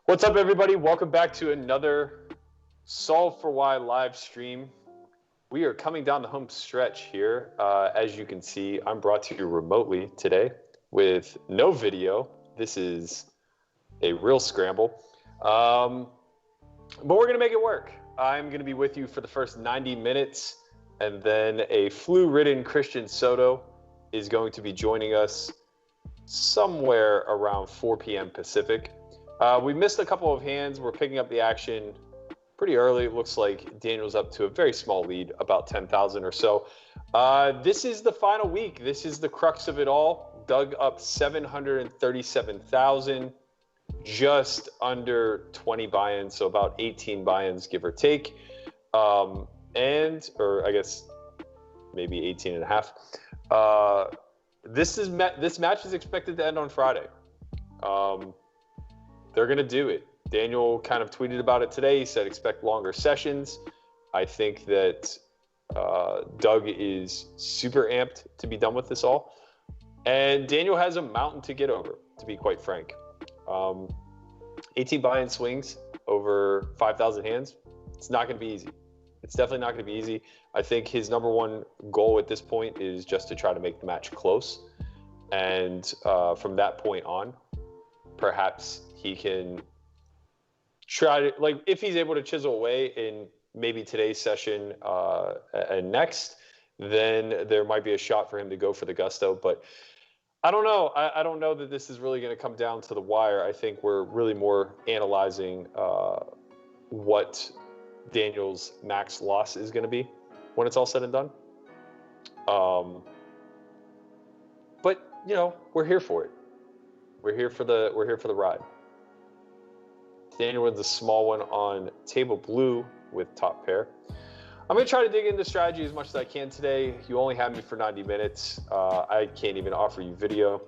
What's up, everybody? Welcome back to another Solve for Why live stream. We are coming down the home stretch here. As you can see, I'm brought to you remotely today with no video. This is a real scramble. But we're going to make it work. I'm going to be with you for the first 90 minutes, and then a flu-ridden Christian Soto is going to be joining us somewhere around 4 p.m. Pacific. We missed a couple of hands. We're picking up the action pretty early. It looks like Daniel's up to a very small lead, about 10,000 or so. This is the final week. This is the crux of it all. Doug up 737,000, just under 20 buy-ins, so about 18 buy-ins, give or take. Or I guess maybe 18 and a half. This match is expected to end on Friday. They're going to do it. Daniel kind of tweeted about it today. He said expect longer sessions. I think that Doug is super amped to be done with this all. And Daniel has a mountain to get over, to be quite frank. 18 buy-in swings over 5,000 hands. It's not going to be easy. It's definitely not going to be easy. I think his number one goal at this point is just to try to make the match close. And from that point on, perhaps he can try to, like, if he's able to chisel away in maybe today's session and next, then there might be a shot for him to go for the gusto. But I don't know. I don't know that this is really going to come down to the wire. I think we're really more analyzing what Daniel's max loss is going to be when it's all said and done. But you know, we're here for it. We're here for the ride. Daniel wins a small one on table blue with top pair. I'm going to try to dig into strategy as much as I can today. You only have me for 90 minutes. I can't even offer you video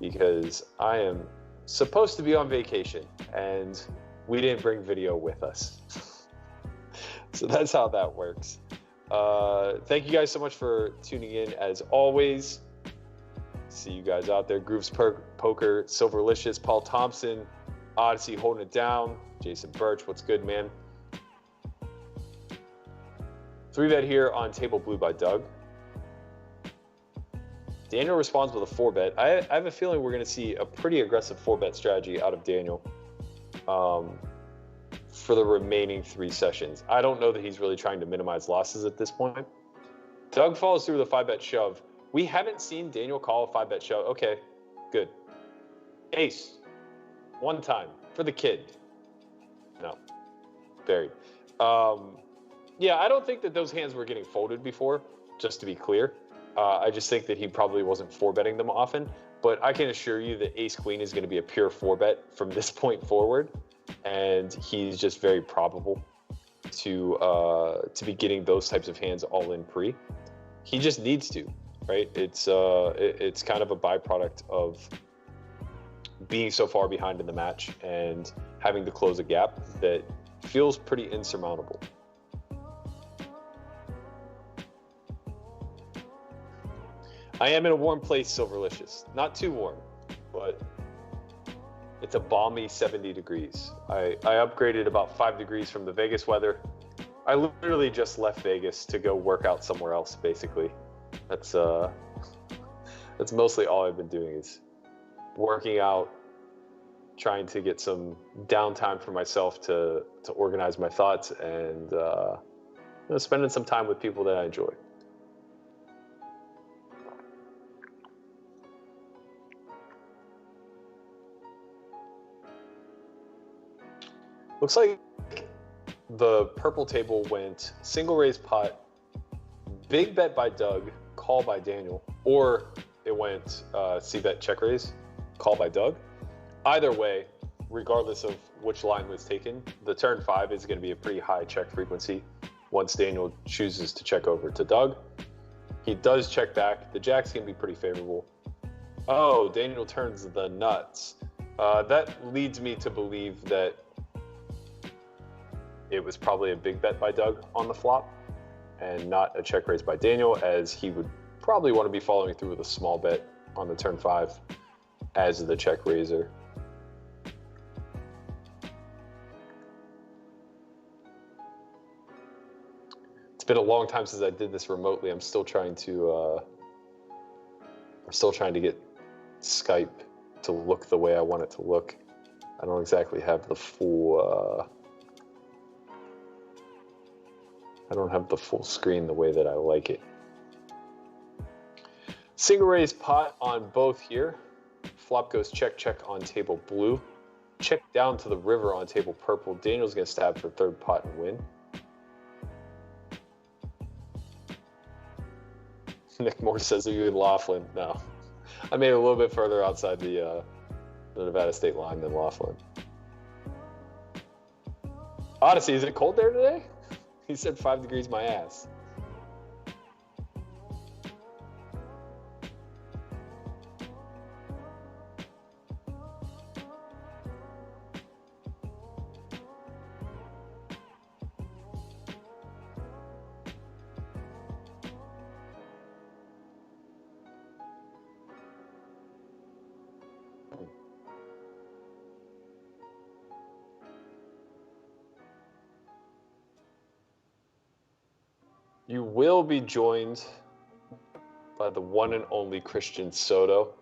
because I am supposed to be on vacation and we didn't bring video with us. So that's how that works. Thank you guys so much for tuning in as always. See you guys out there. Grooves Poker, Silverlicious, Paul Thompson, Odyssey holding it down. Jason Birch, what's good, man? 3-bet here on table blue by Doug. Daniel responds with a 4-bet. I have a feeling we're going to see a pretty aggressive 4-bet strategy out of Daniel for the remaining 3 sessions. I don't know that he's really trying to minimize losses at this point. Doug follows through with a 5-bet shove. We haven't seen Daniel call a 5-bet shove. Okay, good. Ace. One time for the kid. No. Buried. Yeah, I don't think that those hands were getting folded before, just to be clear. I just think that he probably wasn't 4-betting them often. But I can assure you that Ace-Queen is going to be a pure 4-bet from this point forward. And he's just very probable to be getting those types of hands all in pre. He just needs to, right? It's kind of a byproduct of being so far behind in the match and having to close a gap that feels pretty insurmountable. I am in a warm place, Silverlicious. Not too warm, but it's a balmy 70 degrees. I upgraded about 5 degrees from the Vegas weather. I literally just left Vegas to go work out somewhere else, basically. That's mostly all I've been doing is working out, trying to get some downtime for myself to organize my thoughts, and spending some time with people that I enjoy. Looks like the purple table went single raise pot, big bet by Doug, call by Daniel, or it went C-bet check raise, call by Doug. Either way, regardless of which line was taken, the turn 5 is going to be a pretty high check frequency once Daniel chooses to check over to Doug. He does check back. The jack's going to be pretty favorable. Oh, Daniel turns the nuts. That leads me to believe that it was probably a big bet by Doug on the flop and not a check raise by Daniel, as he would probably want to be following through with a small bet on the turn 5 as the check raiser. It's been a long time since I did this remotely. I'm still trying to get Skype to look the way I want it to look. I don't exactly have the full I don't have the full screen the way that I like it. Single raise pot on both here. Flop goes check, check on table blue. Check down to the river on table purple. Daniel's going to stab for third pot and win. Nick Moore says, are you in Laughlin? No. I made it a little bit further outside the Nevada state line than Laughlin. Odyssey, is it cold there today? He said 5 degrees my ass. You will be joined by the one and only Christian Soto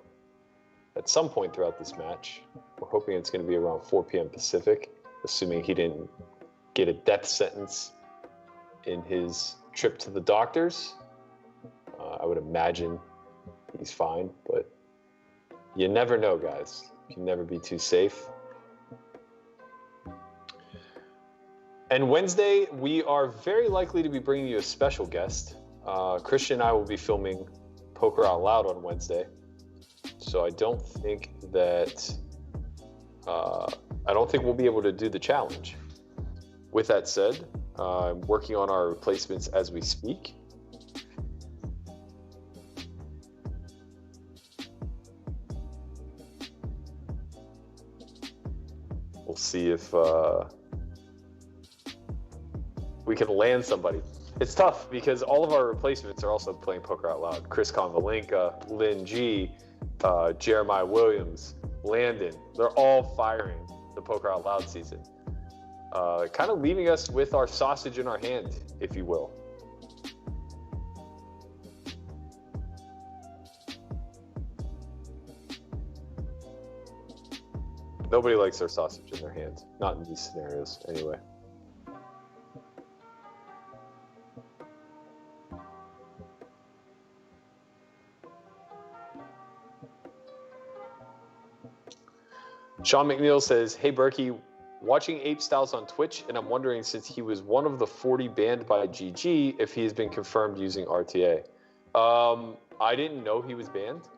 at some point throughout this match. We're hoping it's going to be around 4 p.m. Pacific, assuming he didn't get a death sentence in his trip to the doctors. I would imagine he's fine, but you never know, guys. You can never be too safe. And Wednesday, we are very likely to be bringing you a special guest. Christian and I will be filming Poker Out Loud on Wednesday. So I don't think we'll be able to do the challenge. With that said, I'm working on our replacements as we speak. We'll see if we can land somebody. It's tough because all of our replacements are also playing Poker Out Loud. Chris Konvalinka, Lynn G, Jeremiah Williams, Landon. They're all firing the Poker Out Loud season. Kind of leaving us with our sausage in our hand, if you will. Nobody likes their sausage in their hand. Not in these scenarios, anyway. Sean McNeil says, hey, Berkey, watching Ape Styles on Twitch, and I'm wondering, since he was one of the 40 banned by GG, if he has been confirmed using RTA. I didn't know he was banned,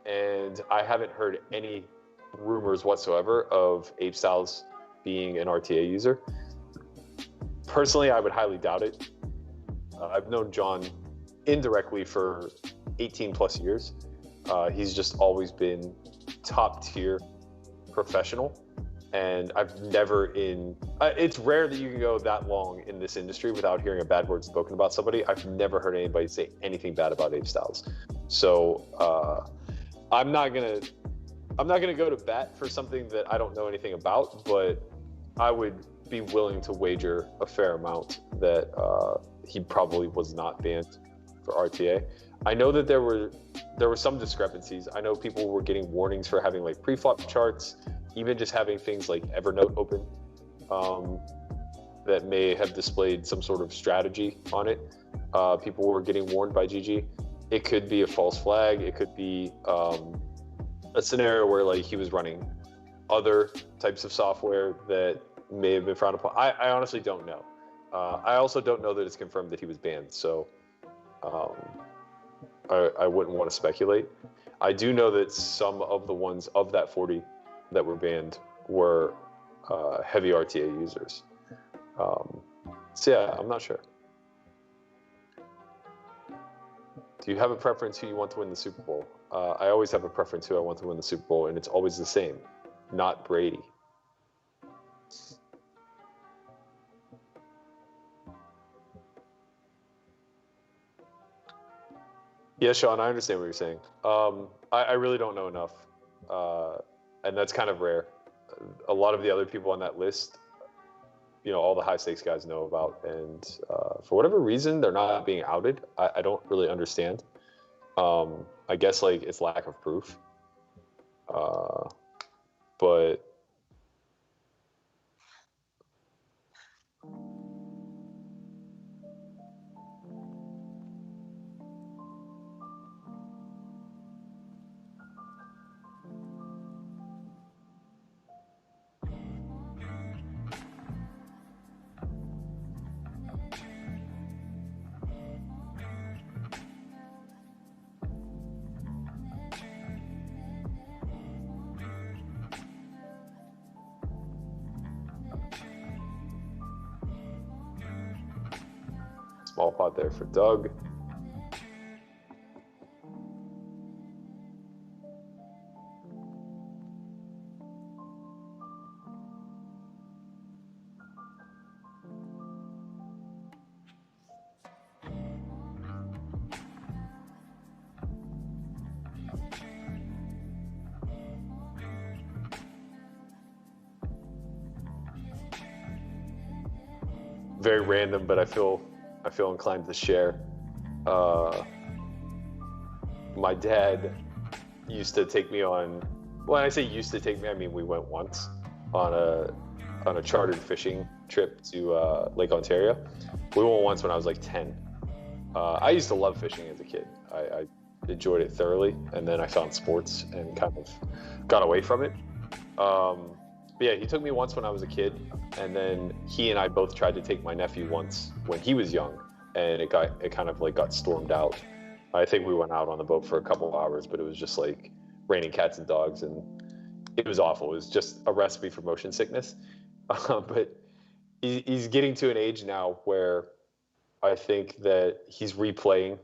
and I haven't heard any rumors whatsoever of Ape Styles being an RTA user. Personally, I would highly doubt it. I've known John indirectly for 18 plus years. He's just always been top tier professional, and I've never it's rare that you can go that long in this industry without hearing a bad word spoken about somebody. I've never heard anybody say anything bad about Ape Styles. So I'm not gonna go to bat for something that I don't know anything about, but I would be willing to wager a fair amount that he probably was not banned for RTA. I know that there were some discrepancies. I know people were getting warnings for having like pre-flop charts, even just having things like Evernote open that may have displayed some sort of strategy on it. People were getting warned by GG. It could be a false flag. It could be a scenario where like he was running other types of software that may have been frowned upon. I honestly don't know. I also don't know that it's confirmed that he was banned. So I wouldn't want to speculate. I do know that some of the ones of that 40 that were banned were heavy RTA users. So yeah, I'm not sure. Do you have a preference who you want to win the Super Bowl? I always have a preference who I want to win the Super Bowl, and it's always the same, not Brady. Yeah, Sean, I understand what you're saying. I really don't know enough, and that's kind of rare. A lot of the other people on that list, all the high stakes guys know about. And for whatever reason, they're not being outed. I don't really understand. I guess like it's lack of proof. But small pot there for Doug. Very random, but I feel inclined to share. My dad used to take me on. When I say used to take me, I mean we went once on a chartered fishing trip to Lake Ontario. We went once when I was like 10. I used to love fishing as a kid. I enjoyed it thoroughly, and then I found sports and kind of got away from it. But yeah, he took me once when I was a kid, and then he and I both tried to take my nephew once when he was young, and it kind of like got stormed out. I think we went out on the boat for a couple of hours, but it was just like raining cats and dogs, and it was awful. It was just a recipe for motion sickness. But he's getting to an age now where I think that he's replaying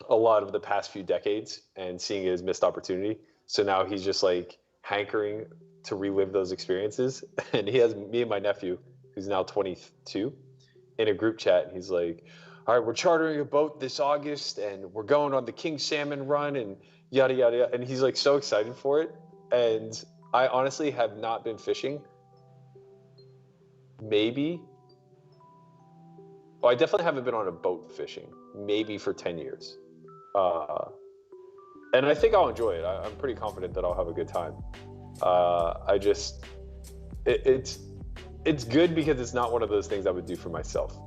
a lot of the past few decades and seeing it as missed opportunity. So now he's just like hankering to relive those experiences. And he has me and my nephew, who's now 22, in a group chat. And he's like, all right, we're chartering a boat this August and we're going on the king salmon run and yada, yada, yada. And he's like so excited for it. And I honestly have not been fishing. I definitely haven't been on a boat fishing, maybe for 10 years. And I think I'll enjoy it. I'm pretty confident that I'll have a good time. It's good because it's not one of those things I would do for myself.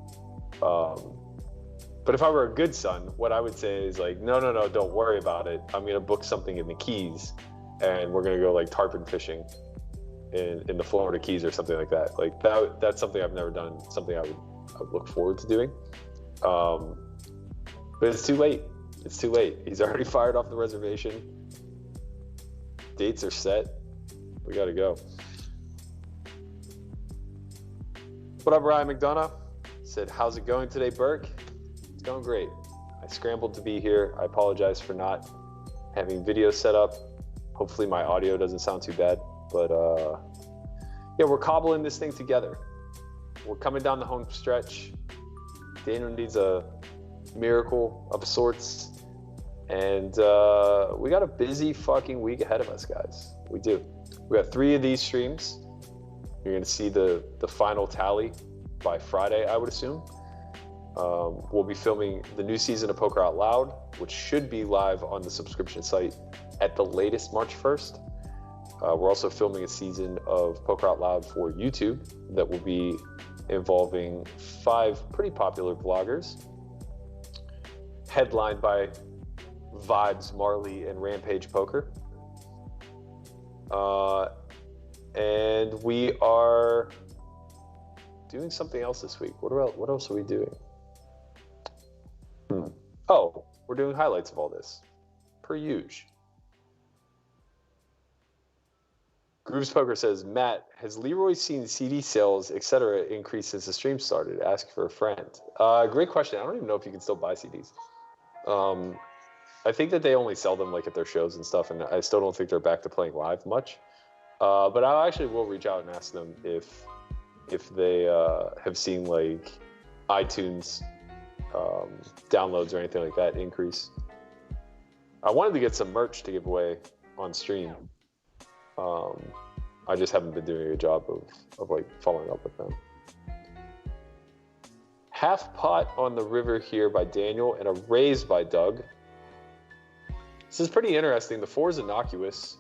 But if I were a good son, what I would say is like, no, don't worry about it. I'm going to book something in the Keys and we're going to go like tarpon fishing in the Florida Keys or something like that. Like that's something I've never done, something I would look forward to doing. But it's too late. It's too late. He's already fired off the reservation. Dates are set. We got to go. What up, Ryan McDonough? Said, how's it going today, Berk? It's going great. I scrambled to be here. I apologize for not having video set up. Hopefully my audio doesn't sound too bad. But yeah, we're cobbling this thing together. We're coming down the home stretch. Daniel needs a miracle of sorts. And we got a busy fucking week ahead of us, guys. We do. We got 3 of these streams. You're going to see the final tally by Friday, I would assume. We'll be filming the new season of Poker Out Loud, which should be live on the subscription site at the latest March 1st. We're also filming a season of Poker Out Loud for YouTube that will be involving 5 pretty popular vloggers, headlined by Vibes, Marley, and Rampage Poker. And we are doing something else this week. What else are we doing? Oh, we're doing highlights of all this, per usual. Grooves Poker says, Matt, has Leroy seen CD sales, etc., increase since the stream started? Ask for a friend. Great question. I don't even know if you can still buy CDs. I think that they only sell them like at their shows and stuff, and I still don't think they're back to playing live much. But I actually will reach out and ask them if they have seen like iTunes downloads or anything like that increase. I wanted to get some merch to give away on stream. I just haven't been doing a good job of like following up with them. Half pot on the river here by Daniel and a raise by Doug. This is pretty interesting. The 4 is innocuous.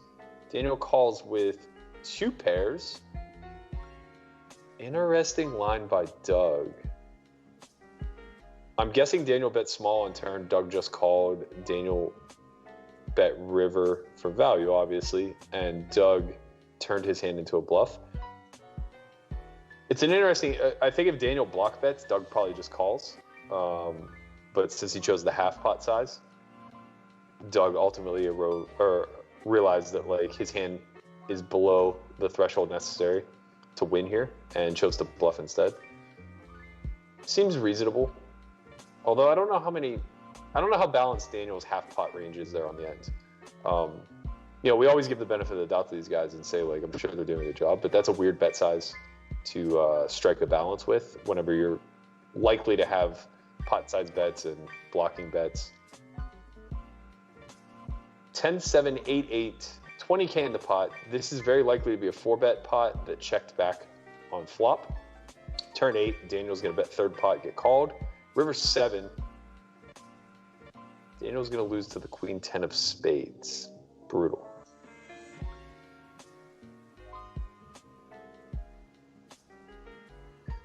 Daniel calls with 2 pairs. Interesting line by Doug. I'm guessing Daniel bet small on turn. Doug just called. Daniel bet river for value, obviously, and Doug turned his hand into a bluff. It's an interesting. I think if Daniel block bets, Doug probably just calls. But since he chose the half pot size, Doug ultimately realized that like his hand is below the threshold necessary to win here and chose to bluff instead. Seems reasonable. Although I don't know how balanced Daniel's half pot range is there on the end. We always give the benefit of the doubt to these guys and say, like, I'm sure they're doing a good job, but that's a weird bet size to strike a balance with whenever you're likely to have pot size bets and blocking bets. 10, 7, 8, 8, 20K in the pot. This is very likely to be a 4-bet pot that checked back on flop. Turn 8, Daniel's going to bet third pot, get called. River 7, Daniel's going to lose to the Queen 10 of spades. Brutal.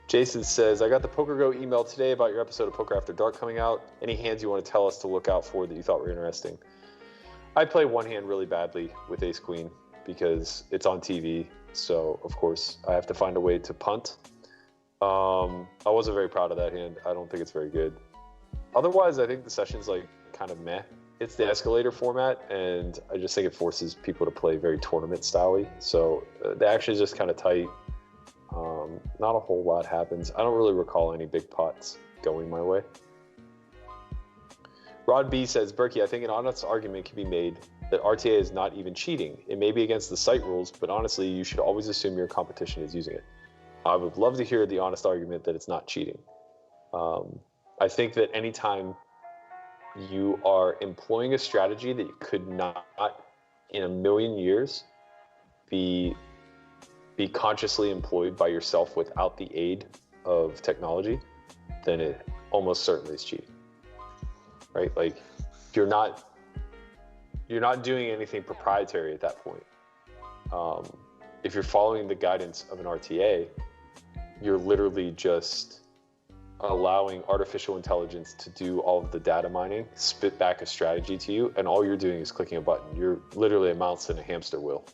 Jason says, I got the Poker Go email today about your episode of Poker After Dark coming out. Any hands you want to tell us to look out for that you thought were interesting? I play one hand really badly with Ace Queen because it's on TV. So, of course, I have to find a way to punt. I wasn't very proud of that hand. I don't think it's very good. Otherwise, I think the session's like kind of meh. It's the escalator format, and I just think it forces people to play very tournament style-y. So the action is just kind of tight. Not a whole lot happens. I don't really recall any big pots going my way. Rod B says, Berkey, I think an honest argument can be made that RTA is not even cheating. It may be against the site rules, but honestly, you should always assume your competition is using it. I would love to hear the honest argument that it's not cheating. I think that anytime you are employing a strategy that you could not in a million years be consciously employed by yourself without the aid of technology, then it almost certainly is cheating. Right? Like you're not doing anything proprietary at that point. If you're following the guidance of an RTA, you're literally just allowing artificial intelligence to do all of the data mining, spit back a strategy to you, and all you're doing is clicking a button. You're literally a mouse in a hamster wheel.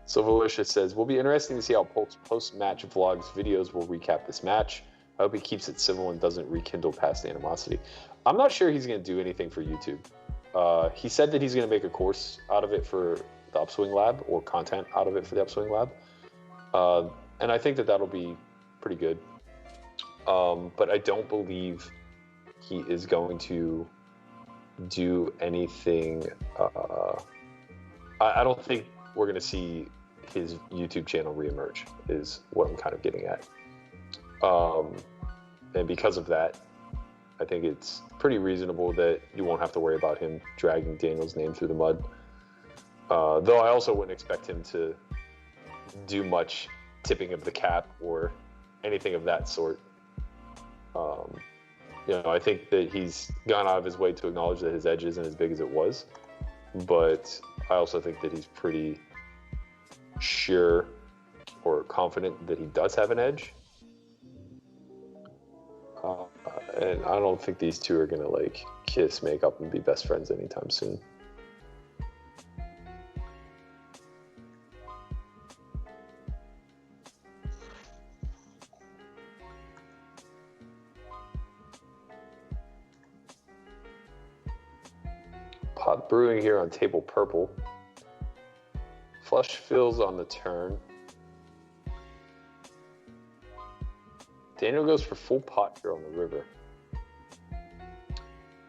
Silverlicious says, will be interesting to see how Polk's post-match vlogs videos will recap this match. I hope he keeps it civil and doesn't rekindle past animosity. I'm not sure he's going to do anything for YouTube. He said that he's going to make a course out of it for the Upswing Lab, or content out of it for the Upswing Lab. And I think that that'll be pretty good. But I don't believe he is going to do anything. I don't think we're going to see his YouTube channel reemerge, is what I'm kind of getting at. And because of that, I think it's pretty reasonable that you won't have to worry about him dragging Daniel's name through the mud. Though I also wouldn't expect him to do much tipping of the cap or anything of that sort. I think that he's gone out of his way to acknowledge that his edge isn't as big as it was. But I also think that he's pretty sure or confident that he does have an edge. And I don't think these two are going to like kiss, make up, and be best friends anytime soon. Pot brewing here on table purple. Flush fills on the turn. Daniel goes for full pot here on the river.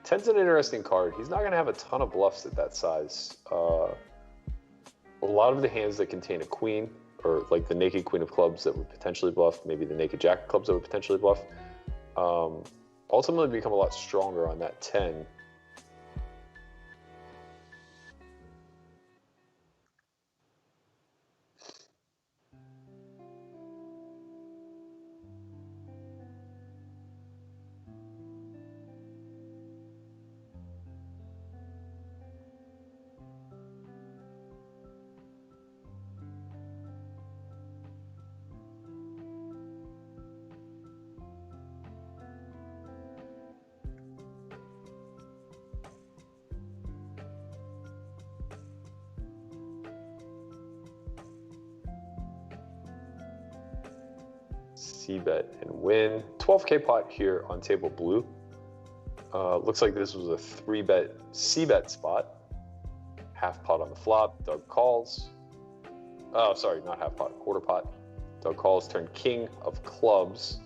10's an interesting card. He's not going to have a ton of bluffs at that size. A lot of the hands that contain a queen, or like the naked queen of clubs that would potentially bluff, maybe the naked jack of clubs that would potentially bluff, ultimately become a lot stronger on that 10. C-bet and win. 12K pot here on table blue. Looks like this was a 3-bet C-bet spot. Half pot on the flop. Doug calls. Oh, sorry, not half pot, quarter pot. Doug calls, turn king of clubs.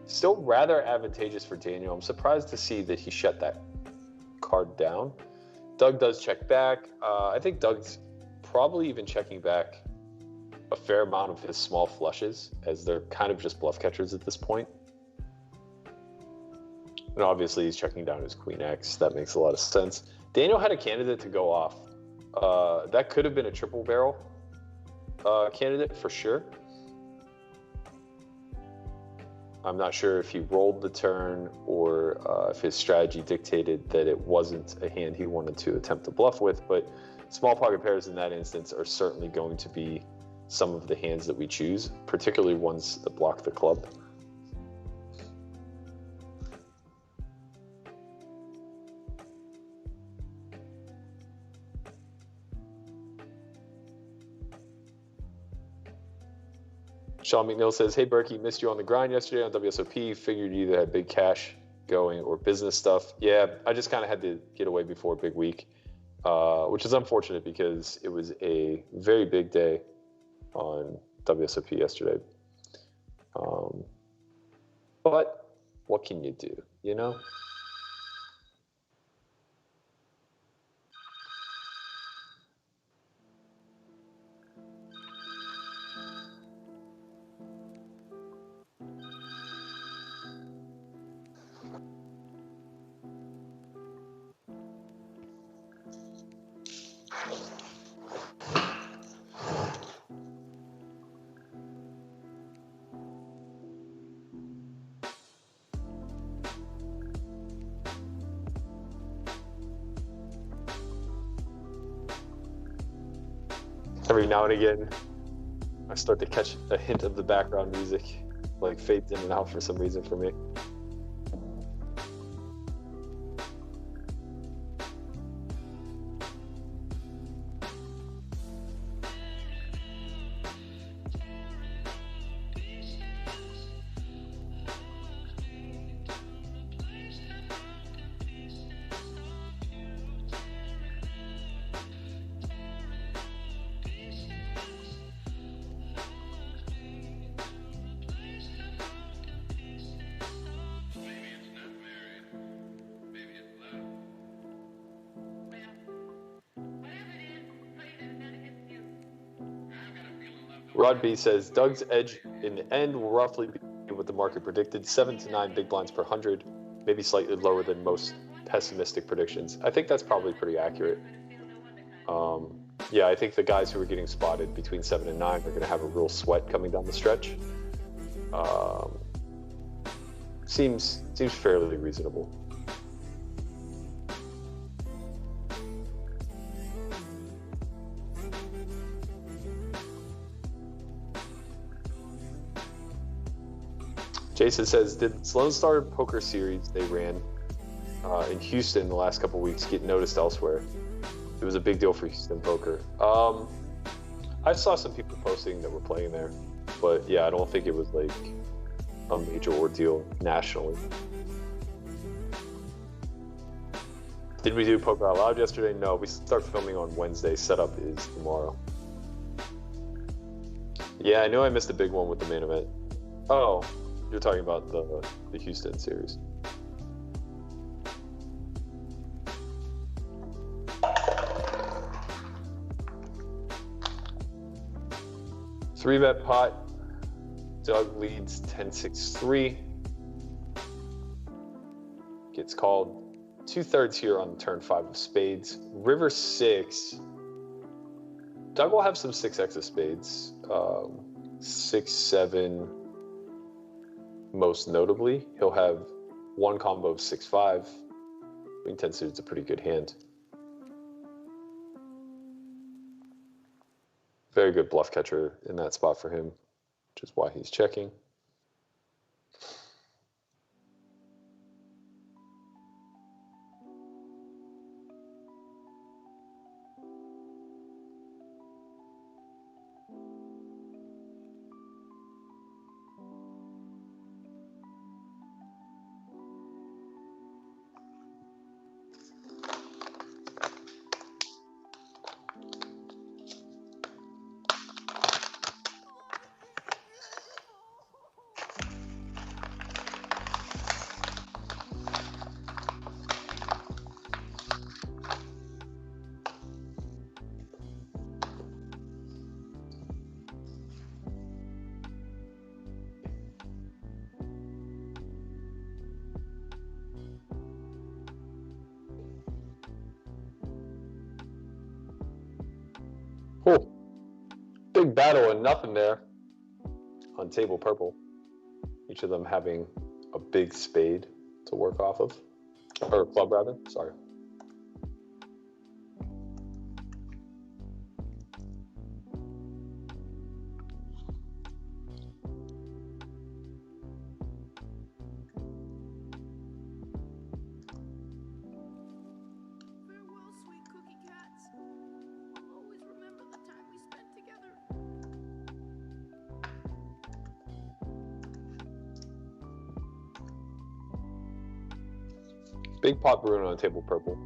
Still rather advantageous for Daniel. I'm surprised to see that he shut that card down. Doug does check back. I think Doug's probably even checking back a fair amount of his small flushes, as they're kind of just bluff catchers at this point. And obviously he's checking down his queen X. That makes a lot of sense. Daniel had a candidate to go off. That could have been a triple barrel candidate for sure. I'm not sure if he rolled the turn or if his strategy dictated that it wasn't a hand he wanted to attempt to bluff with, but small pocket pairs in that instance are certainly going to be some of the hands that we choose, particularly ones that block the club. Sean McNeil says, hey, Berkey, missed you on the grind yesterday on WSOP. Figured you either had big cash going or business stuff. Yeah, I just kind of had to get away before a big week, which is unfortunate because it was a very big day on WSOP yesterday. But what can you do, you know? Every now and again, I start to catch a hint of the background music, like fades in and out for some reason for me. Rod B says, Doug's edge in the end will roughly be what the market predicted, 7 to 9 big blinds per 100, maybe slightly lower than most pessimistic predictions. I think that's probably pretty accurate. Yeah, I think the guys who are getting spotted between 7 and 9 are going to have a real sweat coming down the stretch. Seems fairly reasonable. Jason says, did Lone Star Poker Series they ran in Houston the last couple of weeks get noticed elsewhere? It was a big deal for Houston Poker. I saw some people posting that were playing there, but yeah, I don't think it was like a major ordeal nationally. Did we do Poker Out Loud yesterday? No, we start filming on Wednesday. Setup is tomorrow. Yeah, I know I missed a big one with the main event. Oh, you're talking about the Houston series. Three-bet pot. Doug leads 10-6-3. Gets called 2/3 here on turn 5 of spades. River 6. Doug will have some 6x of spades. 6, 7, most notably. He'll have one combo of 6-5. Queen 10 suited's a pretty good hand. Very good bluff catcher in that spot for him, which is why he's checking. Oh, big battle and nothing there on table purple. Each of them having a big spade to work off of, or club rather, sorry. Big pot brewing on table purple.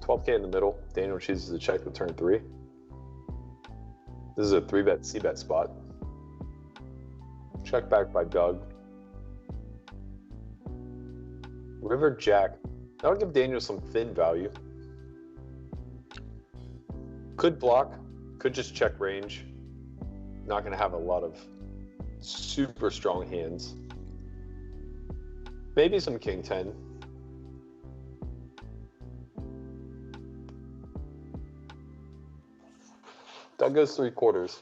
12K in the middle. Daniel chooses to check the turn 3. This is a 3-bet C-bet spot. Check back by Doug. River Jack. That'll give Daniel some thin value. Could block. Could just check range. Not going to have a lot of super strong hands. Maybe some King 10. Doug goes 3/4.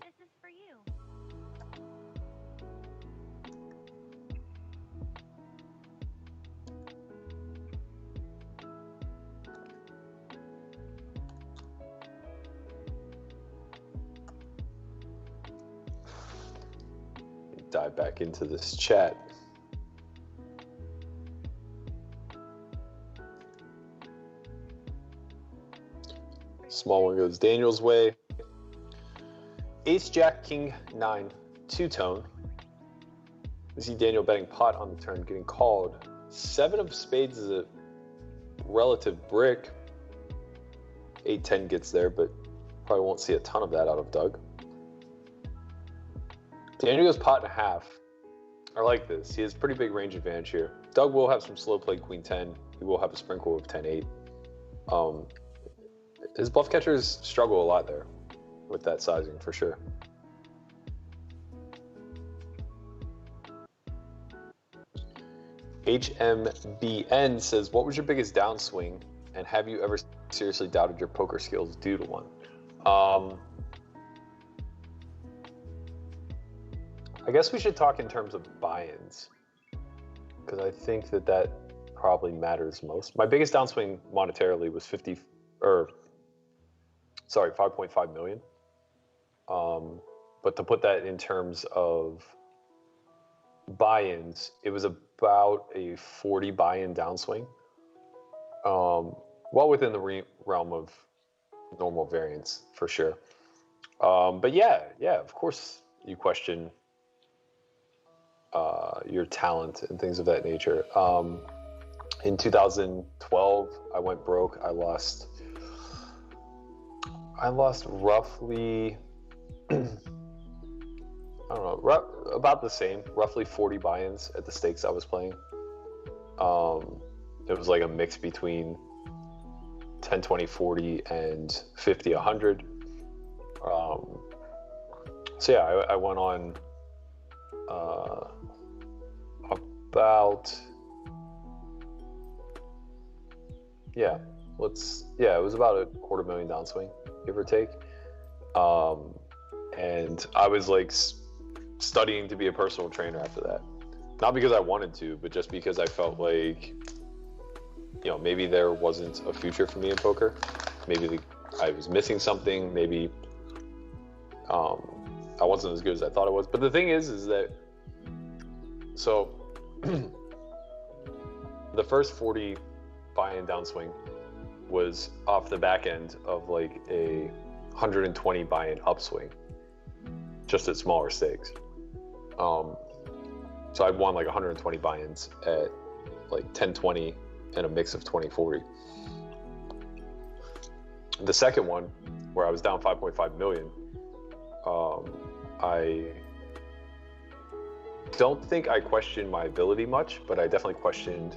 This is for you. Dive back into this chat. Small one goes Daniel's way. Ace, Jack, King, 9, 2-tone. We see Daniel betting pot on the turn, getting called. 7 of spades is a relative brick. 8-10 gets there, but probably won't see a ton of that out of Doug. Daniel goes pot and a half. I like this. He has pretty big range advantage here. Doug will have some slow play Queen 10. He will have a sprinkle of 10-8. His bluff catchers struggle a lot there with that sizing for sure. HMBN says, what was your biggest downswing, and have you ever seriously doubted your poker skills due to one? I guess we should talk in terms of buy-ins, because I think that probably matters most. My biggest downswing monetarily was 5.5 million. But to put that in terms of buy-ins, it was about a 40 buy-in downswing. Well within the realm of normal variance for sure. But yeah, of course you question your talent and things of that nature. In 2012, I went broke. I lost roughly, I don't know, about the same, roughly 40 buy-ins at the stakes I was playing. It was like a mix between 10, 20, 40 and 50, 100. So yeah, I went on about, it was about a $250,000 downswing, give or take. And I was like studying to be a personal trainer after that. Not because I wanted to, but just because I felt like, maybe there wasn't a future for me in poker. Maybe I was missing something. Maybe I wasn't as good as I thought I was. But the thing is that, so the first 40 buy-in downswing was off the back end of like a 120 buy-in upswing, just at smaller stakes. So I won like 120 buy-ins at like 10-20 and a mix of 20-40. The second one, where I was down 5.5 million, I don't think I questioned my ability much, but I definitely questioned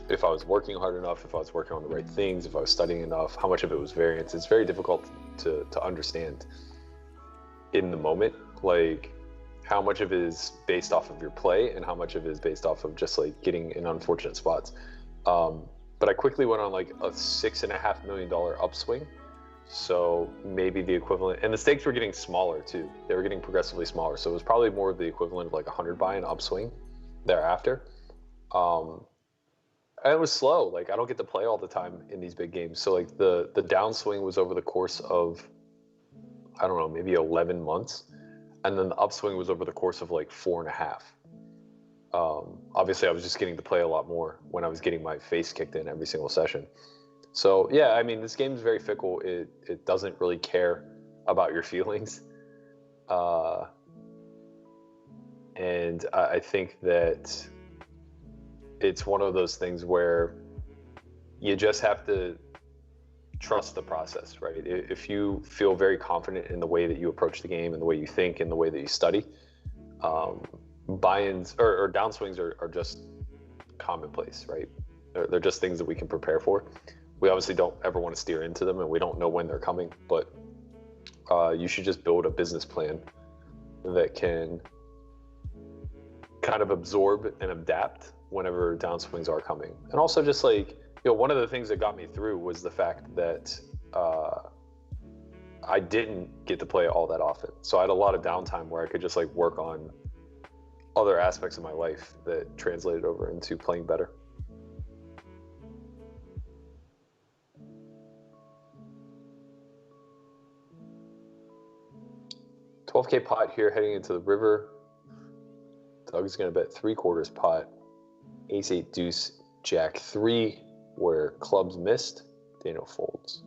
if I was working hard enough, if I was working on the right things, if I was studying enough, how much of it was variance. It's very difficult to understand. in the moment, like how much of it is based off of your play and how much of it is based off of just like getting in unfortunate spots. But I quickly went on like a $6.5 million upswing. So maybe the equivalent, and the stakes were getting smaller too. They were getting progressively smaller. So it was probably more of the equivalent of like 100 buy and upswing thereafter. And it was slow. Like I don't get to play all the time in these big games. So like the downswing was over the course of, I don't know, maybe 11 months. And then the upswing was over the course of like 4.5. Obviously I was just getting to play a lot more when I was getting my face kicked in every single session. So yeah, I mean, this game is very fickle. It doesn't really care about your feelings. And I think that it's one of those things where you just have to trust the process, right? If you feel very confident in the way that you approach the game and the way you think and the way that you study, buy-ins or downswings are just commonplace, right? They're just things that we can prepare for. We obviously don't ever want to steer into them, and we don't know when they're coming, but you should just build a business plan that can kind of absorb and adapt whenever downswings are coming. And also just like, you know, one of the things that got me through was the fact that I didn't get to play all that often. So I had a lot of downtime where I could just like work on other aspects of my life that translated over into playing better. $12K pot here heading into the river. Doug's going to bet 3/4 pot. Ace 8 deuce jack 3 where clubs missed. Daniel folds.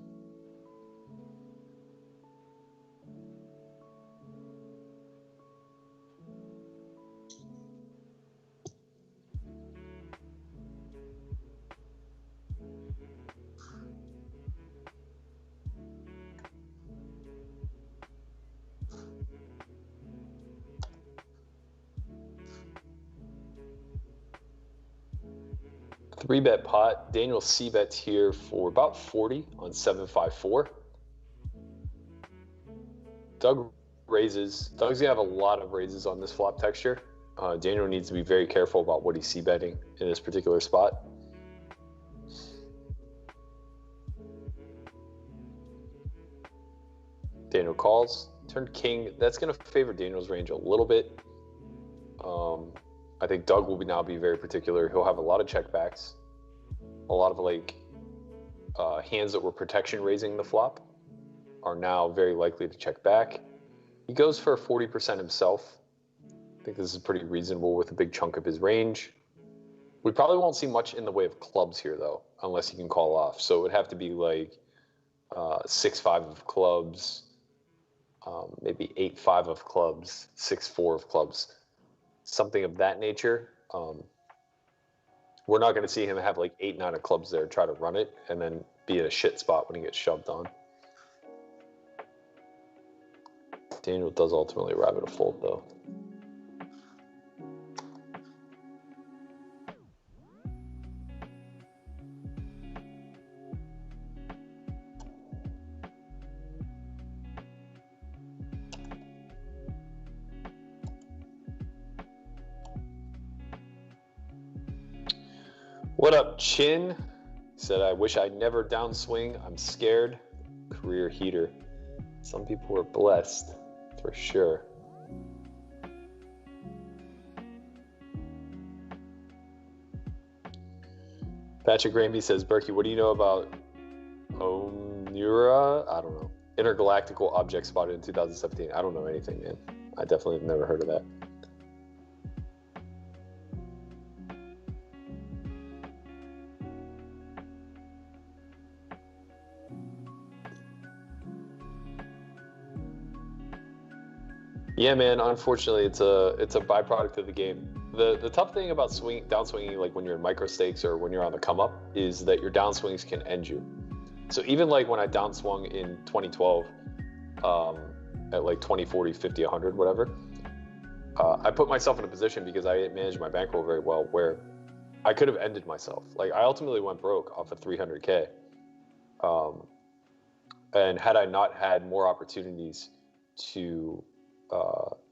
Three bet pot. Daniel C bets here for about 40 on 7-5-4. Doug raises. Doug's gonna have a lot of raises on this flop texture. Daniel needs to be very careful about what he's c-betting in this particular spot. Daniel calls. Turn king. That's gonna favor Daniel's range a little bit. I think Doug will now be very particular. He'll have a lot of checkbacks, a lot of like hands that were protection raising the flop are now very likely to check back. He goes for 40% himself. I think this is pretty reasonable with a big chunk of his range. We probably won't see much in the way of clubs here though, unless he can call off. So it would have to be like 6-5 of clubs, maybe 8-5 of clubs, 6-4 of clubs. Something of that nature. We're not going to see him have like 8-9 of clubs there, try to run it, and then be in a shit spot when he gets shoved on. Daniel does ultimately arrive at a fold, though. What up, Chin? He said, I wish I never downswing. I'm scared. Career heater. Some people are blessed, for sure. Patrick Granby says, Berkey, what do you know about Onura? I don't know. Intergalactical object spotted in 2017. I don't know anything, man. I definitely have never heard of that. Yeah, man. Unfortunately, it's a byproduct of the game. The tough thing about downswinging, like when you're in micro stakes or when you're on the come up, is that your downswings can end you. So even like when I downswung in 2012, at like 20, 40, 50, 100, whatever, I put myself in a position because I didn't manage my bankroll very well, where I could have ended myself. Like I ultimately went broke off of 300K, and had I not had more opportunities to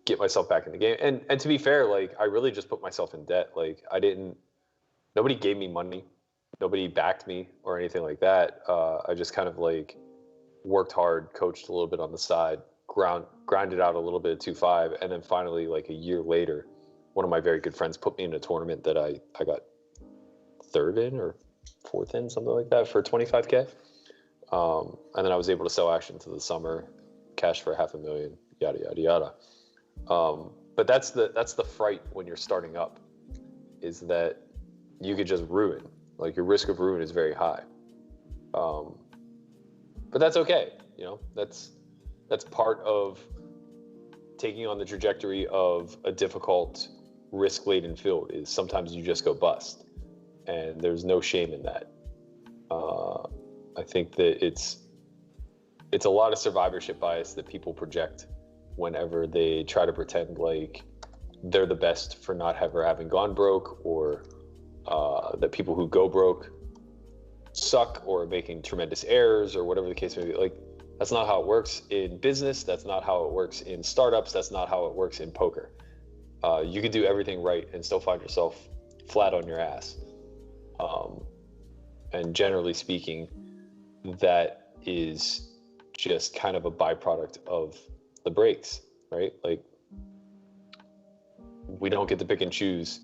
get myself back in the game. And to be fair, like I really just put myself in debt. Like nobody gave me money, nobody backed me or anything like that. I just kind of like worked hard, coached a little bit on the side, grinded out a little bit of 2.5, and then finally, like a year later, one of my very good friends put me in a tournament that I got third in or fourth in, something like that, for 25K. And then I was able to sell action to the summer, cash for $500,000, yada yada yada. But that's the fright when you're starting up, is that you could just ruin. Like your risk of ruin is very high. But that's okay. You know, that's part of taking on the trajectory of a difficult, risk-laden field. Is sometimes you just go bust, and there's no shame in that. I think that it's a lot of survivorship bias that people project whenever they try to pretend like they're the best for not ever having gone broke, or that people who go broke suck or making tremendous errors or whatever the case may be. Like, that's not how it works in business. That's not how it works in startups. That's not how it works in poker. You can do everything right and still find yourself flat on your ass. And generally speaking, that is just kind of a byproduct of the breaks, right? Like, we don't get to pick and choose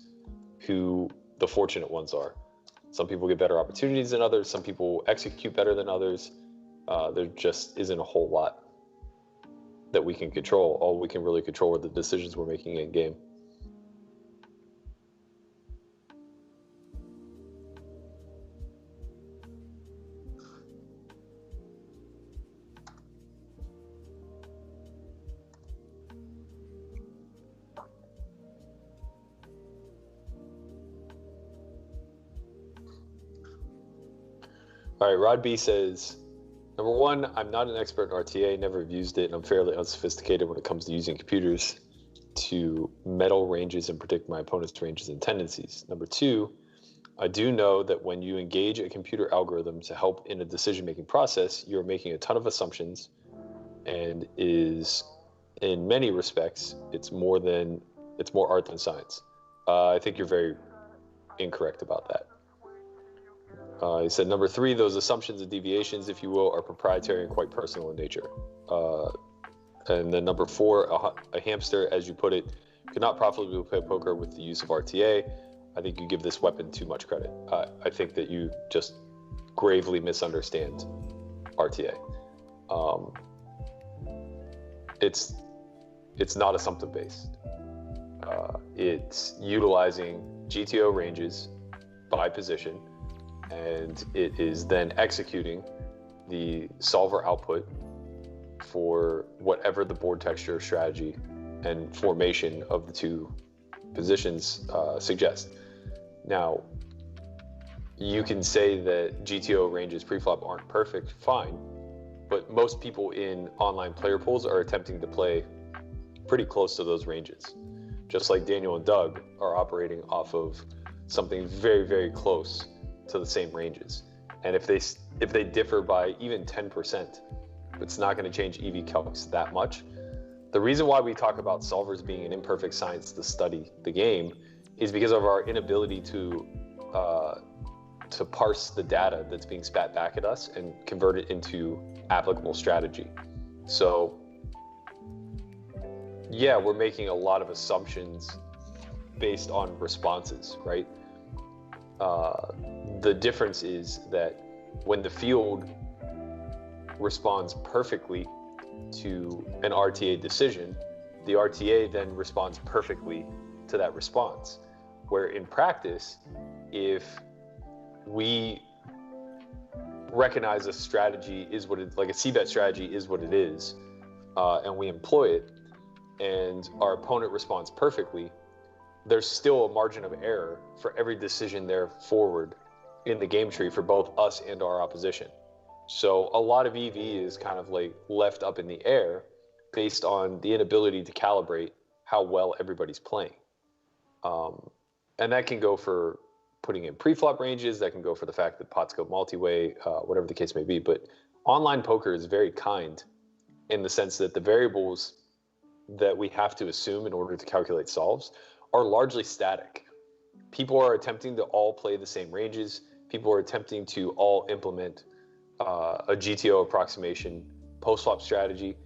who the fortunate ones are. Some people get better opportunities than others. Some people execute better than others. There just isn't a whole lot that we can control. All we can really control are the decisions we're making in game. All right, Rod B says, number one, I'm not an expert in RTA, never have used it, and I'm fairly unsophisticated when it comes to using computers to meddle ranges and predict my opponent's ranges and tendencies. Number two, I do know that when you engage a computer algorithm to help in a decision-making process, you're making a ton of assumptions, and is, in many respects, it's more art than science. I think you're very incorrect about that. He said, number three, those assumptions and deviations, if you will, are proprietary and quite personal in nature. And then number four, a hamster, as you put it, could not profitably play poker with the use of RTA. I think you give this weapon too much credit. I think that you just gravely misunderstand RTA. It's not assumptive-based. It's utilizing GTO ranges by position, and it is then executing the solver output for whatever the board texture, strategy, and formation of the two positions suggest. Now, you can say that GTO ranges preflop aren't perfect, fine, but most people in online player pools are attempting to play pretty close to those ranges. Just like Daniel and Doug are operating off of something very, very close to the same ranges. And if they differ by even 10%, it's not going to change EV calcs that much. The reason why we talk about solvers being an imperfect science to study the game is because of our inability to parse the data that's being spat back at us and convert it into applicable strategy. So yeah, we're making a lot of assumptions based on responses, right? The difference is that when the field responds perfectly to an RTA decision, the RTA then responds perfectly to that response. Where in practice, if we recognize a strategy is what it, like a C-bet strategy is what it is, and we employ it, and our opponent responds perfectly, there's still a margin of error for every decision there forward in the game tree for both us and our opposition. So a lot of EV is kind of like left up in the air based on the inability to calibrate how well everybody's playing. And that can go for putting in pre-flop ranges, that can go for the fact that pots go multi-way, whatever the case may be. But online poker is very kind in the sense that the variables that we have to assume in order to calculate solves are largely static. People are attempting to all play the same ranges. People are attempting to all implement a GTO approximation post-flop strategy.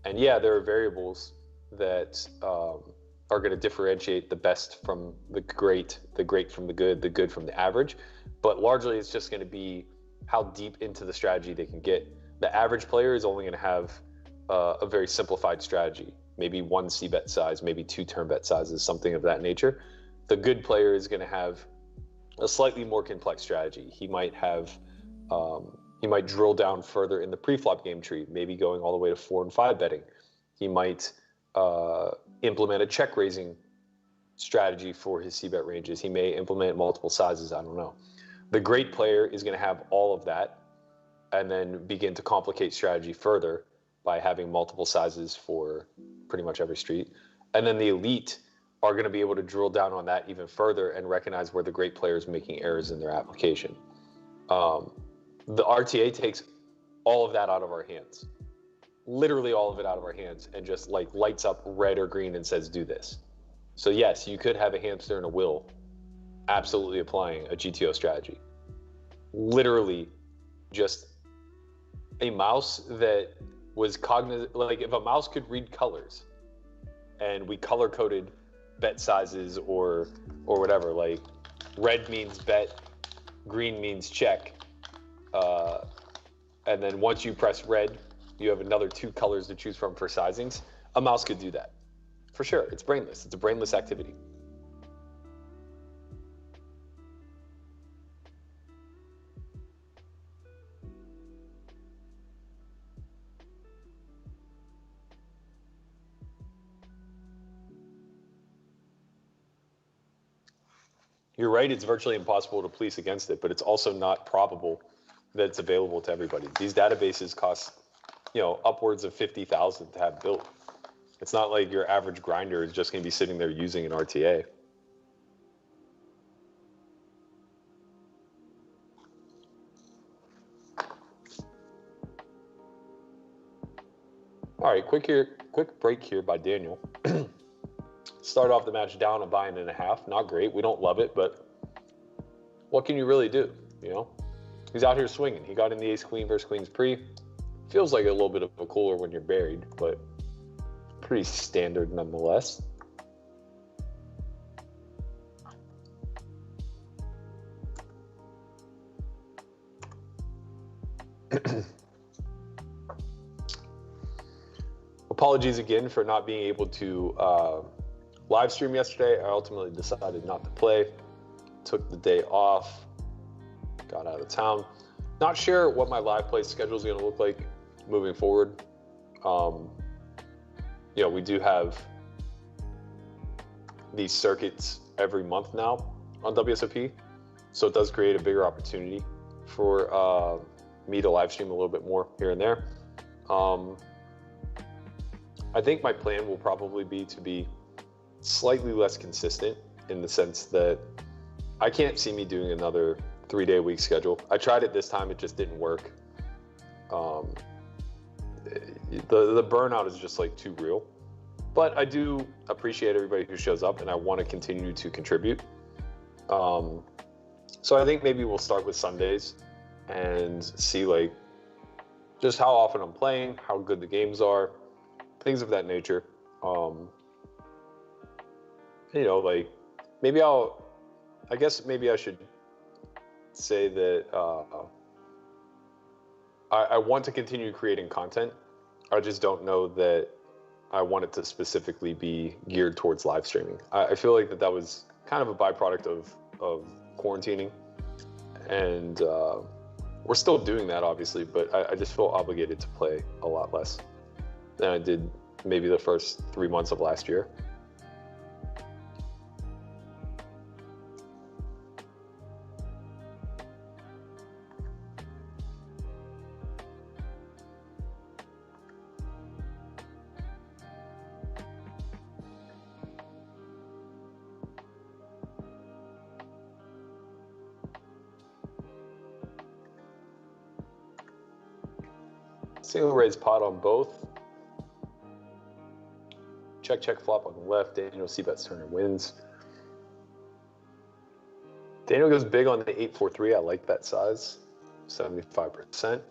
And yeah, there are variables that are going to differentiate the best from the great from the good from the average. But largely, it's just going to be how deep into the strategy they can get. The average player is only going to have a very simplified strategy, maybe 1 c-bet size, maybe 2 turn bet sizes, something of that nature. The good player is going to have a slightly more complex strategy. He might have, he might drill down further in the pre-flop game tree, maybe going all the way to 4 and 5 betting. He might implement a check raising strategy for his c-bet ranges. He may implement multiple sizes. I don't know. The great player is going to have all of that and then begin to complicate strategy further by having multiple sizes for pretty much every street. And then the elite are going to be able to drill down on that even further and recognize where the great player is making errors in their application. The RTA takes all of that out of our hands, literally all of it out of our hands, and just like lights up red or green and says, do this. So yes, you could have a hamster and a wheel absolutely applying a GTO strategy. Literally just a mouse that was cognizant, like if a mouse could read colors and we color coded bet sizes or whatever, like red means bet, green means check, and then once you press red, you have another 2 colors to choose from for sizings. A mouse could do that for sure. It's brainless. It's a brainless activity. You're right, it's virtually impossible to police against it, but it's also not probable that it's available to everybody. These databases cost, upwards of 50,000 to have built. It's not like your average grinder is just going to be sitting there using an RTA. All right, quick break here by Daniel. Start off the match down a 9.5. Not great. We don't love it, but what can you really do? He's out here swinging. He got in the ace queen versus queens pre. Feels like a little bit of a cooler when you're buried, but pretty standard nonetheless. Apologies again for not being able to live stream yesterday. I ultimately decided not to play. Took the day off. Got out of town. Not sure what my live play schedule is going to look like moving forward. We do have these circuits every month now on WSOP, so it does create a bigger opportunity for me to live stream a little bit more here and there. I think my plan will probably be to be slightly less consistent in the sense that I can't see me doing another 3-day-a-week schedule. I tried it this time, it just didn't work. The burnout is just like too real. But I do appreciate everybody who shows up, and I want to continue to contribute. So I think maybe we'll start with Sundays and see like just how often I'm playing, how good the games are, things of that nature. Maybe I should say that I want to continue creating content. I just don't know that I want it to specifically be geared towards live streaming. I feel like that was kind of a byproduct of quarantining, and we're still doing that obviously, but I just feel obligated to play a lot less than I did maybe the first 3 months of last year. Single raise pot on both. Check, check, flop on the left. Daniel c-bets turn and wins. Daniel goes big on the 8-4-3. I like that size, 75%.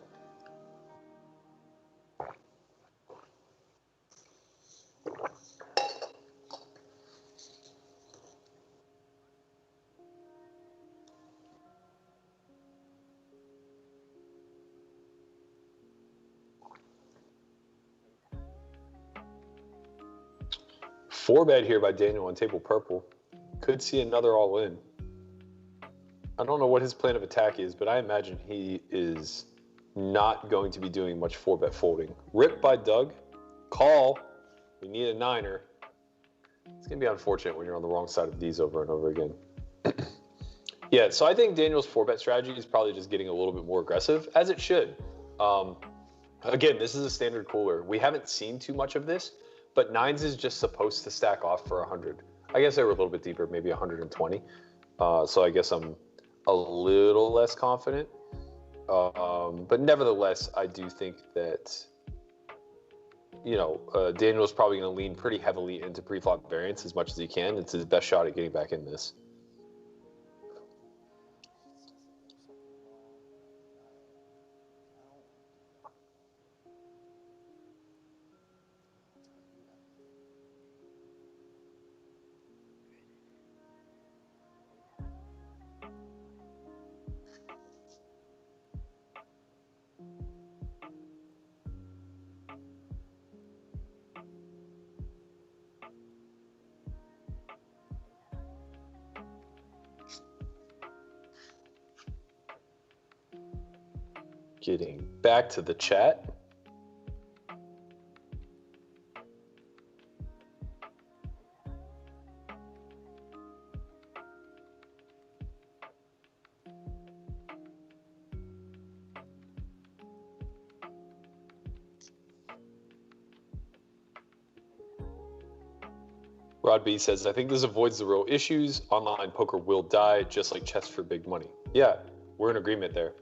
Four bet here by Daniel on table purple. Could see another all in. I don't know what his plan of attack is, but I imagine he is not going to be doing much four bet folding. Rip by Doug. Call. We need a niner. It's going to be unfortunate when you're on the wrong side of these over and over again. Yeah, so I think Daniel's four bet strategy is probably just getting a little bit more aggressive, as it should. Again, this is a standard cooler. We haven't seen too much of this, but nines is just supposed to stack off for 100. I guess they were a little bit deeper, maybe 120. So I guess I'm a little less confident. But nevertheless, I do think that, Daniel's probably going to lean pretty heavily into pre-flop variance as much as he can. It's his best shot at getting back in this. Getting back to the chat. Rod B says, I think this avoids the real issues. Online poker will die, just like chess for big money. Yeah, we're in agreement there.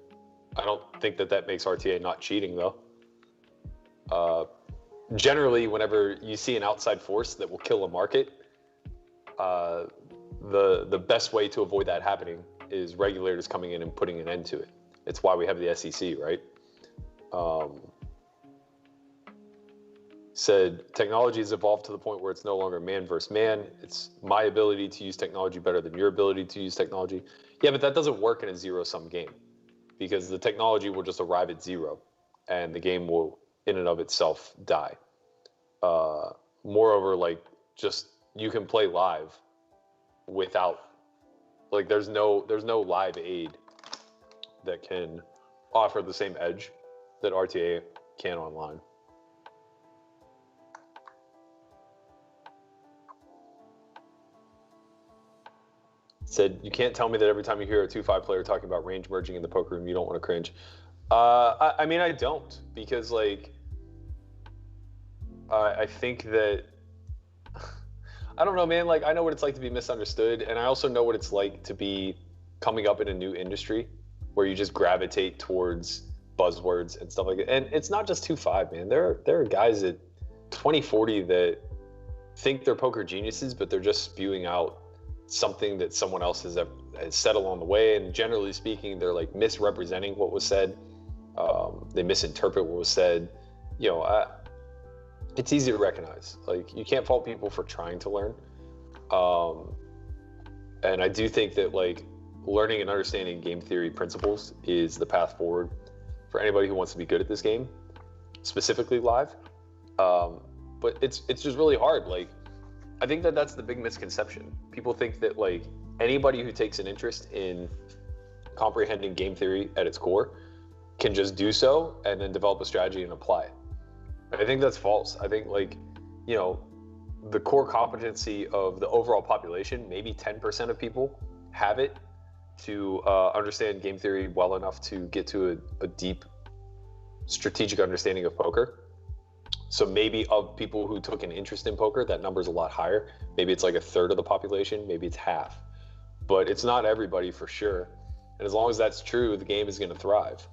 I don't think that makes RTA not cheating, though. Generally, whenever you see an outside force that will kill a market, the best way to avoid that happening is regulators coming in and putting an end to it. It's why we have the SEC, right? Said technology has evolved to the point where it's no longer man versus man. It's my ability to use technology better than your ability to use technology. Yeah, but that doesn't work in a zero-sum game, because the technology will just arrive at zero and the game will in and of itself die. Moreover, just you can play live without, there's no live aid that can offer the same edge that RTA can online. Said, you can't tell me that every time you hear a 2-5 player talking about range merging in the poker room, you don't want to cringe. I mean, I don't, because I think that, I don't know, man, I know what it's like to be misunderstood, and I also know what it's like to be coming up in a new industry where you just gravitate towards buzzwords and stuff like that. And it's not just 2-5, man. There are guys at 2040 that think they're poker geniuses, but they're just spewing out something that someone else has said along the way, and generally speaking, they're misrepresenting what was said. They misinterpret what was said. It's easy to recognize. You can't fault people for trying to learn. And I do think that learning and understanding game theory principles is the path forward for anybody who wants to be good at this game, specifically live. But it's just really hard. I think that's the big misconception. People think that anybody who takes an interest in comprehending game theory at its core can just do so and then develop a strategy and apply it. I think that's false. I think the core competency of the overall population, maybe 10% of people have it to understand game theory well enough to get to a deep strategic understanding of poker. So maybe of people who took an interest in poker, that number's a lot higher. Maybe it's a third of the population, maybe it's half. But it's not everybody for sure. And as long as that's true, the game is going to thrive.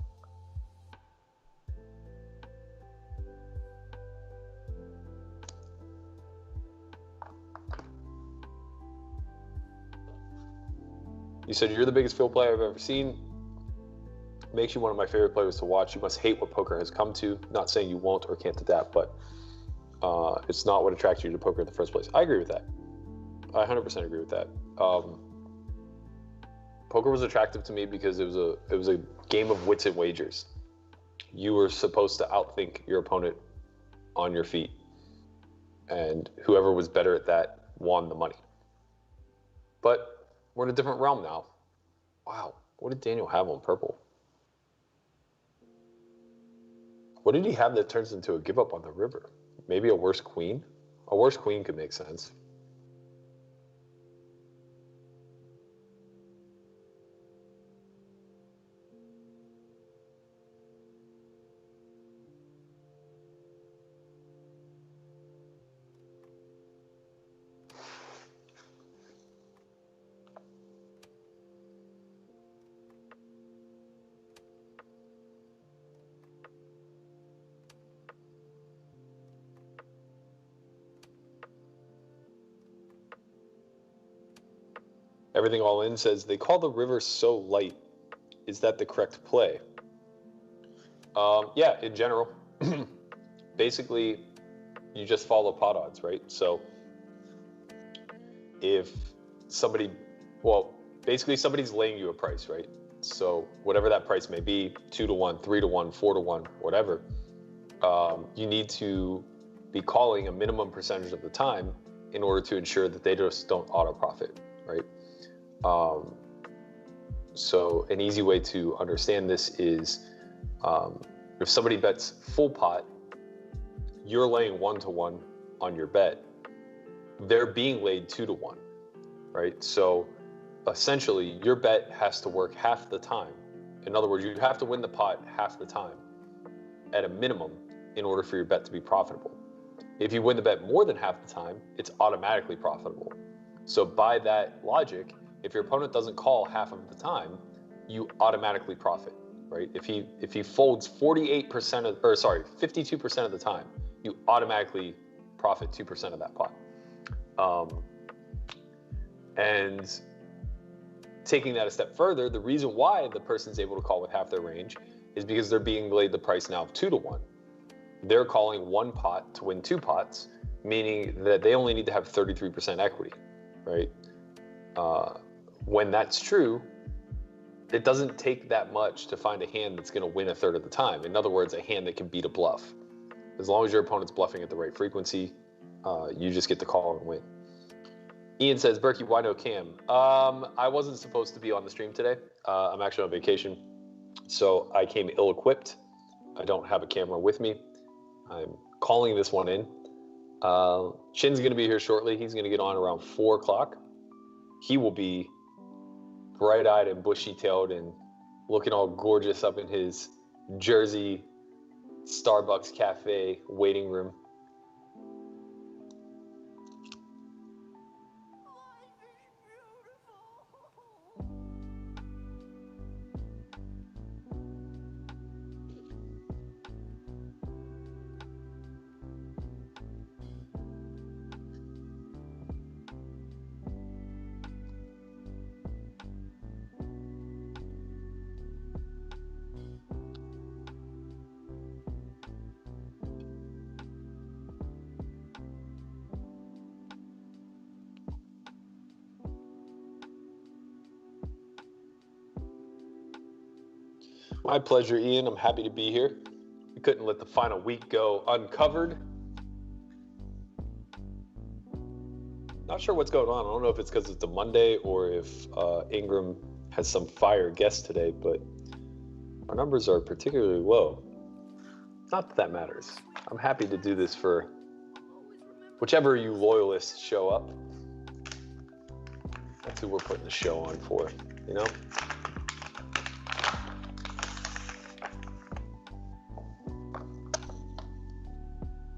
You said you're the biggest field player I've ever seen. Makes you one of my favorite players to watch. You must hate what poker has come to. Not saying you won't or can't adapt, but it's not what attracted you to poker in the first place. I agree with that. I 100% agree with that. Poker was attractive to me because it was a game of wits and wagers. You were supposed to outthink your opponent on your feet, and whoever was better at that won the money. But we're in a different realm now. Wow, what did Daniel have on purple? What did he have that turns into a give up on the river? Maybe a worse queen? A worse queen could make sense. Everything All In says, they call the river so light. Is that the correct play? Yeah, in general. Basically, you just follow pot odds, right? So if somebody, basically somebody's laying you a price, right? So whatever that price may be, 2 to 1, 3 to 1, 4 to 1, whatever, you need to be calling a minimum percentage of the time in order to ensure that they just don't auto profit, right? So an easy way to understand this is if somebody bets full pot, you're laying 1 to 1 on your bet. They're being laid 2 to 1, right? So essentially your bet has to work half the time. In other words, you have to win the pot half the time at a minimum in order for your bet to be profitable. If you win the bet more than half the time, it's automatically profitable. So by that logic, if your opponent doesn't call half of the time, you automatically profit, right? If he folds 52% of the time, you automatically profit 2% of that pot. And taking that a step further, the reason why the person's able to call with half their range is because they're being laid the price now of 2 to 1. They're calling 1 pot to win 2 pots, meaning that they only need to have 33% equity, right? When that's true, it doesn't take that much to find a hand that's going to win a third of the time. In other words, a hand that can beat a bluff. As long as your opponent's bluffing at the right frequency, you just get to call and win. Ian says, Berkey, why no cam? I wasn't supposed to be on the stream today. I'm actually on vacation, so I came ill-equipped. I don't have a camera with me. I'm calling this one in. Chin's going to be here shortly. He's going to get on around 4 o'clock. He will be bright-eyed and bushy-tailed and looking all gorgeous up in his Jersey Starbucks cafe waiting room. My pleasure, Ian. I'm happy to be here. We couldn't let the final week go uncovered. Not sure what's going on. I don't know if it's because it's a Monday or if Ingram has some fire guests today, but our numbers are particularly low. Not that that matters. I'm happy to do this for whichever you loyalists show up. That's who we're putting the show on for, you know?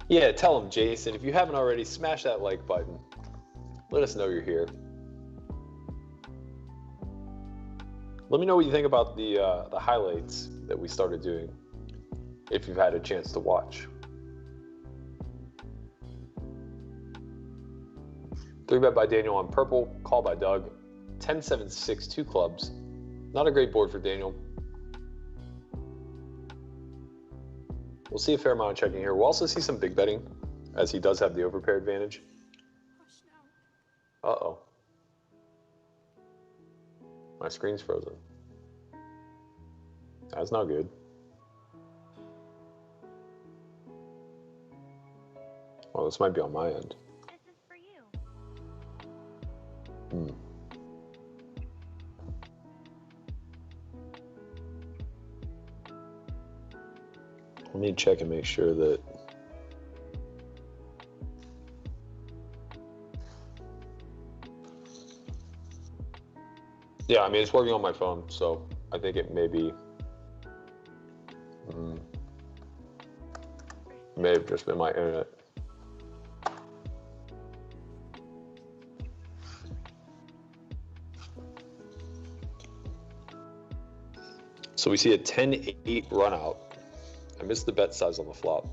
Yeah, tell them, Jason, if you haven't already, smash that like button. Let us know you're here. Let me know what you think about the highlights that we started doing, if you've had a chance to watch. 3-bet by Daniel on purple, call by Doug. 10-7-6, 2 clubs. Not a great board for Daniel. We'll see a fair amount of checking here. We'll also see some big betting, as he does have the overpair advantage. Uh-oh. My screen's frozen. That's not good. Well, this might be on my end. This is for you. Let me check and make sure that... Yeah, I mean, it's working on my phone, so I think it may be... may have just been my internet. So we see a 10-8 run out. I missed the bet size on the flop,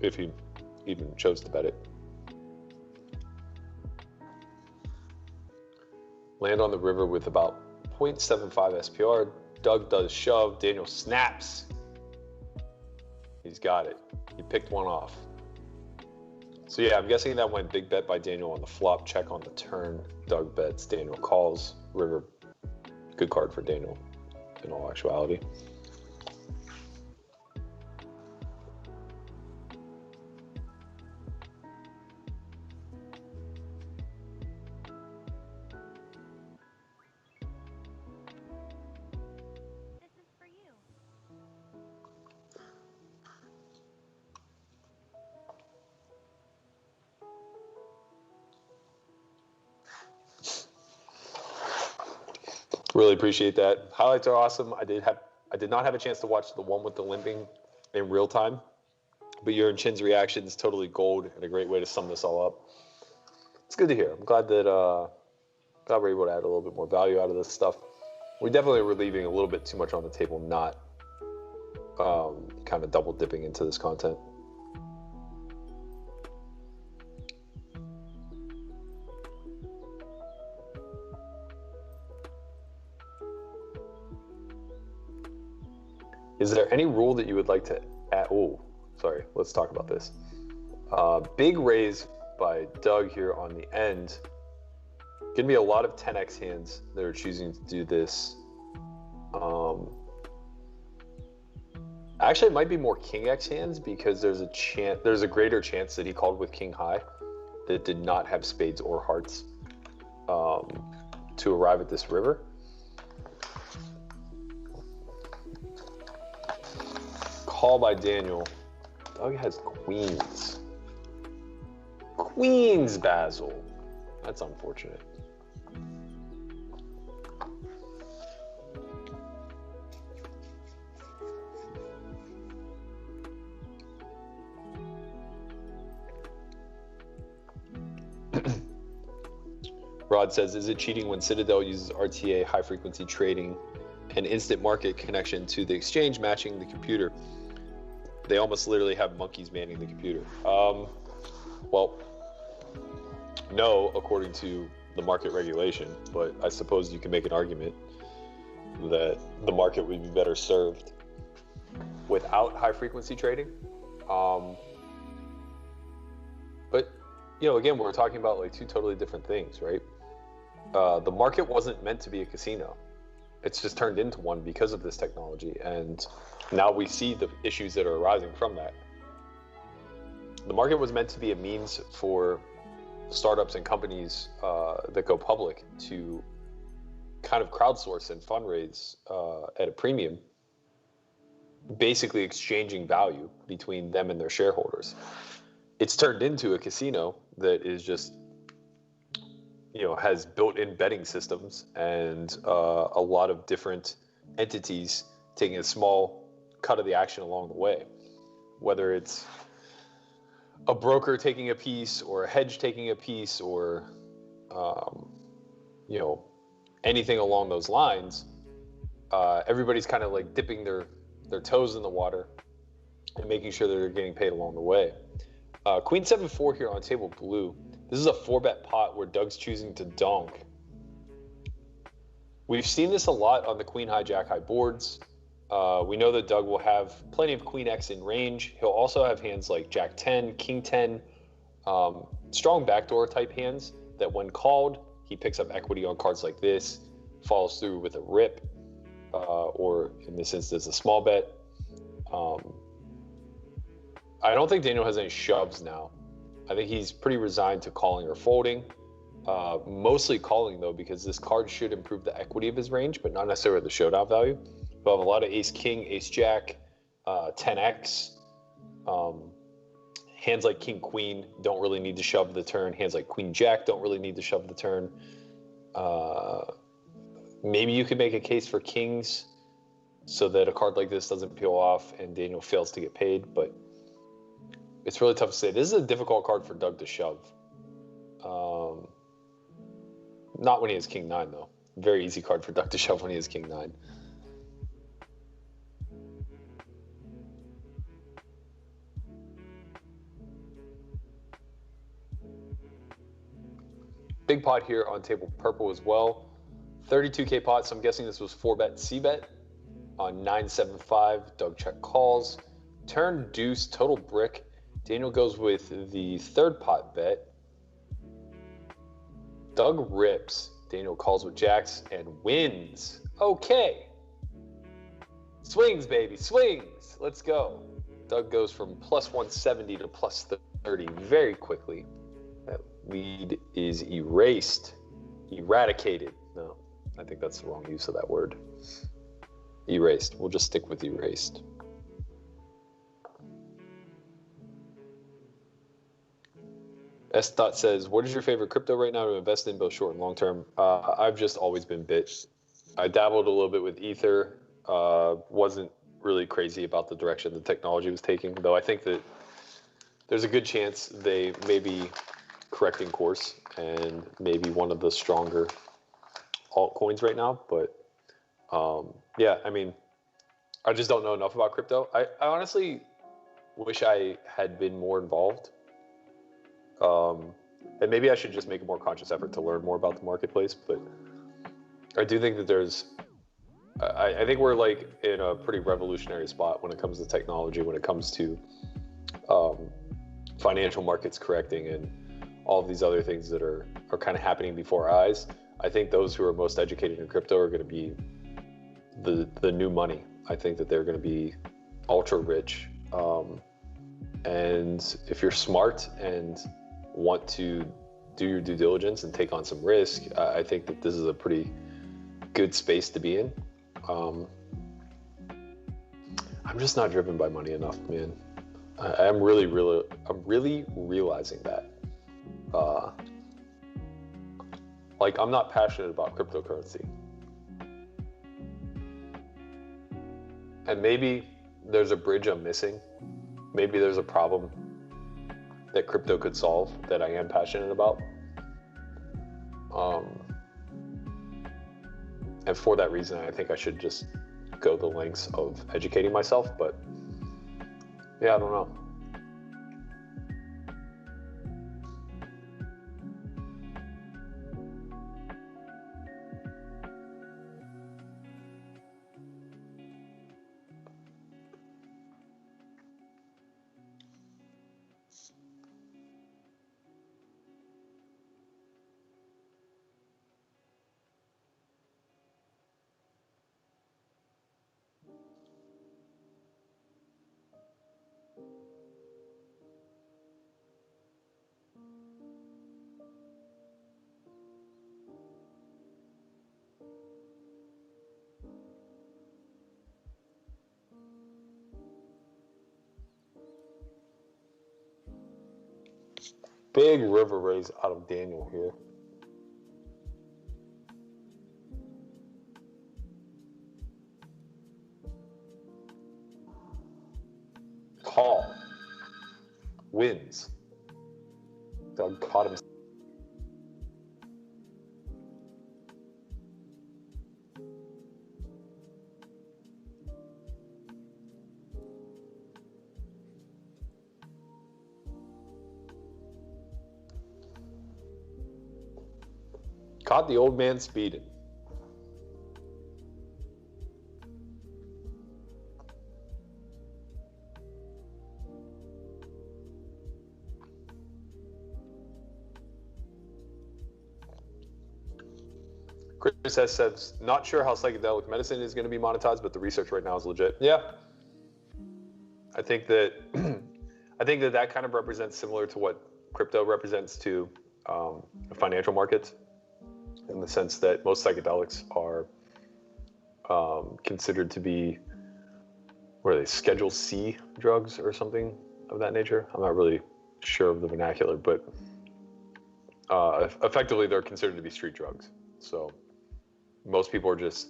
if he even chose to bet it. Land on the river with about 0.75 SPR. Doug does shove. Daniel snaps. He's got it. He picked one off. So yeah, I'm guessing that went big bet by Daniel on the flop. Check on the turn. Doug bets. Daniel calls. River. Good card for Daniel in all actuality. Really appreciate that. Highlights are awesome. I did not have a chance to watch the one with the limping in real time, but your and Chin's reaction is totally gold and a great way to sum this all up. It's good to hear. I'm glad that glad we're able to add a little bit more value out of this stuff. We definitely were leaving a little bit too much on the table, not kind of double dipping into this content. Is there any rule that you would like to add? Oh, sorry. Let's talk about this. Big raise by Doug here on the end. Gonna be a lot of 10x hands that are choosing to do this. Actually, it might be more king x hands because there's a greater chance that he called with king high that did not have spades or hearts to arrive at this river. Call by Daniel. Doug has queens. Queens, Basil. That's unfortunate. Rod says, is it cheating when Citadel uses RTA, high frequency trading, and instant market connection to the exchange matching the computer? They almost literally have monkeys manning the computer. Well, no, according to the market regulation, but I suppose you can make an argument that the market would be better served without high frequency trading. But, you know, again, we're talking about like two totally different things, right? The market wasn't meant to be a casino. It's just turned into one because of this technology, and now we see the issues that are arising from that. The market was meant to be a means for startups and companies that go public to kind of crowdsource and fundraise at a premium, basically exchanging value between them and their shareholders. It's turned into a casino that is just, you know, has built-in betting systems and a lot of different entities taking a small cut of the action along the way, whether it's a broker taking a piece or a hedge taking a piece or, you know, anything along those lines. Everybody's kind of like dipping their toes in the water and making sure that they're getting paid along the way. Queen 7-4 here on table blue. This is a 4-bet pot where Doug's choosing to donk. We've seen this a lot on the queen high, jack high boards. We know that Doug will have plenty of queen X in range. He'll also have hands like jack 10, king 10, strong backdoor type hands that when called, he picks up equity on cards like this, follows through with a rip, or in this instance, a small bet. I don't think Daniel has any shoves now. I think he's pretty resigned to calling or folding. Mostly calling, though, because this card should improve the equity of his range, but not necessarily the showdown value. He'll have a lot of ace-king, ace-jack, 10x. Hands like king-queen don't really need to shove the turn. Hands like queen-jack don't really need to shove the turn. Maybe you could make a case for kings so that a card like this doesn't peel off and Daniel fails to get paid, but it's really tough to say. This is a difficult card for Doug to shove. Not when he has king 9, though. Very easy card for Doug to shove when he has king 9. Big pot here on table purple as well. 32K pot, so I'm guessing this was 4-bet C-bet on 975. Doug check calls. Turn deuce, total brick. Daniel goes with the third pot bet. Doug rips. Daniel calls with jacks and wins. Okay. Swings, baby, swings. Let's go. Doug goes from plus 170 to plus 30 very quickly. That lead is erased. Eradicated. No, I think that's the wrong use of that word. Erased. We'll just stick with erased. S. Dot says, what is your favorite crypto right now to invest in, both short and long term? I've just always been Bit. I dabbled a little bit with Ether. Wasn't really crazy about the direction the technology was taking, though I think that there's a good chance they may be correcting course and maybe one of the stronger altcoins right now. But yeah, I mean, I just don't know enough about crypto. I honestly wish I had been more involved. And maybe I should just make a more conscious effort to learn more about the marketplace. But I do think that there's, I think we're like in a pretty revolutionary spot when it comes to technology, when it comes to financial markets correcting and all of these other things that are kind of happening before our eyes. I think those who are most educated in crypto are going to be the new money. I think that they're going to be ultra rich. And if you're smart and want to do your due diligence and take on some risk, I think that this is a pretty good space to be in. I'm just not driven by money enough, man. I'm really realizing that. Like, I'm not passionate about cryptocurrency. And maybe there's a bridge I'm missing. Maybe there's a problem that crypto could solve that I am passionate about. And for that reason, I think I should just go the lengths of educating myself. But yeah, I don't know. Big river raise out of Daniel here. Call. Wins. Doug caught him. Caught the old man speeding. Chris S. says, not sure how psychedelic medicine is going to be monetized, but the research right now is legit. Yeah. I think that that kind of represents similar to what crypto represents to financial markets, in the sense that most psychedelics are considered to be, what are they, Schedule C drugs or something of that nature. I'm not really sure of the vernacular, but effectively they're considered to be street drugs. So most people are just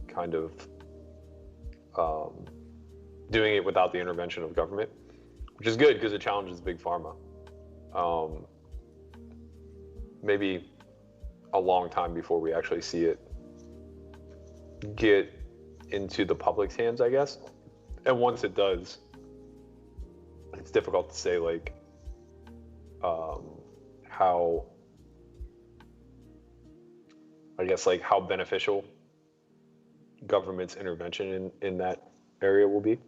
kind of doing it without the intervention of government, which is good because it challenges big pharma. Maybe a long time before we actually see it get into the public's hands, I guess. And once it does, it's difficult to say like how, I guess, like how beneficial government's intervention in that area will be.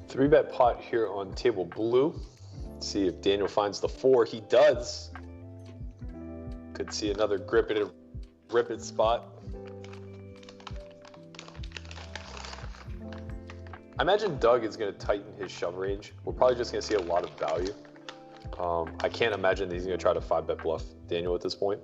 Three bet pot here on table blue. Let's see if Daniel finds the 4. He does. Could see another grip it spot. I imagine Doug is going to tighten his shove range. We're probably just going to see a lot of value. I can't imagine that he's going to try to 5-bet bluff Daniel at this point.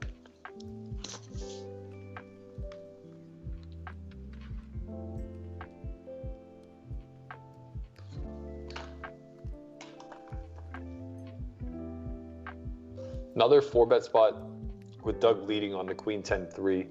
Another 4-bet spot with Doug leading on the Queen 10-3.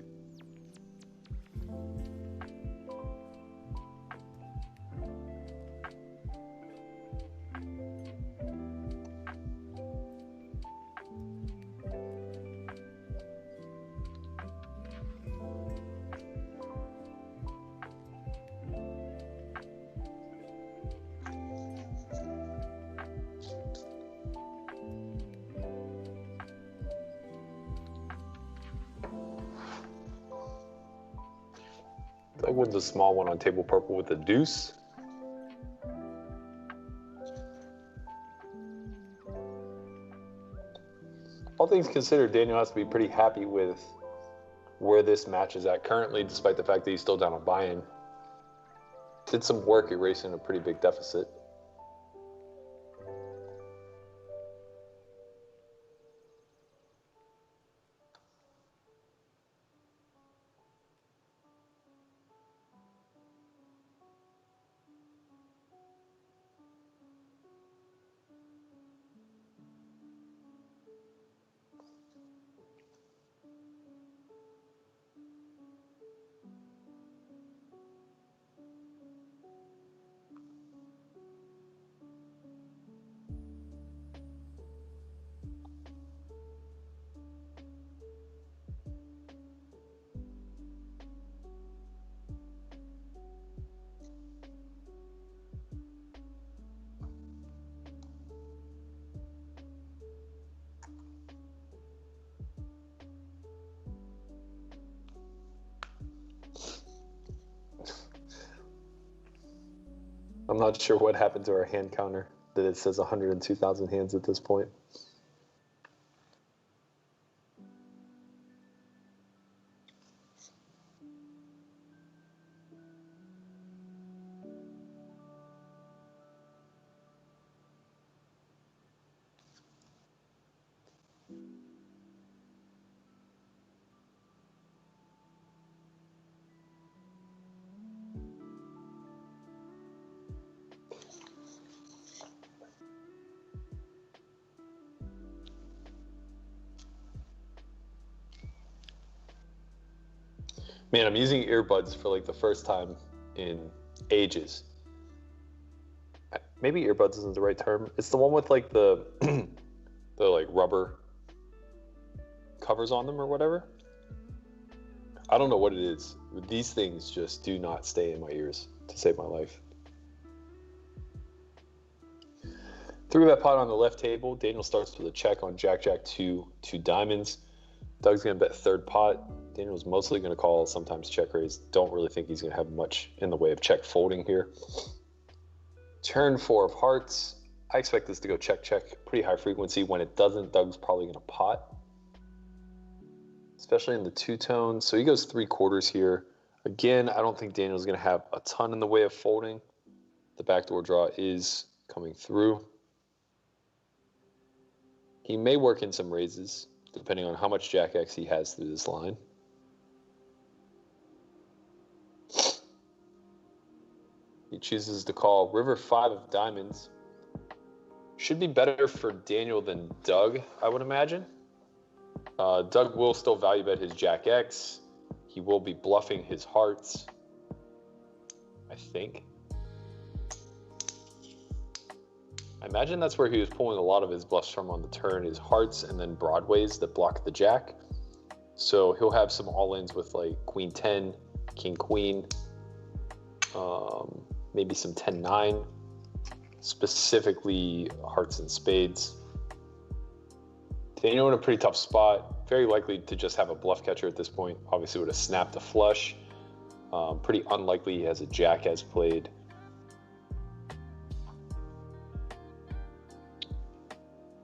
Doug wins a small one on table purple with a deuce. All things considered, Daniel has to be pretty happy with where this match is at currently, despite the fact that he's still down on buy-in. Did some work erasing a pretty big deficit. I'm not sure what happened to our hand counter, that it says 102,000 hands at this point. Man, I'm using earbuds for like the first time in ages. Maybe earbuds isn't the right term. It's the one with like the the like rubber covers on them or whatever. I don't know what it is. These things just do not stay in my ears to save my life. 3-bet pot on the left table. Daniel starts with a check on Jack, 2 diamonds. Doug's going to bet third pot. Daniel's mostly going to call, sometimes check raise. Don't really think he's going to have much in the way of check folding here. Turn 4 of hearts. I expect this to go check, pretty high frequency. When it doesn't, Doug's probably going to pot, especially in the two-tone. So he goes 3/4 here. Again, I don't think Daniel's going to have a ton in the way of folding. The backdoor draw is coming through. He may work in some raises, depending on how much Jack X he has through this line. He chooses to call river 5 of diamonds. Should be better for Daniel than Doug, I would imagine. Doug will still value bet his Jack X. He will be bluffing his hearts, I think. I imagine that's where he was pulling a lot of his bluffs from on the turn, his hearts and then broadways that block the jack. So he'll have some all-ins with like queen 10, king queen, maybe some 10-9, specifically hearts and spades. Daniel in a pretty tough spot, very likely to just have a bluff catcher at this point. Obviously would have snapped a flush. Pretty unlikely he has a jack as played.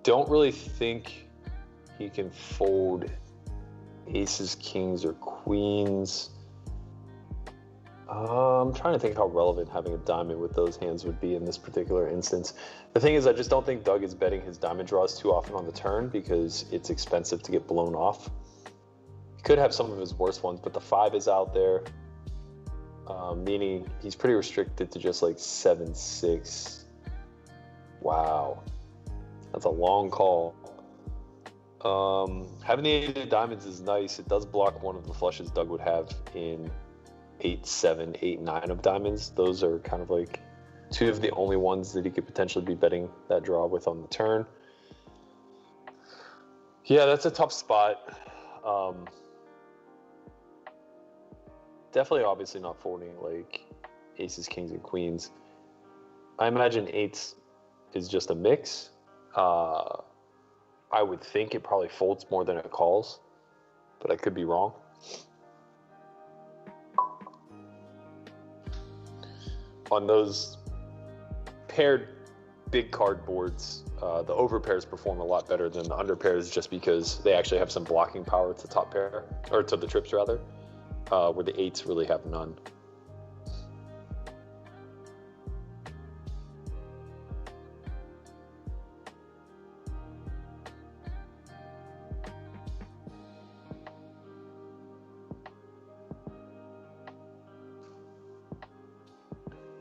Don't really think he can fold aces, kings, or queens. I'm trying to think how relevant having a diamond with those hands would be in this particular instance. The thing is, I just don't think Doug is betting his diamond draws too often on the turn because it's expensive to get blown off. He could have some of his worst ones, but the 5 is out there, meaning he's pretty restricted to just like 7-6. Wow. That's a long call. Having the 8 of diamonds is nice. It does block one of the flushes Doug would have in 8-7, 8-9 of diamonds. Those are kind of like 2 of the only ones that he could potentially be betting that draw with on the turn. Yeah, that's a tough spot. Definitely, obviously not folding like aces, kings, and queens. I imagine 8s is just a mix. I would think it probably folds more than it calls, but I could be wrong. On those paired big card boards, the over pairs perform a lot better than the under pairs just because they actually have some blocking power to top pair, or to the trips rather, where the 8s really have none.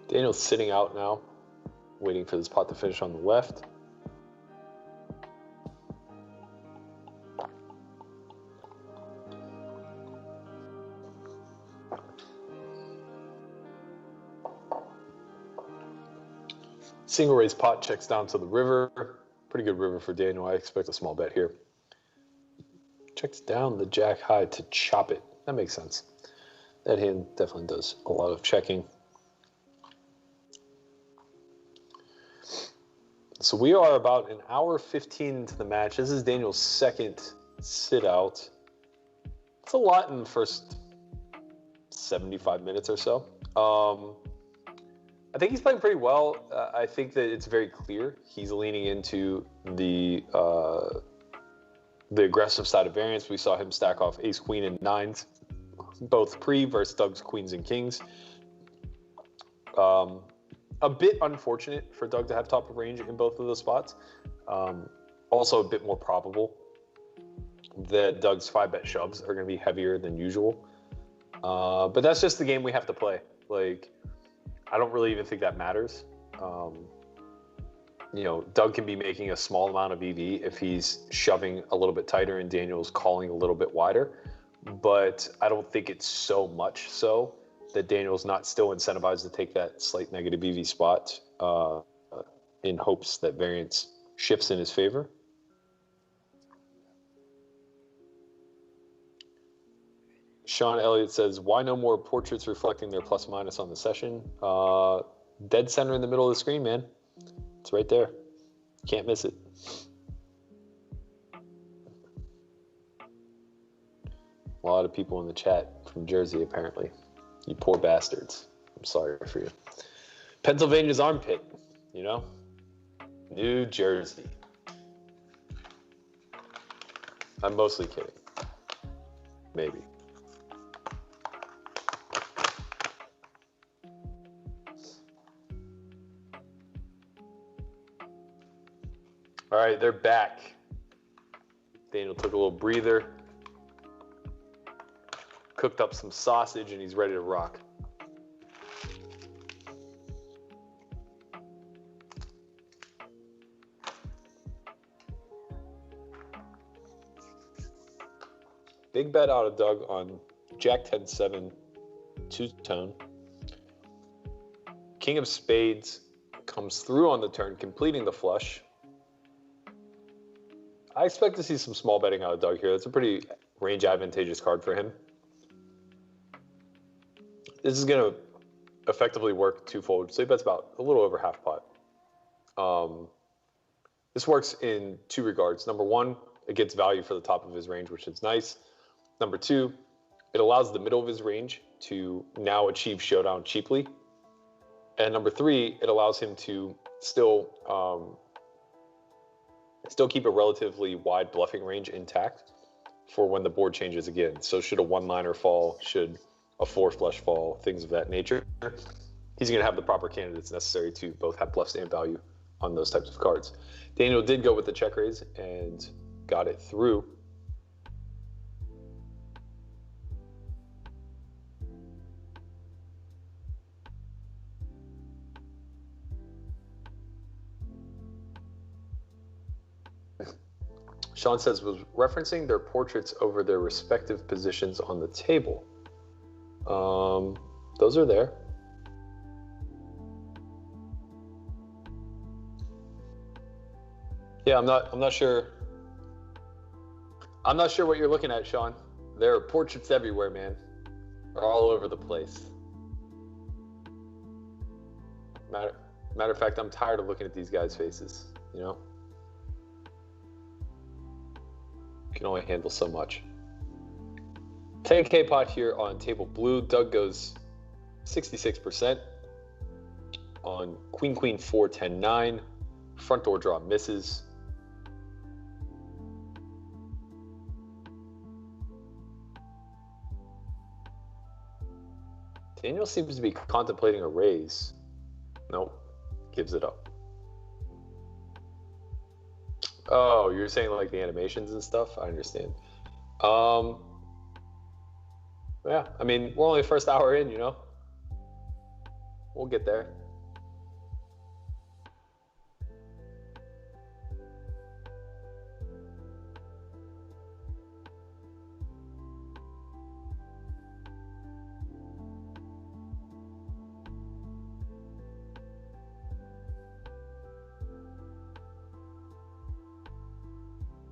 Daniel's sitting out now, waiting for this pot to finish on the left. Single raise pot checks down to the river. Pretty good river for Daniel. I expect a small bet here. Checks down the jack high to chop it. That makes sense. That hand definitely does a lot of checking. So we are about an hour 15 into the match. This is Daniel's second sit out. It's a lot in the first 75 minutes or so. I think he's playing pretty well. I think that it's very clear he's leaning into the aggressive side of variance. We saw him stack off ace, queen, and 9s, both pre versus Doug's queens and kings. A bit unfortunate for Doug to have top of range in both of those spots. Also a bit more probable that Doug's 5-bet shoves are going to be heavier than usual. But that's just the game we have to play. Like, I don't really even think that matters. Doug can be making a small amount of EV if he's shoving a little bit tighter and Daniel's calling a little bit wider. but I don't think it's so much so that Daniel's not still incentivized to take that slight negative EV spot in hopes that variance shifts in his favor. Sean Elliott says, why no more portraits reflecting their plus minus on the session? Dead center in the middle of the screen, man. It's right there. Can't miss it. A lot of people in the chat from Jersey, apparently. You poor bastards. I'm sorry for you. Pennsylvania's armpit, you know? New Jersey. I'm mostly kidding. Maybe. All right, they're back. Daniel took a little breather, cooked up some sausage, and he's ready to rock. Big bet out of Doug on Jack 10-7, two-tone. King of Spades comes through on the turn, completing the flush. I expect to see some small betting out of Doug here. That's a pretty range advantageous card for him. This is going to effectively work twofold. So he bets about a little over half pot. This works in two regards. Number one, it gets value for the top of his range, which is nice. Number two, it allows the middle of his range to now achieve Showdown cheaply. And number three, it allows him to still keep a relatively wide bluffing range intact for when the board changes again. So should a one-liner fall, should a four flush fall, things of that nature, he's going to have the proper candidates necessary to both have bluffs and value on those types of cards. Daniel did go with the check raise and got it through. Sean says, was referencing their portraits over their respective positions on the table. Those are there. Yeah, I'm not sure. I'm not sure what you're looking at, Sean. There are portraits everywhere, man. They're all over the place. Matter of fact, I'm tired of looking at these guys' faces, you know? Can only handle so much. 10K pot here on table blue. Doug goes 66% on queen, queen, 4, 10, 9. Front door draw misses. Daniel seems to be contemplating a raise. Nope, gives it up. Oh, you're saying like the animations and stuff? I understand. Yeah, I mean, we're only the first hour in, you know? We'll get there.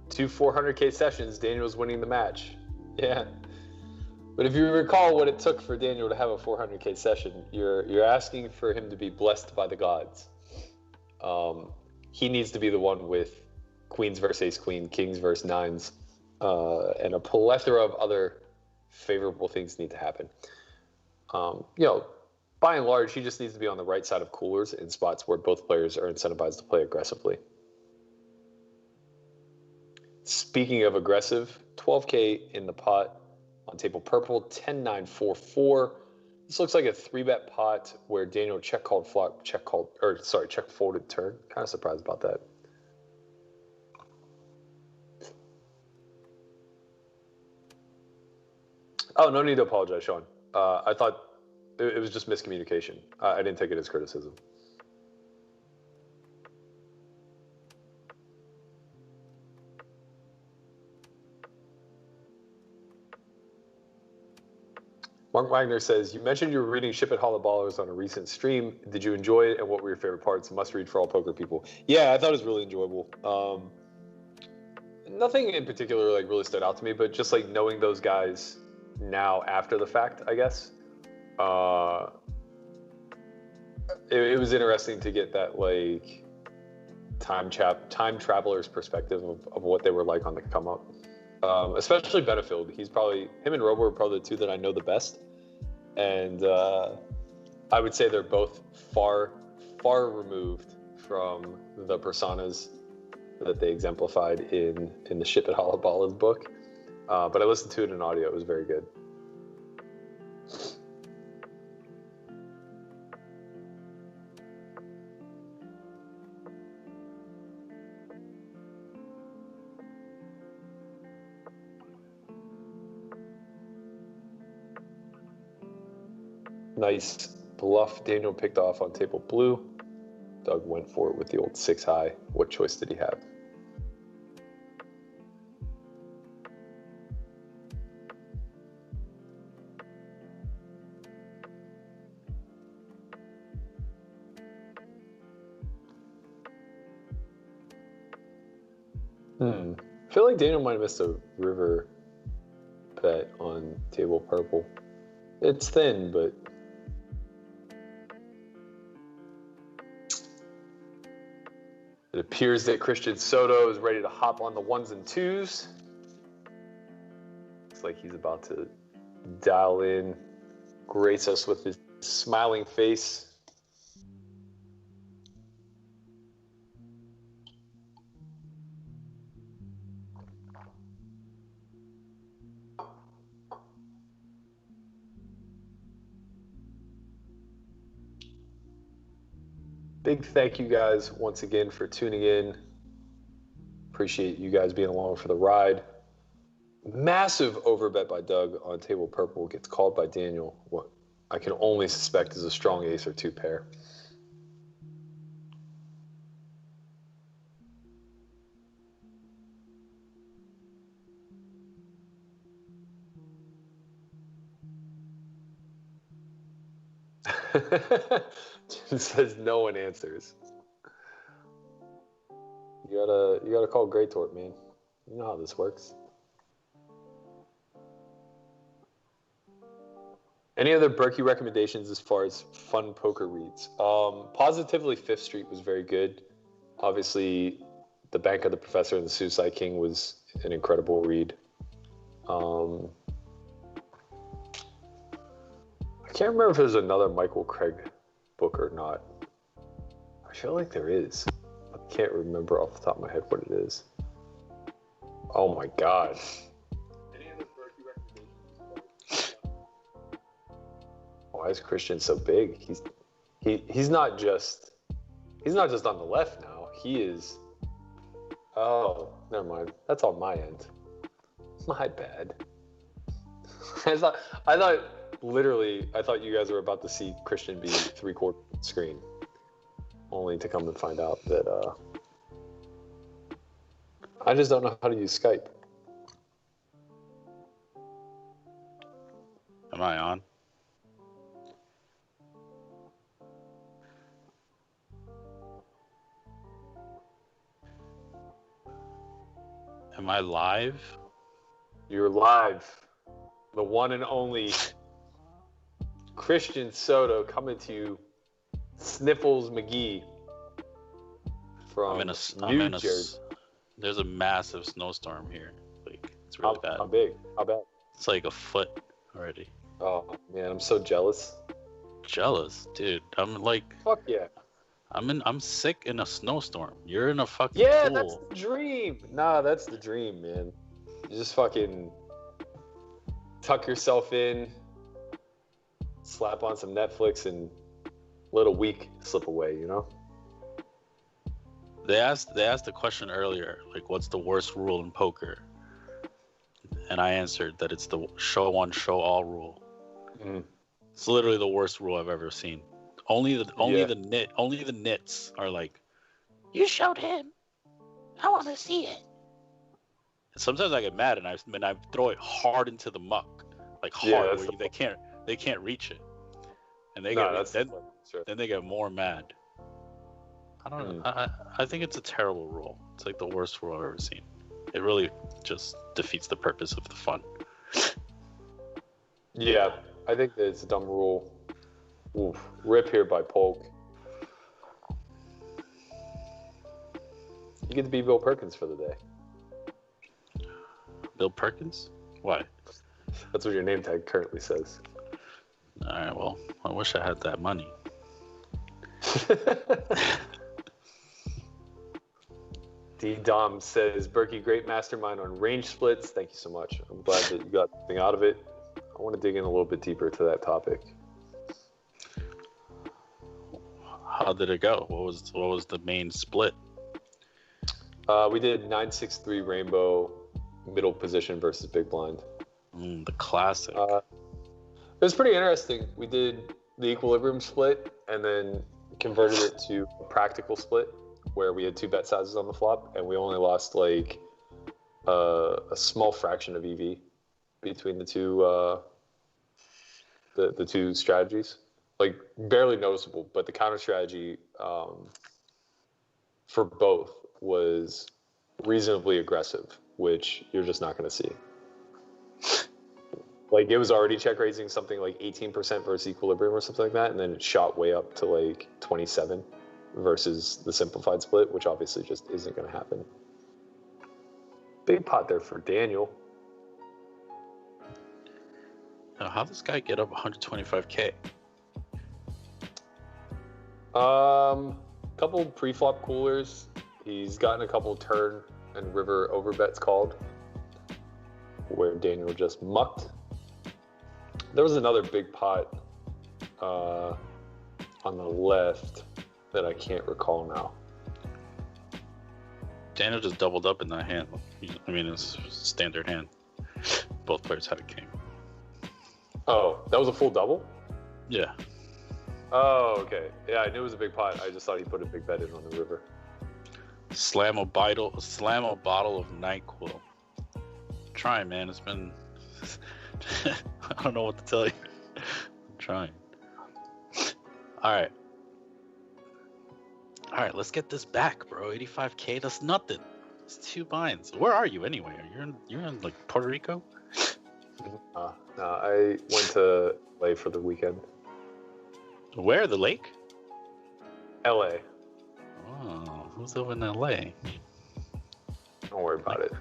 Two 400K sessions, Daniel's winning the match. Yeah. But if you recall what it took for Daniel to have a 400K session, you're asking for him to be blessed by the gods. He needs to be the one with queens versus ace queen, kings versus nines, and a plethora of other favorable things need to happen. You know, by and large, he just needs to be on the right side of coolers in spots where both players are incentivized to play aggressively. Speaking of aggressive, 12K in the pot on table purple, 10-9-4-4. This looks like a 3-bet pot where Daniel check called flop, check folded turn. Kind of surprised about that. Oh, no need to apologize, Sean. I thought it was just miscommunication. I didn't take it as criticism. Mark Wagner says, you mentioned you were reading Ship It Hollaballers on a recent stream. Did you enjoy it, and what were your favorite parts? Must read for all poker people. Yeah, I thought it was really enjoyable. Nothing in particular like really stood out to me, but just like knowing those guys now after the fact, I guess. It was interesting to get that like time traveler's perspective of what they were like on the come up. Especially Benefield. Him and Robo are probably the two that I know the best. And I would say they're both far removed from the personas that they exemplified in the Ship It Hollaballers book. But I listened to it in audio. It was very good. Nice bluff Daniel picked off on table blue. Doug went for it with the old 6 high. What choice did he have? I feel like Daniel might have missed a river bet on table purple. It's thin, but it appears that Christian Soto is ready to hop on the 1s and 2s. Looks like he's about to dial in, grace us with his smiling face. Big thank you guys once again for tuning in. Appreciate you guys being along for the ride. Massive overbet by Doug on table purple gets called by Daniel. What I can only suspect is a strong ace or 2 pair. Jim says no one answers. You gotta call Grey Torp, man. You know how this works. Any other Berkey recommendations as far as fun poker reads? Positively, Fifth Street was very good. Obviously, The Bank of the Professor and the Suicide King was an incredible read. I can't remember if there's another Michael Craig book or not. I feel like there is. I can't remember off the top of my head what it is. Oh my God. Any other Berkey recommendations? Why is Christian so big? He's not just on the left now. He is. Oh, never mind. That's on my end. My bad. I thought you guys were about to see Christian be 3/4 screen, only to come and find out that I just don't know how to use Skype. Am I on? Am I live? You're live. The one and only Christian Soto coming to you, Sniffles McGee from New Jersey. There's a massive snowstorm here. Like, it's really bad. How big? How bad? It's like a foot already. Oh man, I'm so jealous. Jealous, dude. I'm like, fuck yeah. I'm sick in a snowstorm. You're in a fucking yeah, pool. That's the dream. Nah, that's the dream, man. You just fucking tuck yourself in, slap on some Netflix, and let a week slip away, you know? They asked the question earlier, like, what's the worst rule in poker? And I answered that it's the show one, show all rule. It's literally the worst rule I've ever seen. Only the nits are like, you showed him. I want to see it. And sometimes I get mad and I throw it hard into the muck, like hard, where they can't reach it, and they then they get more mad. I don't know. I think it's a terrible rule. It's like the worst rule I've ever seen. It really just defeats the purpose of the fun. Yeah, I think that it's a dumb rule. Oof. Rip here by Polk. You get to be Bill Perkins for the day. Bill Perkins? Why? That's what your name tag currently says. All right, well, I wish I had that money. D-Dom says, Berkey, great mastermind on range splits. Thank you so much. I'm glad that you got something out of it. I want to dig in a little bit deeper to that topic. How did it go? What was the main split? We did 9-6-3 rainbow, middle position versus big blind. The classic. It was pretty interesting. We did the equilibrium split and then converted it to a practical split where we had 2 bet sizes on the flop and we only lost like a small fraction of EV between the two the two strategies. Like barely noticeable, but the counter strategy for both was reasonably aggressive, which you're just not going to see. Like it was already check raising something like 18% versus equilibrium or something like that, and then it shot way up to like 27 versus the simplified split, which obviously just isn't going to happen. Big pot there for Daniel. Now, how does this guy get up 125K? Couple pre-flop coolers. He's gotten a couple turn and river overbets called, where Daniel just mucked. There was another big pot on the left that I can't recall now. Daniel just doubled up in that hand. I mean, it's a standard hand. Both players had a king. Oh, that was a full double? Yeah. Oh, okay. Yeah, I knew it was a big pot. I just thought he put a big bet in on the river. Slam a bottle of NyQuil. Try, man. It's been... I don't know what to tell you. I'm trying. All right, let's get this back, bro. 85K, that's nothing. It's 2 binds. Where are you anyway? You're in like Puerto Rico? No, I went to LA for the weekend. Where? The lake? LA. Oh, who's over in LA? Don't worry about it.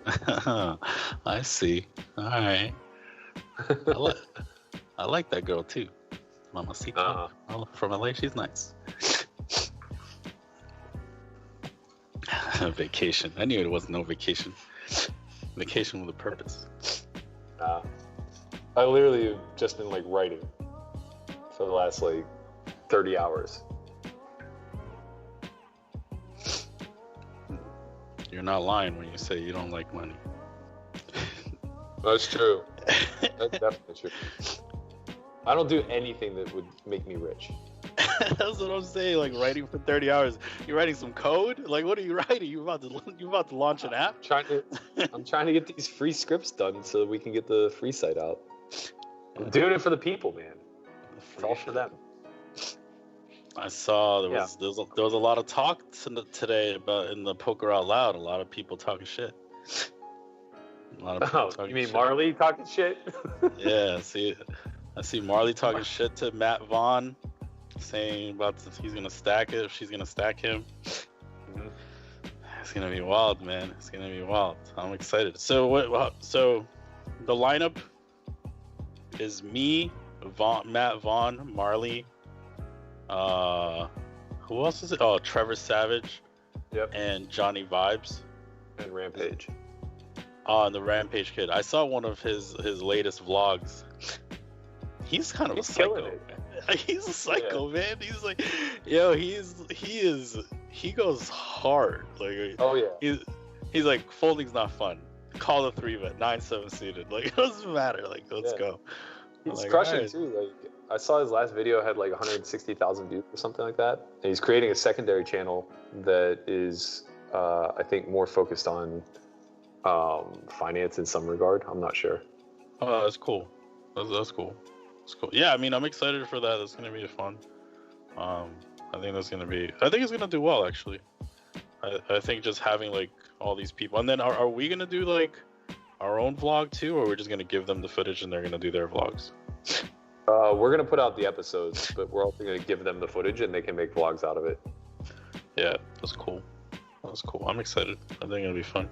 I see. All right. I like that girl too. Mamacita. From LA, she's nice. Vacation. I knew it was no vacation. Vacation with a purpose. I literally have just been like writing for the last like 30 hours. You're not lying when you say you don't like money. That's true. That's definitely true. I don't do anything that would make me rich. That's what I'm saying. Like writing for 30 hours. You're writing some code? Like what are you writing? You about to launch an app? I'm trying to get these free scripts done so we can get the free site out. I'm doing it for the people, man. It's all for them. I saw there was a lot of talk today about in the Poker Out Loud. A lot of people talking shit. A lot of people talking you mean shit. Marley talking shit? Yeah, I see Marley talking shit to Matt Vaughn, saying about he's gonna stack it if she's gonna stack him. Mm-hmm. It's gonna be wild, man. It's gonna be wild. I'm excited. So so the lineup is me, Matt Vaughn, Marley. Who else is it? Oh, Trevor Savage. Yep. And Johnny Vibes. And Rampage. And the Rampage kid. I saw one of his latest vlogs. He's kind of a psycho. He's a psycho, man. He's like, yo, he goes hard. Like, oh yeah. He's like, folding's not fun. Call the 3-bet, 9-7 suited. Like, it doesn't matter. Like, let's go. He's like, crushing right. too. Like, I saw his last video had like 160,000 views or something like that. And he's creating a secondary channel that is, I think, more focused on finance in some regard. I'm not sure. Oh, that's cool. That's cool. It's cool. Yeah, I mean, I'm excited for that. It's gonna be fun. I think it's gonna do well, actually. I think just having like all these people, and then are we gonna do like our own vlog too, or we're just gonna give them the footage and they're gonna do their vlogs? We're gonna put out the episodes, but we're also gonna give them the footage and they can make vlogs out of it. Yeah, that's cool. That's cool. I'm excited. I think it'll be fun.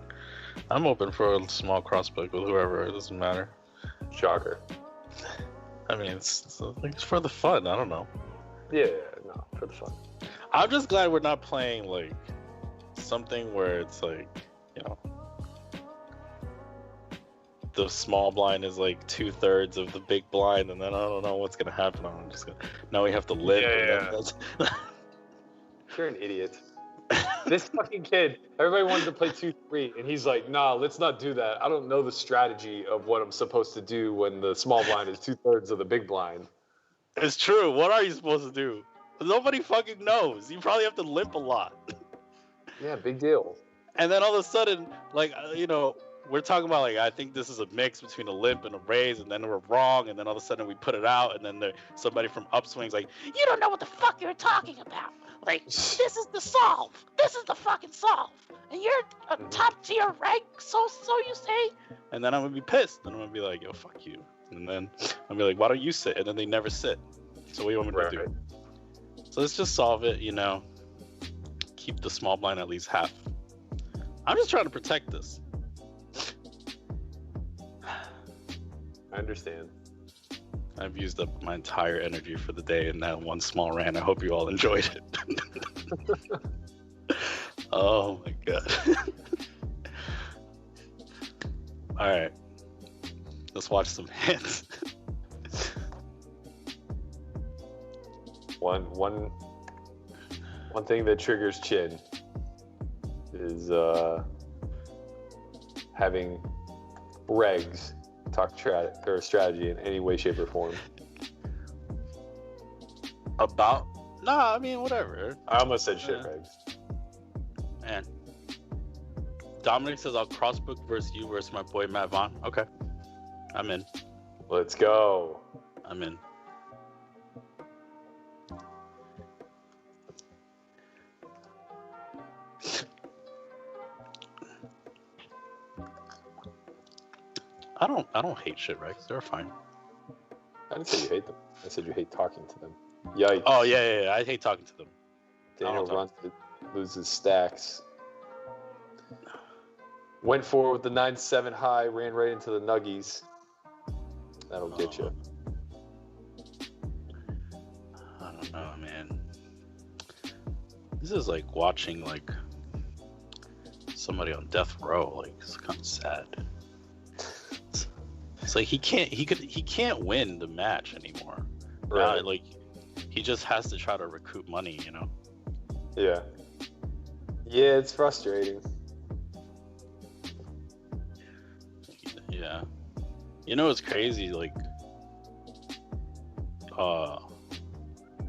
I'm open for a small crossbook with whoever. It doesn't matter. Shocker. I mean, it's for the fun. I don't know. Yeah, no, for the fun. I'm just glad we're not playing like something where it's like, you know, the small blind is like 2/3 of the big blind, and then I don't know what's gonna happen. I'm just gonna now we have to live. Yeah. You're an idiot. This fucking kid, everybody wanted to play 2-3, and he's like, nah, let's not do that. I don't know the strategy of what I'm supposed to do when the small blind is 2/3 of the big blind. It's true. What are you supposed to do? Nobody fucking knows. You probably have to limp a lot. Yeah, big deal. And then all of a sudden, like, you know, we're talking about, like, I think this is a mix between a limp and a raise, and then we're wrong, and then all of a sudden we put it out, and then somebody from Upswing's like, you don't know what the fuck you're talking about. Like, this is the solve. This is the fucking solve. And you're a top tier rank, so you say. And then I'm going to be pissed. And I'm going to be like, yo, fuck you. And then I'm going to be like, why don't you sit? And then they never sit. So what do you want me to do? So let's just solve it, you know. Keep the small blind at least half. I'm just trying to protect this. I understand. I've used up my entire energy for the day in that one small rant. I hope you all enjoyed it. Oh my god. All right. Let's watch some hands. One thing that triggers chin is having regs talk strategy in any way, shape, or form. About? Nah, I mean, whatever. I almost said shit regs. Man. Dominic says I'll crossbook versus you versus my boy Matt Vaughn. Okay. I'm in. Let's go. I'm in. I don't hate shit regs. They're fine. I didn't say you hate them. I said you hate talking to them. Yikes. Oh yeah. I hate talking to them. Daniel runs to loses stacks. Went forward with the 9-7 high, ran right into the nuggies. That'll get you. I don't know, man. This is like watching like somebody on death row. Like, it's kind of sad. It's like he can't win the match anymore. Right. Like he just has to try to recoup money, you know. Yeah. Yeah, it's frustrating. Yeah. You know what's crazy? Like,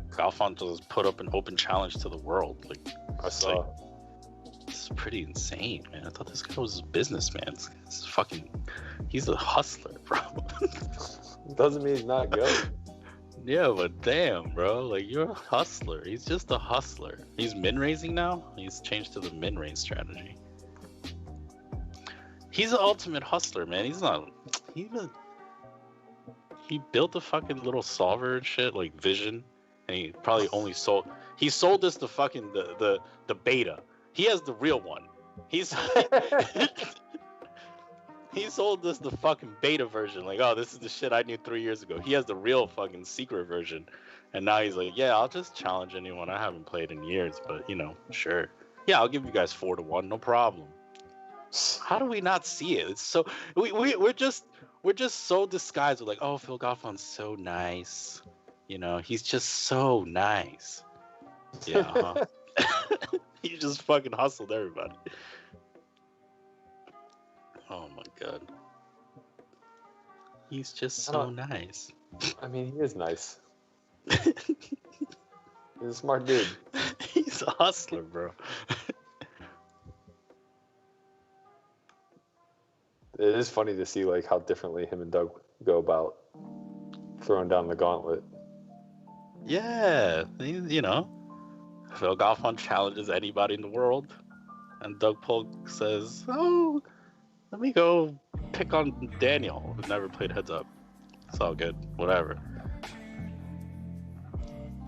Galfond just put up an open challenge to the world. Like, I saw. This is pretty insane, man. I thought this guy was a businessman. This he's a hustler, bro. Doesn't mean he's not good. Yeah, but damn, bro. Like, you're a hustler. He's just a hustler. He's min-raising now? He's changed to the min-raise strategy. He's an ultimate hustler, man. He built a fucking little solver and shit, like Vision, and he probably only sold this to fucking the beta. He has the real one. He sold this the fucking beta version. Like, oh, this is the shit I knew 3 years ago. He has the real fucking secret version. And now he's like, yeah, I'll just challenge anyone. I haven't played in years, but, you know, sure. Yeah, I'll give you guys 4-1, no problem. How do we not see it? It's so we're just so disguised with like, oh, Phil Galfond's so nice. You know, he's just so nice. Yeah, he just fucking hustled everybody. Oh my god. He's just so nice. I mean, he is nice. He's a smart dude. He's a hustler, bro. It is funny to see like how differently him and Doug go about Throwing down the gauntlet. Yeah, you know, Phil Galfond challenges anybody in the world, and Doug Polk says, "Oh, let me go pick on Daniel, who never played heads up. It's all good, whatever."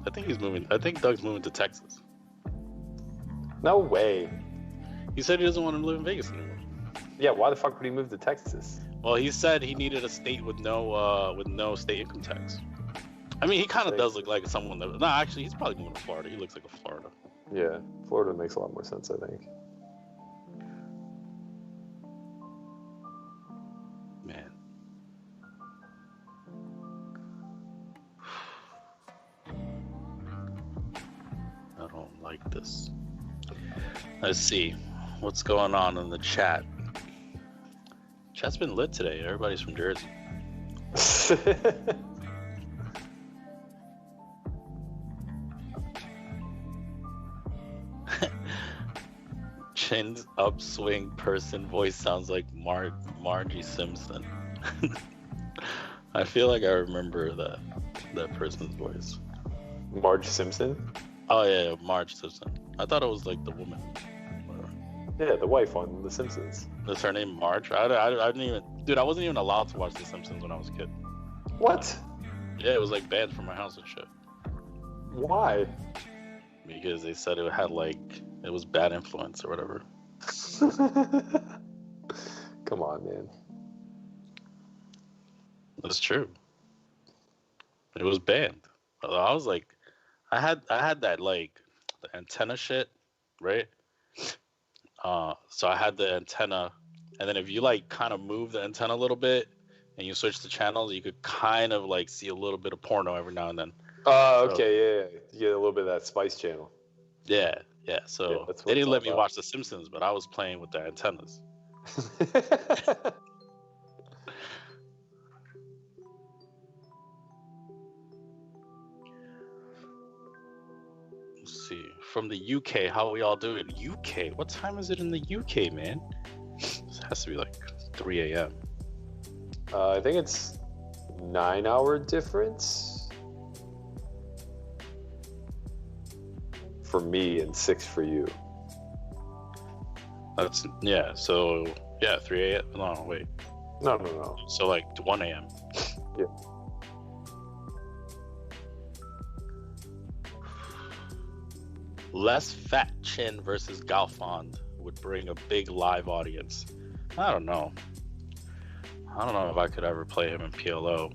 I think he's moving. I think Doug's moving to Texas. No way. He said he doesn't want to live in Vegas anymore. Yeah, why the fuck would he move to Texas? Well, he said he needed a state with no state income tax. I mean, he kind of does look like someone that. No, actually, he's probably moving to Florida. He looks like a Florida. Yeah, Florida makes a lot more sense, I think. Man. I don't like this. Let's see what's going on in the chat. Chat's been lit today. Everybody's from Jersey. Chin's upswing person voice sounds like Margie Simpson. I feel like I remember that person's voice. Marge Simpson? Oh yeah, Marge Simpson. I thought it was like the woman. Yeah, the wife on The Simpsons. Is her name Marge? I didn't even... Dude, I wasn't even allowed to watch The Simpsons when I was a kid. What? Yeah, it was like banned from my house and shit. Why? Because they said it had like... It was bad influence or whatever. Come on, man. That's true. It was banned. I was like... I had that like... The antenna shit, right? So I had the antenna, and then if you like kind of move the antenna a little bit and you switch the channels, you could kind of like see a little bit of porno every now and then. Oh, okay, yeah. You get a little bit of that Spice Channel. Yeah. So that's what they didn't let me about. watch The Simpsons, but I was playing with the antennas. Let's see. From the UK, how are we all doing? UK? What time is it in the UK, man? This has to be like 3 a.m. I think it's 9-hour difference for me and 6 for you. That's, yeah, so, yeah, 3 a.m. No, wait. No. So like 1 a.m. Yeah. Less Fat Chin versus Galfond would bring a big live audience. I don't know if I could ever play him in PLO.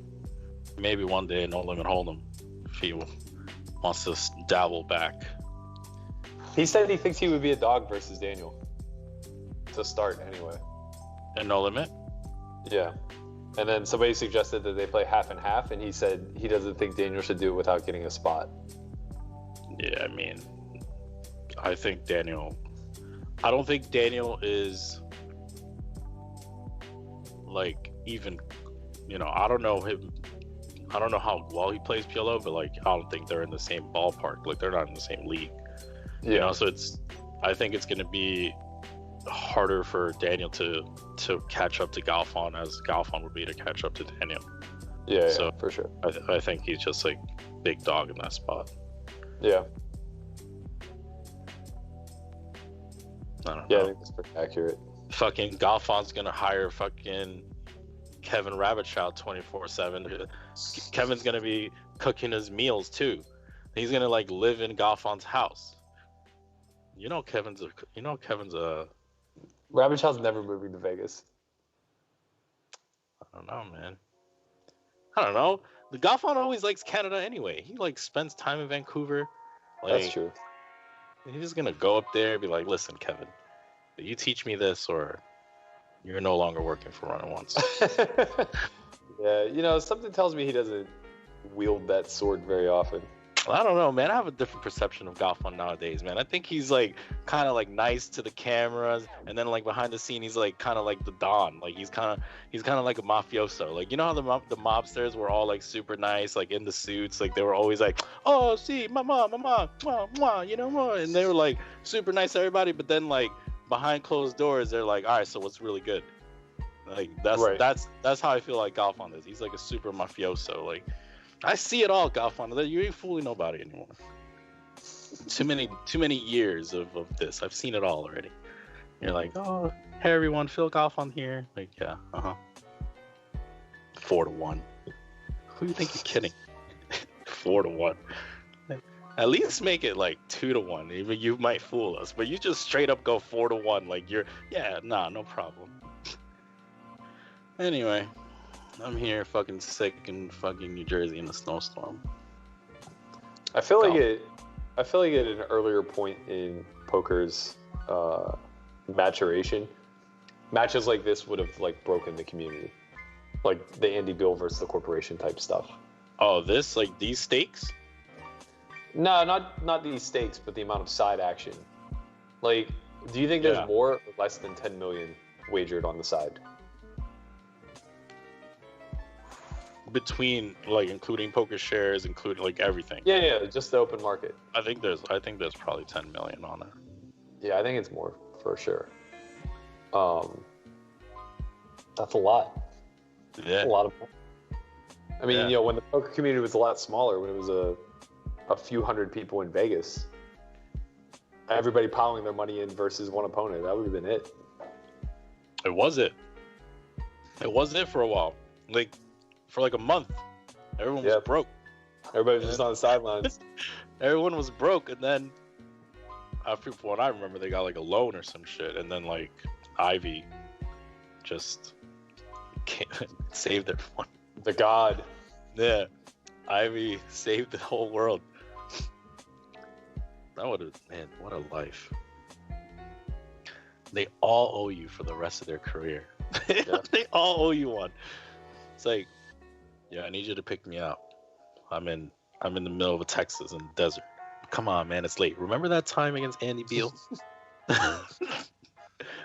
Maybe one day in No Limit Hold'em if he wants to dabble back. He said he thinks he would be a dog versus Daniel. To start, anyway. In No Limit? Yeah. And then somebody suggested that they play half and half, and he said he doesn't think Daniel should do it without getting a spot. Yeah, I mean, I don't think Daniel is like even, I don't know how well he plays PLO, but like I don't think they're in the same ballpark. Like they're not in the same league. Yeah. So I think it's going to be harder for Daniel to catch up to Galfond as Galfond would be to catch up to Daniel. Yeah, so for sure. I think he's just like big dog in that spot. Yeah. I don't know. Yeah, I think that's pretty accurate. Fucking Galfond's gonna hire fucking Kevin Rabbitshow 24/7. Kevin's gonna be cooking his meals too. He's gonna like live in Galfond's house. Kevin's a. Rabbitshaw's never moving to Vegas. I don't know, man. I don't know. The Galfond always likes Canada anyway. He like spends time in Vancouver. Like, That's true. He's just gonna go up there and be like, "Listen, Kevin, you teach me this, or you're no longer working for Running Once." Yeah, something tells me he doesn't wield that sword very often. I don't know, man. I have a different perception of Galfond nowadays, man. I think he's like kind of like nice to the cameras, and then like behind the scene, he's like kind of like the Don. Like he's kind of like a mafioso. Like how the mobsters were all like super nice, like in the suits. Like they were always like, "Oh, see, mama, mwah, mwah," and they were like super nice to everybody. But then like behind closed doors, they're like, "All right, so what's really good?" Like that's how I feel like Galfond is. He's like a super mafioso. Like I see it all, Galfon. You ain't fooling nobody anymore. Too many years of this. I've seen it all already. You're like, oh, hey everyone, Phil Galfon here. Like, yeah, 4-1. Who do you think you're kidding? 4-1. At least make it like 2-1. Even you might fool us, but you just straight up go 4-1. Like no problem. Anyway, I'm here, fucking sick in fucking New Jersey in a snowstorm. I feel like at an earlier point in poker's maturation, matches like this would have like broken the community, like the Andy Bill versus the corporation type stuff. Oh, this like these stakes? No, not these stakes, but the amount of side action. Like, do you think there's more or less than 10 million wagered on the side? Between like including poker shares, including like everything. Yeah, just the open market. I think there's probably 10 million on it. Yeah, I think it's more for sure. That's a lot. Yeah. That's a lot of money. I mean, when the poker community was a lot smaller, when it was a few hundred people in Vegas, everybody piling their money in versus one opponent, that would have been it. It was it for a while. Like for like a month, everyone was broke. Everybody was just on the sidelines. Everyone was broke, and then after what I remember, they got like a loan or some shit, and then like Ivy just saved everyone. The god. Yeah, Ivy saved the whole world. That would have, man, what a life. They all owe you for the rest of their career. They all owe you one. It's like, yeah, I need you to pick me up. I'm in the middle of Texas in the desert. Come on, man, it's late. Remember that time against Andy Beal?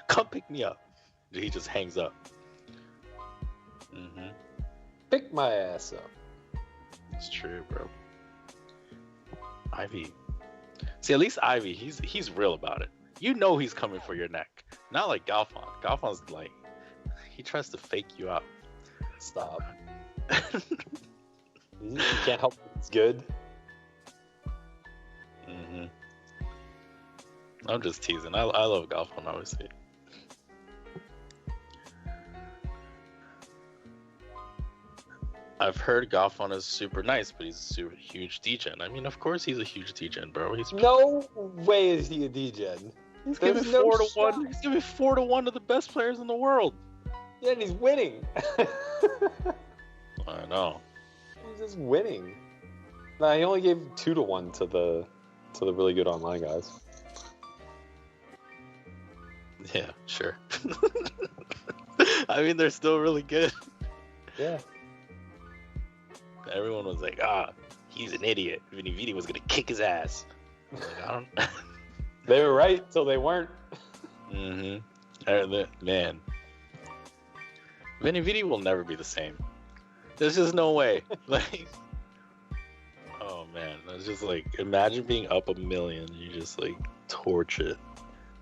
Come pick me up. He just hangs up. Mm-hmm. Pick my ass up. It's true, bro. Ivy. See, at least Ivy, he's real about it. You know he's coming for your neck. Not like Galfon. Galfon's like, he tries to fake you out. Stop. You can't help it. It's good. Mm-hmm. I'm just teasing. I love Galfon, obviously. I've heard Galfon is super nice, but he's a super huge degen. I mean, of course he's a huge degen, bro. No way is he a degen. He's giving 4-1. He's giving 4-1 to the best players in the world. Yeah, and he's winning. I know. He's just winning. Nah, he only gave 2-1 to the really good online guys. Yeah, sure. I mean, they're still really good. Yeah. Everyone was like, he's an idiot. Vinny Vidi was gonna kick his ass. Like, I don't. They were right till they weren't. Mm-hmm. Man, Vinny Vidi will never be the same. There's just no way. Like, oh man, it's just like, imagine being up $1 million. You just like torch it.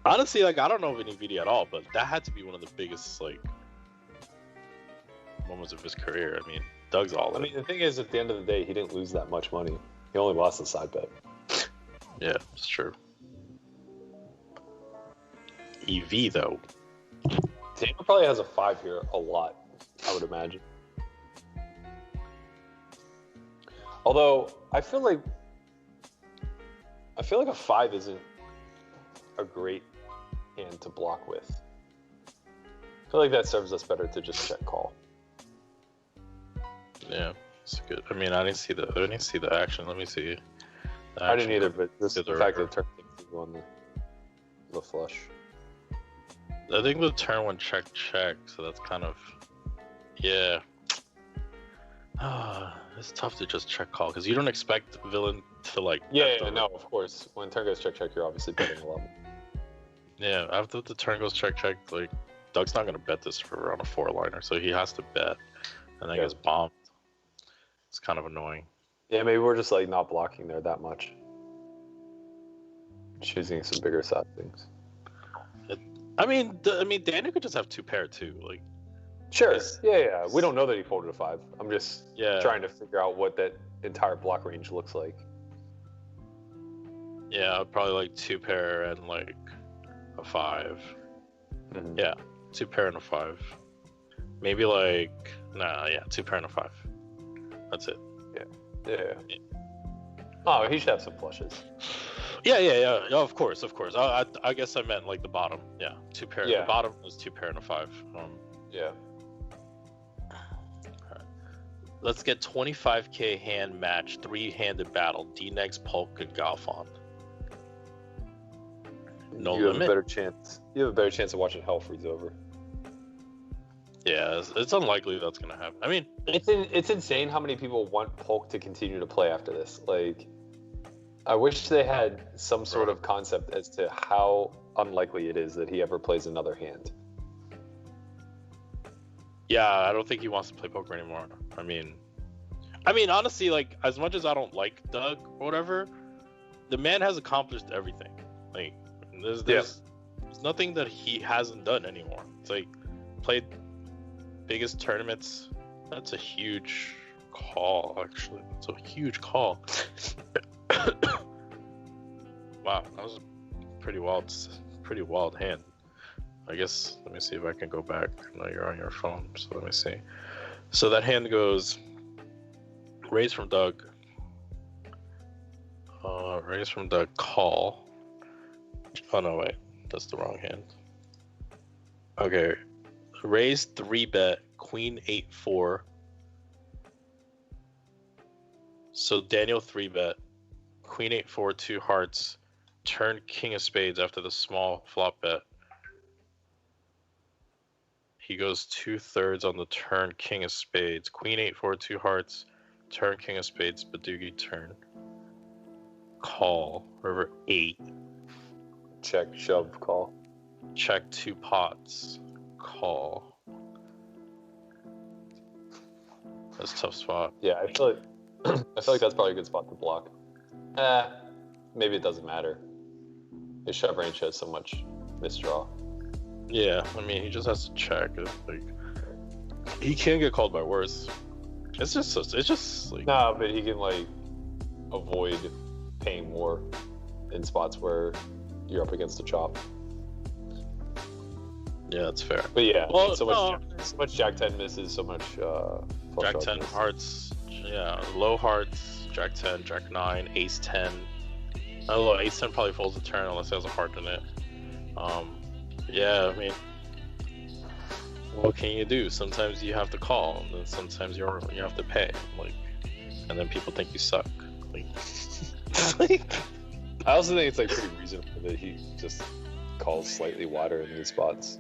Honestly, like, I don't know Vinny Vidi at all, but that had to be one of the biggest like moments of his career. I mean, Doug's all in. I mean, the thing is, at the end of the day, he didn't lose that much money. He only lost the side bet. Yeah, it's true. EV though. Daniel probably has a 5 here a lot, I would imagine. Although I feel like a 5 isn't a great hand to block with. I feel like that serves us better to just check call. Yeah, it's good. I mean, I didn't see the action. Let me see. I didn't either, but just the fact that river. turn takes on the flush. I think the turn went check, so that's kind of, yeah. It's tough to just check call because you don't expect villain to like. Yeah, no, of course. When turn goes check, you're obviously betting a lot more. Yeah, after the turn goes check, like Doug's not gonna bet this for on a 4-liner, so he has to bet, and then gets bombed. It's kind of annoying. Yeah, maybe we're just like not blocking there that much. Choosing some bigger side things. I mean, Daniel could just have 2 pair too. Like, Sure. It's- Yeah. We don't know that he folded a 5. I'm just Yeah. trying to figure out what that entire block range looks like. Yeah, probably like 2 pair and like a 5. Mhm. Yeah, 2 pair and a 5. Maybe like 2 pair and a 5. That's it. Yeah. Oh, he should have some flushes. Yeah. Of course. I guess I meant like the bottom. Yeah, 2 pair. Yeah. The bottom was 2 pair and a 5. Yeah. Let's get 25K hand match, 3-handed battle. Dnegs, Polk, and Galfond. No you limit. have a better chance. You have a better chance of watching hell freeze over. Yeah, it's unlikely that's gonna happen. I mean, It's insane how many people want Polk to continue to play after this. Like, I wish they had some sort of concept as to how unlikely it is that he ever plays another hand. yeah, I don't think he wants to play poker anymore. I mean, honestly, like as much as I don't like Doug or whatever, the man has accomplished everything. Like, there's nothing that he hasn't done anymore. It's like played biggest tournaments. That's a huge call, actually. It's a huge call. Wow, that was a pretty wild hand. I guess, let me see if I can go back. No, you're on your phone, so let me see. So that hand goes raise from Doug. Raise from Doug, call. Oh no, wait, that's the wrong hand. Okay, raise 3-bet, queen 8-4. So Daniel 3-bet, queen 8-4, 2 hearts, turn king of spades after the small flop bet. He goes 2/3 on the turn king of spades, queen 8-4, 2 hearts, turn king of spades, Badoogie turn. Call, river 8. Check, shove, call. Check 2 pots, call. That's a tough spot. Yeah, I feel like that's probably a good spot to block. Maybe it doesn't matter. His shove range has so much misdraw. Yeah, I mean, he just has to check. Like, he can get called by worse. It's just like No, but he can like avoid paying more in spots where you're up against a chop. yeah, that's fair. But yeah, Well, so much Jack 10 misses, so much flush Jack draws 10 misses. hearts, yeah, low hearts, Jack 10, Jack 9, Ace 10. I don't know, Ace 10 probably folds the turn unless it has a heart in it. Yeah, I mean, what can you do? Sometimes you have to call, and then sometimes you have to pay. Like, and then people think you suck. Like, I also think it's like pretty reasonable that he just calls slightly wider in these spots,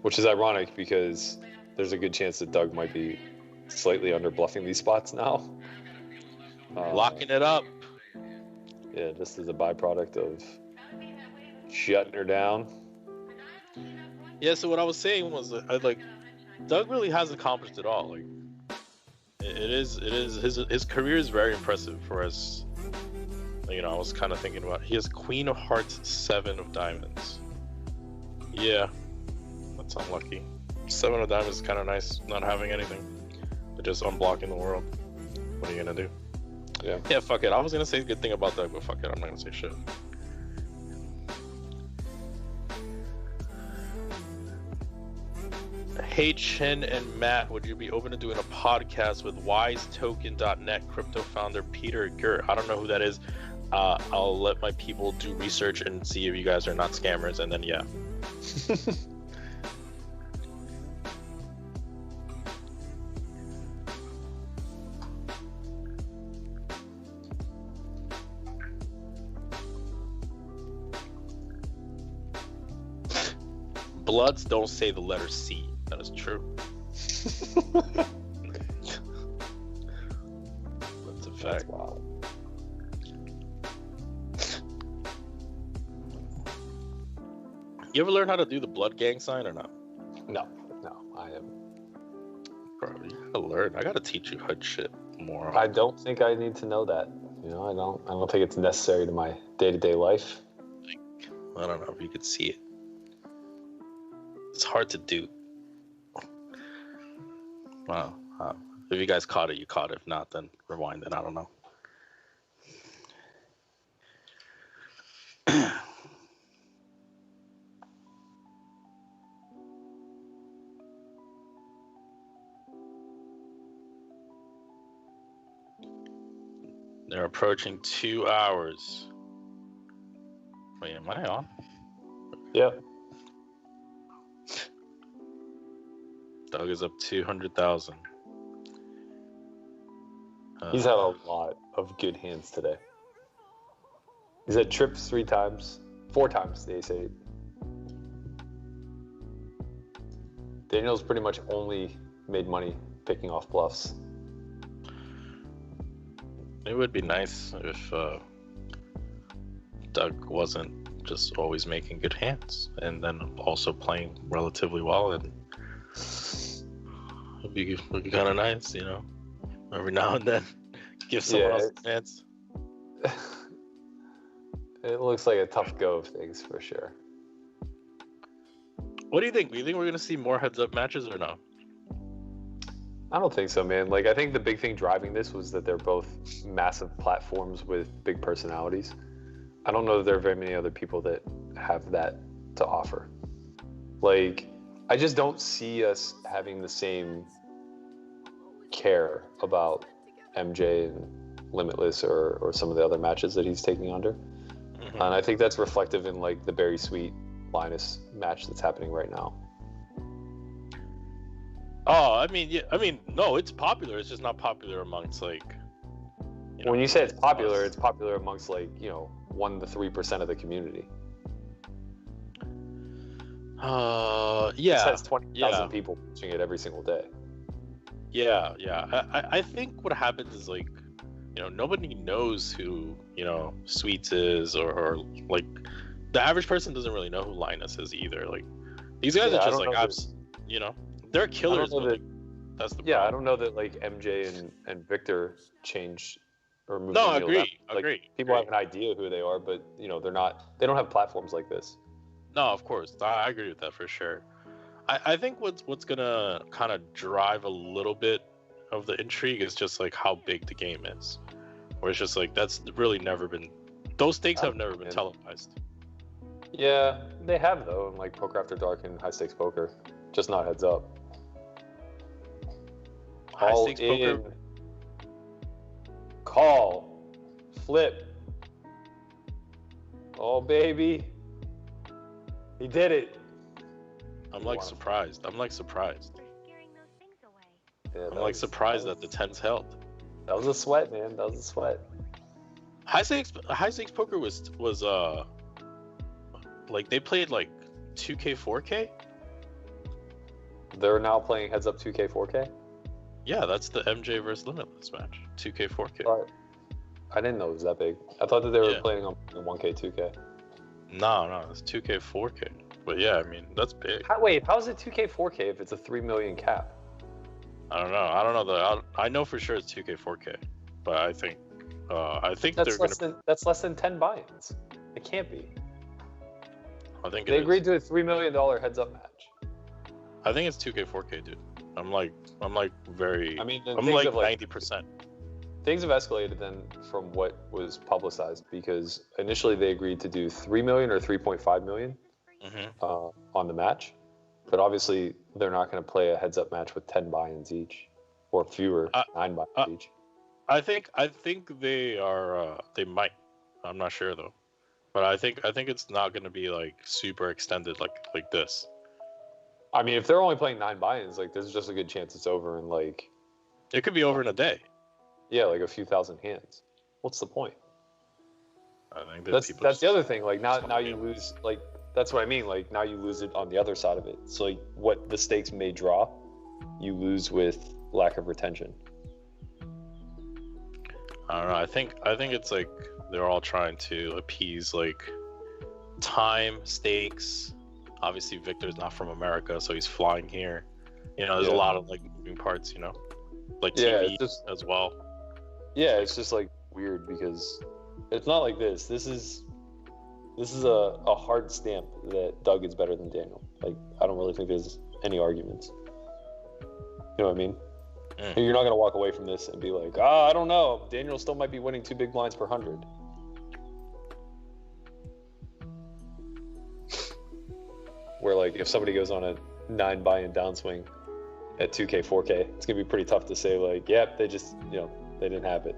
which is ironic because there's a good chance that Doug might be slightly under bluffing these spots now. locking it up. Yeah, just as a byproduct of shutting her down. Yeah, so what I was saying was, like, Doug really has accomplished it all. Like, it is his career is very impressive. For as, you know, I was kind of thinking about, he has Queen of Hearts, 7 of Diamonds. Yeah, that's unlucky. 7 of Diamonds is kind of nice, not having anything, but just unblocking the world. What are you gonna do? Yeah, fuck it. I was gonna say a good thing about Doug, but fuck it, I'm not gonna say shit. Hey Chen and Matt, would you be open to doing a podcast with WiseToken.net crypto founder Peter Gert? I don't know who that is. I'll let my people do research and see if you guys are not scammers, and then yeah. Bloods don't say the letter C. That is true. That's a fact. That's wild. You ever learn how to do the blood gang sign or not? No, I am. Bro, you gotta learn. I gotta teach you HUD shit more. I don't think I need to know that. You know, I don't think it's necessary to my day-to-day life. I don't know if you could see it. It's hard to do. Well, if you guys caught it, you caught it. If not, then rewind it. I don't know. They're approaching 2 hours. Wait, am I on? Yeah. Doug is up 200,000. He's had a lot of good hands today. He's had trips 4 times, the ace-8. Daniel's pretty much only made money picking off bluffs. It would be nice if Doug wasn't just always making good hands and then also playing relatively well. And it'd be kind of nice, you know, every now and then give someone else a chance. It looks like a tough go of things for sure. What do you think? Do you think we're going to see more heads-up matches or no? I don't think so, man. Like, I think the big thing driving this was that they're both massive platforms with big personalities. I don't know that there are very many other people that have that to offer. Like, I just don't see us having the same care about MJ and Limitless or some of the other matches that he's taking under. Mm-hmm. And I think that's reflective in, like, the Barry Sweet Linus match that's happening right now. Oh, I mean, yeah. I mean, no, it's popular. It's just not popular amongst, like... You know, when you say it's popular amongst, like, you know, 1 to 3% of the community. Yeah. It has 20,000 people watching it every single day. Yeah. I think what happens is, like, you know, nobody knows who, you know, Sweets is or like, the average person doesn't really know who Linus is either. Like, these guys are just, like, you know... They're killers. That's the problem. I don't know that, like, MJ and Victor change or move. No, agree. People have an idea who they are, but, you know, they don't have platforms like this. No, of course. I agree with that for sure. I think what's gonna kind of drive a little bit of the intrigue is just, like, how big the game is. Where it's just like, that's really never been, those stakes have never been televised. Yeah, they have, though, in, like, Poker After Dark and High Stakes Poker, just not heads up. All in. Poker. Call. Flip. Oh, baby. He did it. I'm like surprised. They're scaring those things away. Yeah, I'm like surprised that the 10's held. That was a sweat, man. That was a sweat. High stakes poker was like, they played like 2K 4K. They're now playing heads up 2K 4K. Yeah, that's the MJ versus Limitless match. 2K 4K. I didn't know it was that big. I thought that they were planning on 1K 2K. No, it's 2K 4K. But yeah, I mean, that's big. How is it 2K 4K if it's a 3 million cap? I don't know. I know for sure it's 2K 4K, but I think that's less than 10 buy-ins. It can't be. I think they agreed to a $3 million heads-up match. I think it's 2K 4K, dude. I'm like very. I mean, I'm like 90%. Things have escalated then from what was publicized, because initially they agreed to do 3 million or 3.5 million on the match, but obviously they're not going to play a heads-up match with 10 buy-ins each, or fewer, 9 buy-ins each. I think they are. They might. I'm not sure though, but I think it's not going to be like super extended like this. I mean, if they're only playing 9 buy-ins, like, there's just a good chance it's over in, like... It could be over in a day. Yeah, like a few thousand hands. What's the point? I think that's the other thing. Like, now you lose, like, that's what I mean. Like, now you lose it on the other side of it. So, like, what the stakes may draw, you lose with lack of retention. I don't know. I think it's like they're all trying to appease, like, time, stakes. Obviously, Victor's not from America, so he's flying here. You know, there's a lot of, like, moving parts, you know? Like, TV as well. Yeah, it's just, like, weird because it's not like this. This is a hard stamp that Doug is better than Daniel. Like, I don't really think there's any arguments. You know what I mean? You're not going to walk away from this and be like, I don't know. Daniel still might be winning 2 big blinds per 100. Where, like, if somebody goes on a 9 buy-in downswing at 2K, 4K, it's going to be pretty tough to say, like, yep, they just, they didn't have it.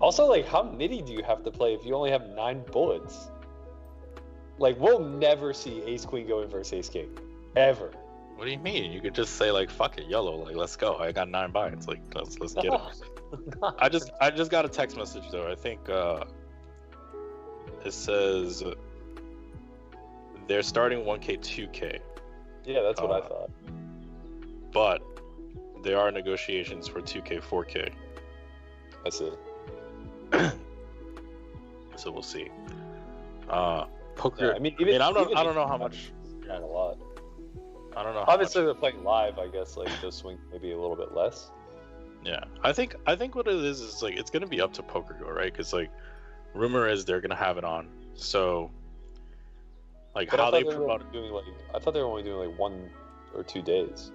Also, like, how nitty do you have to play if you only have 9 bullets? Like, we'll never see ace-queen go in versus ace-king. Ever. What do you mean? You could just say, like, fuck it, YOLO, like, let's go. I got 9 buy-ins. Like, let's get it. I just got a text message, though. I think it says they're starting 1K, 2K. Yeah, that's what I thought. But there are negotiations for 2K, 4K. That's it. So we'll see. Poker. Yeah, I don't know how much. Not a lot. I don't know. Obviously, they're playing live. I guess like those swings maybe a little bit less. Yeah, I think what it is like it's gonna be up to PokerGo, right? Because like, rumor is they're gonna have it on. So, like, but how they promote I thought they were only doing like 1 or 2 days.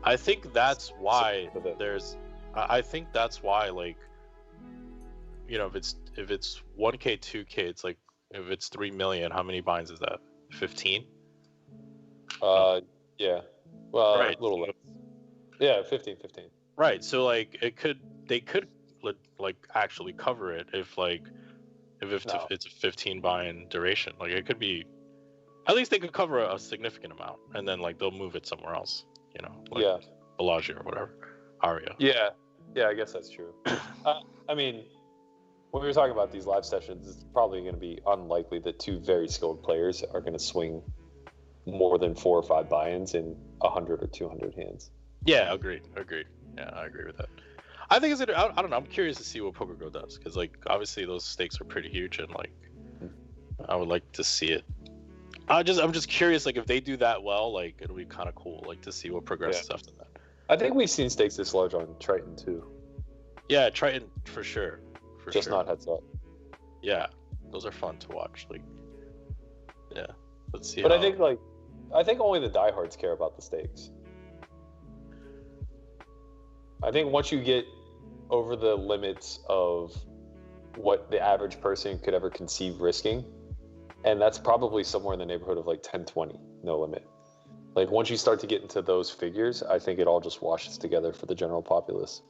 I think that's why there's. I think that's why, like, if it's 1K, 2K, it's like, if it's 3 million, how many binds is that? 15? Yeah. Well, right. A little less. Yeah, 15. Right. So like they could like actually cover it if it's a 15 buy-in duration. Like it could be, at least they could cover a significant amount, and then like they'll move it somewhere else. Like Bellagio or whatever, Aria. Yeah, I guess that's true. I mean, when we were talking about these live sessions, it's probably going to be unlikely that 2 very skilled players are going to swing more than 4 or 5 buy-ins in 100 or 200 hands. Yeah, agreed. Yeah, I agree with that. I think I don't know. I'm curious to see what PokerGo does, because like obviously those stakes are pretty huge, and like I would like to see it. I'm just curious, like if they do that well, like it'll be kind of cool, like to see what progresses after that. I think we've seen stakes this large on Triton too. Yeah, Triton for sure. Just not heads up. Yeah, those are fun to watch. Like, yeah, let's see. But I think only the diehards care about the stakes. I think once you get over the limits of what the average person could ever conceive risking, and that's probably somewhere in the neighborhood of like 10, 20, no limit. Like once you start to get into those figures, I think it all just washes together for the general populace.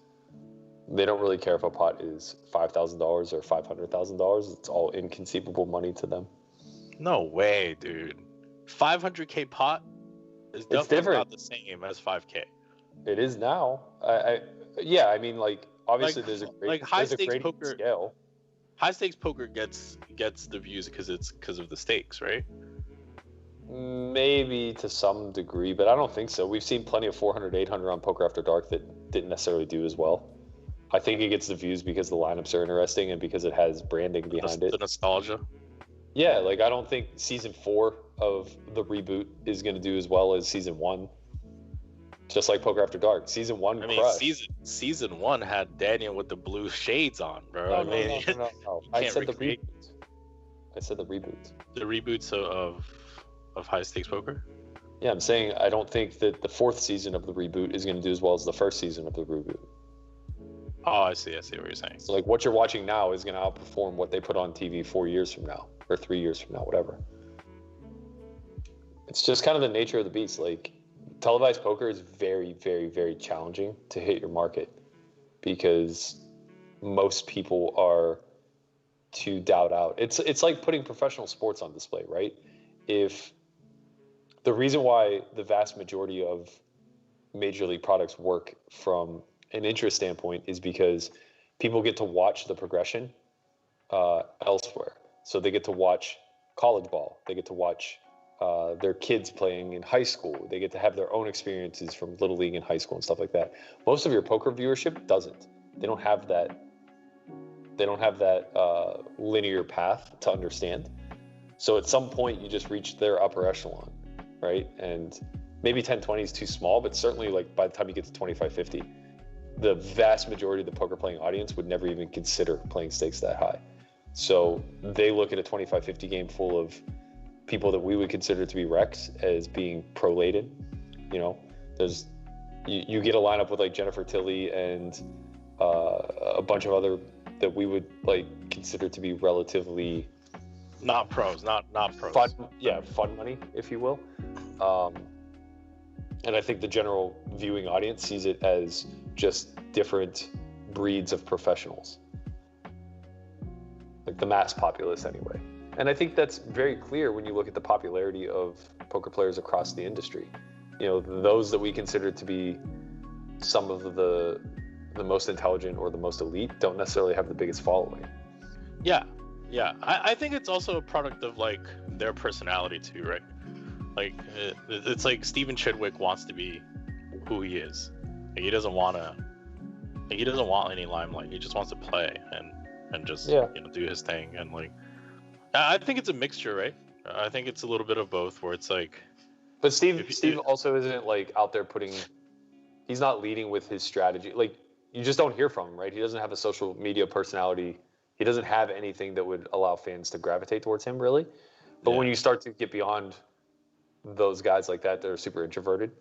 They don't really care if a pot is $5,000 or $500,000. It's all inconceivable money to them. No way, dude. 500K pot is definitely not the same as 5K. It is now. I mean, like obviously there's a great high stakes poker scale. High stakes poker gets the views because of the stakes, right? Maybe to some degree, but I don't think so. We've seen plenty of 400, 800 on Poker After Dark that didn't necessarily do as well. I think it gets the views because the lineups are interesting and because it has branding behind it. The nostalgia. Yeah, like I don't think season 4 of the reboot is going to do as well as season 1. Just like Poker After Dark, season 1. I mean, season 1 had Daniel with the blue shades on, bro. No. I said the reboots. The reboots of high stakes poker. Yeah, I'm saying I don't think that the 4th season of the reboot is going to do as well as the 1st season of the reboot. Oh, I see what you're saying. So like what you're watching now is going to outperform what they put on TV 4 years from now or 3 years from now, whatever. It's just kind of the nature of the beast. Like televised poker is very, very, very challenging to hit your market because most people are too doubt out. It's like putting professional sports on display, right? If the reason why the vast majority of major league products work from an interest standpoint is because people get to watch the progression elsewhere. So they get to watch college ball. They get to watch their kids playing in high school. They get to have their own experiences from Little League and high school and stuff like that. Most of your poker viewership doesn't. They don't have that. They don't have that linear path to understand. So at some point, you just reach their upper echelon, right? And maybe 10-20 is too small, but certainly like by the time you get to 25-50, the vast majority of the poker playing audience would never even consider playing stakes that high. So they look at a 25-50 game full of people that we would consider to be wrecks as being prolated. There's you get a lineup with like Jennifer Tilly and a bunch of other that we would like consider to be relatively not pros. fun money, if you will. And I think the general viewing audience sees it as just different breeds of professionals, like the mass populace anyway. And I think that's very clear when you look at the popularity of poker players across the industry. You know, those that we consider to be some of the most intelligent or the most elite don't necessarily have the biggest following. Yeah. I think it's also a product of like their personality too, right? Like it's like Steven Chidwick wants to be who he is. Like, he doesn't want any limelight. He just wants to play and just do his thing. And like, I think it's a mixture, right? I think it's a little bit of both, where it's like. But Steve also isn't like out there he's not leading with his strategy. Like, you just don't hear from him, right? He doesn't have a social media personality. He doesn't have anything that would allow fans to gravitate towards him, really. But when you start to get beyond those guys like that are super introverted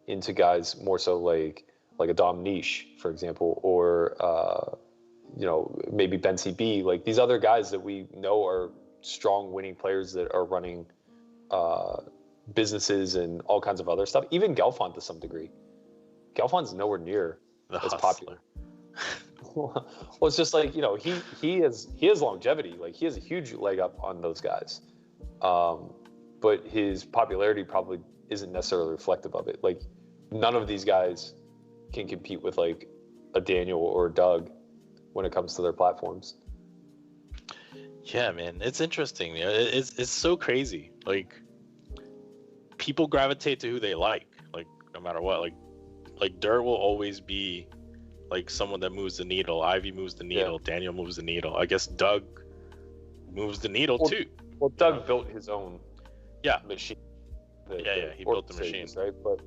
into guys more so like a Dom Niche, for example, or maybe Ben CB, like these other guys that we know are strong winning players that are running businesses and all kinds of other stuff. Even Gelfand to some degree. Gelfand's nowhere near as popular. Well, it's just like, he has longevity. Like, he has a huge leg up on those guys. But his popularity probably isn't necessarily reflective of it. Like, none of these guys can compete with like a Daniel or a Doug when it comes to their platforms. Yeah, man, it's interesting. It's so crazy. Like, people gravitate to who they like no matter what. Like Dirt will always be like someone that moves the needle. Ivy moves the needle. Yeah. Daniel moves the needle. I guess Doug moves the needle too. Well, Doug built his own machine. He built the machine, right? But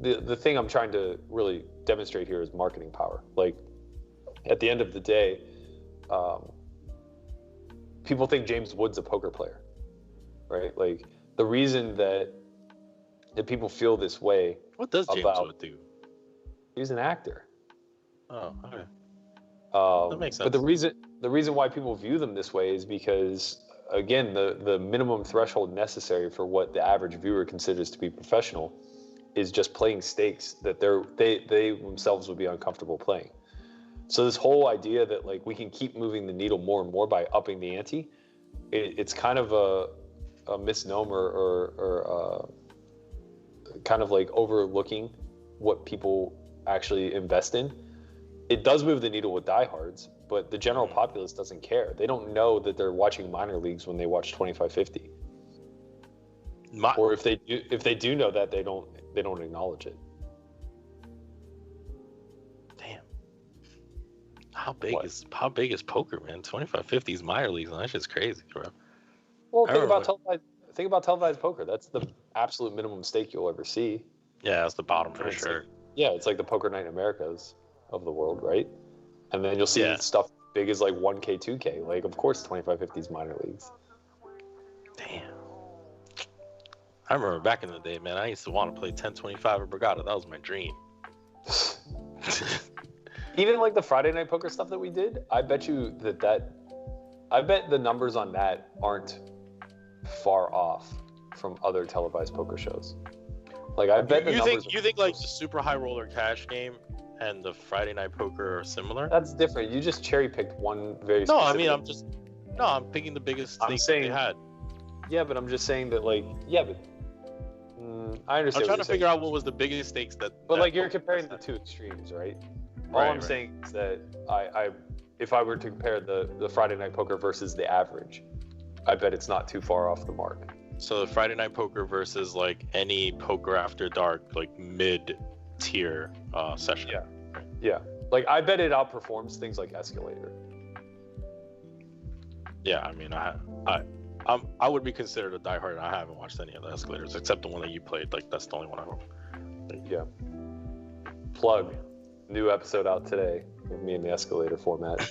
the thing I'm trying to really demonstrate here is marketing power. Like, at the end of the day, people think James Wood's a poker player, right? Like, the reason that people feel this way. What does James Wood do? He's an actor. Oh, okay. That makes sense. But the reason why people view them this way is because, again, the minimum threshold necessary for what the average viewer considers to be professional is just playing stakes that they themselves would be uncomfortable playing. So this whole idea that like we can keep moving the needle more and more by upping the ante, it's kind of a misnomer or kind of like overlooking what people actually invest in. It does move the needle with diehards, but the general populace doesn't care. They don't know that they're watching minor leagues when they watch 25-50. Or if they do know that, they don't acknowledge it. Damn. How big is poker, man? 25-50 is minor leagues, and that shit's crazy, bro. Well, think about televised poker. That's the absolute minimum stake you'll ever see. Yeah, that's the bottom for sure. It's like the Poker Night in Americas of the world, right? And then you'll see stuff big as like 1K, 2K. Like, of course, 25-50 is minor leagues. Damn. I remember back in the day, man, I used to want to play 1025 or Borgata. That was my dream. Even like the Friday Night Poker stuff that we did, I bet you I bet the numbers on that aren't far off from other televised poker shows. Like, I bet you think like the Super High Roller Cash game and the Friday Night Poker are similar? That's different. You just cherry picked one very. No, I mean I'm picking the biggest thing they had. Yeah, but I'm just saying that, like, but I understand. I'm trying to figure out what was the biggest stakes that. But like, you're comparing the two extremes, right? All I'm saying is that if I were to compare the Friday Night Poker versus the average, I bet it's not too far off the mark. So the Friday Night Poker versus like any Poker After Dark, like mid-tier session. Yeah. Like, I bet it outperforms things like Escalator. Yeah, I mean, I would be considered a diehard, and I haven't watched any of the Escalators except the one that you played. Like, that's the only one I hope. Yeah. Plug. New episode out today with me in the Escalator format.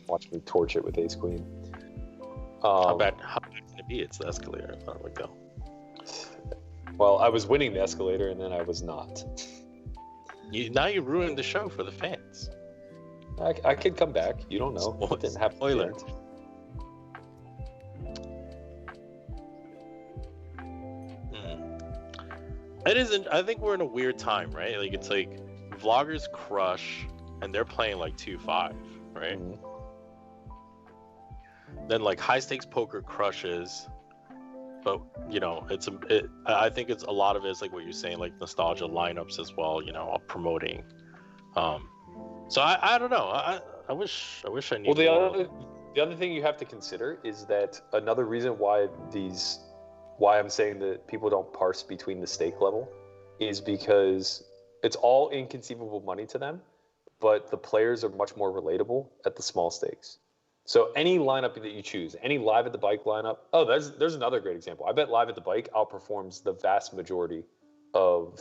Watch me torch it with Ace Queen. How bad can it be? It's the Escalator. I thought it would go. Well, I was winning the Escalator, and then I was not. Now you ruined the show for the fans. I could come back. You don't know. It didn't happen. Spoiler. It isn't. I think we're in a weird time, right? Like it's like vloggers crush, and they're playing like 2-5, right? Mm-hmm. Then like high stakes poker crushes, but you know I think it's a lot of it is like what you're saying, like nostalgia lineups as well. You know, promoting. So I don't know. I wish I knew. Well, the other thing you have to consider is that another reason why I'm saying that people don't parse between the stake level is because it's all inconceivable money to them, but the players are much more relatable at the small stakes. So any lineup that you choose, any live at the bike lineup. Oh, there's another great example. I bet live at the bike outperforms the vast majority of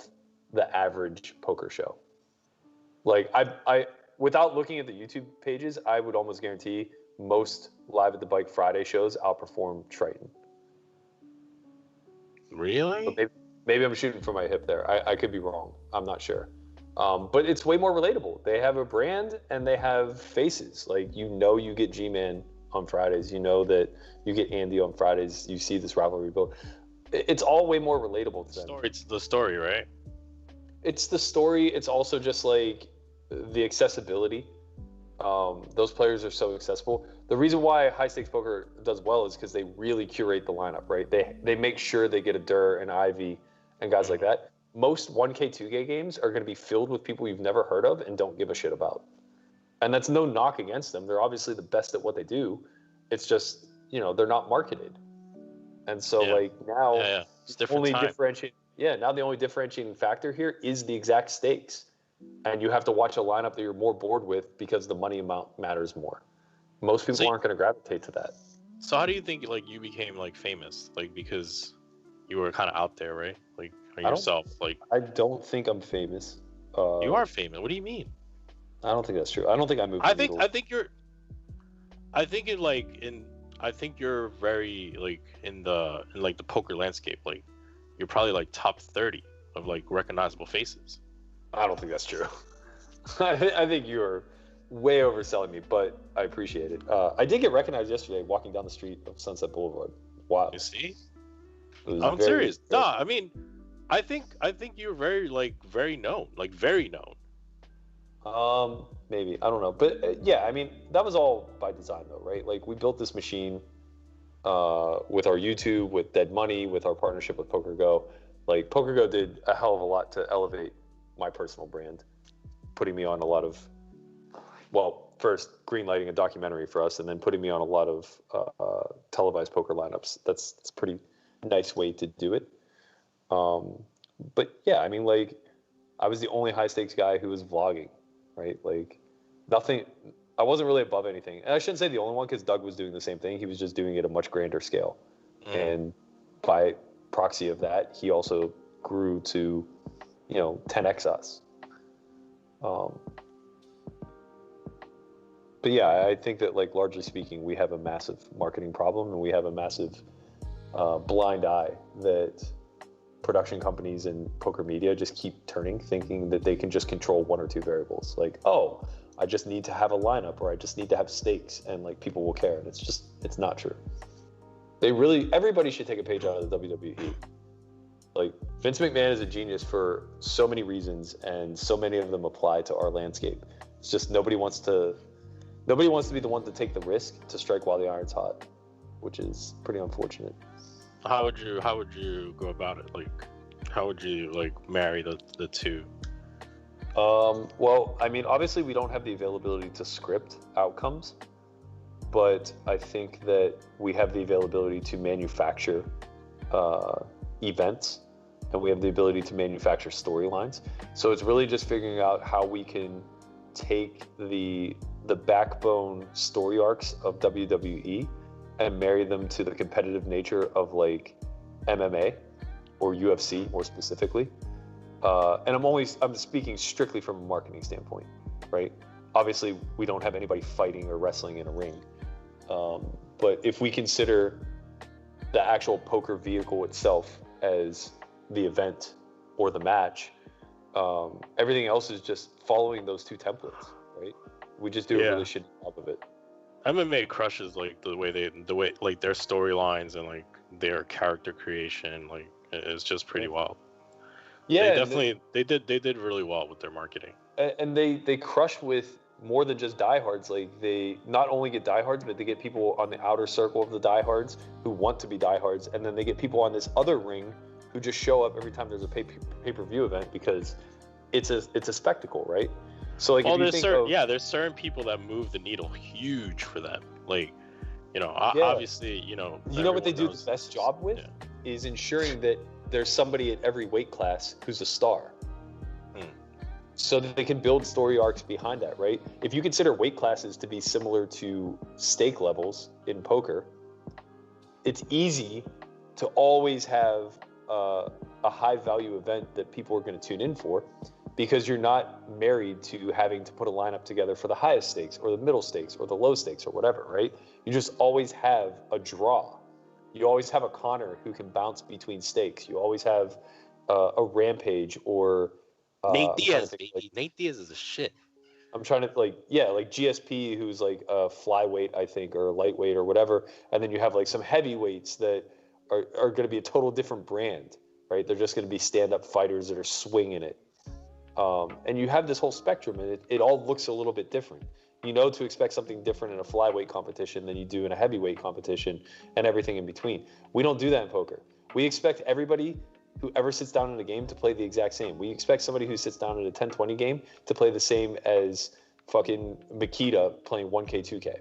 the average poker show. Like I without looking at the YouTube pages, I would almost guarantee most live at the bike Friday shows outperform Triton. Really? Maybe I'm shooting from my hip there. I could be wrong. I'm not sure. But it's way more relatable. They have a brand and they have faces. Like, you get G-Man on Fridays. You know that you get Andy on Fridays. You see this rivalry build. It's all way more relatable to them. It's the story, right? It's the story. It's also just like the accessibility. Those players are so accessible. The reason why high stakes poker does well is because they really curate the lineup, right? They make sure they get a Durr and Ivy and guys like that. Most 1K, 2K games are going to be filled with people you've never heard of and don't give a shit about. And that's no knock against them. They're obviously the best at what they do. It's just, they're not marketed. And so now it's different now the only differentiating factor here is the exact stakes. And you have to watch a lineup that you're more bored with because the money amount matters more. Most people aren't going to gravitate to that. So how do you think you became famous? Because you were kind of out there, right? Yourself. I don't think I'm famous. You are famous. What do you mean? I don't think that's true. I don't think I moved. I think you're very in the poker landscape. You're probably top 30 of recognizable faces. I don't think that's true. I think you're way overselling me, but I appreciate it. I did get recognized yesterday walking down the street of Sunset Boulevard. Wow. You see? I'm serious. Nah, I mean, I think you're very very known, very known. Maybe, I don't know, but yeah, I mean, that was all by design though, right? We built this machine with our YouTube, with Dead Money, with our partnership with PokerGo. PokerGo did a hell of a lot to elevate my personal brand, putting me on a lot of, first greenlighting a documentary for us, and then putting me on a lot of televised poker lineups. That's a pretty nice way to do it. But yeah, I mean, I was the only high stakes guy who was vlogging, right? Nothing. I wasn't really above anything, and I shouldn't say the only one because Doug was doing the same thing. He was just doing it at a much grander scale, and by proxy of that, he also grew to 10x us. But yeah, I think that largely speaking, we have a massive marketing problem, and we have a massive blind eye that production companies and poker media just keep turning, thinking that they can just control one or two variables. I just need to have a lineup, or I just need to have stakes, and people will care. And it's not true. Everybody should take a page out of the WWE. Vince McMahon is a genius for so many reasons, and so many of them apply to our landscape. It's just nobody wants to be the one to take the risk to strike while the iron's hot, which is pretty unfortunate. How would you go about it? How would you marry the two? Well, I mean, obviously we don't have the availability to script outcomes, but I think that we have the availability to manufacture events, and we have the ability to manufacture storylines. So it's really just figuring out how we can take the backbone story arcs of WWE and marry them to the competitive nature of MMA or UFC more specifically. And I'm speaking strictly from a marketing standpoint, right? Obviously, we don't have anybody fighting or wrestling in a ring. But if we consider the actual poker vehicle itself as the event or the match, Everything else is just following those two templates, right? We just do a really shitty job of it. MMA crushes like the way like their storylines and like their character creation, like it's just pretty wild. Yeah, they did really well with their marketing. And they crush with more than just diehards. Like they not only get diehards, but they get people on the outer circle of the diehards who want to be diehards, and then they get people on this other ring who just show up every time there's a pay-per-view event because it's a spectacle, right? So like, there's certain people that move the needle huge for them. Like, obviously, what they do the best job with is ensuring that there's somebody at every weight class who's a star. So that they can build story arcs behind that, right? If you consider weight classes to be similar to stake levels in poker, it's easy to always have a high value event that people are going to tune in for, because you're not married to having to put a lineup together for the highest stakes or the middle stakes or the low stakes or whatever, right? You just always have a draw. You always have a Connor who can bounce between stakes. You always have a Rampage or Nate Diaz, baby. Nate Diaz is a shit. I'm trying to like GSP, who's like a flyweight, I think, or a lightweight or whatever, and then you have like some heavyweights that are going to be a total different brand, right? They're just going to be stand-up fighters that are swinging it. And you have this whole spectrum, and it all looks a little bit different. You know to expect something different in a flyweight competition than you do in a heavyweight competition, and everything in between. We don't do that in poker. We expect everybody who ever sits down in a game to play the exact same. We expect somebody who sits down in a 10-20 game to play the same as fucking Makita playing 1K, 2K.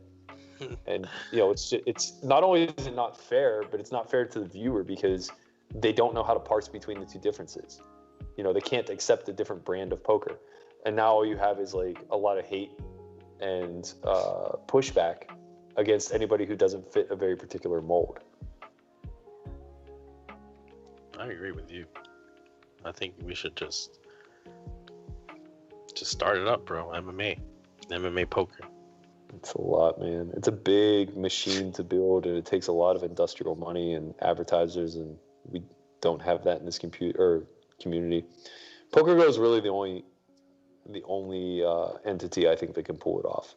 And, it's not only is it not fair, but it's not fair to the viewer because they don't know how to parse between the two differences. They can't accept a different brand of poker. And now all you have is like a lot of hate and pushback against anybody who doesn't fit a very particular mold. I agree with you. I think we should just start it up, bro. MMA poker. It's a lot, man. It's a big machine to build, and it takes a lot of industrial money and advertisers, and we don't have that in this community. PokerGo is really the only entity I think that can pull it off,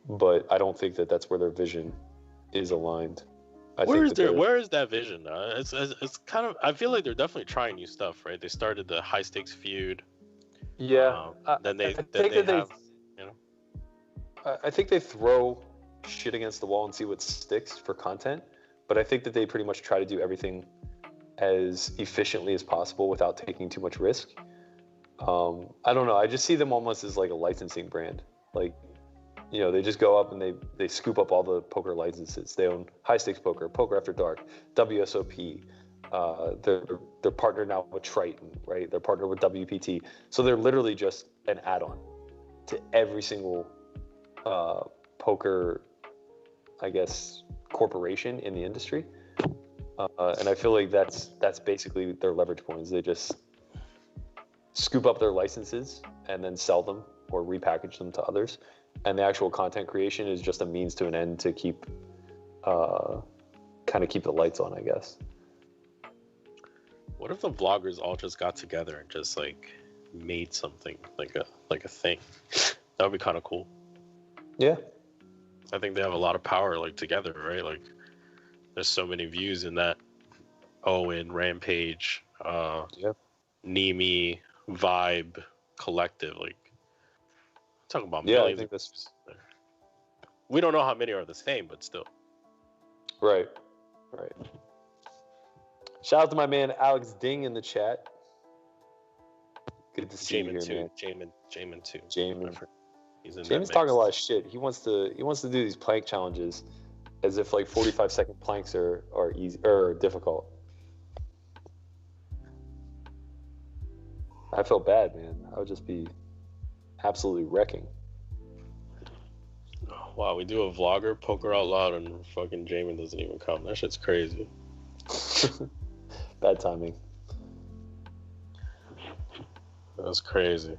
but I don't think that that's where their vision is aligned. Where is that vision? It's kind of, I feel like they're definitely trying new stuff, right? They started the high stakes feud. Yeah. Then they I think they throw shit against the wall and see what sticks for content, but I think that they pretty much try to do everything as efficiently as possible without taking too much risk. I don't know. I just see them almost as like a licensing brand. Like, they just go up and they scoop up all the poker licenses. They own High Stakes Poker, Poker After Dark, WSOP. They're partnered now with Triton, right? They're partnered with WPT. So they're literally just an add-on to every single poker, I guess, corporation in the industry. And I feel like that's basically their leverage points. They just scoop up their licenses and then sell them or repackage them to others. And the actual content creation is just a means to an end to keep the lights on, I guess. What if the vloggers all just got together and just like made something like a thing? That would be kind of cool. Yeah. I think they have a lot of power like together, right? Like there's so many views in that Owen, Rampage, Nemi, Vibe, Collective, like talking about millions. I think that's... We don't know how many are the same, but still. Right. Shout out to my man Alex Ding in the chat. Good to see you here, man. Jamin too. Jamin's talking a lot of shit. He wants to do these plank challenges as if like 45-second planks are easy or difficult. I felt bad, man. I would just be absolutely wrecking. Wow, we do a vlogger, Poker Out Loud, and fucking Jamin doesn't even come. That shit's crazy. Bad timing. That's crazy.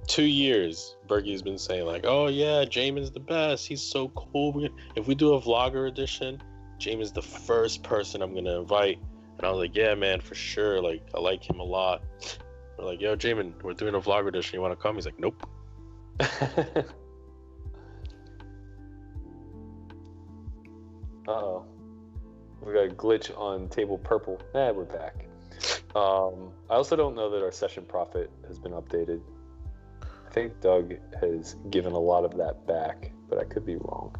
2 years, Berkey's been saying like, "Oh yeah, Jamin's the best. He's so cool. If we do a vlogger edition, Jamin's the first person I'm gonna invite." And I was like, "Yeah, man, for sure. Like, I like him a lot." We're like, yo, Jamin, we're doing a vlog edition. You want to come? He's like, nope. Uh-oh. We got a glitch on table purple. We're back. I also don't know that our session profit has been updated. I think Doug has given a lot of that back, but I could be wrong.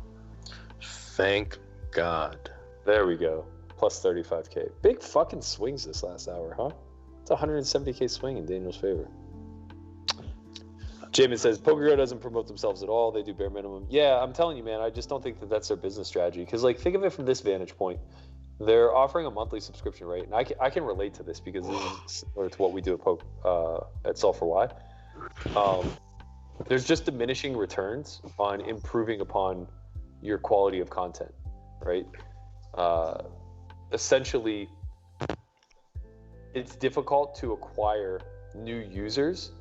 Thank God. There we go. Plus 35K. Big fucking swings this last hour, huh? It's a 170K swing in Daniel's favor. Jamin says, PokerGo doesn't promote themselves at all. They do bare minimum. Yeah, I'm telling you, man, I just don't think that that's their business strategy. Because, like, think of it from this vantage point. They're offering a monthly subscription rate. And I can relate to this because this is similar to what we do at Solve for Why. There's just diminishing returns on improving upon your quality of content, right? Essentially, it's difficult to acquire new users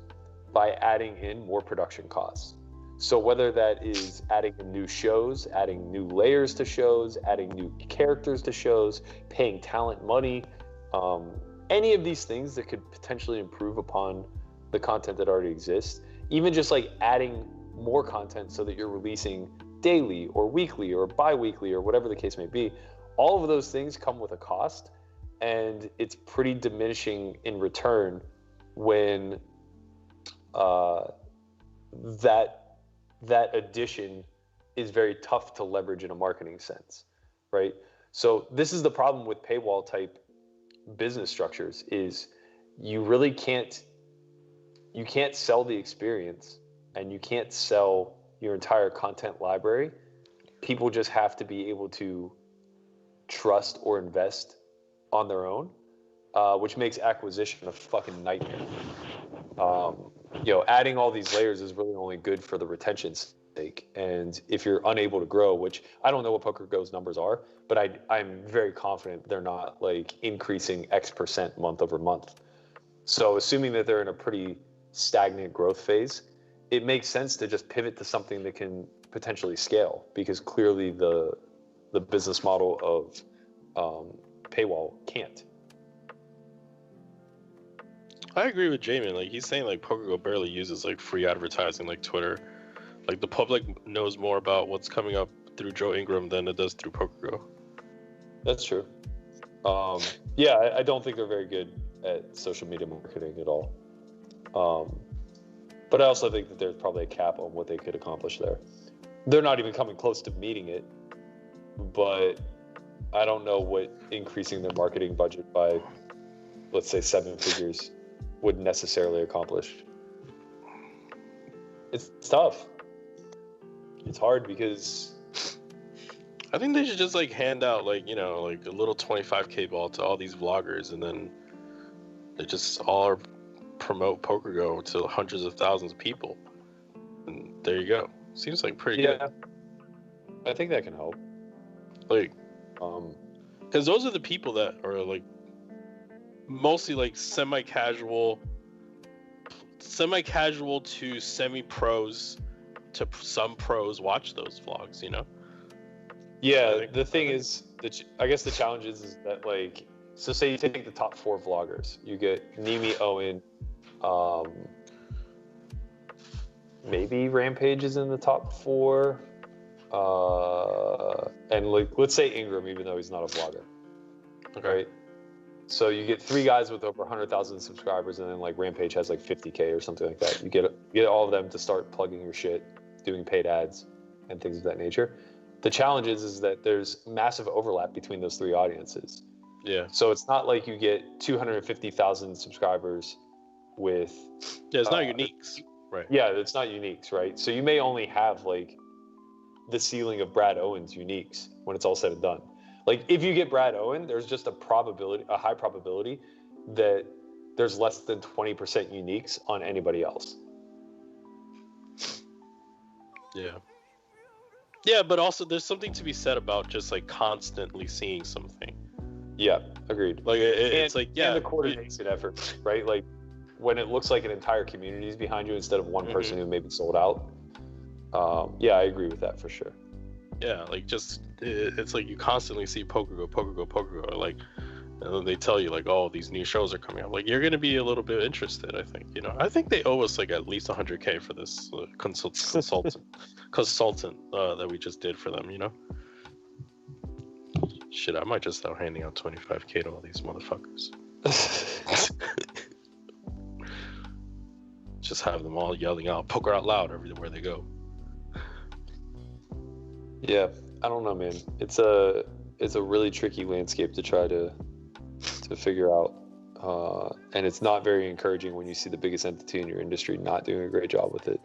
by adding in more production costs. So whether that is adding new shows, adding new layers to shows, adding new characters to shows, paying talent money, any of these things that could potentially improve upon the content that already exists, even just like adding more content so that you're releasing daily or weekly or bi-weekly or whatever the case may be, all of those things come with a cost, and it's pretty diminishing in return when that addition is very tough to leverage in a marketing sense, right? So this is the problem with paywall type business structures is you really can't sell the experience and you can't sell your entire content library. People just have to be able to trust or invest on their own, which makes acquisition a fucking nightmare. Adding all these layers is really only good for the retention's sake. And if you're unable to grow, which I don't know what PokerGo's numbers are, but I'm very confident they're not like increasing X percent month over month. So assuming that they're in a pretty stagnant growth phase, it makes sense to just pivot to something that can potentially scale, because clearly the business model of paywall can't. I agree with Jamin. Like, he's saying like PokerGo barely uses like free advertising like Twitter. Like, the public knows more about what's coming up through Joe Ingram than it does through PokerGo. That's true. I don't think they're very good at social media marketing at all. But I also think that there's probably a cap on what they could accomplish there. They're not even coming close to meeting it, but I don't know what increasing their marketing budget by, let's say, 7 figures would necessarily accomplish. It's tough. It's hard because I think they should just like hand out like a little 25K ball to all these vloggers, and then they just all promote PokerGo to hundreds of thousands of people, and there you go. Seems like pretty good. I think that can help. Like, because those are the people that are like mostly like semi-casual to semi-pros to some pros watch those vlogs, Yeah, the thing is, I guess the challenge is that, like, so say you take the top 4 vloggers, you get Nimi, Owen, maybe Rampage is in the top 4, and like, let's say Ingram, even though he's not a vlogger. Okay. Right? So you get 3 guys with over 100,000 subscribers, and then like Rampage has like 50K or something like that. You get all of them to start plugging your shit, doing paid ads and things of that nature. The challenge is that there's massive overlap between those 3 audiences. Yeah. So it's not like you get 250,000 subscribers with... Yeah, it's not uniques. Right. Yeah, it's not uniques, right? So you may only have like the ceiling of Brad Owen's uniques when it's all said and done. Like, if you get Brad Owen, there's just a high probability that there's less than 20% uniques on anybody else. Yeah. Yeah, but also there's something to be said about just like constantly seeing something. Yeah, agreed. Like it's like, yeah, and the coordination effort, right? Like when it looks like an entire community is behind you instead of one person who maybe sold out. Yeah, I agree with that for sure. Yeah, like just it's like you constantly see PokerGo. Like And then they tell you like, oh, these new shows are coming out. Like, you're gonna be a little bit interested, I think. I think they owe us like at least $100K for this consultant that we just did for them. Shit, I might just start handing out 25K to all these motherfuckers. Just have them all yelling out "poker out loud" everywhere they go. Yeah, I don't know, man. It's a really tricky landscape to try to figure out, and it's not very encouraging when you see the biggest entity in your industry not doing a great job with it.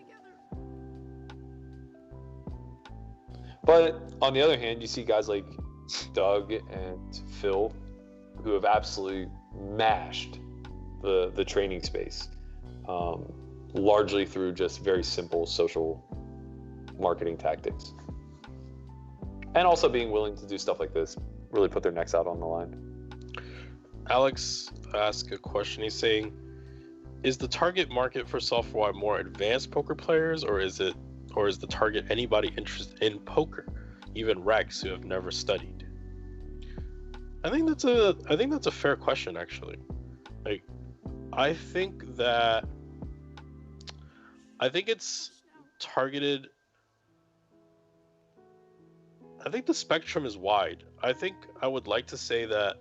But on the other hand, you see guys like Doug and Phil who have absolutely mashed the training space, largely through just very simple social marketing tactics, and also being willing to do stuff like this, really put their necks out on the line. Alex asked a question. He's saying, is the target market for software more advanced poker players, or is the target anybody interested in poker, even regs who have never studied? I think that's a fair question, actually. Like, I think it's targeted. I think the spectrum is wide. I think I would like to say that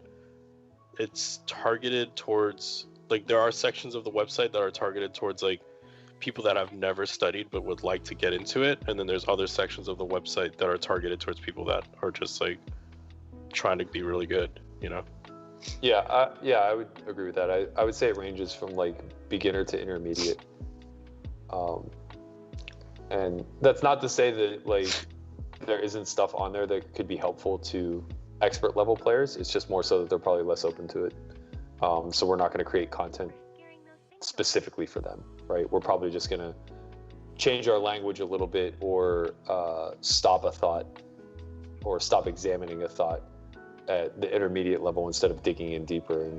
it's targeted towards, like, there are sections of the website that are targeted towards like people that have never studied but would like to get into it, and then there's other sections of the website that are targeted towards people that are just like trying to be really good. Yeah, I would agree with that. I would say it ranges from like beginner to intermediate, and that's not to say that like there isn't stuff on there that could be helpful to expert level players. It's just more so that they're probably less open to it. So we're not going to create content specifically for them, right? We're probably just going to change our language a little bit, or stop a thought, or stop examining a thought at the intermediate level instead of digging in deeper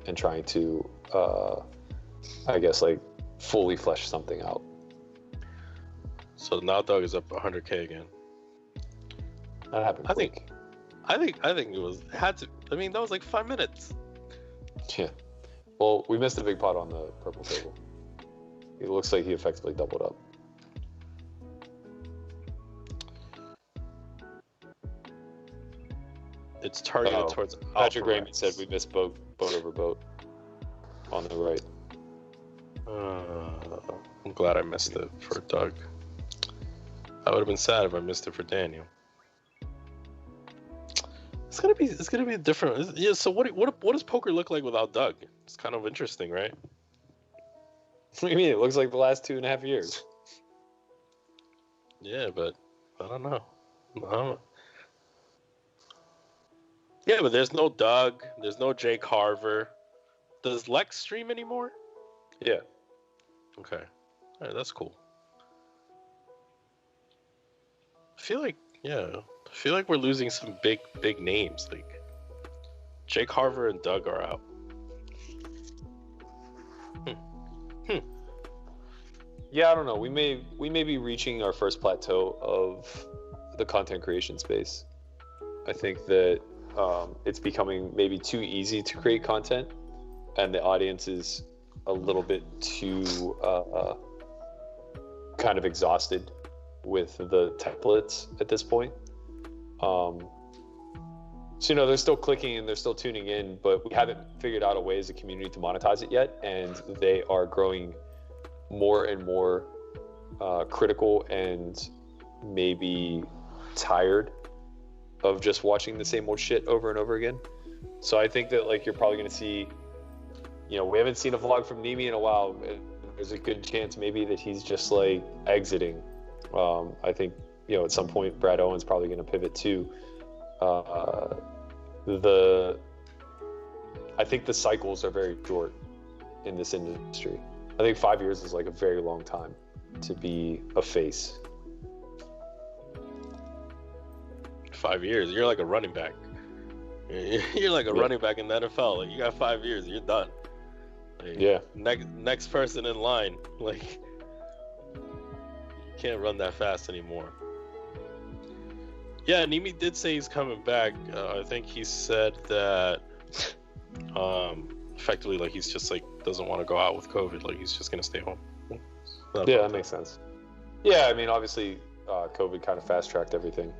and trying to, I guess, like fully flesh something out. So now Doug is up 100K again. That happened quick. I think it had to. I mean, that was like 5 minutes. Yeah. Well, we missed a big pot on the purple table. It looks like he effectively doubled up. It's targeted towards Patrick Raymond said we missed boat over boat on the right. I'm glad I missed it for Doug. I would have been sad if I missed it for Daniel. It's gonna be different. Yeah. So what does poker look like without Doug? It's kind of interesting, right? What do you mean? It looks like the last 2.5 years. Yeah, but I don't know. Yeah, but there's no Doug. There's no Jake Carver. Does Lex stream anymore? Yeah. Okay. All right, that's cool. I feel like we're losing some big names. Like Jake Carver and Doug are out. Yeah, I don't know. We may be reaching our first plateau of the content creation space. I think that it's becoming maybe too easy to create content, and the audience is a little bit too kind of exhausted with the templates at this point. So they're still clicking and they're still tuning in, but we haven't figured out a way as a community to monetize it yet, and they are growing more and more critical and maybe tired of just watching the same old shit over and over again. So I think that like you're probably going to see, we haven't seen a vlog from Nimi in a while. There's a good chance maybe that he's just like exiting. I think at some point Brad Owen's probably going to pivot too. I think the cycles are very short in this industry. I think 5 years is like a very long time to be a face. 5 years? You're like a running back. You're like a running back in the NFL. Like, you got 5 years, you're done. Like, yeah. Next person in line. Like, you can't run that fast anymore. Yeah, Nimi did say he's coming back. I think he said that Effectively, like he's just like doesn't want to go out with COVID. Like he's just gonna stay home. Yeah, that makes sense. Yeah, I mean, obviously, COVID kind of fast tracked everything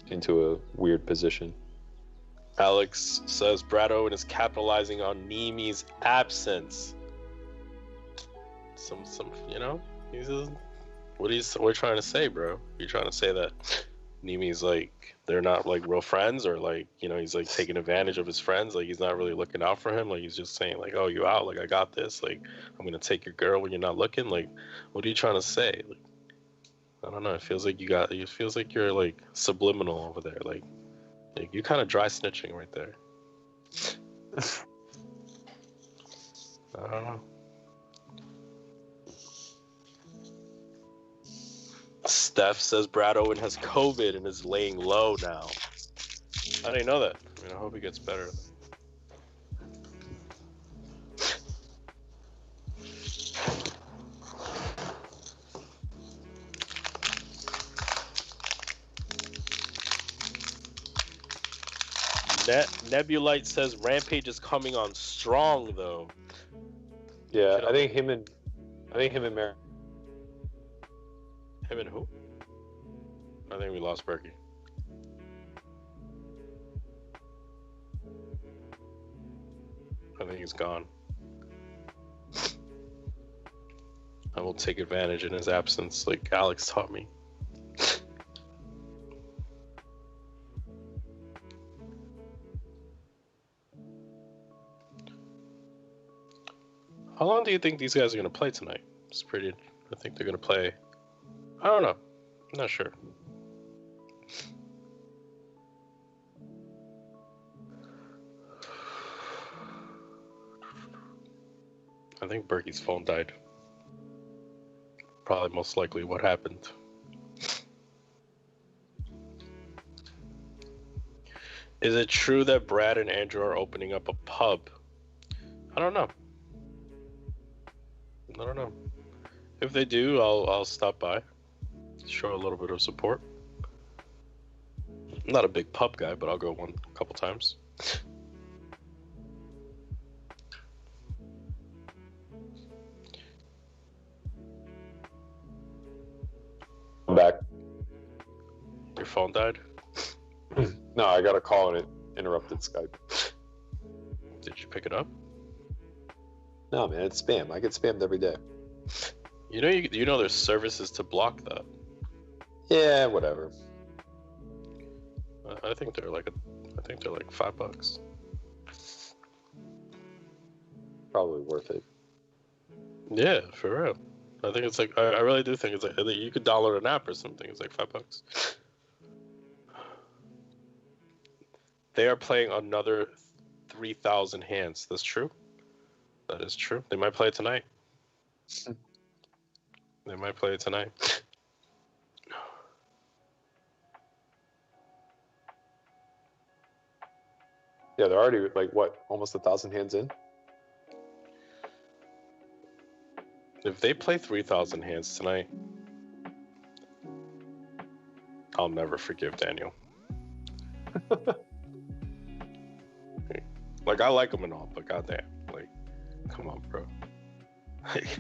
into a weird position. Alex says Brad Owen is capitalizing on Nemi's absence. Some, you know, what are you trying to say, bro? You're trying to say that Nemi's like they're not like real friends, or like, you know, he's like taking advantage of his friends, like he's not really looking out for him, like he's just saying like, oh, you out, like I got this, like I'm gonna take your girl when you're not looking. Like, what are you trying to say? Like, I don't know. It feels like it feels like you're like subliminal over there, like you're kind of dry snitching right there. I don't know. Steph says Brad Owen has COVID and is laying low now. I didn't know that. I mean, I hope he gets better. Nebulite says Rampage is coming on strong though. Yeah, I think him and Mary. Him and who? I think we lost Berkey. I think he's gone. I will take advantage in his absence, like Alex taught me. How long do you think these guys are going to play tonight? I think they're going to play. I don't know. I'm not sure. I think Berkey's phone died. Probably most likely what happened. Is it true that Brad and Andrew are opening up a pub? I don't know. If they do, I'll stop by. Show a little bit of support. I'm not a big pub guy, but I'll go a couple times. I'm back. Your phone died? No, I got a call and it interrupted Skype. Did you pick it up? No, man, it's spam. I get spammed every day. You know there's services to block that. Yeah, whatever. I think they're like $5. Probably worth it. Yeah, for real. I think it's like I really do think it's like you could download an app or something. It's like $5. They are playing another 3,000 hands. That's true. That is true. They might play it tonight. They might play it tonight. Yeah, they're already like what, almost 1,000 hands in. If they play 3,000 hands tonight, I'll never forgive Daniel. Like, I like him and all, but goddamn, like, come on, bro. Like,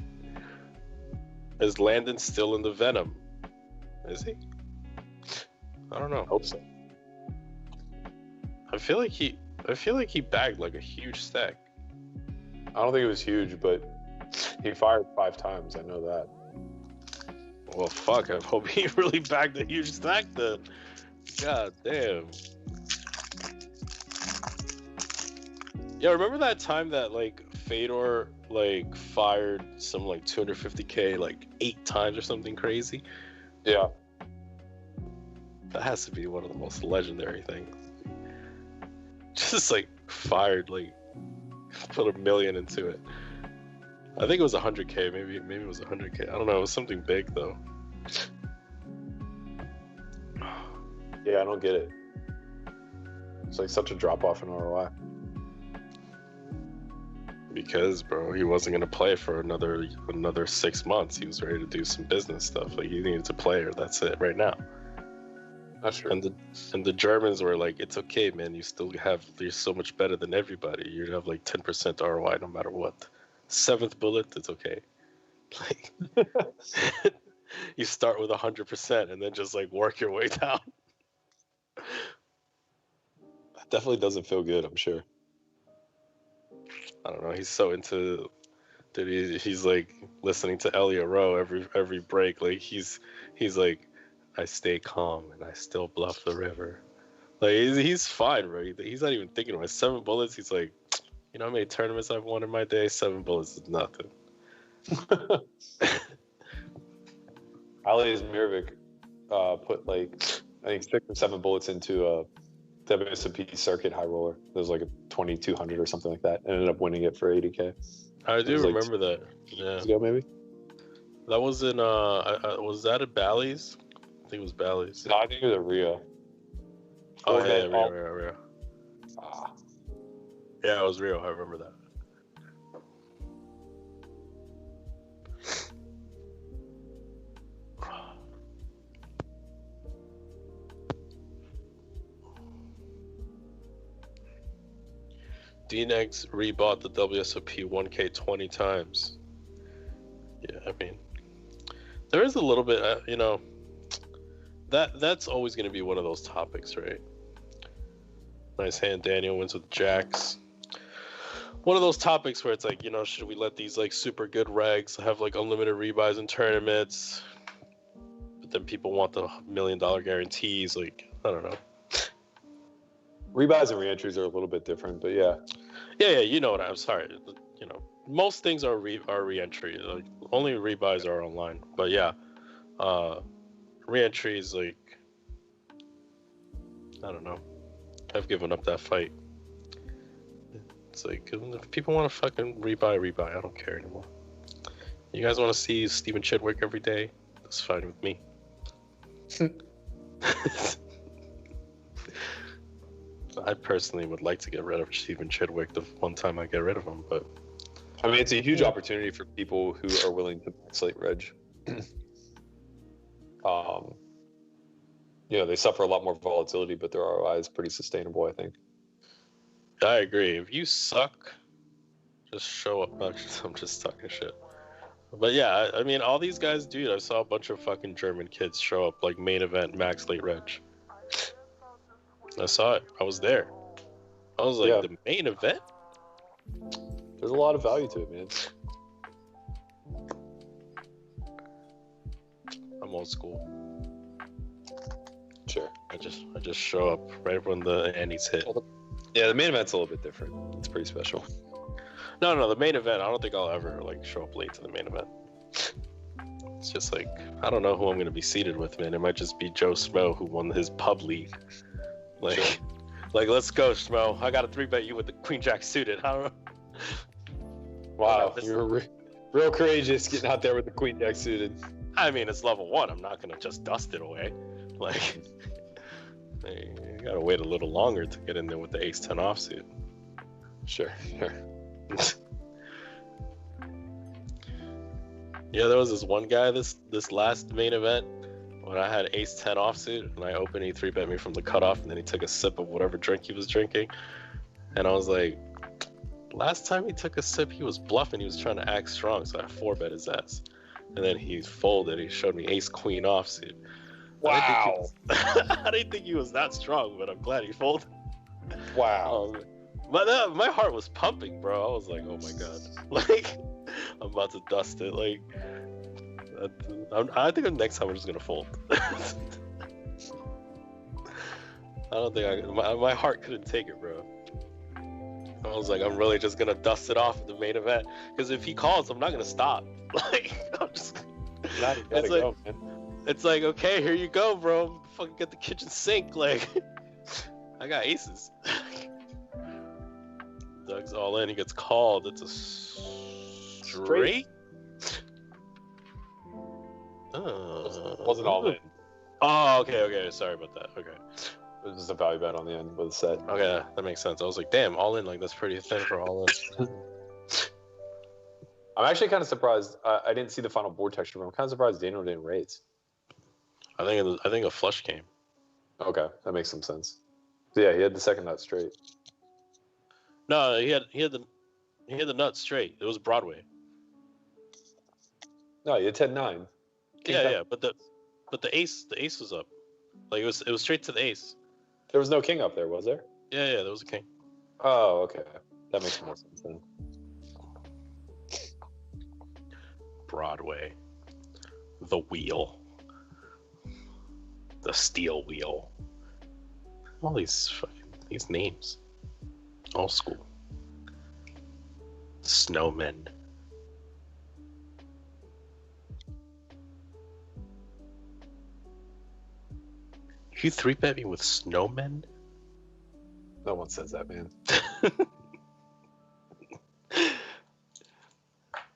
is Landon still in the Venom? Is he? I don't know. Hope so. I feel like he bagged like a huge stack. I don't think it was huge, but he fired 5 times. I know that. Well, fuck. I hope he really bagged a huge stack then. God damn. Yeah, remember that time that like Fedor like fired some like 250K like 8 times or something crazy? Yeah. That has to be one of the most legendary things. Just like fired, like put $1 million into it. I think it was 100K, maybe it was 100K. I don't know, it was something big though. Yeah, I don't get it. It's like such a drop off in ROI. Because, bro, he wasn't gonna play for another 6 months. He was ready to do some business stuff. Like, he needed to play, or that's it right now. That's true. And the Germans were like, it's okay, man. You're so much better than everybody. You have like 10% ROI no matter what. 7th bullet, it's okay. Like, you start with 100% and then just like work your way down. Definitely doesn't feel good, I'm sure. I don't know. He's so into, dude. He's like listening to Elliot Rowe every break. Like he's like, I stay calm and I still bluff the river. Like he's fine, bro. He's not even thinking about it. 7 bullets. He's like, you know how many tournaments I've won in my day? 7 bullets is nothing. Ali Mirovic put like I think 6 or 7 bullets into a WSOP circuit high roller. It was like a 2200 or something like that. Ended up winning it for 80K. I do remember that. Yeah. Ago, maybe. That was in was that at Bally's? I think it was Bally's. No, I think it was a Rio. Oh yeah, Rio. Ah. Yeah, it was Rio. I remember that. Dnegs rebought the WSOP 1K 20 times. Yeah, I mean, there is a little bit, you know, that's always going to be one of those topics, right? Nice hand, Daniel wins with jacks. One of those topics where it's like, you know, should we let these like super good regs have like unlimited rebuys in tournaments? But then people want the $1 million guarantees. Like, I don't know. Rebuys and reentries are a little bit different, but yeah. Yeah, you know what I'm sorry. You know, most things are reentry. Like only rebuys are online. But yeah, reentry is like, I don't know. I've given up that fight. It's like if people want to fucking rebuy. I don't care anymore. You guys want to see Stephen Chidwick every day? That's fine with me. I personally would like to get rid of Stephen Chidwick the one time I get rid of him, but I mean, it's a huge opportunity for people who are willing to slate reg. You know, they suffer a lot more volatility, but their ROI is pretty sustainable, I think. I agree. If you suck, just show up. I'm just talking shit. But yeah, I mean, all these guys, dude, I saw a bunch of fucking German kids show up like main event max late reg. I saw it. I was there. I was like, the main event? There's a lot of value to it, man. I'm old school. Sure. I just show up right when the Annies hit. Yeah, the main event's a little bit different. It's pretty special. No, the main event, I don't think I'll ever like show up late to the main event. It's just like, I don't know who I'm going to be seated with, man. It might just be Joe Smo who won his pub league. Like, sure. Like, let's go, Smo. I got to 3-bet you with the Queen Jack suited. I don't know. Wow, you're real courageous getting out there with the Queen Jack suited. I mean, it's level 1. I'm not going to just dust it away. Like, you got to wait a little longer to get in there with the Ace-10 offsuit. Sure. Yeah, there was this one guy this last main event when I had Ace-10 offsuit and I opened, he 3-bet me from the cutoff, and then he took a sip of whatever drink he was drinking. And I was like, last time he took a sip, he was bluffing. He was trying to act strong, so I 4-bet his ass. And then he folded. He showed me Ace-Queen offsuit. Wow. I didn't think he was that strong, but I'm glad he folded. Wow. My heart was pumping, bro. I was like, oh my god. Like, I'm about to dust it. Like, I think next time I'm just going to fold. I don't think my heart couldn't take it, bro. I was like, I'm really just going to dust it off at the main event. Because if he calls, I'm not going to stop. Like, I'm just... It's like, okay, here you go, bro. Fucking get the kitchen sink. Like, I got aces. Doug's all in. He gets called. It's a straight. Wasn't all in. Oh, okay. Sorry about that. Okay. It was just a value bet on the end with a set. Okay, that makes sense. I was like, damn, all in. Like, that's pretty thin for all in. I'm actually kind of surprised. I didn't see the final board texture, but I'm kind of surprised Daniel didn't raise. I think a flush came. Okay, that makes some sense. So yeah, he had the second nut straight. No, he had the nut straight. It was Broadway. No, he had 10-9. Yeah, but the ace was up. Like it was straight to the ace. There was no king up there, was there? Yeah, there was a king. Oh, okay. That makes more sense then. Broadway. The wheel. The steel wheel. All these names. Old school. Snowmen. You 3-bet me with snowmen? No one says that, man.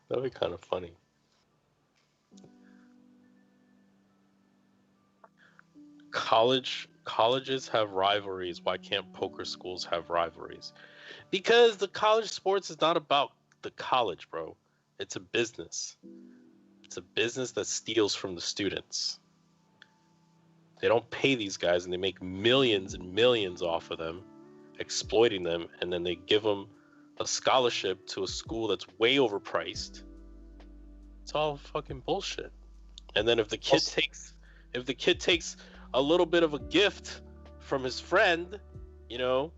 That'd be kind of funny. Colleges have rivalries. Why can't poker schools have rivalries? Because the college sports is not about the college, bro. It's a business. It's a business that steals from the students. They don't pay these guys, and they make millions and millions off of them, exploiting them, and then they give them a scholarship to a school that's way overpriced. It's all fucking bullshit. And then if the kid takes a little bit of a gift from his friend, you know,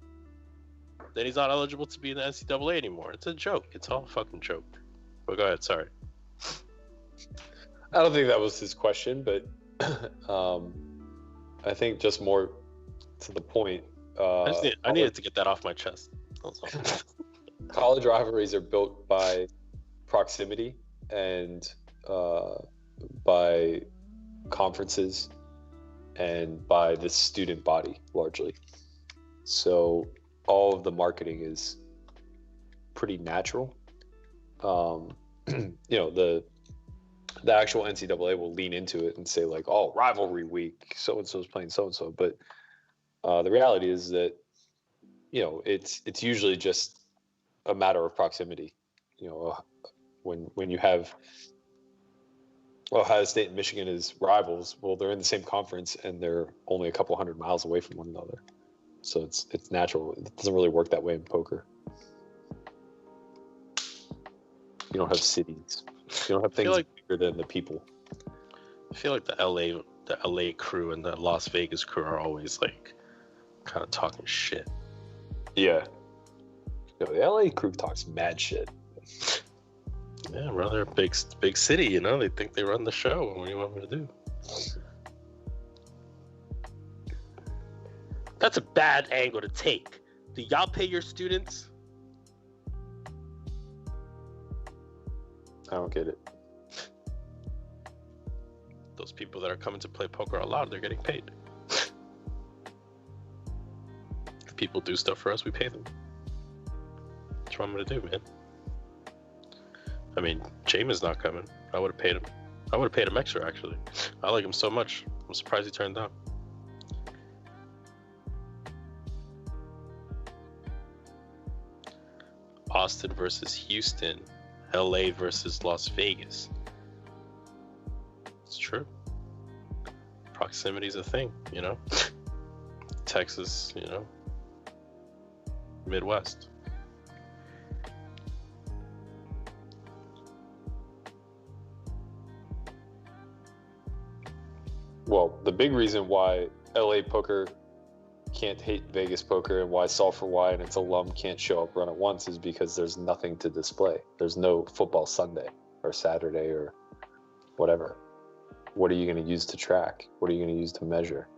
then he's not eligible to be in the NCAA anymore. It's a joke. It's all a fucking joke. But go ahead, sorry. I don't think that was his question, but I think just more to the point. I needed to get that off my chest. College rivalries are built by proximity and by conferences and by the student body largely. So all of the marketing is pretty natural. You know, the actual NCAA will lean into it and say like, oh, rivalry week, so-and-so is playing so-and-so. But the reality is that, you know, it's usually just a matter of proximity. You know, when you have Ohio State and Michigan as rivals, well, they're in the same conference and they're only a couple 100 miles away from one another. So it's natural. It doesn't really work that way in poker. You don't have cities. You don't have things bigger than the people. I feel like the LA crew and the Las Vegas crew are always like kind of talking shit. Yeah. You know, the LA crew talks mad shit. Yeah, well, they're a big city, you know. They think they run the show. What do you want me to do? That's a bad angle to take. Do y'all pay your students? I don't get it. Those people that are coming to play poker a lot, they're getting paid. If people do stuff for us, we pay them. That's what I'm gonna do, man. I mean, Jamin's not coming. I would have paid him. I would have paid him extra, actually. I like him so much. I'm surprised he turned down. Austin versus Houston. LA versus Las Vegas. It's true. Proximity is a thing, you know? Texas, you know? Midwest. Well, the big reason why LA poker can't hate Vegas poker and why Sulphur Y and its alum can't show up run at once is because there's nothing to display. There's no football Sunday or Saturday or whatever. What are you going to use to track? What are you going to use to measure?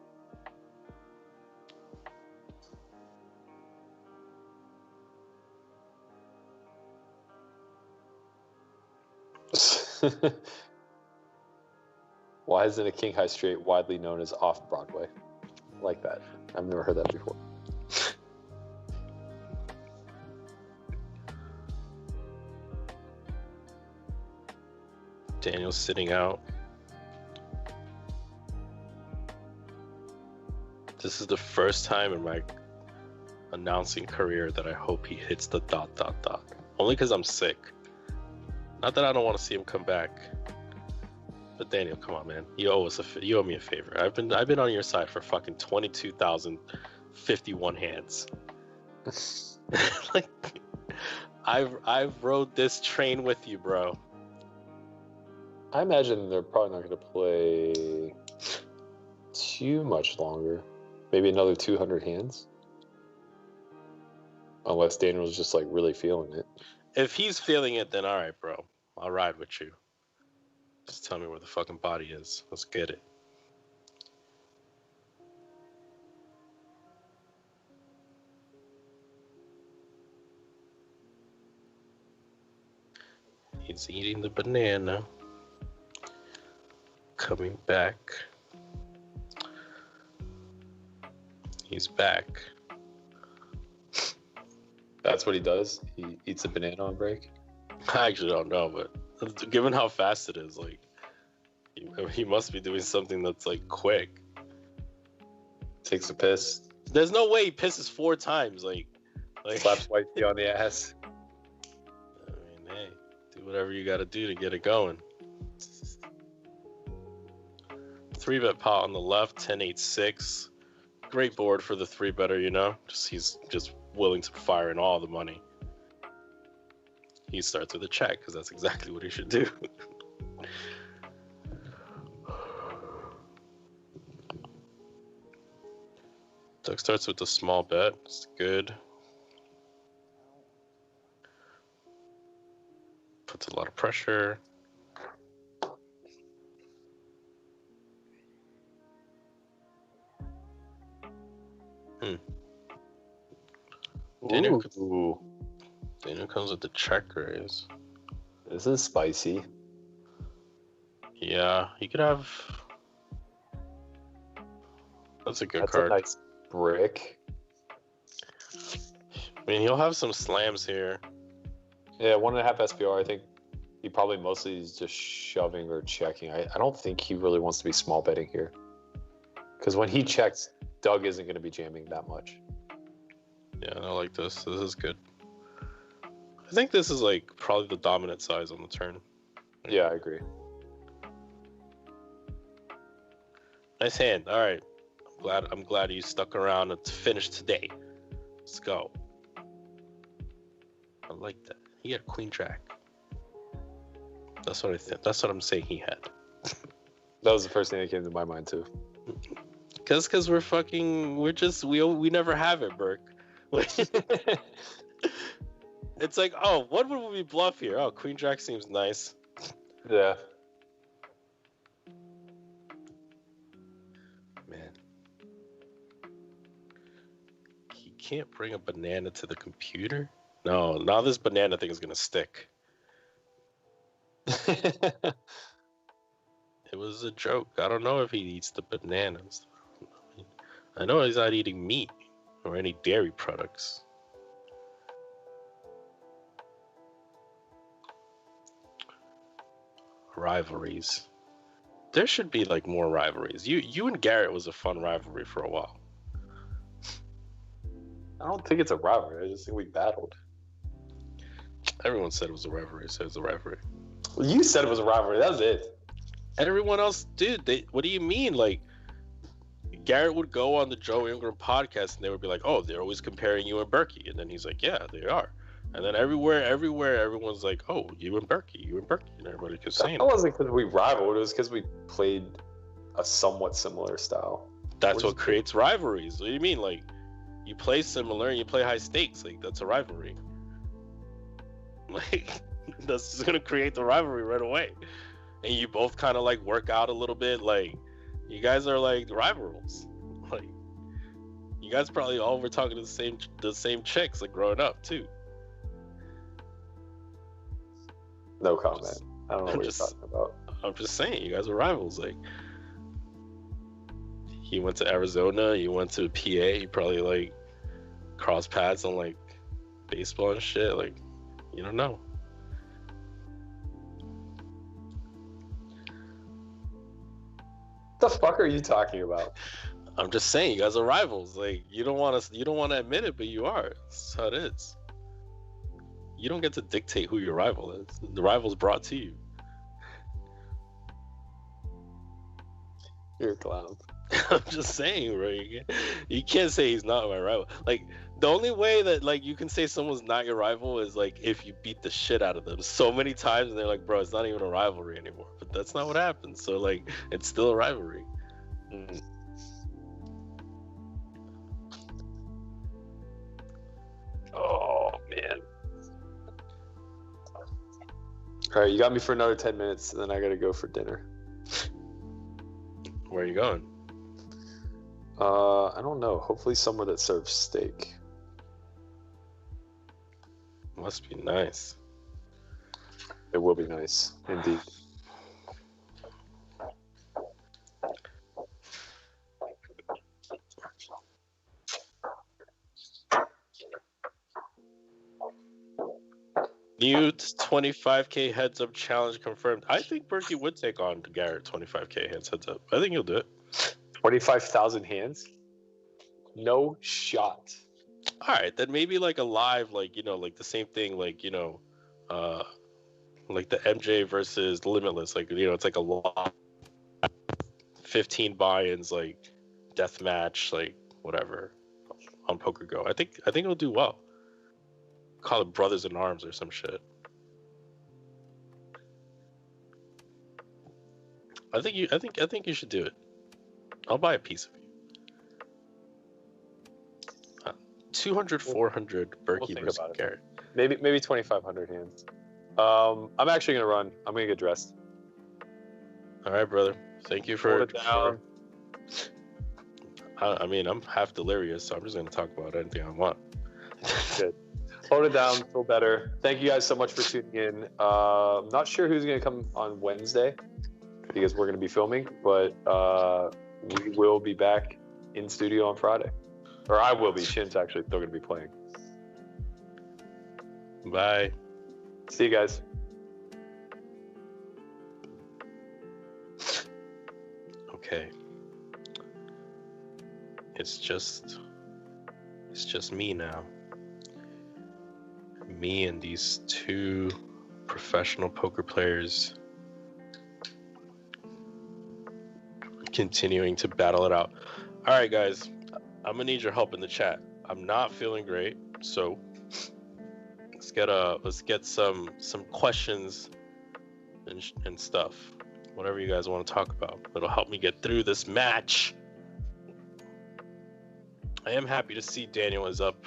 Why isn't a King High Straight widely known as off Broadway? I like that. I've never heard that before. Daniel's sitting out. This is the first time in my announcing career that I hope he hits the ... Only because I'm sick. Not that I don't want to see him come back. But Daniel, come on, man. You owe me a favor. I've been on your side for fucking 22,051 hands. Like, I've rode this train with you, bro. I imagine they're probably not going to play too much longer. Maybe another 200 hands. Unless Daniel's just like really feeling it. If he's feeling it, then all right, bro. I'll ride with you. Just tell me where the fucking body is. Let's get it. He's eating the banana. Coming back. He's back. That's what he does? He eats a banana on break? I actually don't know, but given how fast it is, like, he must be doing something that's, like, quick. Takes a piss. There's no way he pisses 4 times, like slaps Wifey on the ass. I mean, hey, do whatever you gotta do to get it going. 3-bet pot on the left, 10-8-6. Great board for the 3-better, you know? He's just willing to fire in all the money. He starts with a check, because that's exactly what he should do. Doug starts with a small bet. It's good. Puts a lot of pressure. Daniel comes with the check raise. This is spicy. Yeah, he could have. That's a good That's card. a nice brick. I mean, he'll have some slams here. Yeah, 1.5 SPR. I think he probably mostly is just shoving or checking. I don't think he really wants to be small betting here. Because when he checks, Doug isn't going to be jamming that much. Yeah, I like this. This is good. I think this is like probably the dominant size on the turn. Yeah, I agree. Nice hand. All right. I'm glad you stuck around to finish today. Let's go. I like that. He had queen jack. That's what I think. That's what I'm saying he had. That was the first thing that came to my mind too. Cause we never have it, Berk. It's like, oh, what would we bluff here? Oh, queen jack seems nice. Yeah. Man. He can't bring a banana to the computer? No, now this banana thing is gonna stick. It was a joke. I don't know if he eats the bananas. I know he's not eating meat or any dairy products. Rivalries. There should be like more rivalries. You and Garrett was a fun rivalry for a while. I don't think it's a rivalry. I just think we battled. Everyone said it was a rivalry. Said it was a rivalry. Well, you said it was a rivalry. That was it. Everyone else did. What do you mean? Like, Garrett would go on the Joe Ingram podcast and they would be like, "Oh, they're always comparing you and Berkey," and then he's like, "Yeah, they are." And then everywhere, everyone's like, "Oh, you and Berkey," and everybody kept saying That wasn't because we rivaled. It was because we played a somewhat similar style. That's what creates rivalries. What do you mean? Like, you play similar and you play high stakes. Like, that's a rivalry. Like, that's just gonna create the rivalry right away. And you both kind of like work out a little bit. Like, you guys are like rivals. Like, you guys probably all were talking to the same chicks like growing up too. No comment. I don't know what you're talking about. I'm just saying, you guys are rivals. Like, he went to Arizona, you went to PA, you probably like cross paths on like baseball and shit. Like, you don't know. What the fuck are you talking about? I'm just saying, you guys are rivals. Like, you don't want to admit it, but you are. That's how it is. You don't get to dictate who your rival is. The rival's brought to you. You're a clown. I'm just saying, bro. You can't say he's not my rival. Like, the only way that like you can say someone's not your rival is like if you beat the shit out of them so many times and they're like, bro, it's not even a rivalry anymore. But that's not what happens. So like, it's still a rivalry. Mm. Oh man. All right, you got me for another 10 minutes, and then I gotta go for dinner. Where are you going? I don't know. Hopefully somewhere that serves steak. Must be nice. It will be nice, indeed. New 25K heads up challenge confirmed. I think Berkey would take on Garrett 25K heads up. I think he'll do it. 25,000 hands? No shot. All right, then maybe like a live, like, you know, like the same thing, like, you know, like the MJ versus Limitless, like, you know, it's like a lot, 15 buy-ins, like death match, like whatever on Poker Go. I think it'll do well. Call it Brothers in Arms or some shit. I think you should do it. I'll buy a piece of you. 200, 400 Berkey versus Garrett. Maybe 2,500 hands. I'm actually gonna run. I'm gonna get dressed. All right, brother. Thank you for. Hold it down. I mean, I'm half delirious, so I'm just gonna talk about anything I want. Good. Hold it down. Feel better. Thank you guys so much for tuning in. I'm not sure who's gonna come on Wednesday because we're gonna be filming, but we will be back in studio on Friday. Or I will be. Shin's actually still going to be playing. Bye. See you guys. Okay. It's just me now. Me and these two professional poker players continuing to battle it out. All right, guys. I'm gonna need your help in the chat. I'm not feeling great, so let's get some questions and stuff. Whatever you guys want to talk about. It'll help me get through this match. I am happy to see Daniel is up,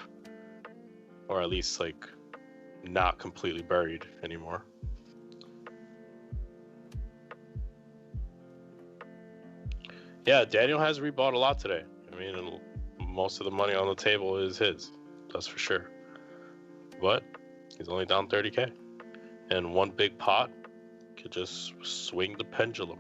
or at least like not completely buried anymore. Yeah, Daniel has rebought a lot today. I mean, most of the money on the table is his, that's for sure. But he's only down 30K. And one big pot could just swing the pendulum.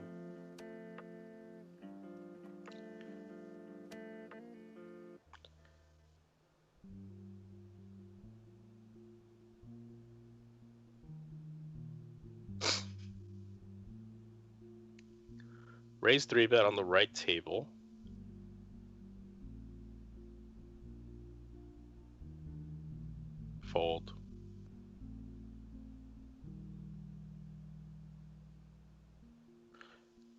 Raise 3-bet on the right table. Fold.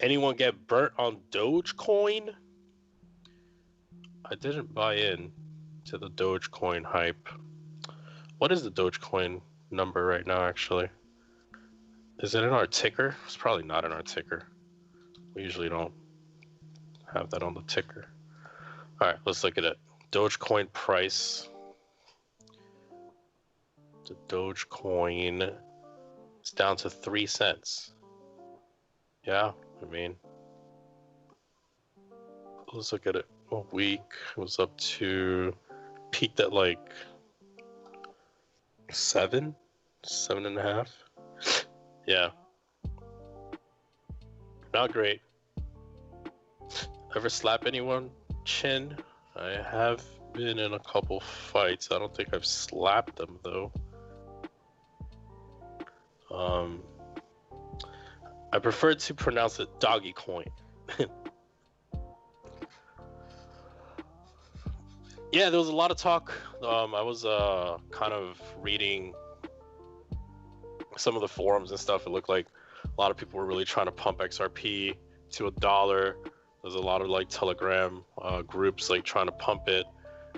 Anyone get burnt on Dogecoin? I didn't buy in to the Dogecoin hype. What is the Dogecoin number right now, actually? Is it in our ticker? It's probably not in our ticker. We usually don't have that on the ticker. All right, let's look at it. Dogecoin price. The Dogecoin is down to 3 cents. Yeah, I mean, let's look at it. A week was up to, peaked at like 7.5. Yeah, not great. Ever slap anyone? Chin? I have been in a couple fights. I don't think I've slapped them though. I prefer to pronounce it doggy coin. Yeah, there was a lot of talk. I was kind of reading some of the forums and stuff. It looked like a lot of people were really trying to pump XRP to $1 There's a lot of like Telegram groups like trying to pump it.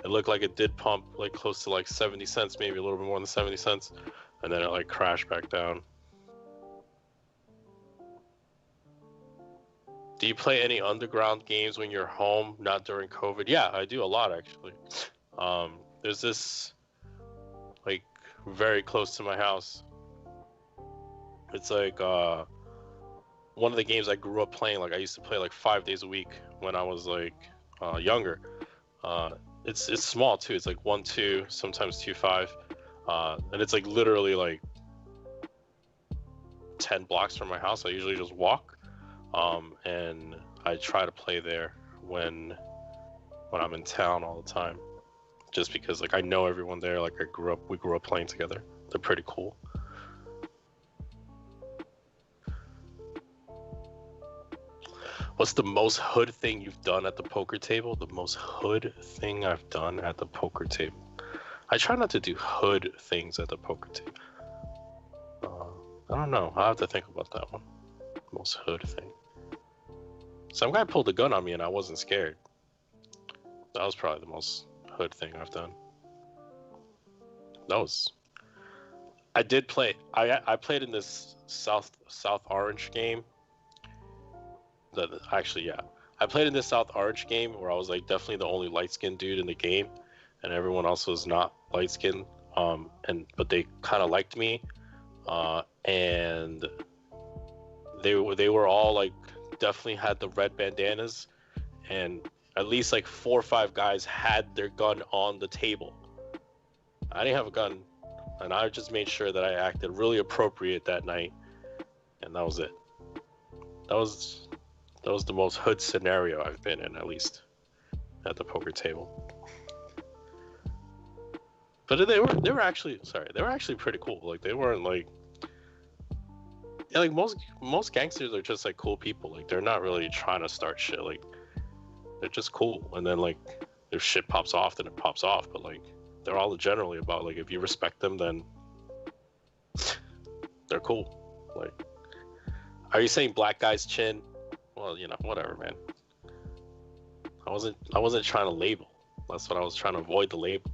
It looked like it did pump like close to like 70 cents, maybe a little bit more than 70 cents, and then it like crashed back down. Do you play any underground games when you're home, not during COVID? Yeah, I do a lot actually. There's this like very close to my house. It's like one of the games I grew up playing. Like I used to play like 5 days a week when I was like younger. It's small too. It's like 1-2, sometimes 2-5, and it's like literally like 10 blocks from my house. I usually just walk, and I try to play there when I'm in town all the time, just because like I know everyone there. Like we grew up playing together. They're pretty cool. What's the most hood thing you've done at the poker table? The most hood thing I've done at the poker table. I try not to do hood things at the poker table. I don't know. I'll have to think about that one. Most hood thing. Some guy pulled a gun on me and I wasn't scared. That was probably the most hood thing I've done. I did play. I played in this South Orange game. I played in this South Orange game where I was like definitely the only light-skinned dude in the game, and everyone else was not light-skinned. But they kind of liked me, and they were all like definitely had the red bandanas, and at least like 4 or 5 guys had their gun on the table. I didn't have a gun, and I just made sure that I acted really appropriate that night, and that was it. That was the most hood scenario I've been in, at least at the poker table. But they were actually pretty cool. Like they weren't like, yeah, like most gangsters are just like cool people. Like they're not really trying to start shit. Like they're just cool. And then like if shit pops off, then it pops off. But like they're all generally about like if you respect them, then they're cool. Like, are you saying black guys chin? Well, you know, whatever, man. I wasn't trying to label. That's what I was trying to avoid, the label.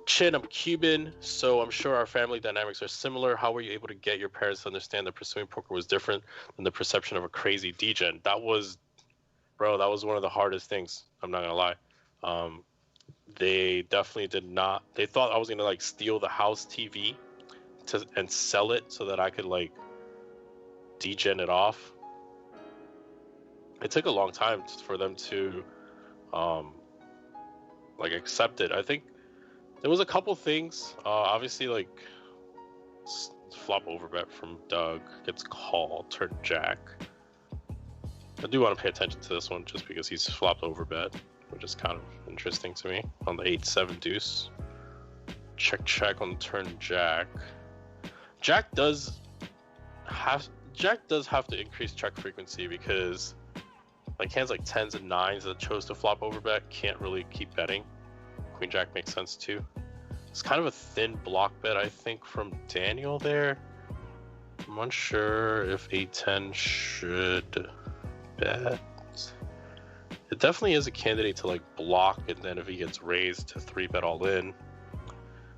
Chin, I'm Cuban, so I'm sure our family dynamics are similar. How were you able to get your parents to understand that pursuing poker was different than the perception of a crazy degen? That was one of the hardest things. I'm not gonna lie. They definitely did not. They thought I was gonna like steal the house TV and sell it so that I could like degen it off. It took a long time for them to like accept it. I think there was a couple things. Obviously, like flop over bet from Doug gets called, turn jack. I do want to pay attention to this one just because he's flopped over bet, which is kind of interesting to me on the 8-7 deuce. Check on the turn jack. Jack does have to increase check frequency because like hands like 10s and 9s that chose to flop over bet can't really keep betting. Queen jack makes sense too. It's kind of a thin block bet, I think, from Daniel there. I'm unsure if 8-10 should bet. It definitely is a candidate to like block, and then if he gets raised to 3-bet all in.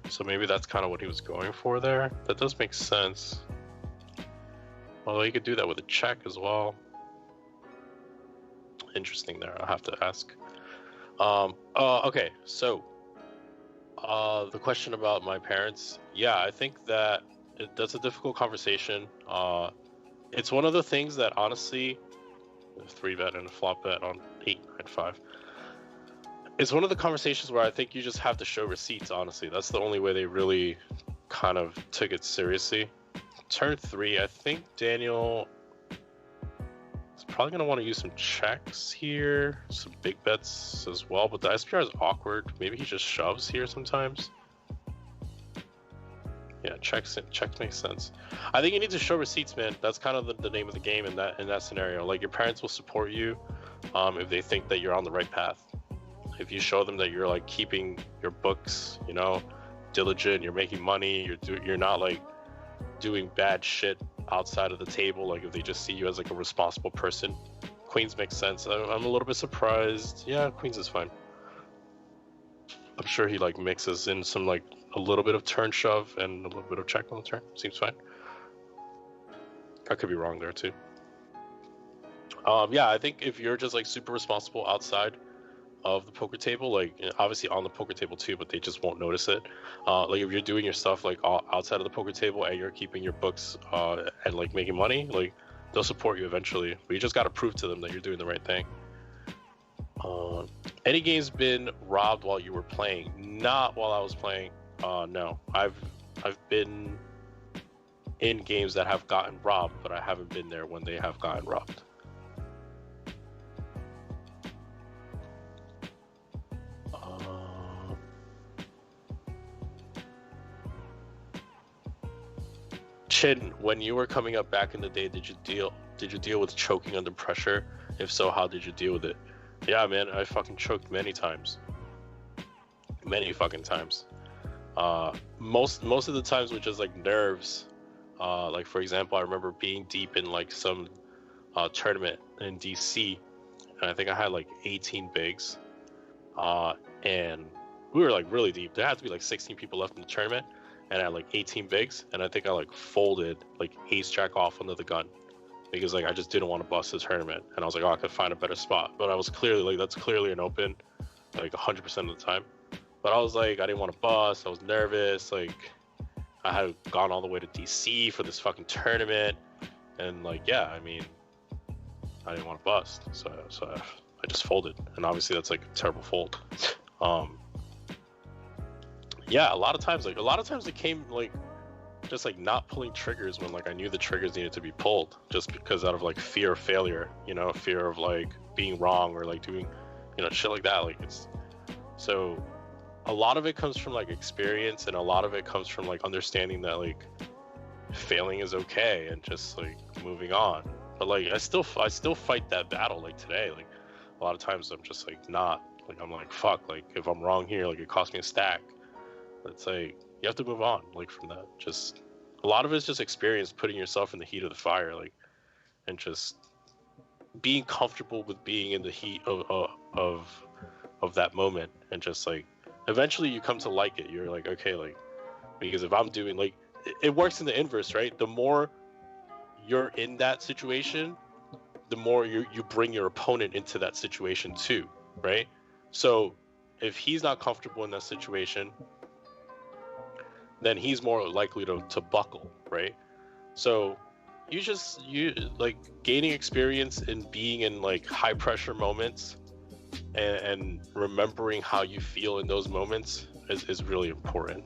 So maybe that's kind of what he was going for there. That does make sense. Although you could do that with a check as well. Interesting there, I'll have to ask. Okay, so the question about my parents. Yeah, I think that that's a difficult conversation. It's one of the things that honestly, 3-bet and a flop bet on 8-9-5. It's one of the conversations where I think you just have to show receipts, honestly. That's the only way they really kind of took it seriously. Turn 3, I think Daniel is probably going to want to use some checks here. Some big bets as well, but the SPR is awkward. Maybe he just shoves here sometimes. Yeah, checks makes sense. I think you need to show receipts, man. That's kind of the name of the game in that scenario. Like, your parents will support you if they think that you're on the right path. If you show them that you're like keeping your books, you know, diligent, you're making money, you're not like doing bad shit outside of the table, like if they just see you as like a responsible person. Queens makes sense. I'm a little bit surprised. Yeah, Queens is fine. I'm sure he like mixes in some like a little bit of turn shove and a little bit of check on the turn. Seems fine. I could be wrong there too. Yeah, I think if you're just like super responsible outside of the poker table, like obviously on the poker table too, but they just won't notice it. Like if you're doing your stuff like outside of the poker table and you're keeping your books and like making money, like they'll support you eventually. But you just got to prove to them that you're doing the right thing. Any games been robbed while you were playing? Not while I was playing. No, I've been in games that have gotten robbed, but I haven't been there when they have gotten robbed. Chin, when you were coming up back in the day, did you deal with choking under pressure? If so, how did you deal with it? Yeah, man, I fucking choked many times. Many fucking times. Most of the times with just like nerves. Like for example, I remember being deep in like some tournament in DC, and I think I had like 18 bigs, and we were like really deep. There had to be like 16 people left in the tournament, and I had like 18 bigs, and I think I like folded like ace jack off under the gun because like I just didn't want to bust the tournament, and I was like, oh, I could find a better spot, but I was clearly like that's clearly an open, like 100% of the time. But I was like, I didn't want to bust. I was nervous. Like I had gone all the way to DC for this fucking tournament, and like yeah, I mean, I didn't want to bust, so I just folded, and obviously that's like a terrible fold. Yeah, a lot of times it came like just like not pulling triggers when like I knew the triggers needed to be pulled, just because out of like fear of failure, you know, fear of like being wrong or like doing, you know, shit like that. Like it's so a lot of it comes from like experience, and a lot of it comes from like understanding that like failing is okay and just like moving on. But like I still fight that battle like today. Like a lot of times I'm just like not like I'm like fuck, like if I'm wrong here, like it cost me a stack. It's like you have to move on like from that. Just a lot of it's just experience, putting yourself in the heat of the fire, like, and just being comfortable with being in the heat of that moment, and just like eventually you come to like it. You're like, okay, like, because if I'm doing like it works in the inverse, right? The more you're in that situation, the more you bring your opponent into that situation too, right? So if he's not comfortable in that situation, then he's more likely to buckle, right? So you like gaining experience in being in like high pressure moments and remembering how you feel in those moments is really important.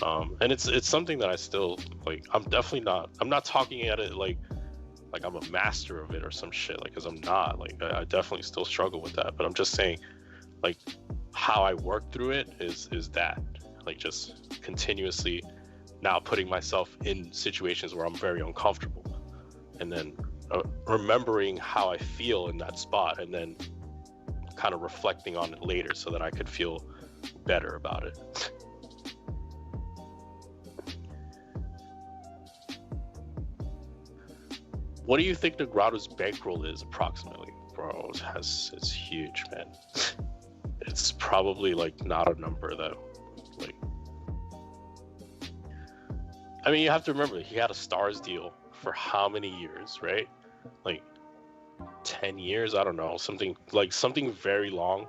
And it's something that I still like. I'm not talking at it like I'm a master of it or some shit, like, because I'm not. Like I definitely still struggle with that, but I'm just saying like how I work through it is that like just continuously now putting myself in situations where I'm very uncomfortable, and then remembering how I feel in that spot, and then kind of reflecting on it later so that I could feel better about it. What do you think Negreanu's bankroll is approximately? Bro, it's huge, man. It's probably like not a number though. Like, I mean, you have to remember he had a Stars deal for how many years, right? Like 10 years, I don't know, something very long.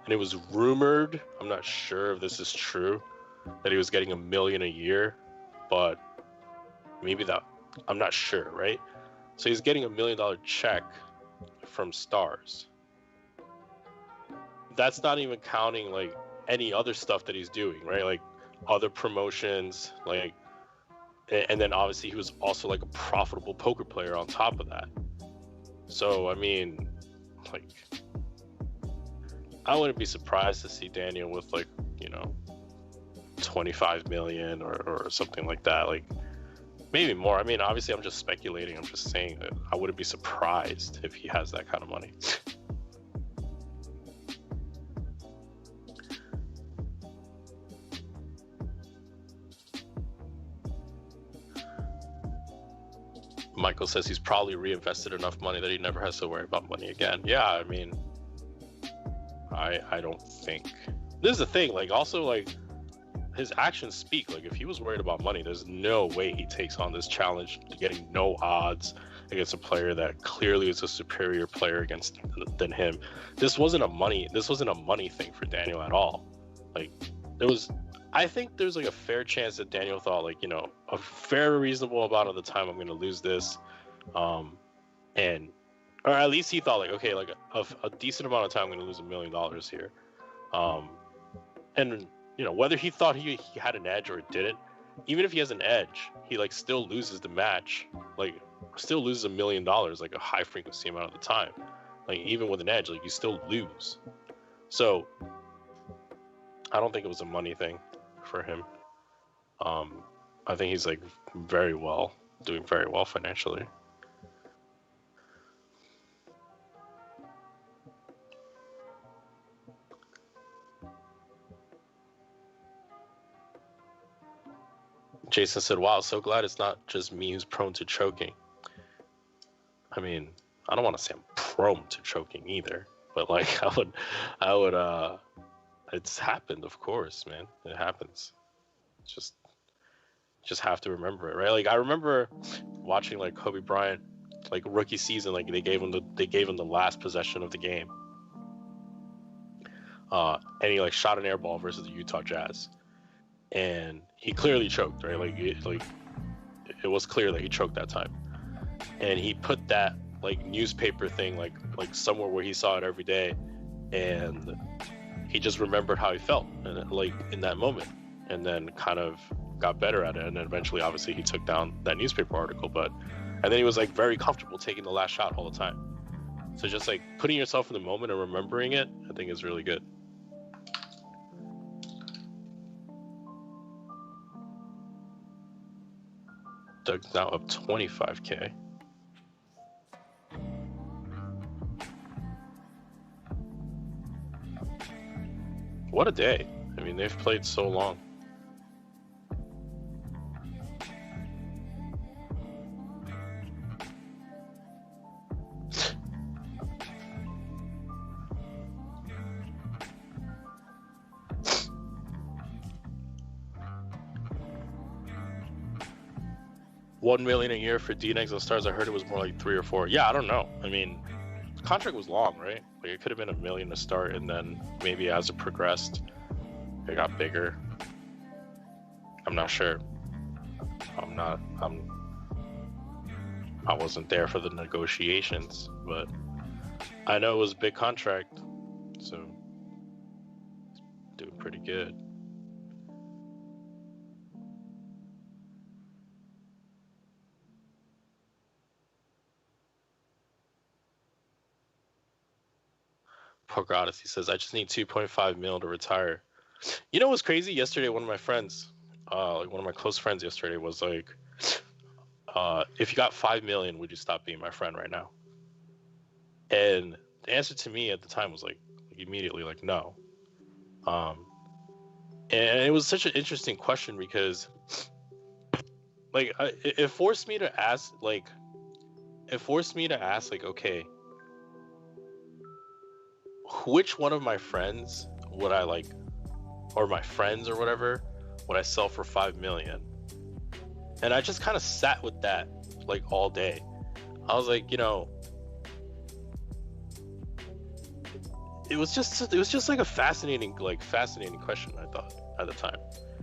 And it was rumored, I'm not sure if this is true, that he was getting $1 million a year, but maybe that, I'm not sure, right? So he's getting $1 million check from Stars. That's not even counting like any other stuff that he's doing, right? Like other promotions, like, and then obviously he was also like a profitable poker player on top of that. So I mean, like, I wouldn't be surprised to see Daniel with like, you know, 25 million or something like that. Like maybe more. I mean, obviously I'm just speculating. I'm just saying that I wouldn't be surprised if he has that kind of money. Michael says he's probably reinvested enough money that he never has to worry about money again. Yeah, I mean, I don't think. This is the thing, like, also, like, his actions speak. Like, if he was worried about money, there's no way he takes on this challenge, getting no odds against a player that clearly is a superior player than him. This wasn't a money thing for Daniel at all. Like, I think there's like a fair chance that Daniel thought, like, you know, a very reasonable amount of the time I'm going to lose this, or at least he thought, like, okay, like a decent amount of time I'm going to lose $1 million here, and you know, whether he thought he had an edge or didn't, even if he has an edge, he like still loses the match, like still loses $1 million, like a high frequency amount of the time. Like, even with an edge, like, you still lose. So I don't think it was a money thing for him. I think he's like doing very well financially. Jason said, wow, so glad it's not just me who's prone to choking. I mean, I don't want to say I'm prone to choking either, but like I would it's happened, of course, man. It happens. Just have to remember it, right? Like, I remember watching like Kobe Bryant, like rookie season, like they gave him the last possession of the game. And he like shot an air ball versus the Utah Jazz. And he clearly choked, right? Like it was clear that he choked that time. And he put that like newspaper thing like somewhere where he saw it every day, and he just remembered how he felt and like in that moment, and then kind of got better at it. And then eventually, obviously, he took down that newspaper article, and then he was like very comfortable taking the last shot all the time. So just like putting yourself in the moment and remembering it, I think is really good. Doug's now up 25K. What a day. I mean, they've played so long. $1 million a year for Dnegs and Stars. I heard it was more like 3 or 4. Yeah, I don't know. I mean, the contract was long, right? Like, it could have been $1 million to start, and then maybe as it progressed, it got bigger. I'm not sure. I wasn't there for the negotiations, but I know it was a big contract, so doing pretty good. Park Odyssey says, I just need 2.5 mil to retire. You know what's crazy? Yesterday, one of my friends, like one of my close friends yesterday was like, if you got 5 million, would you stop being my friend right now? And the answer to me at the time was like immediately like, no. And it was such an interesting question because like it forced me to ask like, okay, which one of my friends would I like, or my friends or whatever, would I sell for 5 million? And I just kind of sat with that like all day. I was like, you know, it was just like a fascinating question, I thought at the time.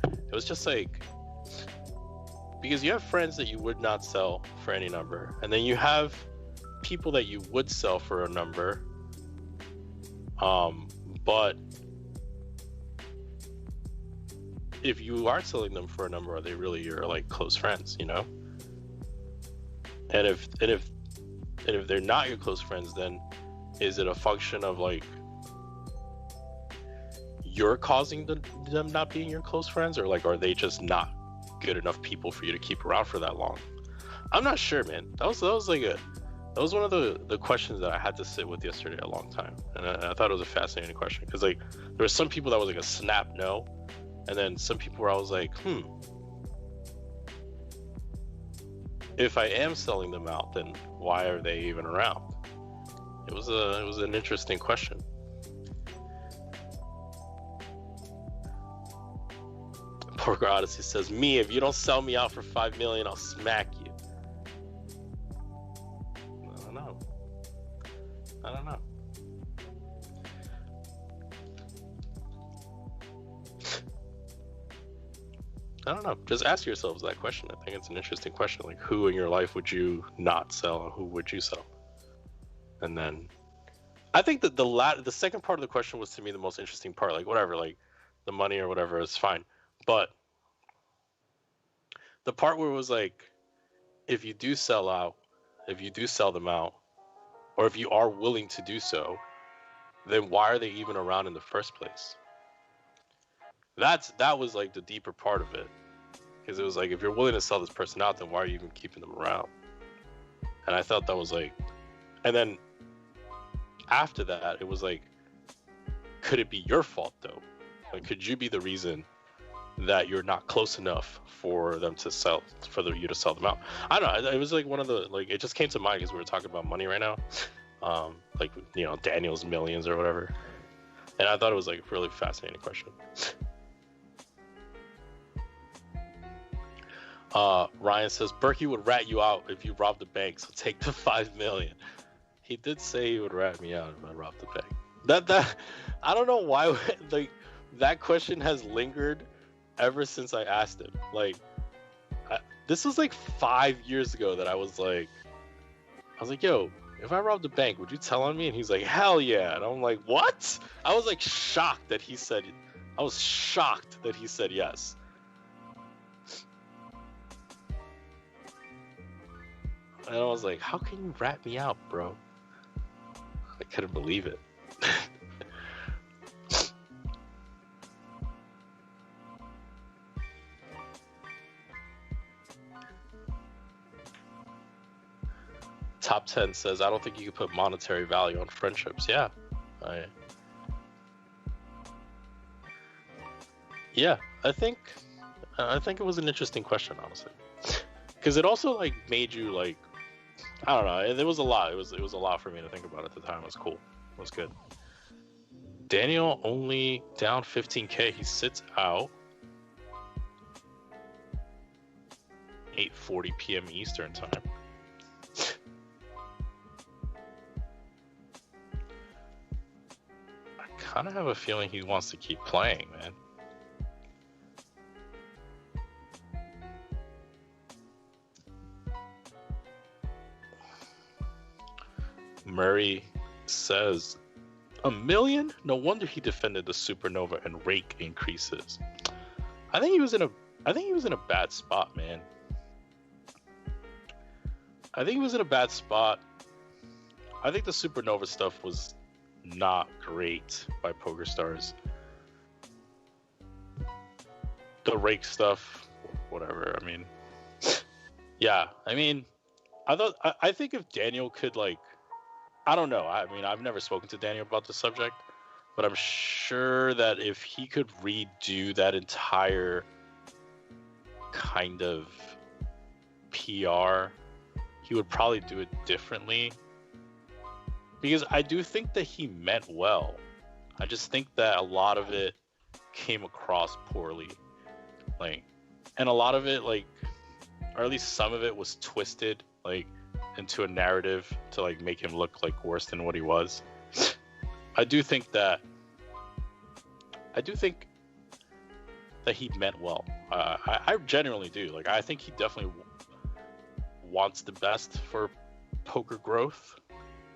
It was just like, because you have friends that you would not sell for any number, and then you have people that you would sell for a number. But if you are selling them for a number, are they really your like close friends, you know? And if they're not your close friends, then is it a function of like you're causing them not being your close friends, or like are they just not good enough people for you to keep around for that long? I'm not sure, man. That was one of the questions that I had to sit with yesterday a long time, and I thought it was a fascinating question because like there were some people that was like a snap no, and then some people where I was like, if I am selling them out, then why are they even around? It was an interesting question. Poker Odyssey says, "Me, if you don't sell me out for $5 million, I'll smack you." I don't know. Just ask yourselves that question. I think it's an interesting question. Like, who in your life would you not sell, and who would you sell? And then, I think that the second part of the question was, to me, the most interesting part. Like, whatever, like the money or whatever is fine, but the part where it was like, if you do sell them out, or if you are willing to do so, then why are they even around in the first place? That was like the deeper part of it, because it was like, if you're willing to sell this person out, then why are you even keeping them around? And I thought that was like, and then after that, it was like, could it be your fault though? Like, could you be the reason that you're not close enough for you to sell them out? I don't know. It was like one of the, like, it just came to mind because we were talking about money right now. Like, you know, Daniel's millions or whatever. And I thought it was like a really fascinating question. Ryan says, Berkey would rat you out if you robbed the bank, so take the $5 million. He did say he would rat me out if I robbed the bank. That I don't know why, like, that question has lingered ever since I asked him. Like, this was like 5 years ago that I was like, yo, if I robbed the bank, would you tell on me? And he's like, hell yeah. And I'm like, what? I was like shocked that he said yes. And I was like, how can you rat me out, bro? I couldn't believe it. Top 10 says, I don't think you can put monetary value on friendships. Yeah. I think it was an interesting question, honestly. Because it also, like, made you, like, I don't know. It was a lot. It was a lot for me to think about at the time. It was cool. It was good. Daniel only down 15K. He sits out 8:40 p.m. Eastern time. I kind of have a feeling he wants to keep playing, man. Murray says, $1 million? No wonder he defended the supernova and rake increases. I think he was in a bad spot, man. I think he was in a bad spot. I think the supernova stuff was not great by PokerStars. The rake stuff, whatever. I mean, yeah. I mean, I think if Daniel could, like, I don't know. I mean, I've never spoken to Daniel about this subject, but I'm sure that if he could redo that entire kind of PR, he would probably do it differently. Because I do think that he meant well. I just think that a lot of it came across poorly. Like, and a lot of it, like, or at least some of it was twisted, like, into a narrative to, like, make him look like worse than what he was. I do think that he meant well. I genuinely do. Like, I think he definitely wants the best for poker growth.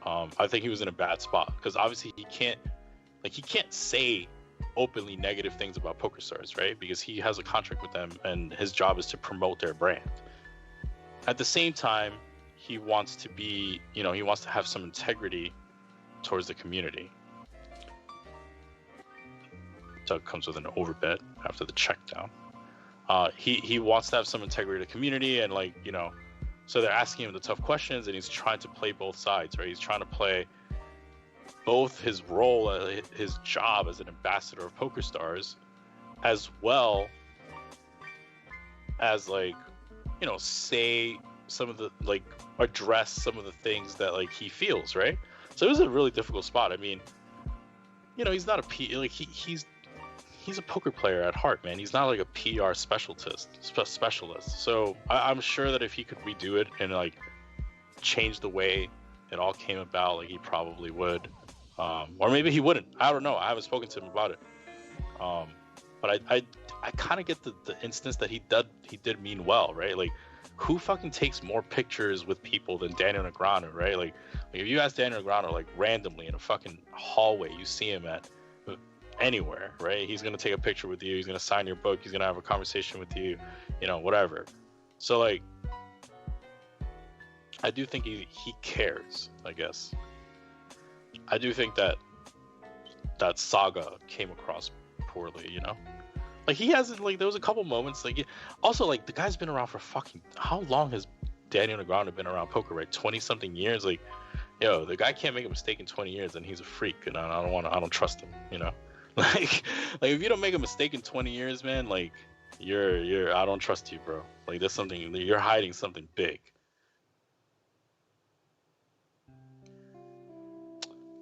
I think he was in a bad spot because obviously he can't say openly negative things about PokerStars, right? Because he has a contract with them and his job is to promote their brand. At the same time, he wants to be, he wants to have some integrity towards the community. Doug comes with an overbet after the check down. He wants to have some integrity to the community, and, like, so they're asking him the tough questions, and he's trying to play both sides, right? He's trying to play both his role, his job as an ambassador of PokerStars, as well as, like, say some of the like address some of the things that like he feels, right? So it was a really difficult spot. I mean, you know, he's not a he's a poker player at heart, man. He's not like a PR specialist. So I'm sure that if he could redo it and like change the way it all came about, like he probably would, or maybe he wouldn't. I don't know. I haven't spoken to him about it. But I kind of get the instance that he did mean well, right? Like, who fucking takes more pictures with people than Daniel Negreanu, right? Like if you ask Daniel Negreanu, like randomly in a fucking hallway, you see him at anywhere, right? He's gonna take a picture with you. He's gonna sign your book. He's gonna have a conversation with you, you know, whatever. So like, I do think he cares, I guess. I do think that saga came across poorly, you know? Like, he hasn't, like, there was a couple moments, like, also, like, the guy's been around for fucking, how long has Daniel Negreanu been around poker, right? 20-something years? Like, yo, the guy can't make a mistake in 20 years, and he's a freak, and I don't trust him, you know? Like, if you don't make a mistake in 20 years, man, like, you're, I don't trust you, bro. Like, there's something, you're hiding something big.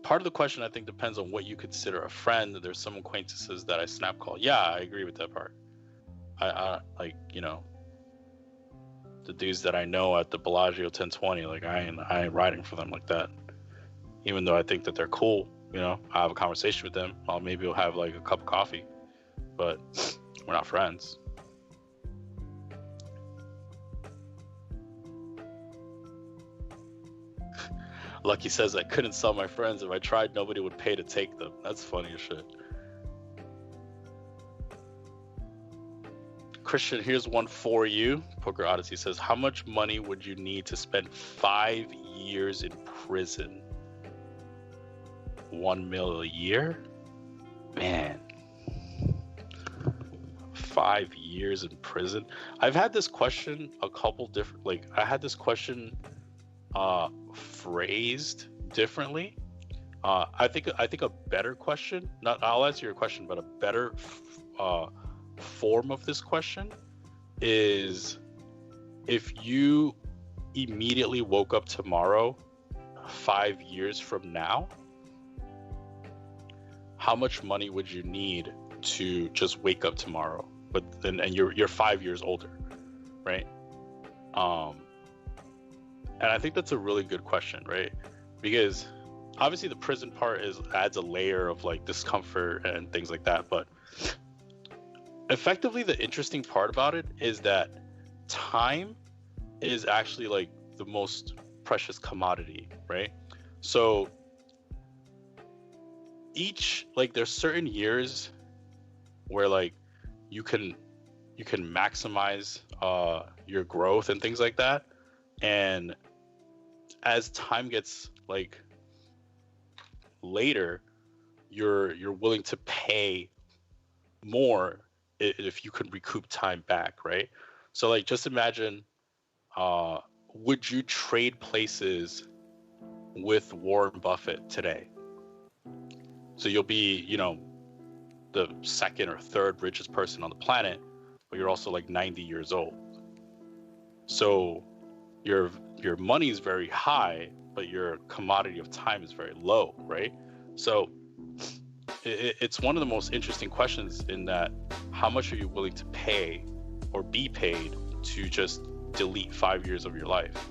Part of the question, I think, depends on what you consider a friend. There's some acquaintances that I snap call. Yeah, I agree with that part. I like, you know, the dudes that I know at the Bellagio 1020, like I ain't riding for them like that. Even though I think that they're cool, you know, I have a conversation with them. Maybe we'll have like a cup of coffee, but we're not friends. Lucky says, I couldn't sell my friends. If I tried, nobody would pay to take them. That's funny as shit. Christian, here's one for you. Poker Odyssey says, how much money would you need to spend 5 years in prison? 1 mil a year? Man. 5 years in prison? I've had this question a couple different, like, I had this question phrased differently. I think a better question, not I'll answer your question, but a better form of this question is, if you immediately woke up tomorrow 5 years from now, how much money would you need to just wake up tomorrow, but then and you're 5 years older, right? And I think that's a really good question, right? Because obviously the prison part adds a layer of like discomfort and things like that, but effectively the interesting part about it is that time is actually like the most precious commodity, right? So there's certain years where like you can maximize your growth and things like that, and as time gets like later, you're willing to pay more if you could recoup time back, right? So like, just imagine, would you trade places with Warren Buffett today? So you'll be, you know, the second or third richest person on the planet, but you're also like 90 years old. So your money is very high, but your commodity of time is very low, right? So it's one of the most interesting questions in that, how much are you willing to pay or be paid to just delete 5 years of your life?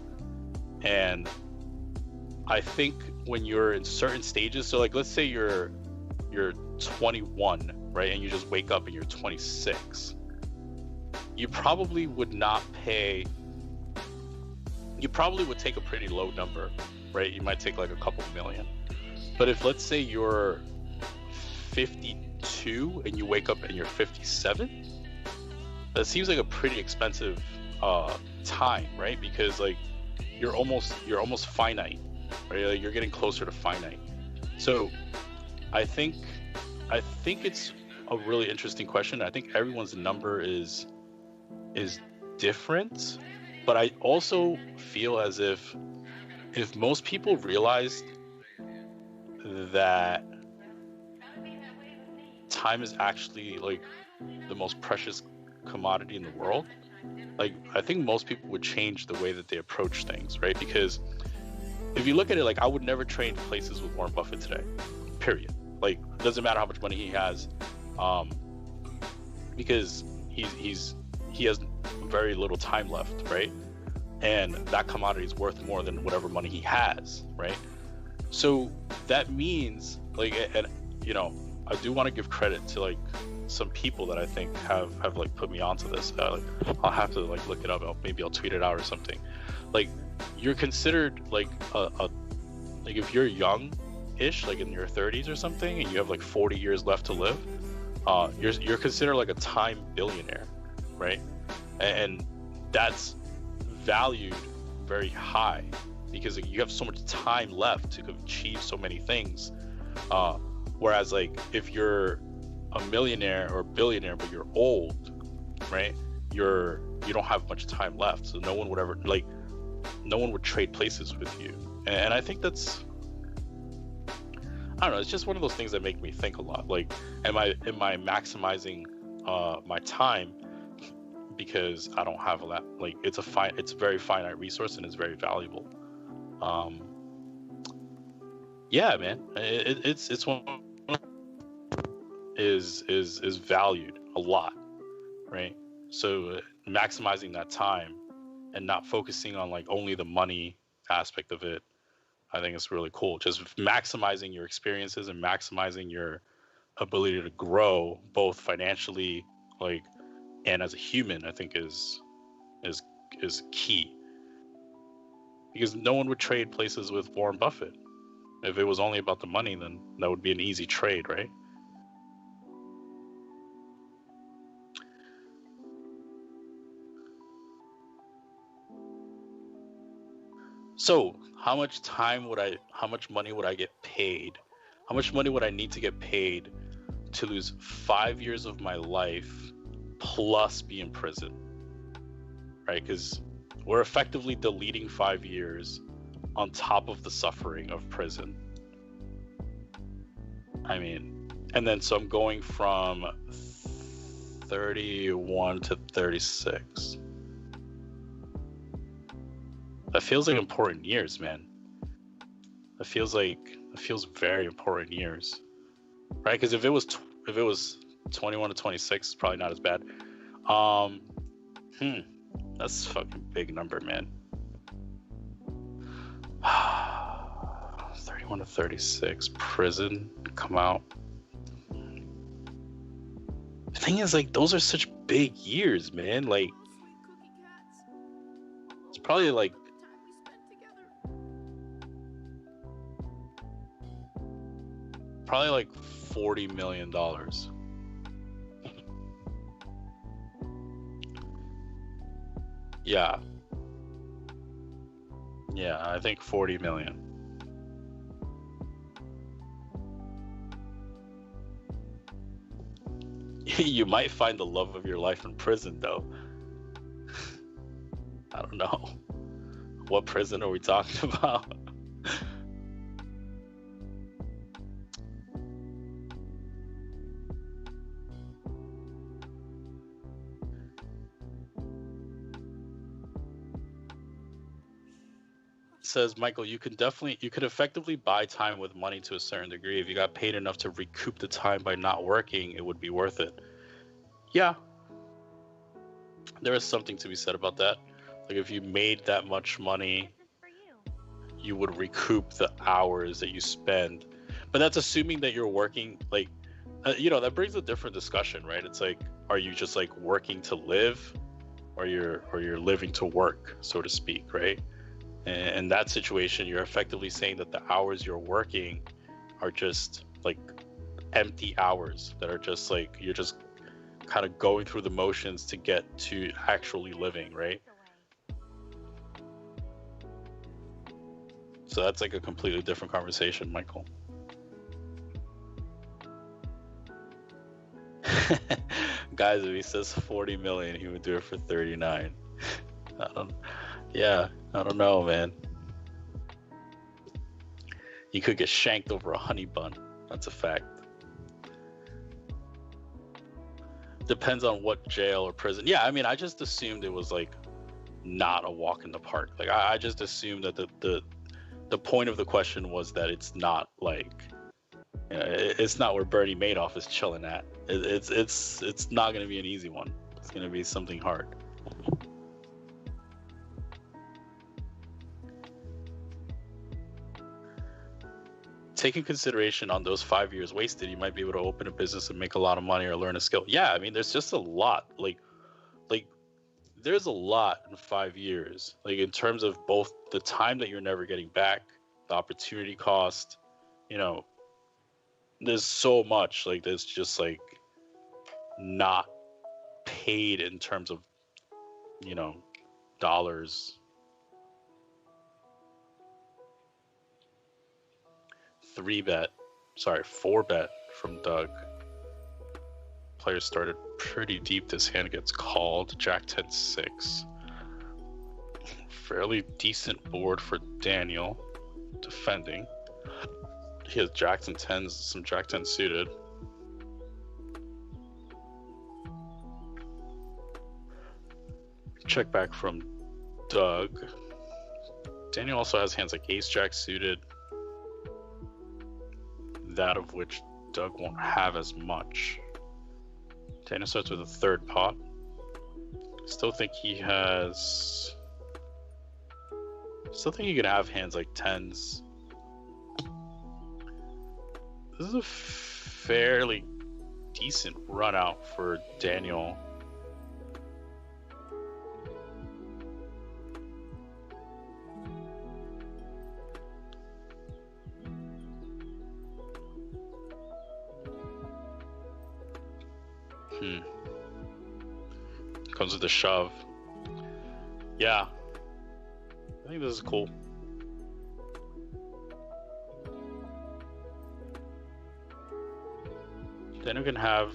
And I think when you're in certain stages, so like let's say you're 21, right, and you just wake up and you're 26, you probably would not pay. You probably would take a pretty low number, right? You might take like a couple million. But if let's say you're 52 and you wake up and you're 57, that seems like a pretty expensive time, right? Because like you're almost finite, right? Like you're getting closer to finite. So I think it's a really interesting question. I think everyone's number is different, but I also feel as if most people realized that time is actually like the most precious commodity in the world, like I think most people would change the way that they approach things, right? Because if you look at it, like I would never trade places with Warren Buffett today, period. Like it doesn't matter how much money he has, because he has very little time left, right? And that commodity is worth more than whatever money he has, right? So that means like, and you know, I do want to give credit to like some people that I think have like put me onto this. Like, I'll have to like look it up. Maybe I'll tweet it out or something. Like you're considered like like if you're young-ish, like in your 30s or something, and you have like 40 years left to live, you're considered like a time billionaire, right? And that's valued very high because you have so much time left to achieve so many things. Whereas like if you're a millionaire or a billionaire but you're old, right? You don't have much time left, so no one would trade places with you. And I think that's, I don't know, it's just one of those things that make me think a lot. Like, am I maximizing my time because I don't have a lot? Like, it's a very finite resource and it's very valuable. Yeah, man, it's one is valued a lot, right? So maximizing that time and not focusing on like only the money aspect of it, I think it's really cool. Just maximizing your experiences and maximizing your ability to grow both financially, like, and as a human, I think is key. Because no one would trade places with Warren Buffett. If it was only about the money, then that would be an easy trade, right? So how much money would I get paid? How much money would I need to get paid to lose 5 years of my life plus be in prison? Right? Because we're effectively deleting 5 years on top of the suffering of prison. I mean, and then so I'm going from 31 to 36. That feels like important years, man. It feels very important years, right? Because if it was 21 to 26, it's probably not as bad. That's a fucking big number, man. 31 to 36, prison, come out. The thing is, like, those are such big years, man. Like, it's probably like $40 million. Yeah, I think 40 million. You might find the love of your life in prison, though. I don't know. What prison are we talking about? Says Michael, you could effectively buy time with money to a certain degree. If you got paid enough to recoup the time by not working, it would be worth it. Yeah, there is something to be said about that. Like, if you made that much money, you would recoup the hours that you spend. But that's assuming that you're working, like, that brings a different discussion, right? It's like, are you just like working to live, or you're living to work, so to speak, right? And in that situation, you're effectively saying that the hours you're working are just like empty hours that are just like, you're just kind of going through the motions to get to actually living, right? So that's like a completely different conversation, Michael. Guys, if he says 40 million, he would do it for 39. I don't know, man. You could get shanked over a honey bun. That's a fact. Depends on what jail or prison. Yeah, I mean, I just assumed it was like not a walk in the park. Like I just assumed that the point of the question was that it's not like, you know, it's not where Bernie Madoff is chilling at. It's not going to be an easy one. It's going to be something hard. Taking consideration on those 5 years wasted, you might be able to open a business and make a lot of money or learn a skill. Yeah, I mean, there's just a lot. Like there's a lot in 5 years. Like in terms of both the time that you're never getting back, the opportunity cost. You know, there's so much. Like there's just like not paid in terms of, you know, dollars. 4-bet from Doug. Player started pretty deep. This hand gets called. Jack 10-6. Fairly decent board for Daniel. Defending. He has jacks and 10s, some Jack 10 suited. Check back from Doug. Daniel also has hands like ace jack suited, that of which Doug won't have as much. Daniel starts with a third pot. Still think he can have hands like 10s. This is a fairly decent run out for Daniel. Comes with a shove. Yeah. I think this is cool. Then we can have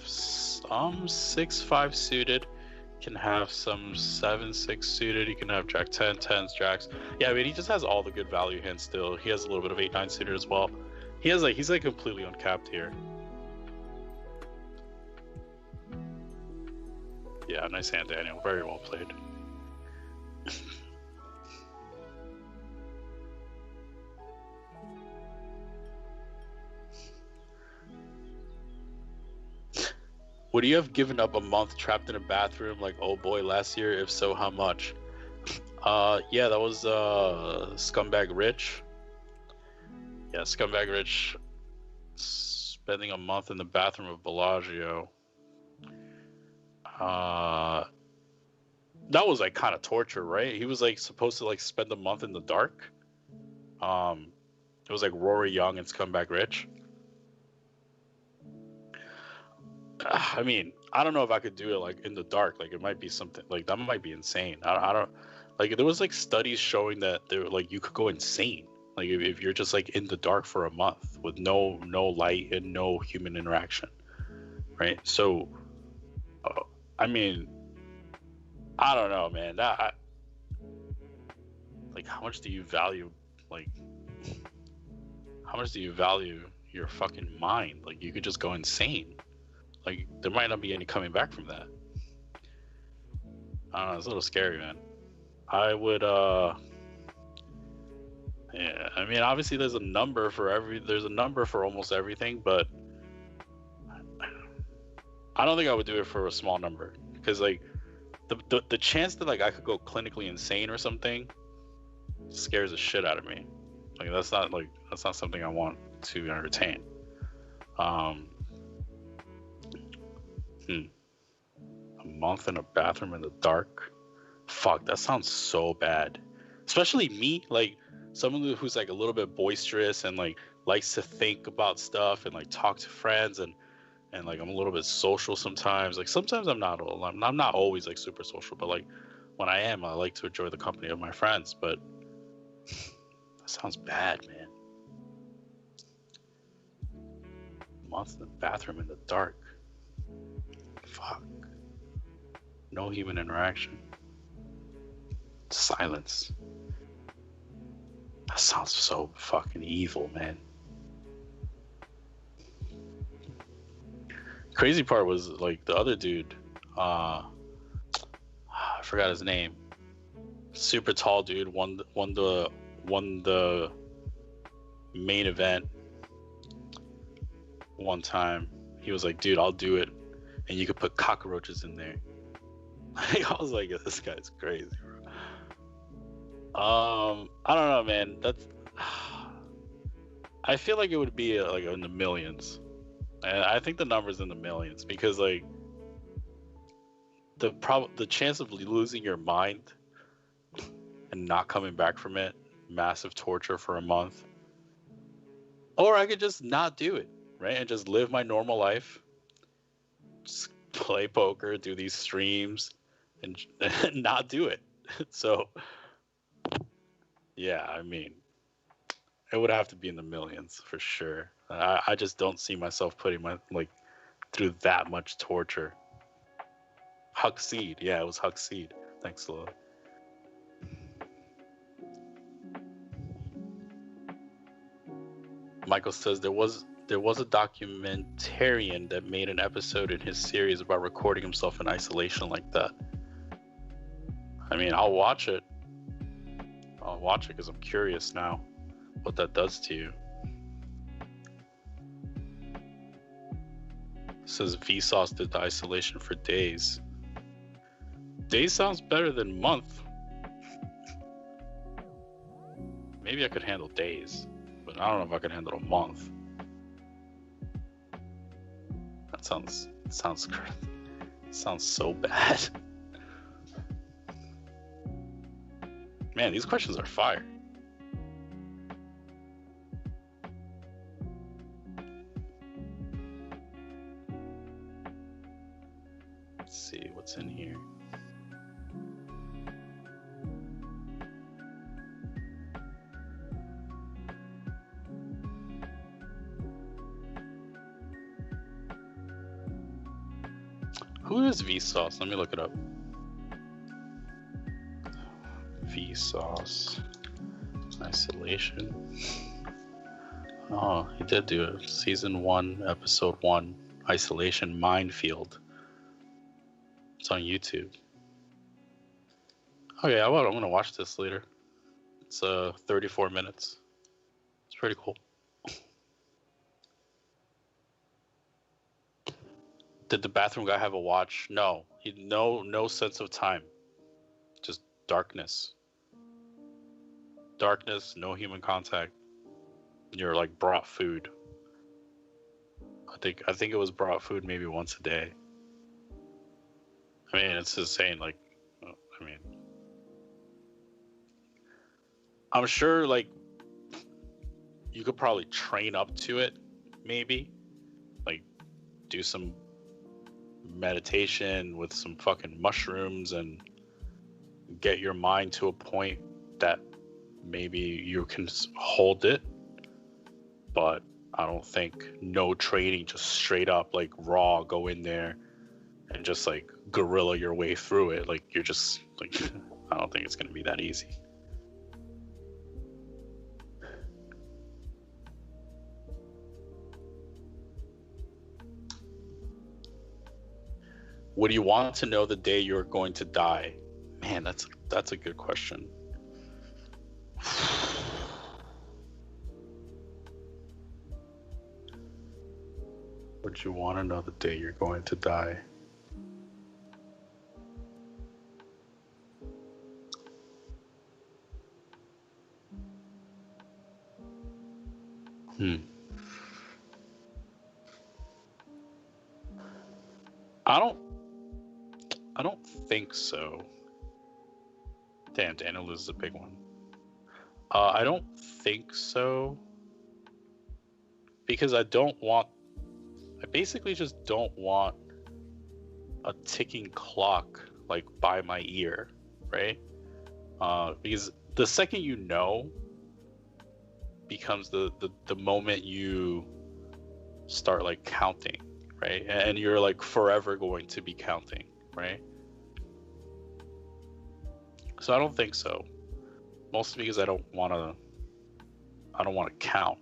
some 6-5 suited. Can have some 7-6 suited. He can have Jack 10, 10s, Jacks. Yeah, I mean, he just has all the good value hands still. He has a little bit of 8-9 suited as well. He's like completely uncapped here. Yeah, nice hand, Daniel. Very well played. Would you have given up a month trapped in a bathroom like oh boy last year? If so, how much? Yeah, that was Scumbag Rich. Yeah, Scumbag Rich spending a month in the bathroom of Bellagio. That was like kind of torture, right? He was like supposed to like spend a month in the dark. It was like Rory Young and Scumbag Rich. I mean, I don't know if I could do it like in the dark. Like it might be something like that might be insane. I don't like there was like studies showing that there like you could go insane. Like if you're just like in the dark for a month with no light and no human interaction, right? So, I mean, I don't know, man. Like, how much do you value? Like, how much do you value your fucking mind? Like, you could just go insane. Like, there might not be any coming back from that. I don't know. It's a little scary, man. I would, yeah. I mean, obviously, there's a number for almost everything, but I don't think I would do it for a small number because, like, the chance that like I could go clinically insane or something scares the shit out of me. Like that's not something I want to entertain. A month in a bathroom in the dark. Fuck, that sounds so bad. Especially me, like someone who's like a little bit boisterous and like likes to think about stuff and like talk to friends and like I'm a little bit social sometimes. Like sometimes I'm not always like super social, but like when I am, I like to enjoy the company of my friends. But that sounds bad, man. A month in the bathroom in the dark. Fuck. No human interaction. Silence. That sounds so fucking evil, man. Crazy part was like the other dude. I forgot his name. Super tall dude won the main event one time. He was like, "Dude, I'll do it, and you could put cockroaches in there." I was like, "This guy's crazy, bro." I don't know, man. That's. I feel like it would be like in the millions, and I think the number's in the millions because like the chance of losing your mind and not coming back from it, massive torture for a month, or I could just not do it, right, and just live my normal life, just play poker, do these streams, and not do it. So, yeah, I mean, it would have to be in the millions for sure. I just don't see myself putting my through that much torture. Huckseed, yeah, it was Huckseed. Thanks a lot. Michael says there was a documentarian that made an episode in his series about recording himself in isolation like that. I mean, I'll watch it. Because I'm curious now what that does to you. It says Vsauce did the isolation for days. Days sounds better than month. Maybe I could handle days, but I don't know if I could handle a month. That sounds so bad. Man, these questions are fire. Let's see what's in here. Who is Vsauce? Let me look it up. Vsauce isolation. Oh, he did do it. Season 1, episode 1, isolation minefield. It's on YouTube. Okay, I'm gonna watch this later. It's 34 minutes. It's pretty cool. Did the bathroom guy have a watch? No. No sense of time. Just darkness. Darkness, no human contact. You're like brought food. I think it was brought food maybe once a day. I mean, it's insane. Like, I mean, I'm sure like you could probably train up to it, maybe. Like, do some meditation with some fucking mushrooms and get your mind to a point that maybe you can hold it. But I don't think no training, just straight up like raw, go in there and just like guerrilla your way through it. Like you're just like, I don't think it's gonna be that easy. Would you want to know the day you're going to die? Man, that's a good question. Would you want to know the day you're going to die? I don't think so. Damn, Daniel is a big one. I don't think so. Because I basically just don't want a ticking clock like by my ear, right? Because the second you know becomes the moment you start like counting, right? And you're like forever going to be counting, right? So I don't think so. Mostly because I don't want to count.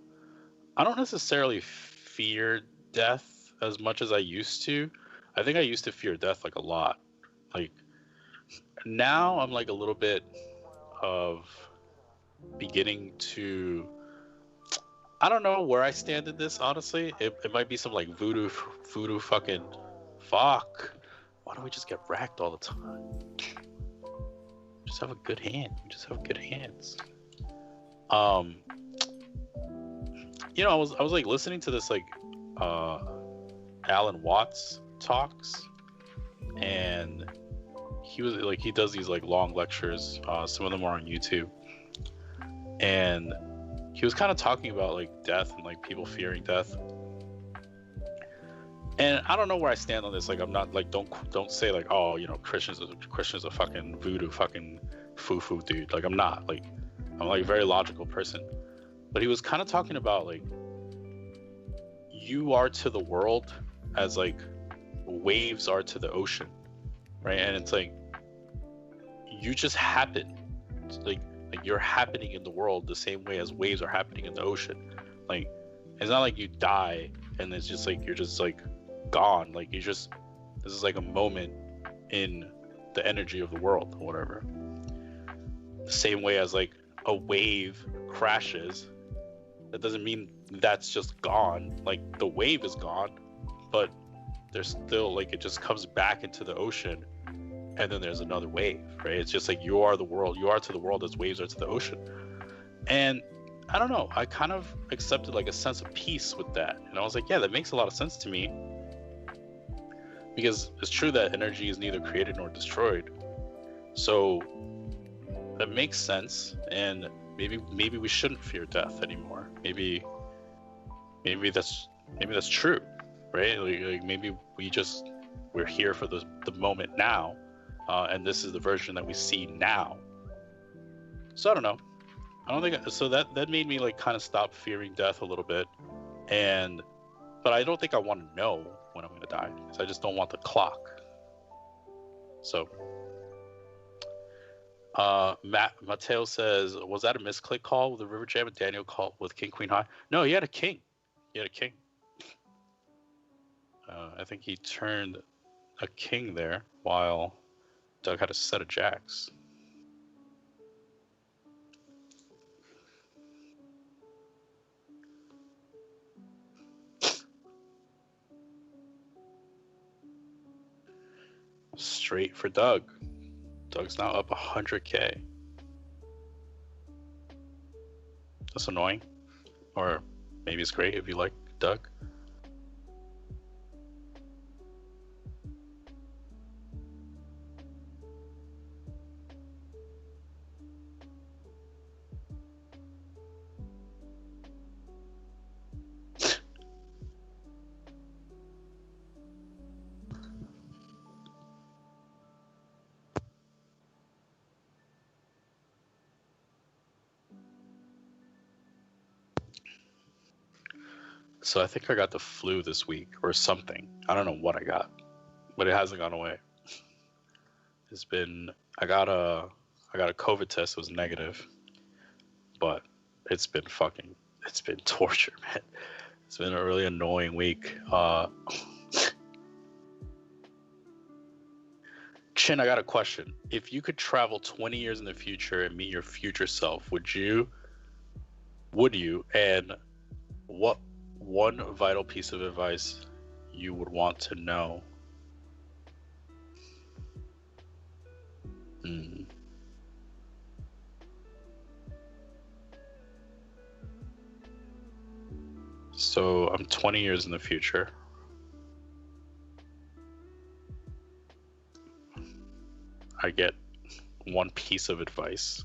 I don't necessarily fear death as much as I used to. I think I used to fear death like a lot. Like now I'm like a little bit of beginning to, I don't know where I stand in this, honestly. It might be some like voodoo fucking fuck. Why don't we just get racked all the time? Just have a good hand. You just have good hands. You know, I was like listening to this like Alan Watts talks, and he was like, he does these like long lectures. Some of them are on YouTube, and he was kind of talking about like death and like people fearing death. And I don't know where I stand on this. Like, I'm not like, don't say like, oh, you know, Christian's a fucking voodoo fucking foo dude. Like, I'm not. Like, I'm like a very logical person. But he was kind of talking about like, you are to the world as like waves are to the ocean, right? And it's like, you just happen, like you're happening in the world the same way as waves are happening in the ocean. Like, it's not like you die and it's just like you're just like gone. Like, this is like a moment in the energy of the world or whatever. The same way as like a wave crashes, that doesn't mean that's just gone. Like, the wave is gone, but there's still like, it just comes back into the ocean, and then there's another wave, right? It's just like, you are the world. You are to the world as waves are to the ocean. And I don't know, I kind of accepted like a sense of peace with that. And I was like, yeah, that makes a lot of sense to me, because it's true that energy is neither created nor destroyed. So that makes sense. And maybe we shouldn't fear death anymore. Maybe that's true, right? Like maybe we're here for the moment now, and this is the version that we see now. So I don't know. I don't think so. That made me like kind of stop fearing death a little bit, but I don't think I want to know when I'm gonna die, because I just don't want the clock. So, Mateo says, was that a misclick call with the River Jam and Daniel call with King Queen High? No, he had a king. I think he turned a king there while Doug had a set of jacks. Straight for Doug. Doug's now up 100K. That's annoying. Or maybe it's great if you like Doug. So I think I got the flu this week or something. I don't know what I got, but it hasn't gone away. I got a COVID test. It was negative, but it's been torture, man. It's been a really annoying week. Chin, I got a question. If you could travel 20 years in the future and meet your future self, would you? And what one vital piece of advice you would want to know? So I'm 20 years in the future. I get one piece of advice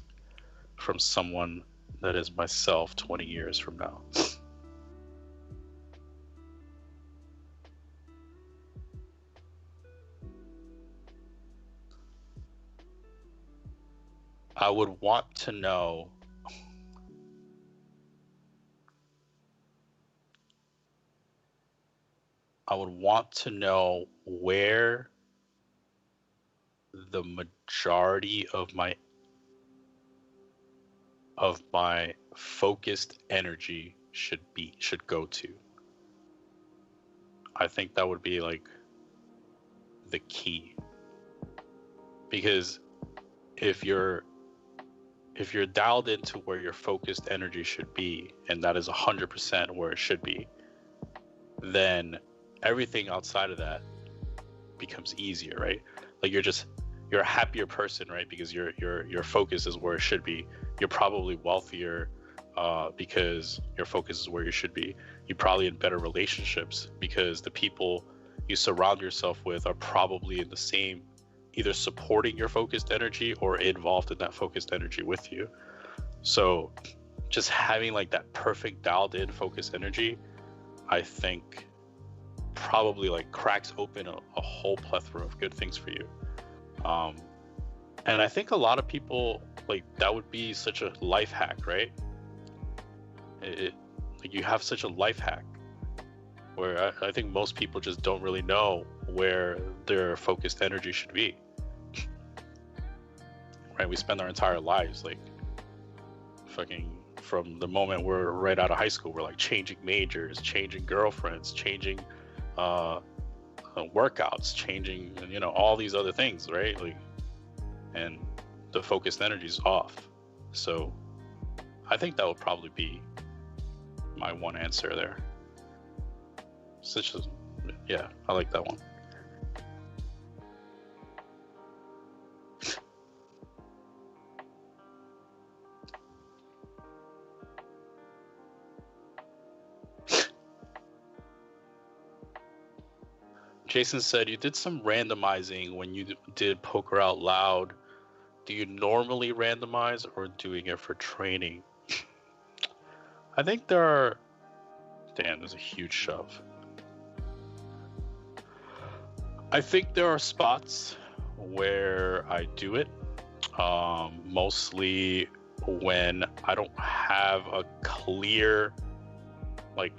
from someone that is myself 20 years from now. I would want to know where the majority of my focused energy should go to. I think that would be like the key. Because if you're dialed into where your focused energy should be, and that is 100% where it should be, then everything outside of that becomes easier, right? Like you're a happier person, right? Because your focus is where it should be. You're probably wealthier because your focus is where you should be. You're probably in better relationships because the people you surround yourself with are probably in the same, either supporting your focused energy or involved in that focused energy with you. So just having like that perfect dialed in focused energy, I think probably like cracks open a whole plethora of good things for you. And I think a lot of people, like, that would be such a life hack, right? Like, you have such a life hack where I think most people just don't really know where their focused energy should be. Right? We spend our entire lives like fucking, from the moment we're right out of high school, we're like changing majors, changing girlfriends, changing workouts, changing, you know, all these other things, right? Like, and the focused energy is off. So I think that would probably be my one answer there. Yeah, I like that one. Jason said, you did some randomizing when you did Poker Out Loud. Do you normally randomize or doing it for training? I think there are... Damn, there's a huge shove. I think there are spots where I do it. Mostly when I don't have a clear, like,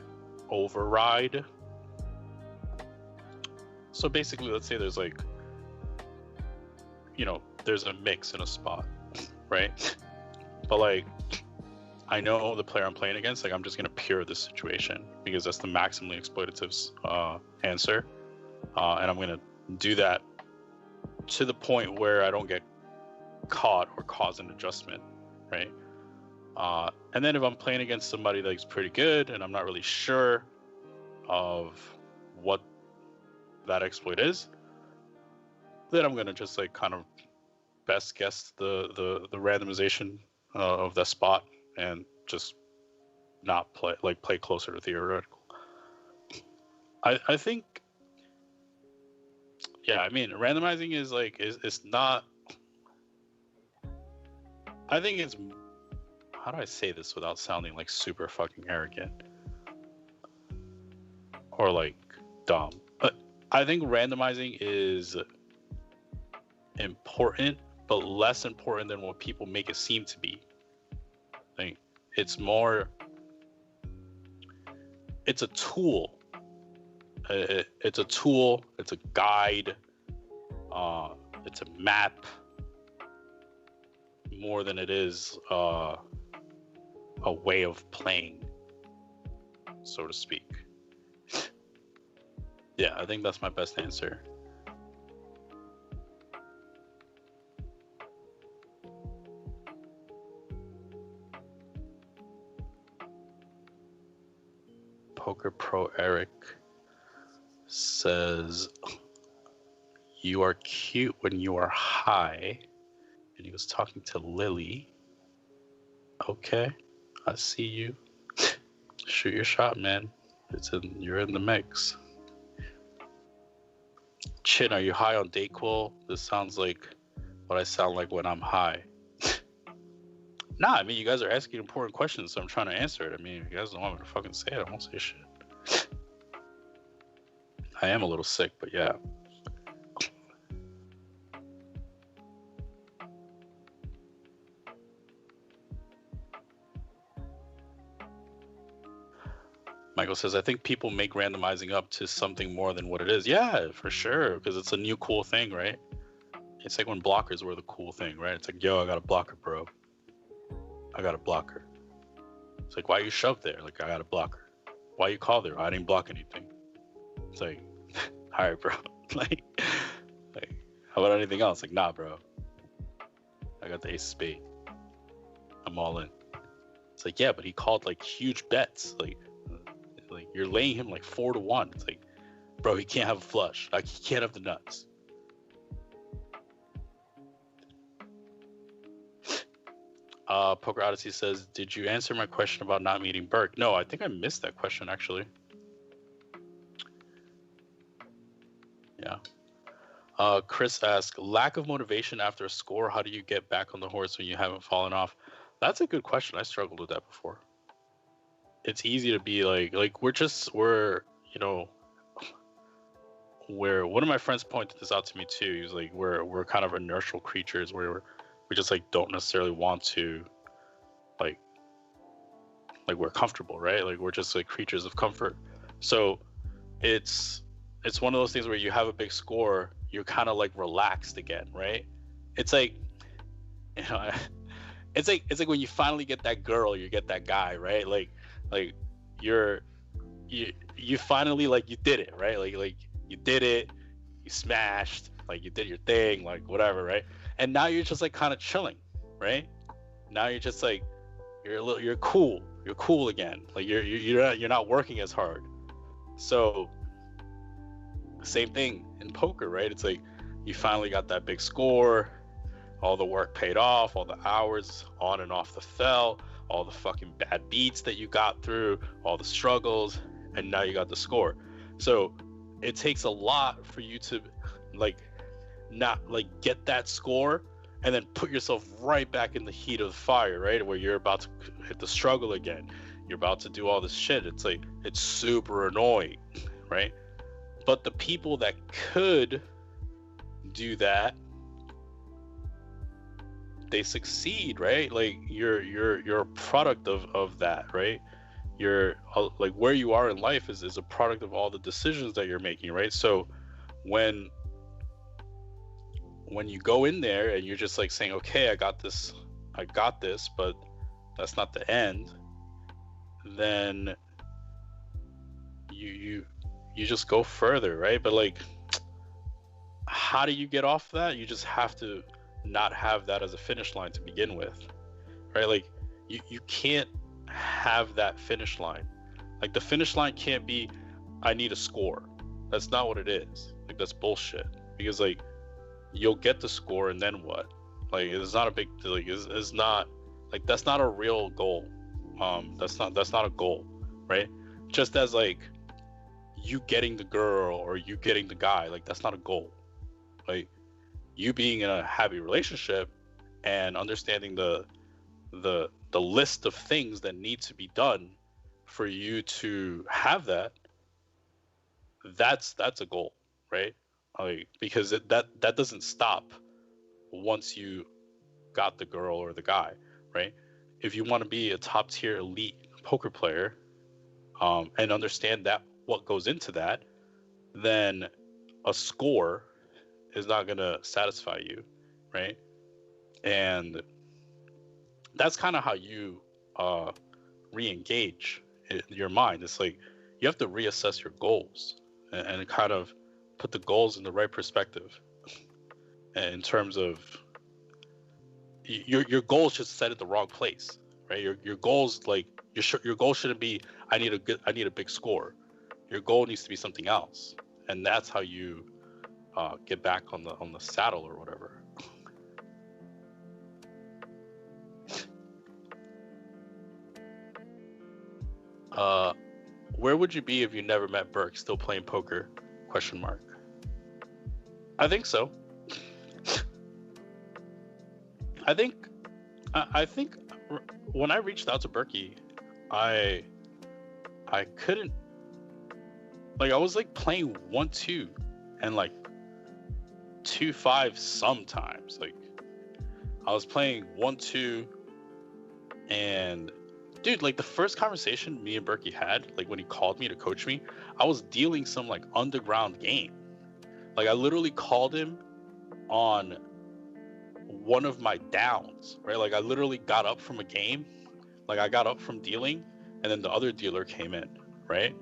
override. So basically, let's say there's like, you know, there's a mix in a spot, right? But like, I know the player I'm playing against, like, I'm just gonna pure this situation because that's the maximally exploitative answer, and I'm gonna do that to the point where I don't get caught or cause an adjustment, right? And then if I'm playing against somebody that's pretty good and I'm not really sure of what that exploit is, then I'm gonna just like kind of best guess the randomization of that spot and just not play closer to theoretical. I think, yeah, I mean, randomizing is like it's not. I think it's, how do I say this without sounding like super fucking arrogant or like dumb? But I think randomizing is important, but less important than what people make it seem to be. I think it's more, it's a tool. It's a tool, it's a guide, it's a map, more than it is a way of playing, so to speak. Yeah, I think that's my best answer. Poker Pro Eric says, you are cute when you are high. And he was talking to Lily. Okay, I see you. Shoot your shot, man. You're in the mix. Chin, are you high on Dayquil? This sounds like what I sound like when I'm high. Nah, I mean, you guys are asking important questions, so I'm trying to answer it. I mean, if you guys don't want me to fucking say it, I won't say shit. I am a little sick, but yeah. Michael says, I think people make randomizing up to something more than what it is. Yeah, for sure, because it's a new cool thing, right? It's like when blockers were the cool thing, right? It's like, yo, I got a blocker, bro. I got a blocker. It's like, why you shoved there? Like, I got a blocker. Why you call there? I didn't block anything. It's like, all right, bro. like, how about anything else? Like, nah, bro. I got the ace of spade. I'm all in. It's like, yeah, but he called like huge bets. Like you're laying him like 4-1. It's like, bro, he can't have a flush. Like, he can't have the nuts. Poker Odyssey says, did you answer my question about not meeting Berk? No, I think I missed that question, actually. Yeah. Chris asks, lack of motivation after a score. How do you get back on the horse when you haven't fallen off? That's a good question. I struggled with that before. It's easy to be like we're one of my friends pointed this out to me too. He was like, we're kind of inertial creatures where we just like don't necessarily want to like we're comfortable, right? Like we're just like creatures of comfort. So it's one of those things where you have a big score, you're kind of like relaxed again, right? It's like, you know, it's like when you finally get that girl, you get that guy, right? Like you finally like you did it, right? Like you did it, you smashed, like you did your thing, like whatever, right? And now you're just like kind of chilling, right? Now you're just like you're cool again. Like you're not working as hard. So same thing in poker, right? It's like you finally got that big score, all the work paid off, all the hours on and off the felt, all the fucking bad beats that you got through, all the struggles, and now you got the score. So it takes a lot for you to like not like get that score and then put yourself right back in the heat of the fire, right? Where you're about to hit the struggle again. You're about to do all this shit. It's like, it's super annoying, right? But the people that could do that, they succeed, right? Like you're a product of that, right? You're like where you are in life is a product of all the decisions that you're making, right? So when you go in there and you're just like saying, okay, I got this, but that's not the end, then you just go further, right? But like, how do you get off that? You just have to not have that as a finish line to begin with, right? Like you can't have that finish line. Like the finish line can't be, I need a score. That's not what it is. Like that's bullshit. Because like you'll get the score and then what? Like it's not a big, like it's not, like that's not a real goal. That's not a goal, right? Just as like you getting the girl or you getting the guy, like that's not a goal. Like you being in a happy relationship and understanding the list of things that need to be done for you to have that's a goal, right? Like because that doesn't stop once you got the girl or the guy, right? If you want to be a top tier elite poker player, and understand that what goes into that, then a score is not going to satisfy you, right? And that's kind of how you re-engage your mind. It's like you have to reassess your goals and kind of put the goals in the right perspective in terms of your goals just set at the wrong place, right? Your goals, like your goal shouldn't be I need a big score. Your goal needs to be something else, and that's how you get back on the saddle or whatever. Where would you be if you never met Berk? Still playing poker? ? I think so. I think when I reached out to Berkey, I couldn't, like I was like playing 1-2 and like 2-5 sometimes. Like I was playing 1-2 and dude, like the first conversation me and Berkey had, like when he called me to coach me, I was dealing some like underground game. Like I literally called him on one of my downs, right? Like I literally got up from a game, like I got up from dealing and then the other dealer came in, right?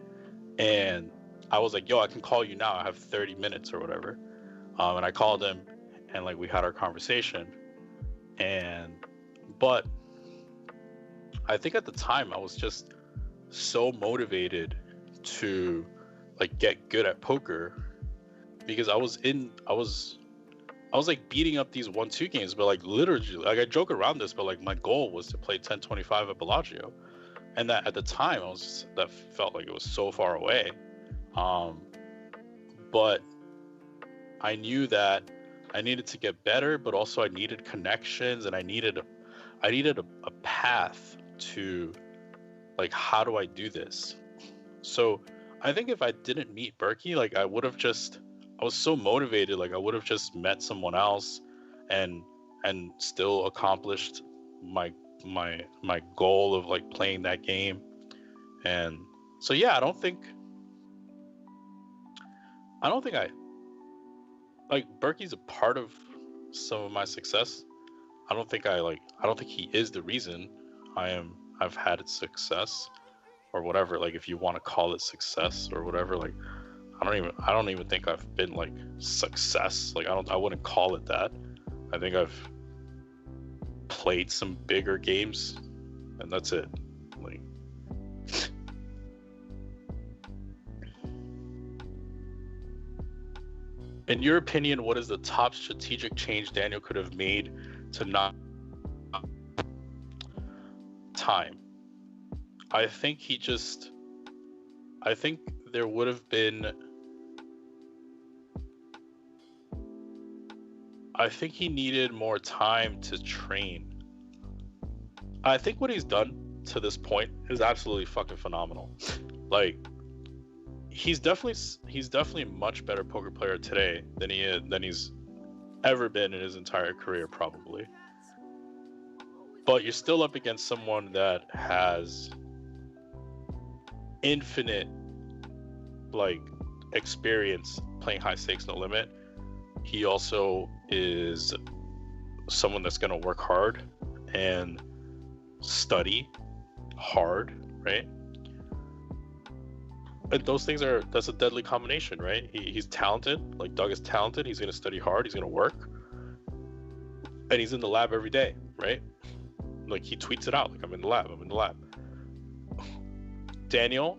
And I was like, yo, I can call you now. I have 30 minutes or whatever. And I called him, and like we had our conversation. But I think at the time I was just so motivated to like get good at poker because I was like beating up these 1-2 games, but like literally, like I joke around this, but like my goal was to play 10-25 at Bellagio, and that at the time that felt like it was so far away. But I knew that I needed to get better, but also I needed connections, and I needed a path to like, how do I do this? So I think if I didn't meet Berkey, like I was so motivated, like I would have just met someone else and still accomplished my goal of like playing that game. And so yeah, I don't think I like Berkey's a part of some of my success. I don't think he is the reason I've had success or whatever, like if you want to call it success or whatever. Like I don't even think I've been like success. Like I wouldn't call it that. I think I've played some bigger games and that's it. Like in your opinion, what is the top strategic change Daniel could have made to not time? I think there would have been. I think he needed more time to train. I think what he's done to this point is absolutely fucking phenomenal. Like, he's definitely a much better poker player today than he's ever been in his entire career, probably. But you're still up against someone that has infinite like experience playing high stakes no limit. He also is someone that's going to work hard and study hard, right? And that's a deadly combination, right? He's talented, like Doug is talented. He's going to study hard, he's going to work, and he's in the lab every day, right? Like he tweets it out, like I'm in the lab. Daniel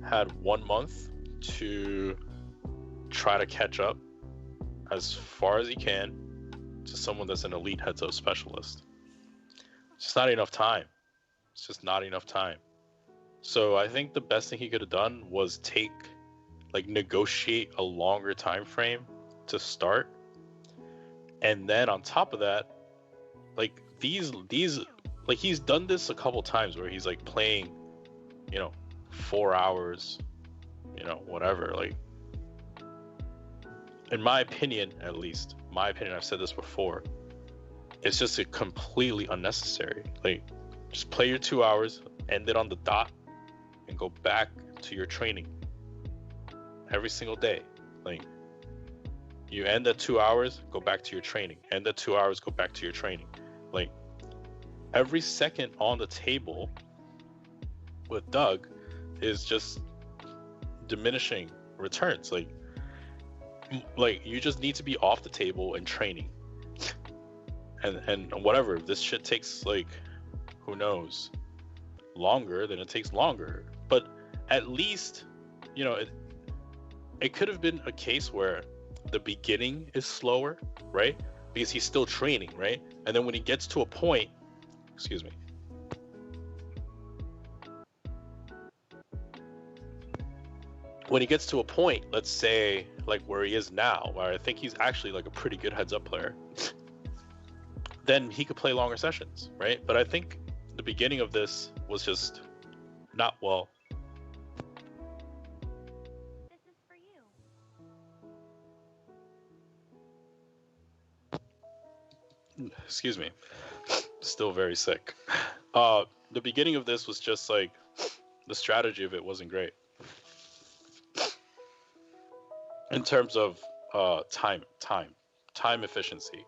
had 1 month to try to catch up as far as he can to someone that's an elite heads-up specialist. It's just not enough time. So I think the best thing he could have done was negotiate a longer time frame to start, and then on top of that, like these like he's done this a couple times where he's like playing, 4 hours, whatever. Like, in my opinion, I've said this before, it's just completely unnecessary. Like, just play your 2 hours, end it on the dot, and go back to your training every single day. Like, you end at 2 hours, go back to your training. End at 2 hours, go back to your training. Like, every second on the table with Doug is just diminishing returns. Like you just need to be off the table and training. And whatever, if this shit takes like, who knows, longer, then it takes longer. But at least, it could have been a case where the beginning is slower, right? Because he's still training, right? And then when he gets to a point, when he gets to a point, let's say like where he is now, where I think he's actually like a pretty good heads up player, then he could play longer sessions, right? But I think the beginning of this was just not well. This is for you. Excuse me. Still very sick. The beginning of this was just like, the strategy of it wasn't great. In terms of time efficiency.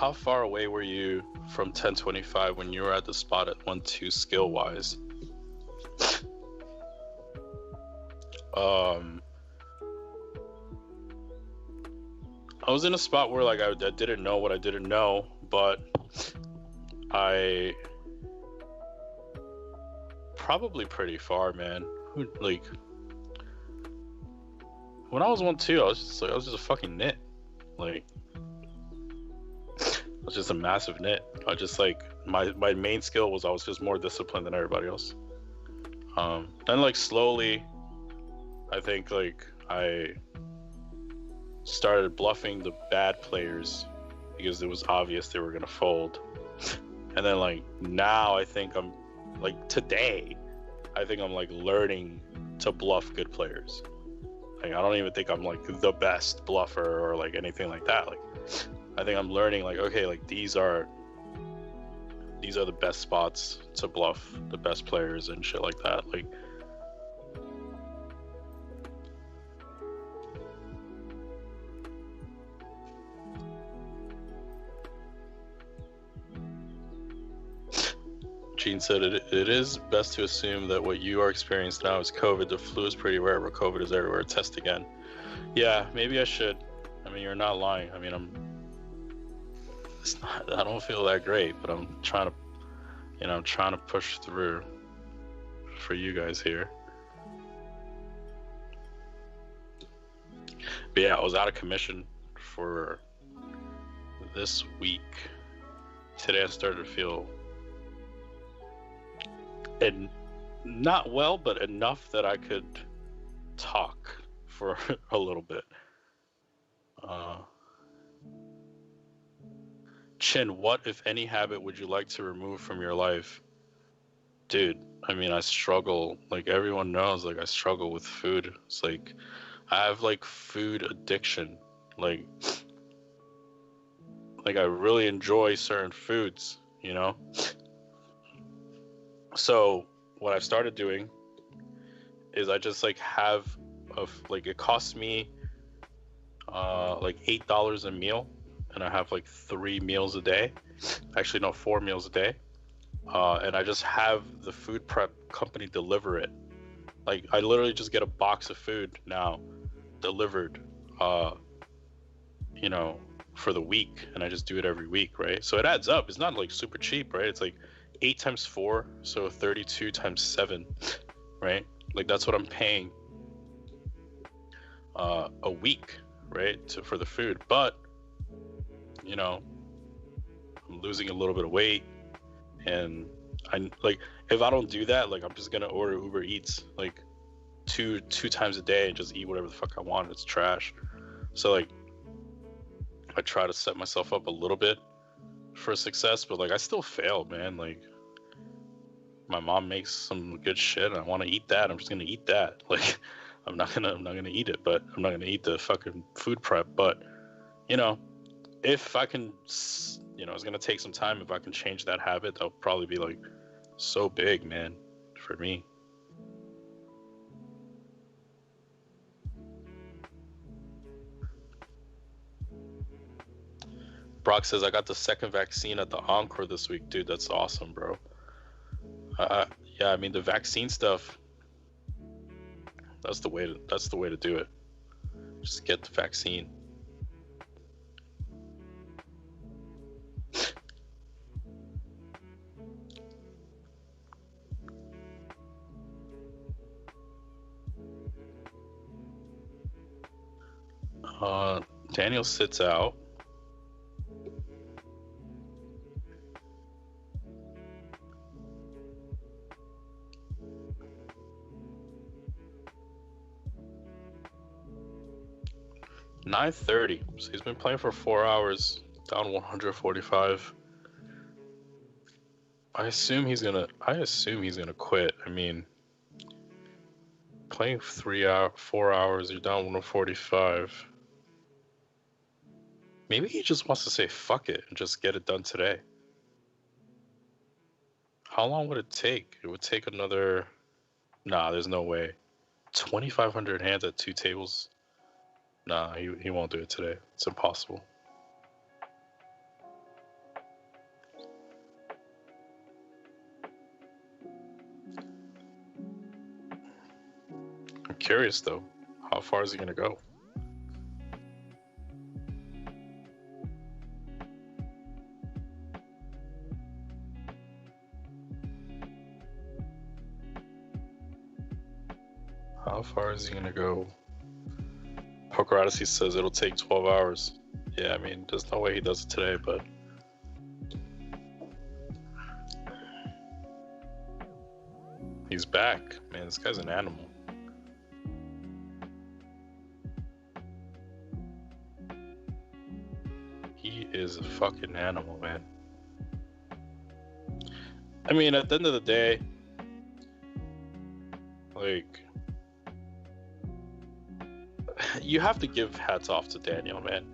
how far away were you from 1025 when you were at the spot at 1-2 skill wise? I was in a spot where like I didn't know what I didn't know, but I probably pretty far, man. Like when I was 1-2, I was just a fucking nit. Like I was just a massive nit. I just like my main skill was I was just more disciplined than everybody else. Then like slowly, I think like I started bluffing the bad players because it was obvious they were gonna fold. And then like now I think I'm like today, I think I'm like learning to bluff good players. Like I don't even think I'm like the best bluffer or like anything like that. Like I think I'm learning like okay, like these are the best spots to bluff the best players and shit like that. Like Gene said it is best to assume that what you are experiencing now is COVID. The flu is pretty rare, but COVID is everywhere. Test again. Yeah, maybe I should. I mean, you're not lying. I mean, I don't feel that great, but I'm trying to push through for you guys here. But yeah, I was out of commission for this week. Today I started to feel and not well, but enough that I could talk for a little bit. Chin, what if any habit would you like to remove from your life? Dude, I mean, I struggle, like everyone knows, like I struggle with food. It's like I have like food addiction. Like I really enjoy certain foods, you know? So what I've started doing is I just like have like it costs me like $8 a meal, and I have like 3 meals a day. Actually, no, 4 meals a day. And I just have the food prep company deliver it. Like I literally just get a box of food now delivered, you know, for the week, and I just do it every week, right? So it adds up. It's not like super cheap, right? It's like 8 times 4, so 32 times 7, right? Like that's what I'm paying a week, right, for the food. But you know, I'm losing a little bit of weight, and I like if I don't do that, like I'm just gonna order Uber Eats like two times a day and just eat whatever the fuck I want. It's trash. So like I try to set myself up a little bit for success, but like I still fail, man. Like my mom makes some good shit and I want to eat that. I'm just gonna eat that. Like I'm not gonna eat it, but I'm not gonna eat the fucking food prep. But you know, if I can, you know, it's gonna take some time. If I can change that habit, that'll probably be like so big, man, for me. Brock says, I got the second vaccine at the Encore this week. Dude, that's awesome, bro. Yeah, I mean, the vaccine stuff, that's the way to do it. Just get the vaccine. Daniel sits out. $9.30. So he's been playing for 4 hours, down 145. I assume he's gonna quit. I mean, playing 4 hours, you're down 145. Maybe he just wants to say fuck it and just get it done today. How long would it take? It would take another. Nah, there's no way. 2,500 hands at 2 tables. Nah, he won't do it today. It's impossible. curious though. How far is he gonna go? How far is he gonna go? Poker Odyssey says it'll take 12 hours. Yeah, I mean, there's no way he does it today, but he's back. Man, this guy's an animal. He is a fucking animal, man. I mean, at the end of the day, like, you have to give hats off to Daniel, man.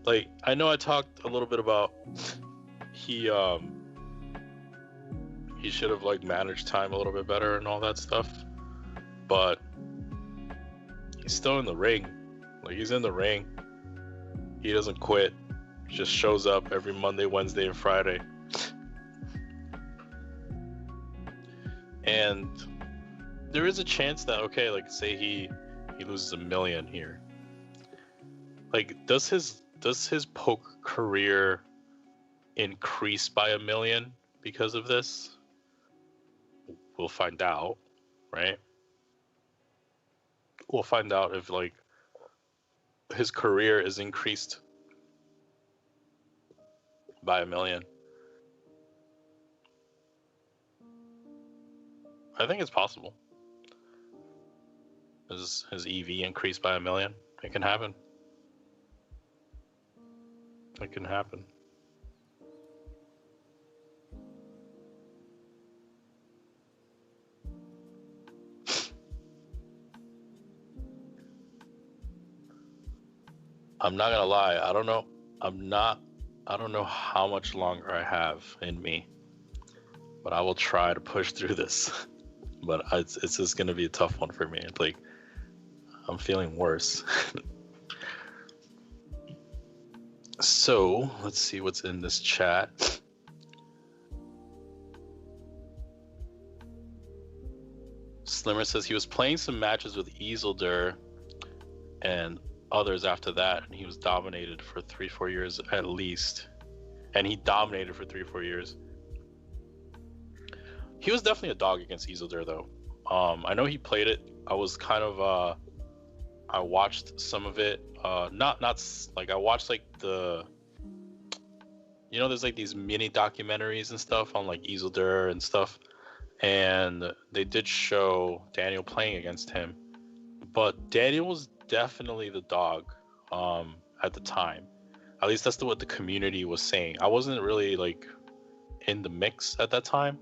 Like, I know I talked a little bit about he should have like managed time a little bit better and all that stuff, but he's still in the ring. Like, he's in the ring. He doesn't quit. He just shows up every Monday, Wednesday, and Friday. And there is a chance that, okay, like, say he loses $1 million here. Like, does his poker career increase by $1 million because of this? We'll find out, right? We'll find out if, like, his career is increased by $1 million. I think it's possible. His EV increased by $1 million. It can happen. It can happen. I'm not gonna lie. I don't know how much longer I have in me, but I will try to push through this. But it's just gonna be a tough one for me. Like, I'm feeling worse. So let's see what's in this chat. Slimmer says he was playing some matches with Isildur and others after that, and he was dominated for 3-4 years at least. And he dominated for 3-4 years. He was definitely a dog against Isildur, though. I know he played it. I was kind of I watched some of it. Not like, I watched like the, you know, there's like these mini documentaries and stuff on like Isildur and stuff, and they did show Daniel playing against him, but Daniel was definitely the dog at the time. At least that's what the community was saying. I wasn't really like in the mix at that time,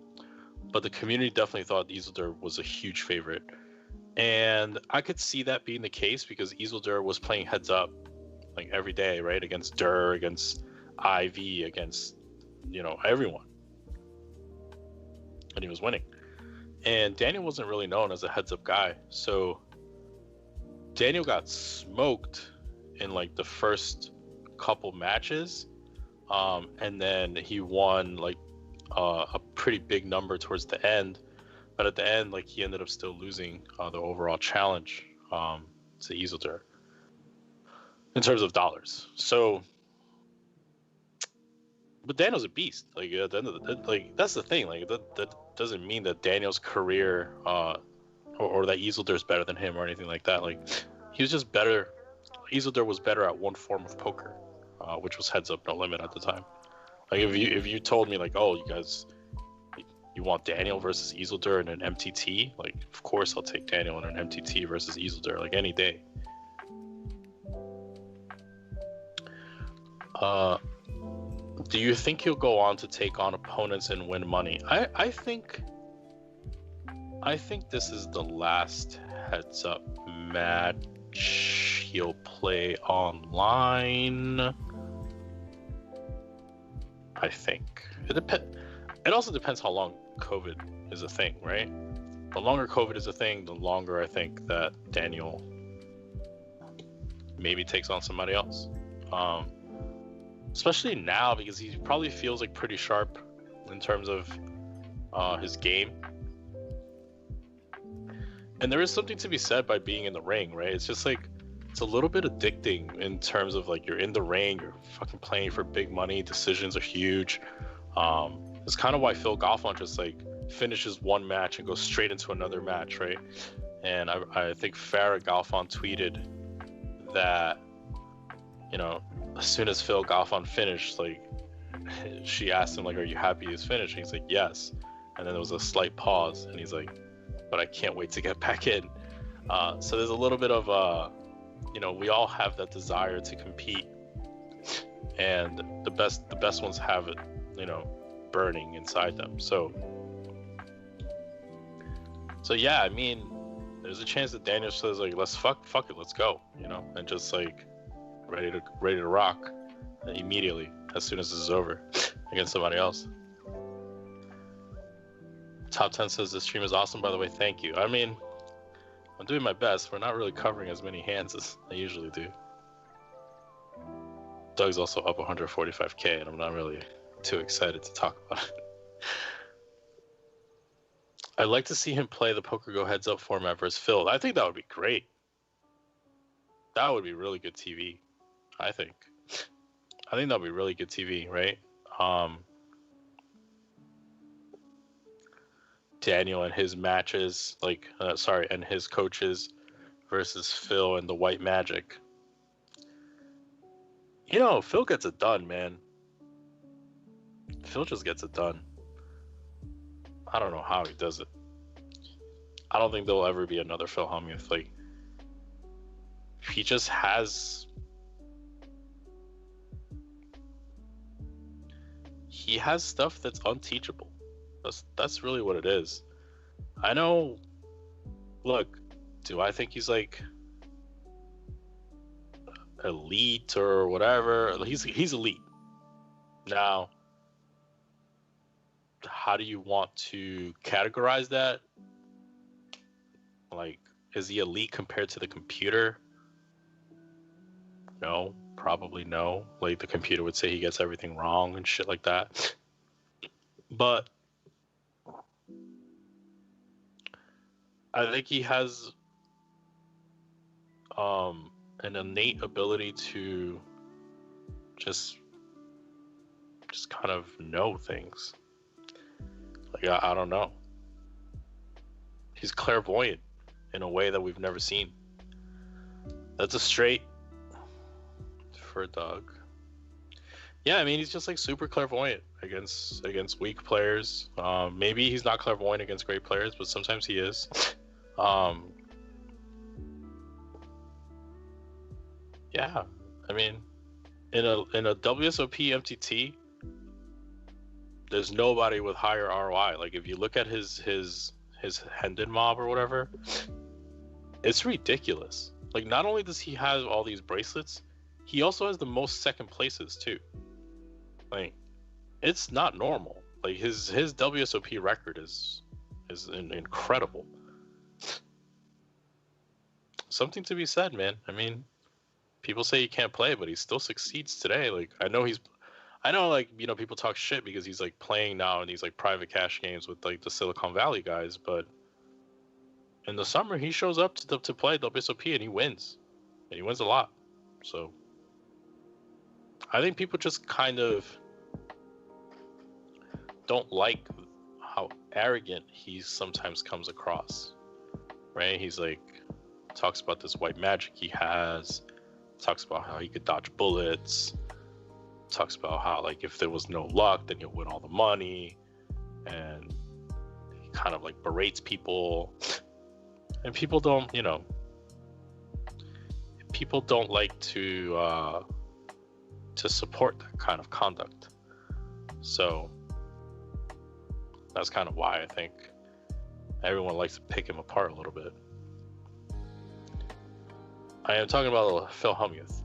but the community definitely thought Isildur was a huge favorite. And I could see that being the case because Isildur was playing heads up like every day, right? Against Durr, against Ivy, against, you know, everyone. And he was winning. And Daniel wasn't really known as a heads up guy. So Daniel got smoked in like the first couple matches. And then he won like a pretty big number towards the end. But at the end, like, he ended up still losing the overall challenge to Isildur in terms of dollars. So, but Daniel's a beast. Like, at the end of the day, like, that's the thing. Like, that doesn't mean that Daniel's career or that Isildur's better than him or anything like that. Like, he was just better. Isildur was better at one form of poker, which was heads up, no limit at the time. Like, if you told me, like, oh, you want Daniel versus Isildur in an MTT? Like, of course I'll take Daniel in an MTT versus Isildur, like, any day. Do you think he'll go on to take on opponents and win money? I think this is the last heads up match he'll play online. I think. It also depends how long COVID is a thing, right? The longer COVID is a thing, the longer I think that Daniel maybe takes on somebody else. Especially now, because he probably feels like pretty sharp in terms of his game. And there is something to be said by being in the ring, right? It's just like, it's a little bit addicting in terms of like, you're in the ring, you're fucking playing for big money, decisions are huge. It's kind of why Phil Galfond just like finishes one match and goes straight into another match, right? And I think Farrah Galfond tweeted that, you know, as soon as Phil Galfond finished, like, she asked him, like, are you happy he's finished? And he's like, yes. And then there was a slight pause, and he's like, but I can't wait to get back in. So there's a little bit of, you know, we all have that desire to compete, and the best ones have it, you know, burning inside them. So yeah, I mean, there's a chance that Daniel says like, let's fuck it, let's go, you know, and just like ready to rock immediately as soon as this is over against somebody else. Top 10 says this stream is awesome, by the way. Thank you. I mean, I'm doing my best. We're not really covering as many hands as I usually do. Doug's also up 145k, and I'm not really too excited to talk about it. I'd like to see him play the Poker Go Heads Up format versus Phil. I think that would be great. That would be really good TV, I think. I think that would be really good TV, right? Daniel and his matches, like, and his coaches versus Phil and the White Magic. You know, Phil gets it done, man. Phil just gets it done. I don't know how he does it. I don't think there'll ever be another Phil Hellmuth. Like, he just has... He has stuff that's unteachable. That's really what it is. I know. Look, do I think he's like elite or whatever? He's elite. Now, how do you want to categorize that? Like, is he elite compared to the computer? No, probably no. Like, the computer would say he gets everything wrong and shit like that. But I think he has an innate ability to just kind of know things. Like, I don't know. He's clairvoyant in a way that we've never seen. That's a straight for Doug. Yeah, I mean, he's just like super clairvoyant against weak players. Maybe he's not clairvoyant against great players, but sometimes he is. Yeah, I mean, in a WSOP MTT, there's nobody with higher ROI. Like, if you look at his Hendon mob or whatever, it's ridiculous. Like, not only does he have all these bracelets, he also has the most second places too. Like, it's not normal. Like, his WSOP record is incredible. Something to be said, man. I mean, people say he can't play, but he still succeeds today. Like, I know, like, you know, people talk shit because he's like playing now in these like private cash games with like the Silicon Valley guys, but in the summer he shows up to play WSOP and he wins. And he wins a lot. So I think people just kind of don't like how arrogant he sometimes comes across, right? He's like, talks about this white magic he has, talks about how he could dodge bullets, talks about how, like, if there was no luck, then he'll win all the money, and he kind of like berates people, and people don't, you know, people don't like to support that kind of conduct. So that's kind of why I think everyone likes to pick him apart a little bit. I am talking about Phil Hellmuth.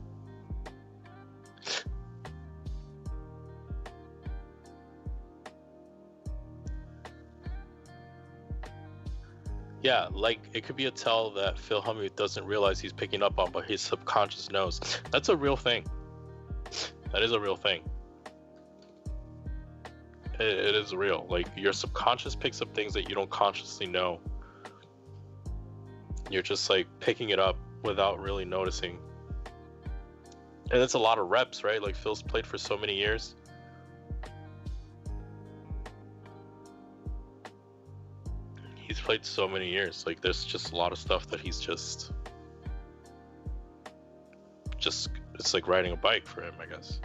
Yeah, like, it could be a tell that Phil Hellmuth doesn't realize he's picking up on, but his subconscious knows. That's a real thing. That is a real thing. It is real. Like, your subconscious picks up things that you don't consciously know. you're just like picking it up without really noticing. And it's a lot of reps, right? Like Phil's played for so many years. He's played so many years. Like there's just a lot of stuff that he's just it's like riding a bike for him, I guess.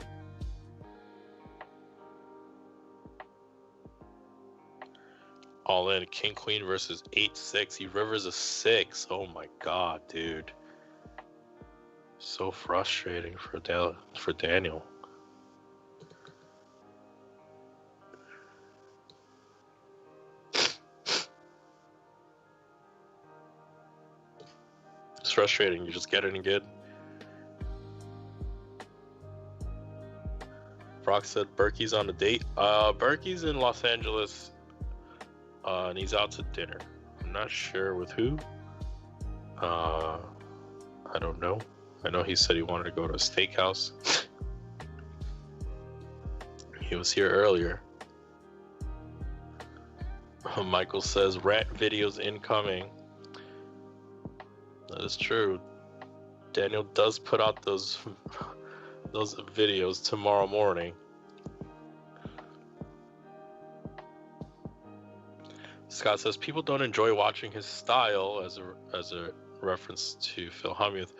All in, king queen versus 8-6. He rivers a 6. Oh my god, dude. So frustrating for Daniel. It's frustrating. You just get it and get. Brock said Berkey's on a date. Berkey's in Los Angeles, and he's out to dinner. I'm not sure with who. I don't know. I know he said he wanted to go to a steakhouse. He was here earlier. Michael says rant videos incoming. That is true. Daniel does put out those videos tomorrow morning. Scott says people don't enjoy watching his style as a reference to Phil Hellmuth,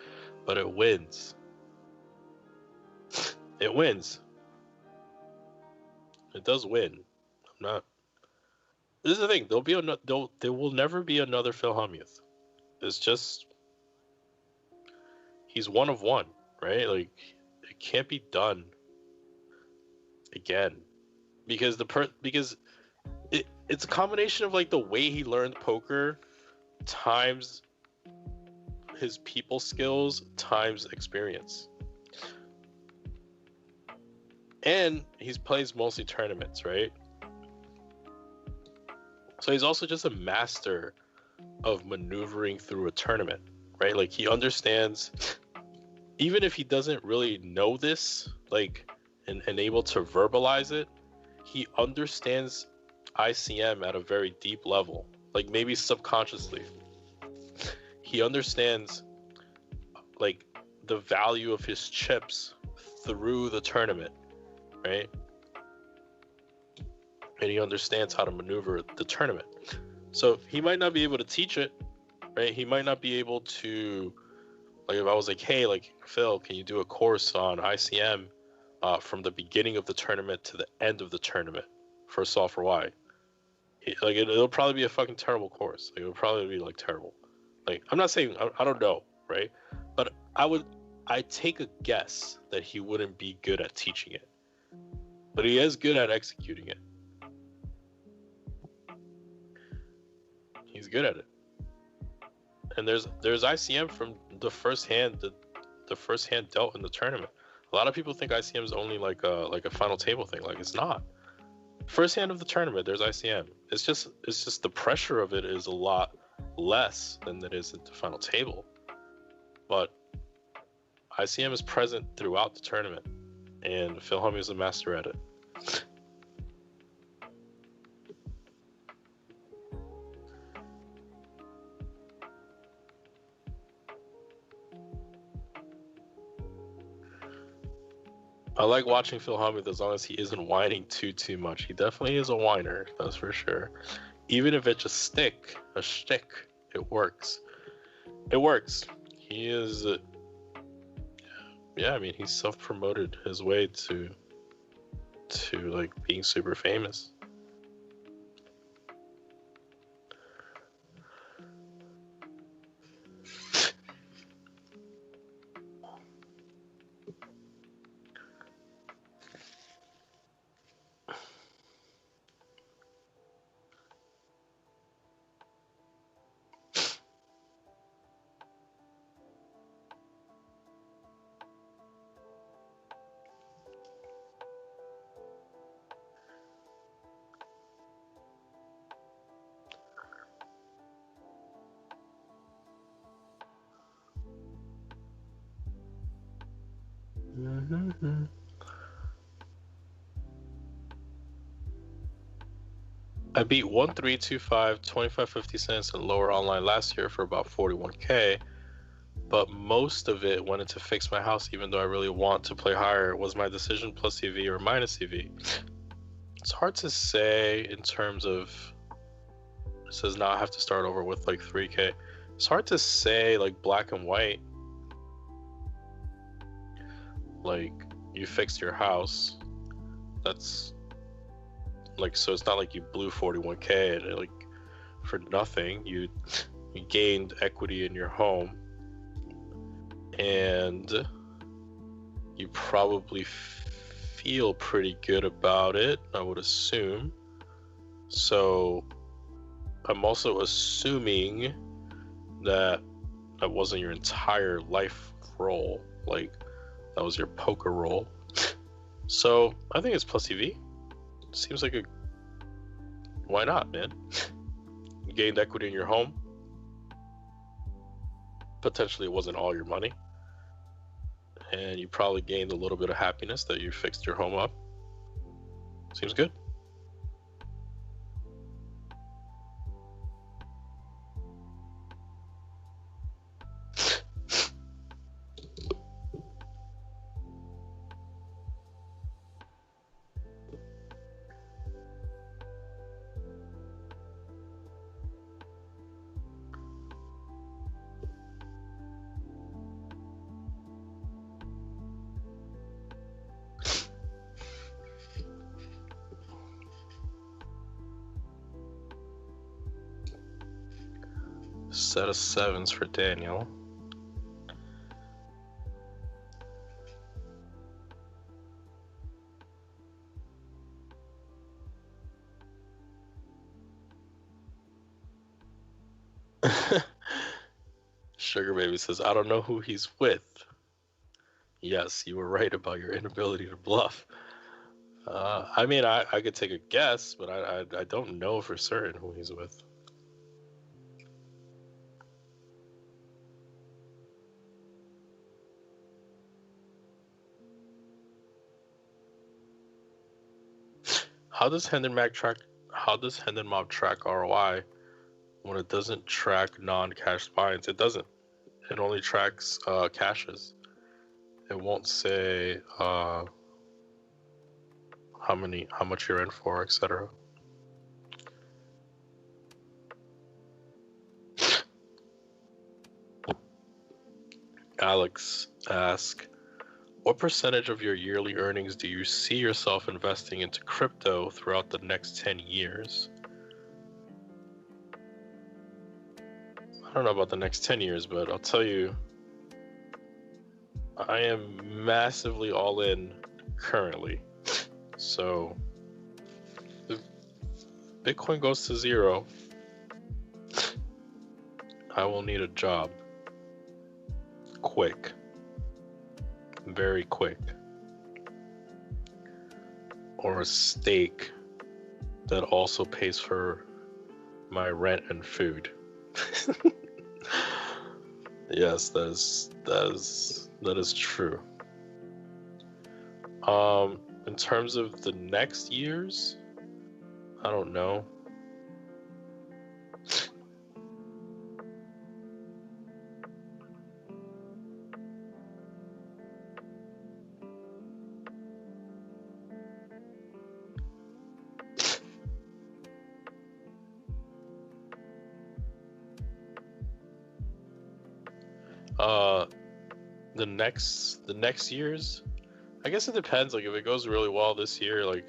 but it wins. It wins. It does win. I'm not. This is the thing. There will never be another Phil Hellmuth. It's just he's one of one, right? Like it can't be done again because it's a combination of like the way he learned poker times his people skills times experience. And he plays mostly tournaments, right? So he's also just a master of maneuvering through a tournament, right? Like he understands, even if he doesn't really know this, like, and able to verbalize it, he understands ICM at a very deep level, like maybe subconsciously. He understands like the value of his chips through the tournament, right? And he understands how to maneuver the tournament. So he might not be able to teach it, right? He might not be able to, like if I was like, hey, like Phil, can you do a course on ICM from the beginning of the tournament to the end of the tournament for Solve for Why? Like it'll probably be a fucking terrible course. Like it'll probably be like terrible. Like I'm not saying I don't know, right? But I take a guess that he wouldn't be good at teaching it, but he is good at executing it. He's good at it. And there's ICM from the first hand dealt in the tournament. A lot of people think ICM is only like a final table thing. Like it's not. First hand of the tournament, there's ICM. It's just the pressure of it is a lot less than it is at the final table. But ICM is present throughout the tournament, and Phil Hellmuth is a master at it. I like watching Phil Hellmuth as long as he isn't whining too much. He definitely is a whiner, that's for sure. Even if it's a shtick, it works. It works. He is, yeah. I mean, he's self-promoted his way to like being super famous. I beat 1325, 25.50 cents and lower online last year for about 41K, but most of it went into fix my house, even though I really want to play higher. Was my decision plus EV or minus EV? It's hard to say in terms of, it says now I have to start over with like 3K. It's hard to say like black and white. Like, you fixed your house. That's like, so it's not like you blew 41K and like for nothing. You gained equity in your home, and you probably feel pretty good about it, I would assume. So I'm also assuming that that wasn't your entire life role, like that was your poker role. So I think it's plus EV. Seems like a, why not, man? You gained equity in your home. Potentially it wasn't all your money, and you probably gained a little bit of happiness that you fixed your home up. Seems good. Set of sevens for Daniel. Sugar Baby says, I don't know who he's with. Yes, you were right about your inability to bluff. I mean, I could take a guess, but I don't know for certain who he's with. How does Hendon Mob track ROI when it doesn't track non-cash spines? It doesn't. It only tracks caches. It won't say how much you're in for, etc. Alex asks, what percentage of your yearly earnings do you see yourself investing into crypto throughout the next 10 years? I don't know about the next 10 years, but I'll tell you, I am massively all in currently. So if Bitcoin goes to zero, I will need a job. Quick. Very quick. Or a stake that also pays for my rent and food. Yes, that is true. In terms of the next years, I don't know. The next years, I guess it depends. Like, if it goes really well this year, like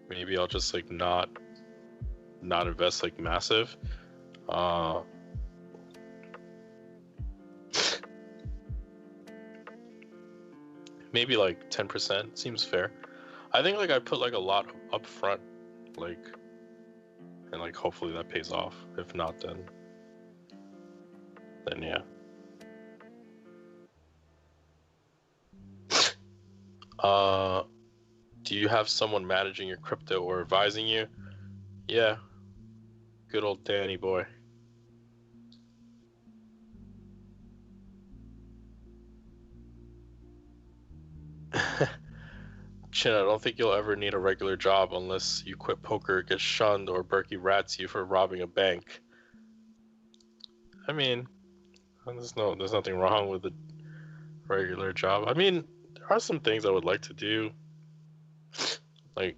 maybe I'll just like not invest like massive. Maybe like 10% seems fair. I think like I put like a lot up front, like, and like hopefully that pays off. If not, then yeah. Do you have someone managing your crypto or advising you? Yeah. Good old Danny boy. Chin, I don't think you'll ever need a regular job unless you quit poker, get shunned, or Berkey rats you for robbing a bank. I mean, there's nothing wrong with a regular job. I mean, there are some things I would like to do, like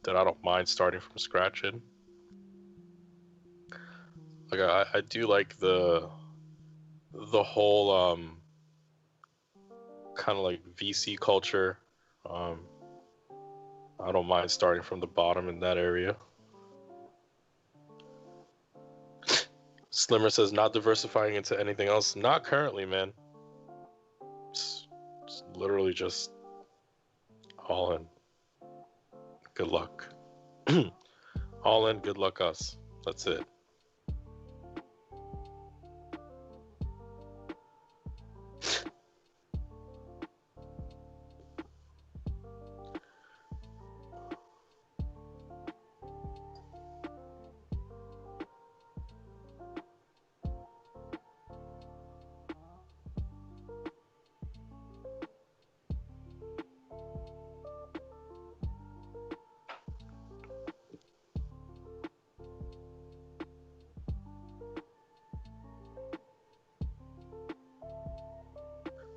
that I don't mind starting from scratch in. Like I do like the whole kind of like VC culture. I don't mind starting from the bottom in that area. Slimmer says not diversifying into anything else. Not currently, man. It's literally just all in. Good luck. All in, good luck us. That's it.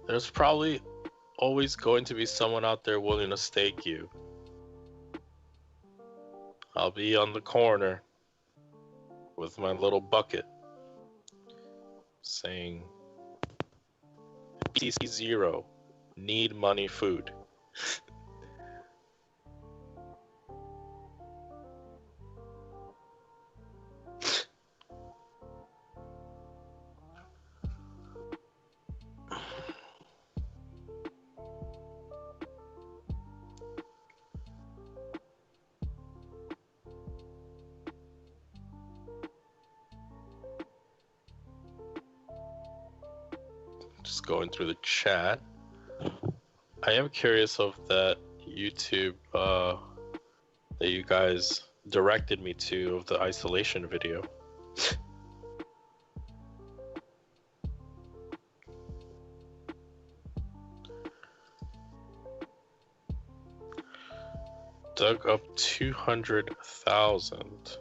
There's probably always going to be someone out there willing to stake you. I'll be on the corner with my little bucket saying BTC 0, need money food. Just going through the chat. I am curious of that YouTube that you guys directed me to of the isolation video. Dug up 200,000.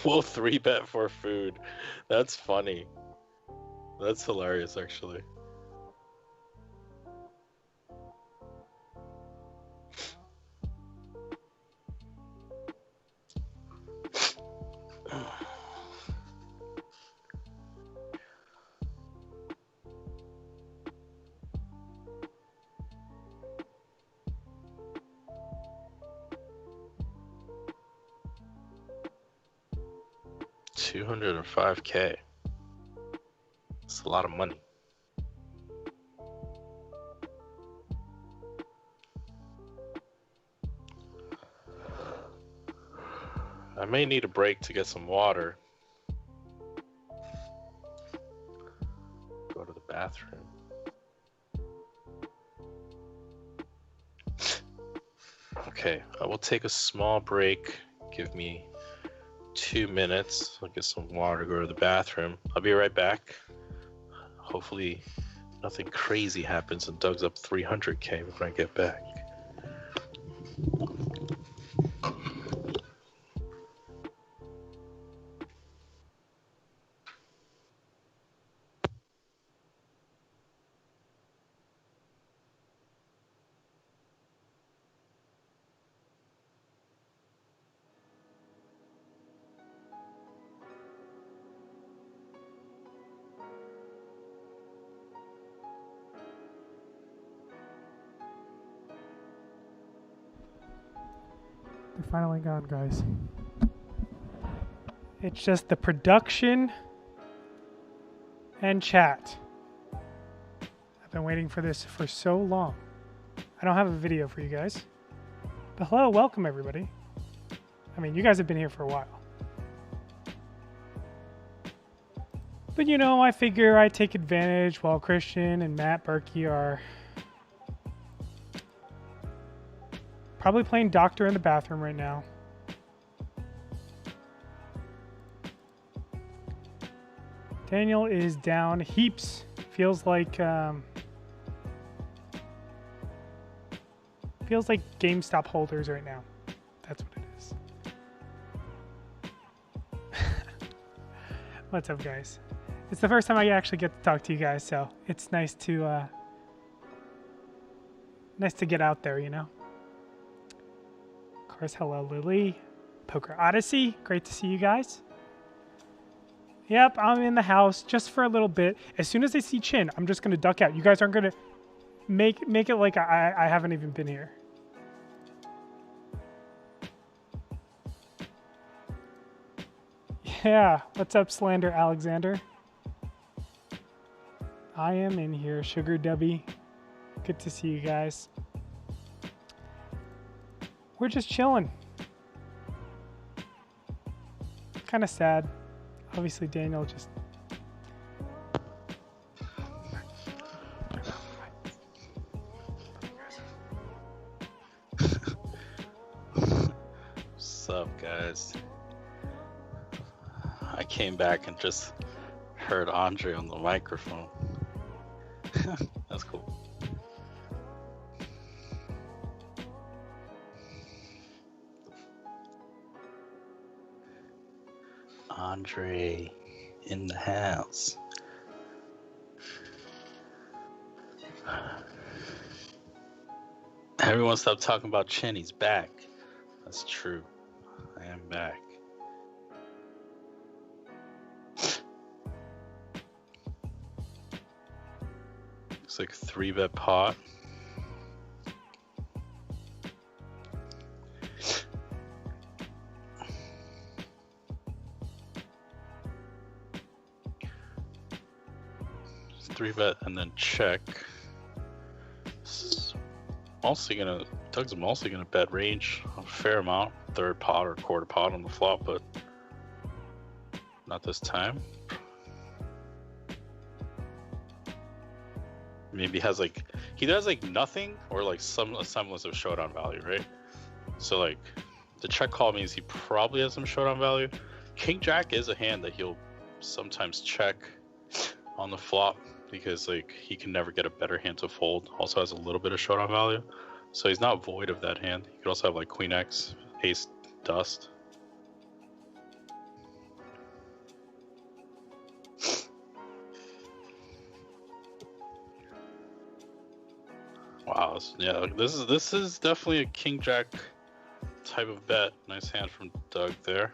We'll 3-bet for food. That's funny. That's hilarious, actually. $205K. That's a lot of money. I may need a break to get some water. Go to the bathroom. Okay, I will take a small break. Give me 2 minutes. I'll get some water, go to the bathroom. I'll be right back. Hopefully nothing crazy happens and Doug's up 300K when I get back. They're finally gone, guys. It's just the production and chat. I've been waiting for this for so long. I don't have a video for you guys. But hello, welcome everybody. I mean, you guys have been here for a while. But you know, I figure I take advantage while Christian and Matt Berkey are Probably playing doctor in the bathroom right now. Daniel is down heaps. Feels like GameStop holders right now. That's what it is. What's up, guys? It's the first time I actually get to talk to you guys, so it's nice to get out there, you know. Of course, hello, Lily. Poker Odyssey, great to see you guys. Yep, I'm in the house just for a little bit. As soon as I see Chin, I'm just gonna duck out. You guys aren't gonna make it like I haven't even been here. Yeah, what's up, Slander Alexander? I am in here, Sugar Dubby. Good to see you guys. We're just chilling. Kind of sad. Obviously, Daniel just... What's up, guys? I came back and just heard Andre on the microphone. That's cool. Andre in the house. Everyone stop talking about Chin. He's back. That's true. I am back. Looks like a 3-bet pot. Just 3-bet and then check. Doug's mostly gonna bet range a fair amount, third pot or quarter pot on the flop, but not this time. Maybe has like he does like nothing or like some semblance of showdown value, right? So like the check call means he probably has some showdown value. King Jack is a hand that he'll sometimes check on the flop because like he can never get a better hand to fold. Also has a little bit of showdown value, so he's not void of that hand. He could also have like Queen X, Ace Dust. Wow, yeah, this is definitely a King Jack type of bet. Nice hand from Doug there.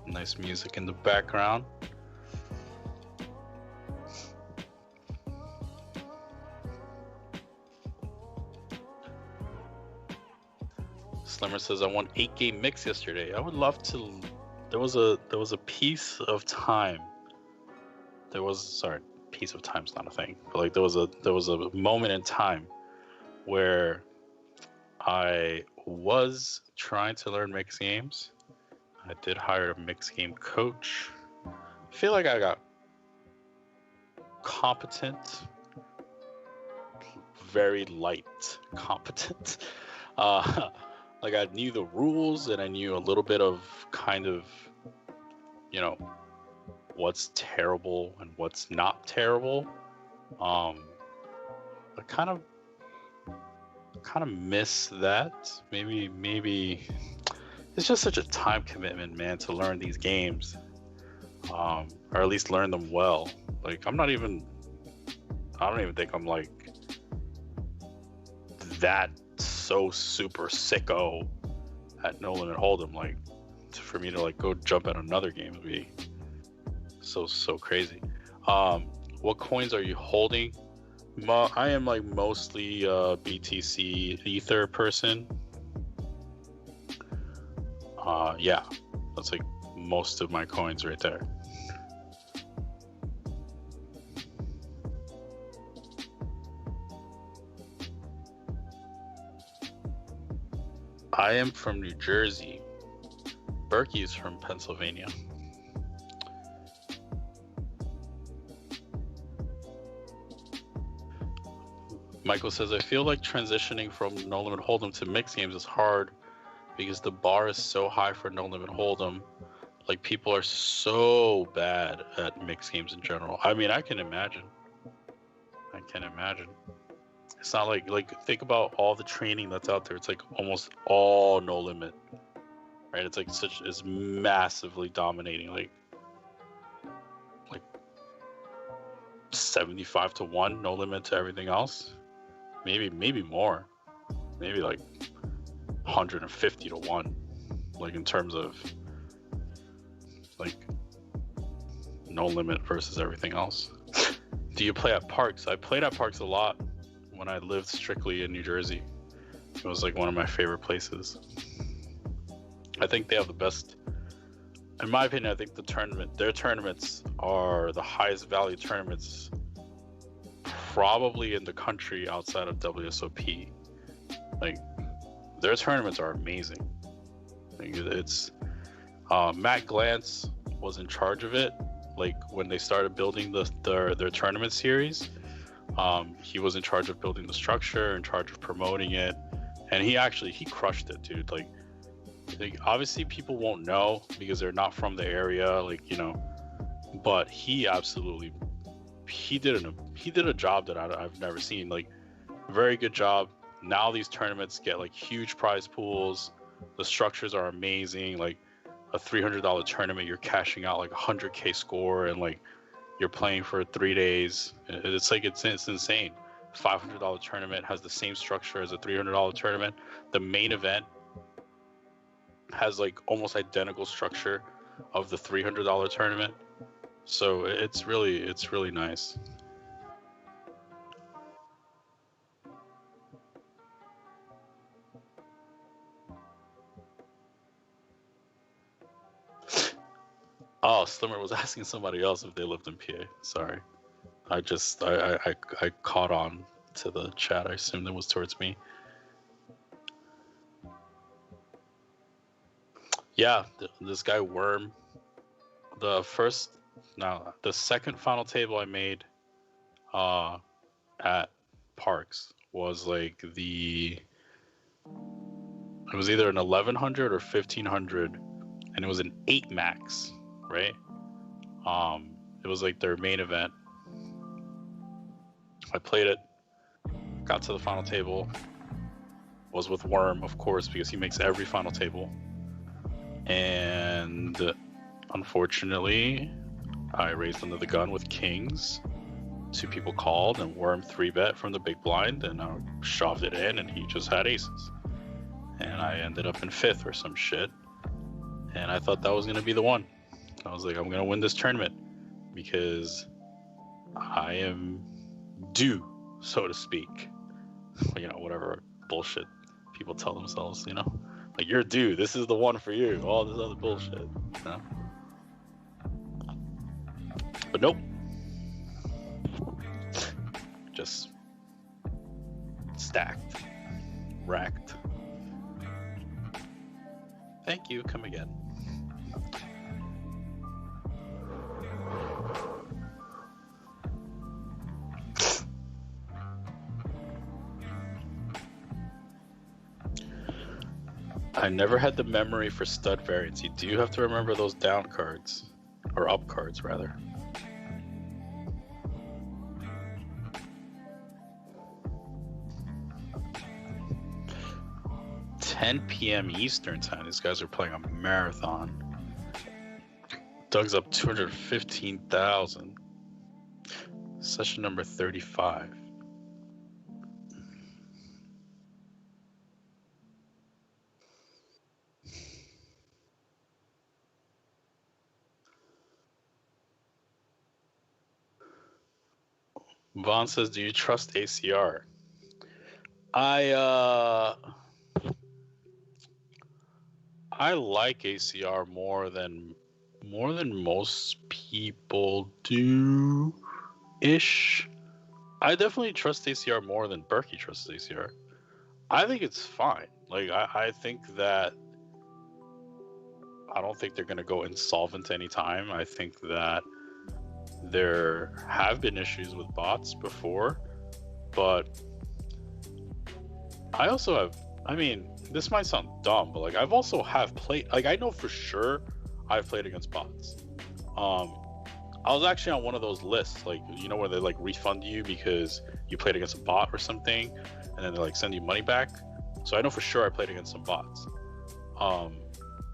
Nice music in the background. Slimmer says, I won 8-game mix yesterday. I would love to. There was a piece of time. Piece of time's not a thing. But like there was a moment in time where I was trying to learn mixed games. I did hire a mixed game coach. I feel like I got competent, very light competent. Like I knew the rules and I knew a little bit of kind of, you know, what's terrible and what's not terrible. I kind of miss that. Maybe it's just such a time commitment, man, to learn these games, or at least learn them well. Like I don't even think I'm like that so super sicko at No Limit Hold'em. Like for me to like go jump at another game would be so crazy. What coins are you holding? I am like mostly BTC Ether person. Yeah, that's like most of my coins right there. I am from New Jersey. Berkey is from Pennsylvania. Michael says, I feel like transitioning from No Limit Hold'em to mixed games is hard because the bar is so high for No Limit Hold'em. Like, people are so bad at mixed games in general. I mean, I can imagine. It's not like think about all the training that's out there. It's like almost all No Limit, right? It's like it's massively dominating, like 75-1 No Limit to everything else. Maybe more. Maybe like 150-1, like in terms of like No Limit versus everything else. Do you play at parks? I played at parks a lot when I lived strictly in New Jersey. It was like one of my favorite places. I think they have the best, in my opinion. I think their tournaments are the highest value tournaments probably in the country outside of WSOP. Like, their tournaments are amazing. Like, it's Matt Glantz was in charge of it. Like, when they started building their tournament series, he was in charge of building the structure, in charge of promoting it, and he crushed it, dude. Like obviously people won't know because they're not from the area, like, you know, but he did a job that I've never seen. Like, very good job. Now these tournaments get like huge prize pools. The structures are amazing. Like, a $300 tournament, you're cashing out like a 100K score, and like you're playing for 3 days. It's like it's insane. $500 tournament has the same structure as a $300 tournament. The main event has like almost identical structure of the $300 tournament. So it's really nice. Oh, Slimmer was asking somebody else if they lived in PA. Sorry. I caught on to the chat. I assumed it was towards me. Yeah, this guy Worm. The second final table I made at Parks was like it was either an 1100 or 1500, and it was an 8 max, right? It was like their main event. I played it, got to the final table, was with Worm, of course, because he makes every final table. And unfortunately, I raised under the gun with kings. 2 people called, and Worm 3-bet from the big blind, and I shoved it in, and he just had aces. And I ended up in 5th or some shit. And I thought that was going to be the one. I was like, I'm going to win this tournament because I am due, so to speak. You know, whatever bullshit people tell themselves, you know? Like, you're due. This is the one for you. All this other bullshit, you know? But nope. Just stacked. Racked. Thank you. Come again. I never had the memory for stud variants. You do have to remember those down cards. Or up cards, rather. $10 p.m. Eastern time. These guys are playing a marathon. Doug's up 215,000. Session number 35. Vaughn says, do you trust ACR? I like ACR more than most people do ish. I definitely trust ACR more than Berkey trusts ACR. I think it's fine. Like I think that I don't think they're gonna go insolvent anytime. I think that there have been issues with bots before, but I also have. I mean, this might sound dumb, but like I've also have played. Like I know for sure I've played against bots. I was actually on one of those lists, like you know where they like refund you because you played against a bot or something, and then they like send you money back. So I know for sure I played against some bots.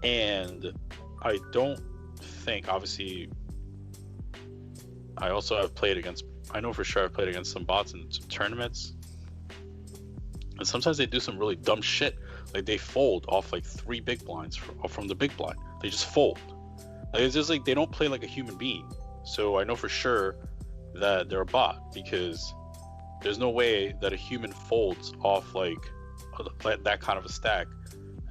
And I don't think, obviously, I also have played against. I know for sure I've played against some bots in some tournaments, and sometimes they do some really dumb shit. Like they fold off like 3 big blinds from the big blind. They just fold. Like it's just like they don't play like a human being. So I know for sure that they're a bot because there's no way that a human folds off like that kind of a stack,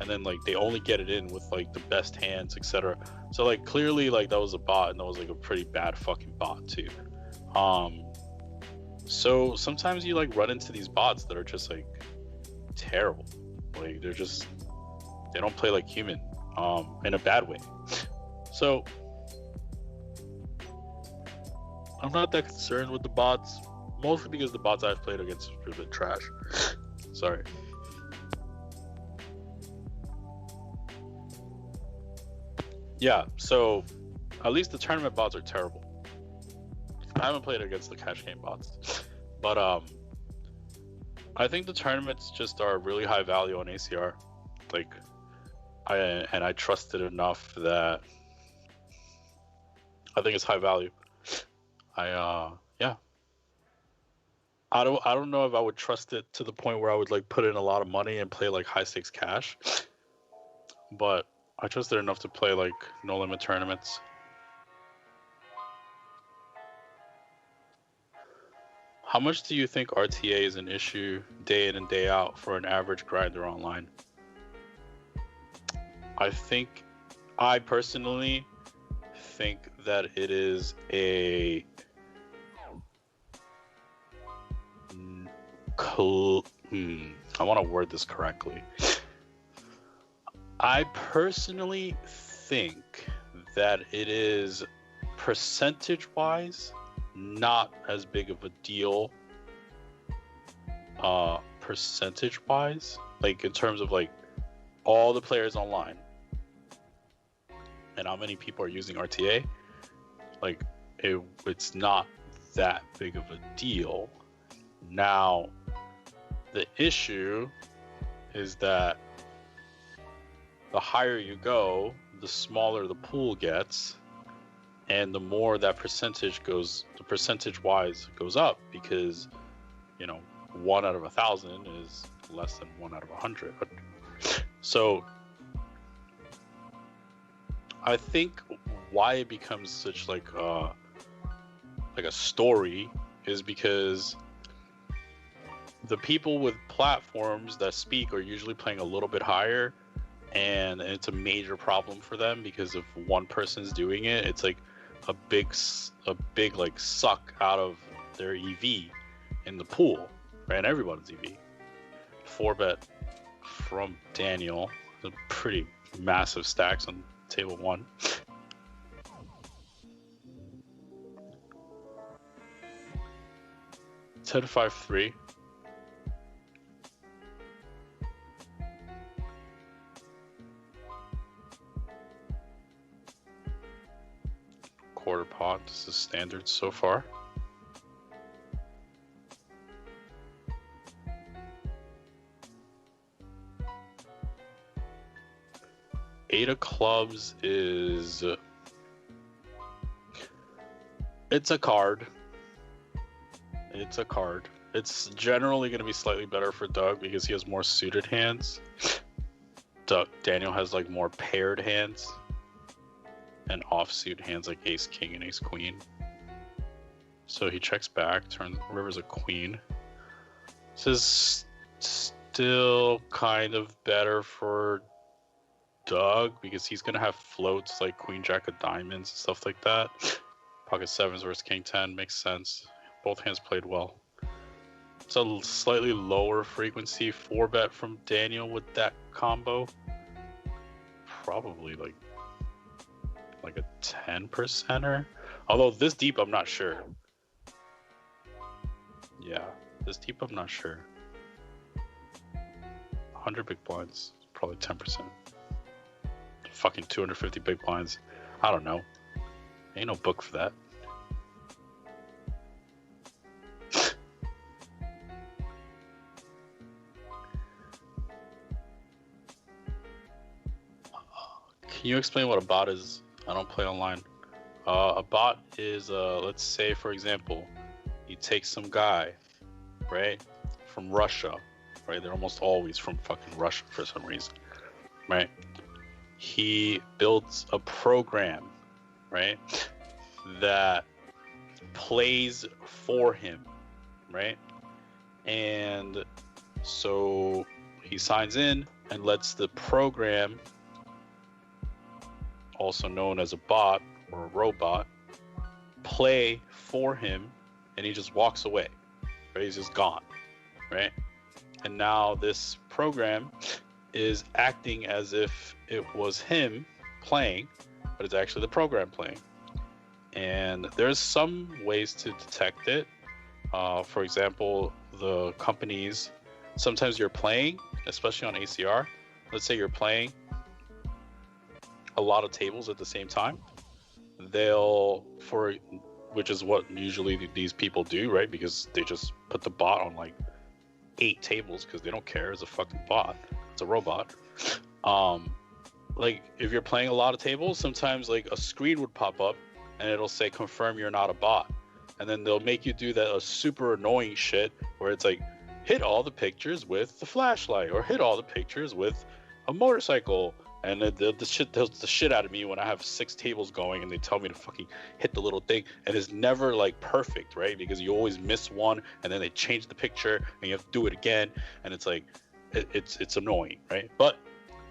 and then like they only get it in with like the best hands, etc. So like clearly like that was a bot, and that was like a pretty bad fucking bot too. So sometimes you like run into these bots that are just like terrible. Like they don't play like human in a bad way. So I'm not that concerned with the bots, mostly because the bots I've played against are a bit trash. Sorry. Yeah, so at least the tournament bots are terrible. I haven't played against the cash game bots, but I think the tournaments just are really high value on ACR. Like, I trust it enough that I think it's high value. Yeah. I don't know if I would trust it to the point where I would like put in a lot of money and play like high stakes cash, but I trust it enough to play like no limit tournaments. How much do you think RTA is an issue day in and day out for an average grinder online? I personally think that it is a I want to word this correctly. I personally think that it is percentage-wise not as big of a deal. Percentage-wise, like in terms of like all the players online and how many people are using RTA, like it's not that big of a deal. Now, the issue is that the higher you go, the smaller the pool gets, and the more that percentage goes, the percentage-wise goes up because, 1 out of 1,000 is less than 1 out of 100. So I think why it becomes such like a story is because the people with platforms that speak are usually playing a little bit higher, and it's a major problem for them because if one person's doing it, it's like a big like suck out of their EV in the pool, right? And everybody's EV. 4-bet from Daniel, the pretty massive stacks on table 1. Ten 5-3. Quarter pot. This is standard so far. Eight of clubs is... It's a card. It's a card. It's generally going to be slightly better for Doug because he has more suited hands. Daniel has like more paired hands and offsuit hands like ace king and ace queen. So he checks back, turns river's a queen. This is still kind of better for Doug because he's gonna have floats like queen jack of diamonds and stuff like that. Pocket sevens versus king 10 makes sense. Both hands played well. It's a slightly lower frequency 4-bet from Daniel with that combo. Probably like a 10%er. Although this deep, I'm not sure. Yeah, this deep, I'm not sure. 100 big blinds, probably 10%. Fucking 250 big blinds. I don't know. Ain't no book for that. Can you explain what a bot is? I don't play online. A bot is, let's say, for example, you take some guy, right, from Russia, right? They're almost always from fucking Russia for some reason, right? He builds a program, right, that plays for him, right? And so he signs in and lets the program, also known as a bot or a robot, play for him, and he just walks away, right? He's just gone, right? And now this program is acting as if it was him playing, but it's actually the program playing. And there's some ways to detect it. For example, the companies, sometimes you're playing, especially on ACR, let's say you're playing a lot of tables at the same time, which is what usually these people do, right? Because they just put the bot on like 8 tables because they don't care. It's a fucking bot. It's a robot. Like if you're playing a lot of tables, sometimes like a screen would pop up and it'll say confirm you're not a bot, and then they'll make you do that a super annoying shit where it's like hit all the pictures with the flashlight or hit all the pictures with a motorcycle. And the shit out of me when I have 6 tables going and they tell me to fucking hit the little thing, and it's never like perfect, right? Because you always miss one and then they change the picture and you have to do it again, and it's like it's annoying, right? But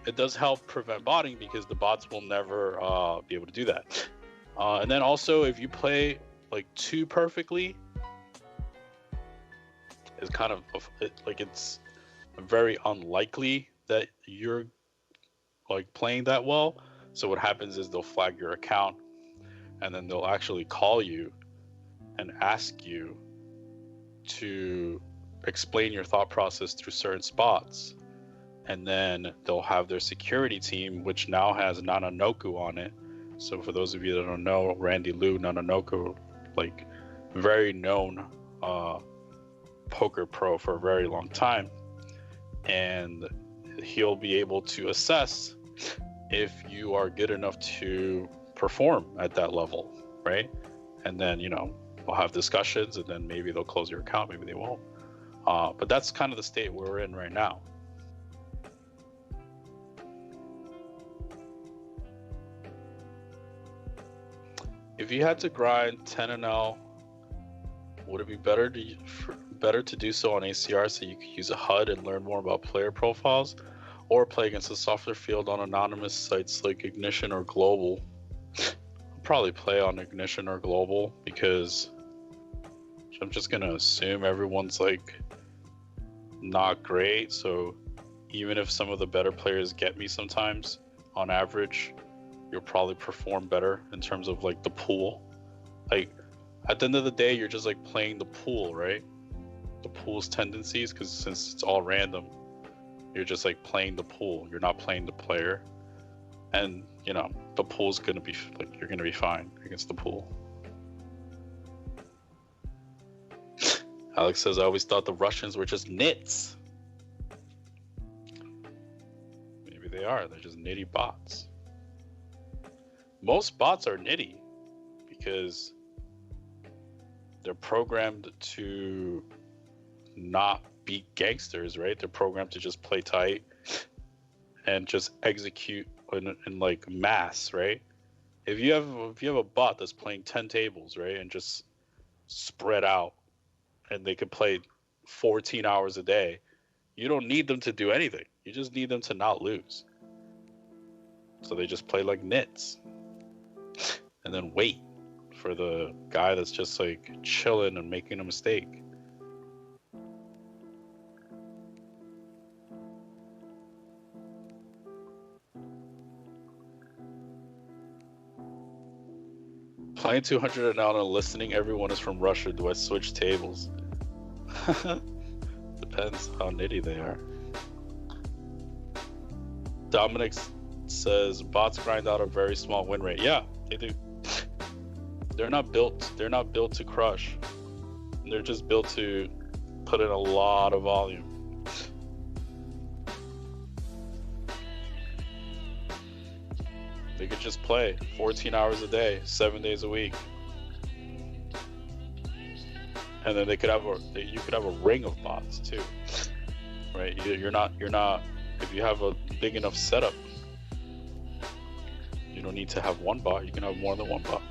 it does help prevent botting because the bots will never be able to do that. And then also if you play like too perfectly, it's kind of like it's very unlikely that you're like playing that well. So what happens is they'll flag your account, and then they'll actually call you and ask you to explain your thought process through certain spots, and then they'll have their security team, which now has Nananoku on it. So for those of you that don't know, Randy Liu, Nananoku, like very known poker pro for a very long time, and he'll be able to assess if you are good enough to perform at that level, right? And then, you know, we'll have discussions, and then maybe they'll close your account, maybe they won't. But that's kind of the state we're in right now. If you had to grind 10 and L, would it be better to do so on ACR so you could use a HUD and learn more about player profiles, or play against a softer field on anonymous sites like Ignition or Global? I'll probably play on Ignition or Global because I'm just gonna assume everyone's like not great. So even if some of the better players get me sometimes, on average, you'll probably perform better in terms of like the pool. Like at the end of the day, you're just like playing the pool, right? The pool's tendencies, because since it's all random, you're just like playing the pool. You're not playing the player, and you know the pool's gonna be like you're gonna be fine against the pool. Alex says, I always thought the Russians were just nits. Maybe they are. They're just nitty bots. Most bots are nitty because they're programmed to not be gangsters, right? They're programmed to just play tight and just execute in like mass, right? If you have a bot that's playing 10 tables, right, and just spread out, and they could play 14 hours a day, you don't need them to do anything. You just need them to not lose. So they just play like nits and then wait for the guy that's just like chilling and making a mistake. Playing 200 and out and listening. Everyone is from Russia. Do I switch tables? Depends how nitty they are. Dominic says bots grind out a very small win rate. Yeah, they do. They're not built. They're not built to crush. They're just built to put in a lot of volume. They could just play 14 hours a day, 7 days a week, and then they could have you could have a ring of bots too, right? You're not. If you have a big enough setup, you don't need to have one bot. You can have more than one bot.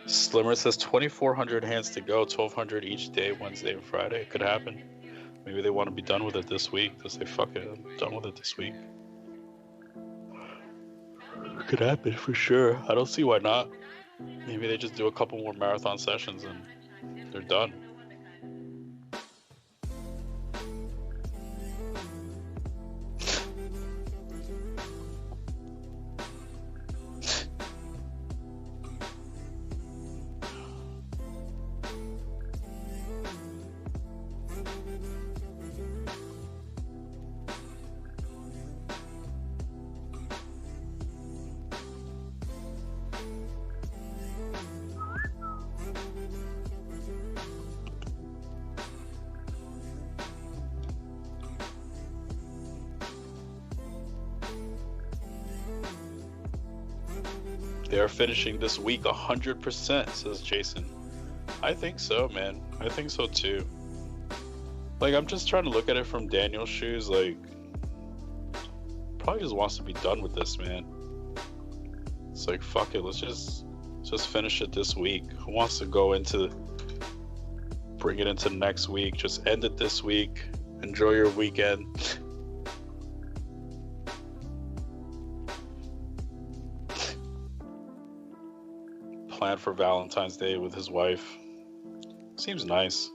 Slimmer says 2,400 hands to go, 1,200 each day, Wednesday and Friday. It could happen. Maybe they want to be done with it this week. They'll say, fuck it, I'm done with it this week. It could happen for sure. I don't see why not. Maybe they just do a couple more marathon sessions and they're done. They're finishing this week 100%, says Jason. I think so, man. I think so too. Like, I'm just trying to look at it from Daniel's shoes. Like, probably just wants to be done with this, man. It's like, fuck it, let's just finish it this week. Who wants to bring it into next week? Just end it this week. Enjoy your weekend. Plan for Valentine's Day with his wife. Seems nice.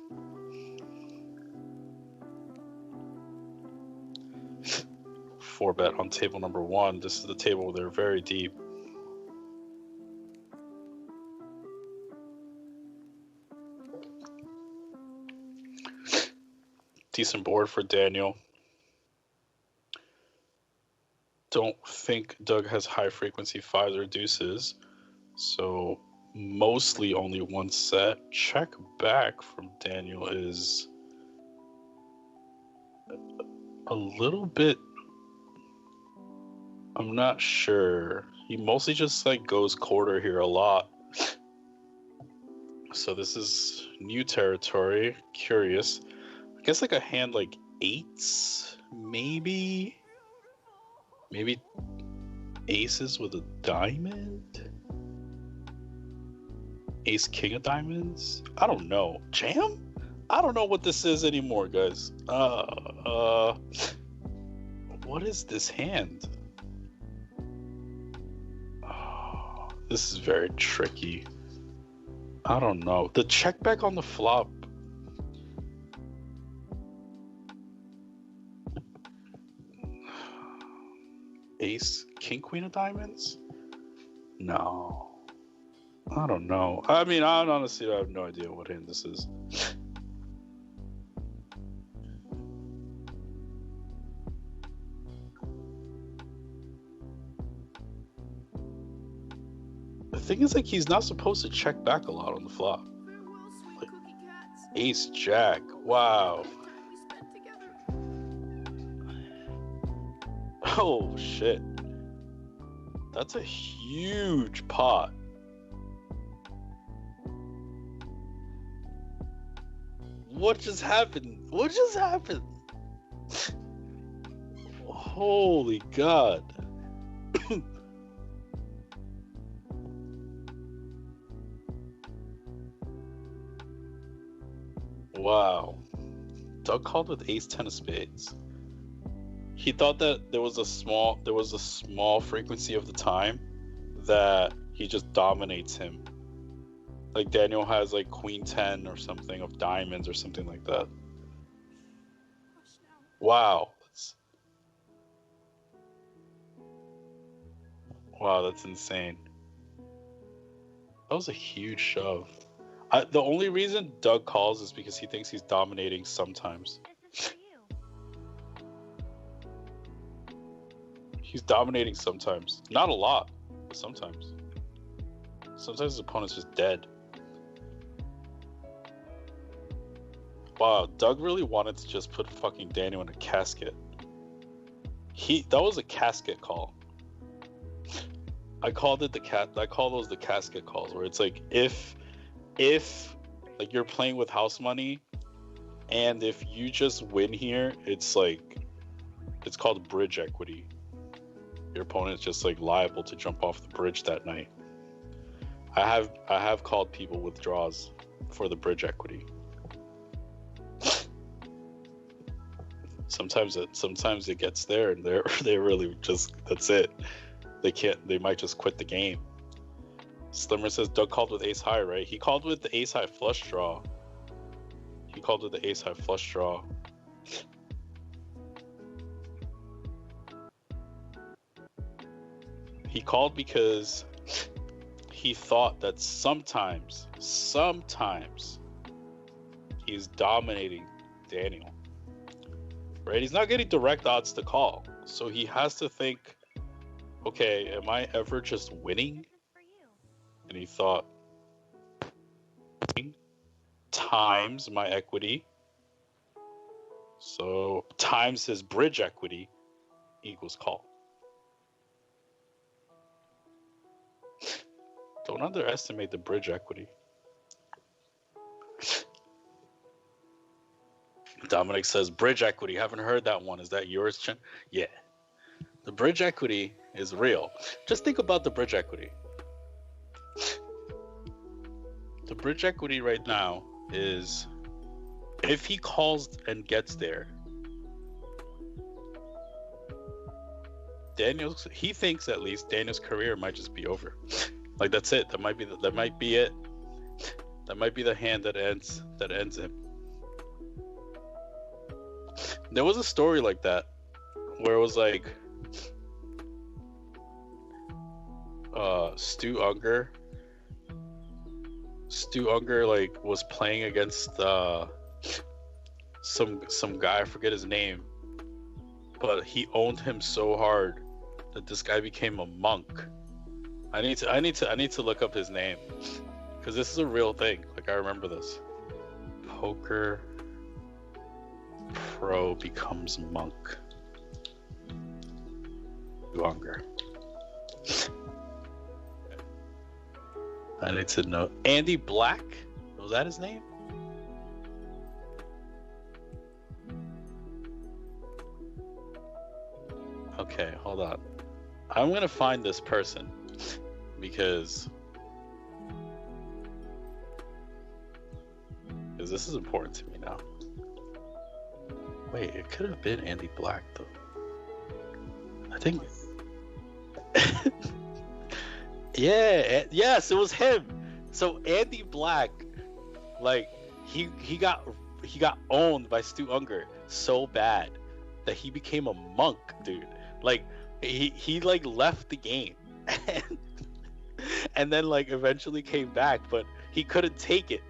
Four bet on table number one. This is the table where they're very deep. Decent board for Daniel. Don't think Doug has high frequency fives or deuces. So mostly only one set. Check back from Daniel is a little bit, I'm not sure. He mostly just like goes quarter here a lot. So this is new territory. Curious. I guess like a hand like eights, maybe aces with a diamond. Ace king of diamonds? I don't know. Jam? I don't know what this is anymore, guys. What is this hand? Oh, this is very tricky. I don't know. The check back on the flop. Ace king queen of diamonds? No. I don't know. I mean, I honestly have no idea what hand this is. The thing is, like, he's not supposed to check back a lot on the flop. Like, ace jack. Wow. Oh, shit. That's a huge pot. What just happened? What just happened? Holy God. Wow. Doug called with ace 10 of spades. He thought that there was a small frequency of the time that he just dominates him. Like Daniel has like queen 10 or something of diamonds or something like that. Wow. Wow, that's insane. That was a huge shove. The only reason Doug calls is because he thinks he's dominating sometimes. This is for you. He's dominating sometimes. Not a lot, but sometimes. Sometimes his opponent's just dead. Wow, Doug really wanted to just put fucking Daniel in a casket. That was a casket call. I call those the casket calls, where it's like if like you're playing with house money, and if you just win here, it's called bridge equity. Your opponent's just like liable to jump off the bridge that night. I have called people withdraws for the bridge equity. Sometimes it gets there, and they really just, that's it. They might just quit the game. Slimmer says Doug called with ace high, right? He called with the ace high flush draw. He called because he thought that sometimes he's dominating Daniel. Right? He's not getting direct odds to call. So he has to think, okay, am I ever just winning? This is for you. And he thought, times my equity. So times his bridge equity equals call. Don't underestimate the bridge equity. Dominic says, bridge equity. Haven't heard that one. Is that yours, Chen? Yeah. The bridge equity is real. Just think about the bridge equity. The bridge equity right now is, if he calls and gets there, he thinks at least Daniel's career might just be over. Like, that's it. That might be it. That might be the hand that ends him. There was a story like that where it was like Stu Unger like was playing against some guy, I forget his name, but he owned him so hard that this guy became a monk. I need to look up his name, because this is a real thing. Like, I remember this. Poker pro becomes monk. Longer. I need to know. Andy Black? Was that his name? Okay, hold on. I'm gonna find this person because this is important to me now. Wait, it could have been Andy Black though. I think. Yeah, yes, it was him. So Andy Black, like, he got owned by Stu Unger so bad that he became a monk, dude. Like, he like left the game and then like eventually came back, but he couldn't take it.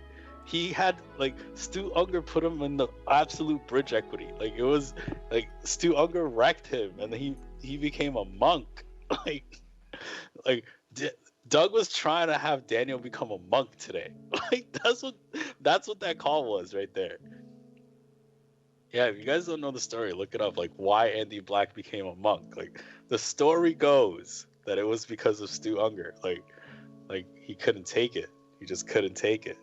He had, like, Stu Unger put him in the absolute bridge equity. Like, it was like Stu Unger wrecked him, and he became a monk. like Doug was trying to have Daniel become a monk today. Like, that's what that call was right there. Yeah, if you guys don't know the story, look it up. Like, why Andy Black became a monk. Like, the story goes that it was because of Stu Unger. Like he couldn't take it. He just couldn't take it.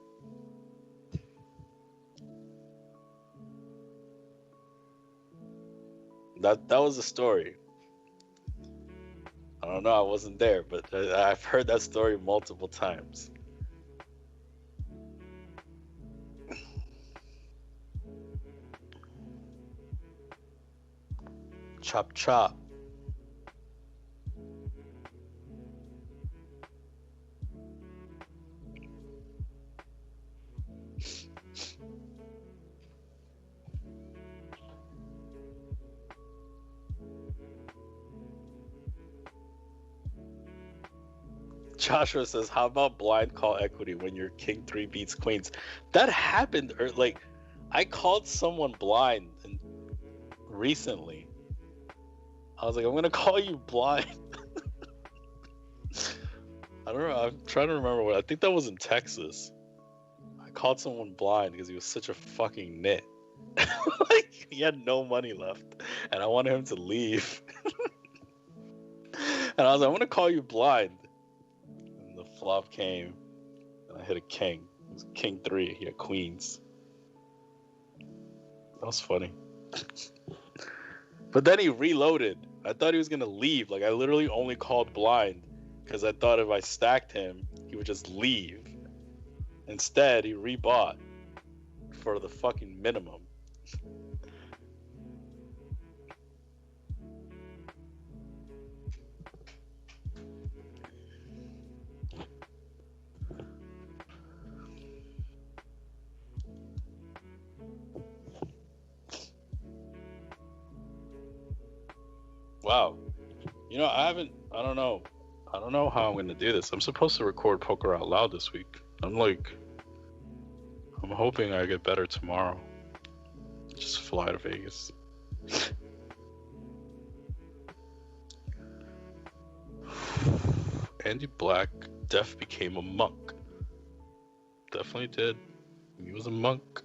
That was the story. I don't know, I wasn't there, but I've heard that story multiple times. Chop chop. Joshua says, "How about blind call equity when your king 3 beats queens?" That happened, or like, I called someone blind and recently. I was like, "I'm gonna call you blind." I don't know. I'm trying to remember what. I think that was in Texas. I called someone blind because he was such a fucking nit. Like, he had no money left, and I wanted him to leave. And I was like, "I'm gonna call you blind." And the flop came, and I hit a king. It was king 3. He had queens. That was funny. But then he reloaded. I thought he was gonna leave. Like, I literally only called blind because I thought if I stacked him, he would just leave. Instead, he rebought for the fucking minimum. Wow. You know, I don't know how I'm going to do this. I'm supposed to record Poker Out Loud this week. I'm hoping I get better tomorrow. Just fly to Vegas. Andy Black became a monk. Definitely did. He was a monk.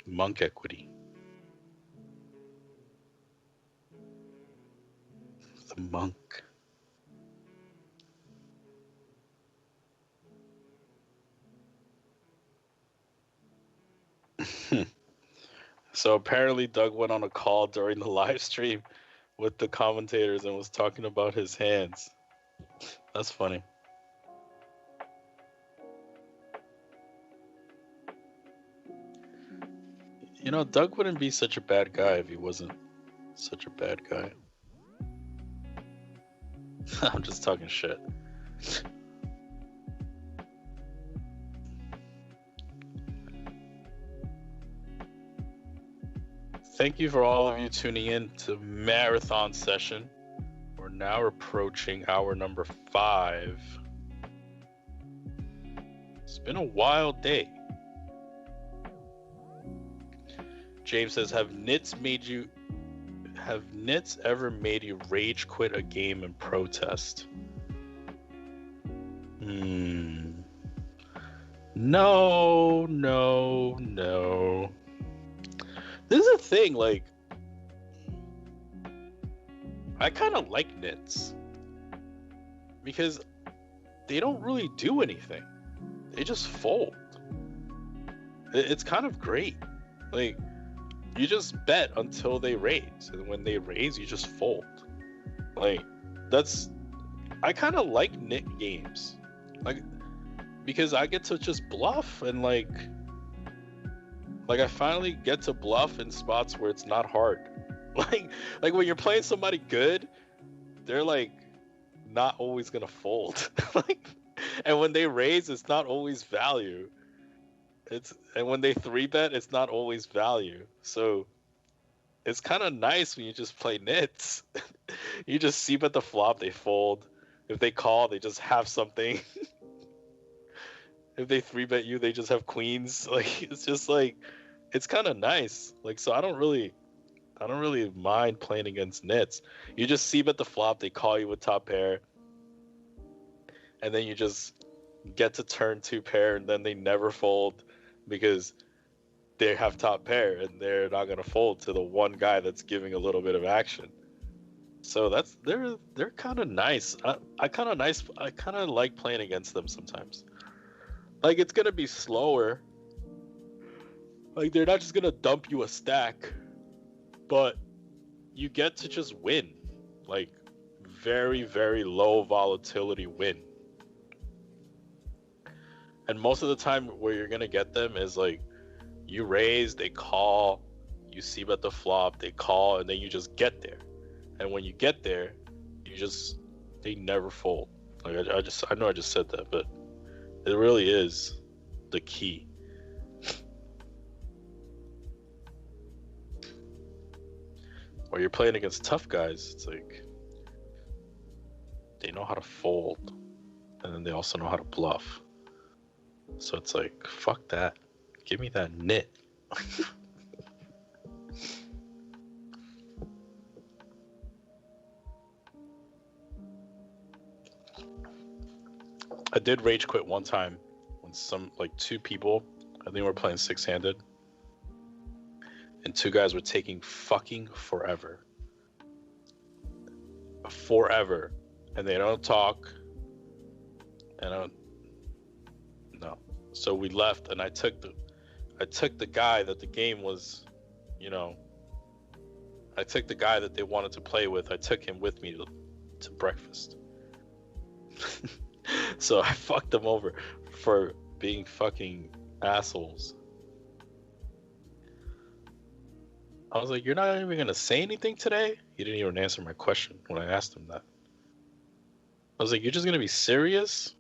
Monk equity. The monk. So apparently Doug went on a call during the live stream with the commentators and was talking about his hands. That's funny. You know, Doug wouldn't be such a bad guy if he wasn't such a bad guy. I'm just talking shit. Thank you for all of you tuning in to Marathon Session. We're now approaching hour number 5. It's been a wild day. James says, have nits ever made you rage quit a game and protest? No. This is a thing, like, I kind of like nits because they don't really do anything. They just fold. It's kind of great. Like, you just bet until they raise, and when they raise, you just fold. Like, I kind of like nit games, like, because I get to just bluff and like I finally get to bluff in spots where it's not hard. Like when you're playing somebody good, they're like not always gonna fold. Like, and when they raise, it's not always value. And when they 3-bet, it's not always value. So it's kind of nice when you just play nits. You just see bet the flop, they fold. If they call, they just have something. If they 3-bet you, they just have queens. Like, it's just like, it's kind of nice. Like, so I don't really mind playing against nits. You just see bet the flop, they call you with top pair, and then you just get to turn 2 pair, and then they never fold because they have top pair and they're not gonna fold to the one guy that's giving a little bit of action. So they're kind of nice. I kind of like playing against them sometimes. Like, it's gonna be slower. Like, they're not just gonna dump you a stack, but you get to just win. Like, very, very low volatility win. And most of the time where you're gonna get them is like, you raise, they call, you see bet the flop, they call, and then you just get there. And when you get there, they never fold. Like, I know I just said that, but it really is the key. Or you're playing against tough guys, it's like, they know how to fold, and then they also know how to bluff. So it's like, fuck that. Give me that nit. I did rage quit one time when two people, I think we're playing six-handed, and two guys were taking fucking forever. Forever. And they don't talk. And no. So we left, and I took the guy that the game was, I took the guy that they wanted to play with. I took him with me to breakfast. So I fucked them over for being fucking assholes. I was like, you're not even gonna say anything today? He didn't even answer my question when I asked him that. I was like, you're just gonna be serious?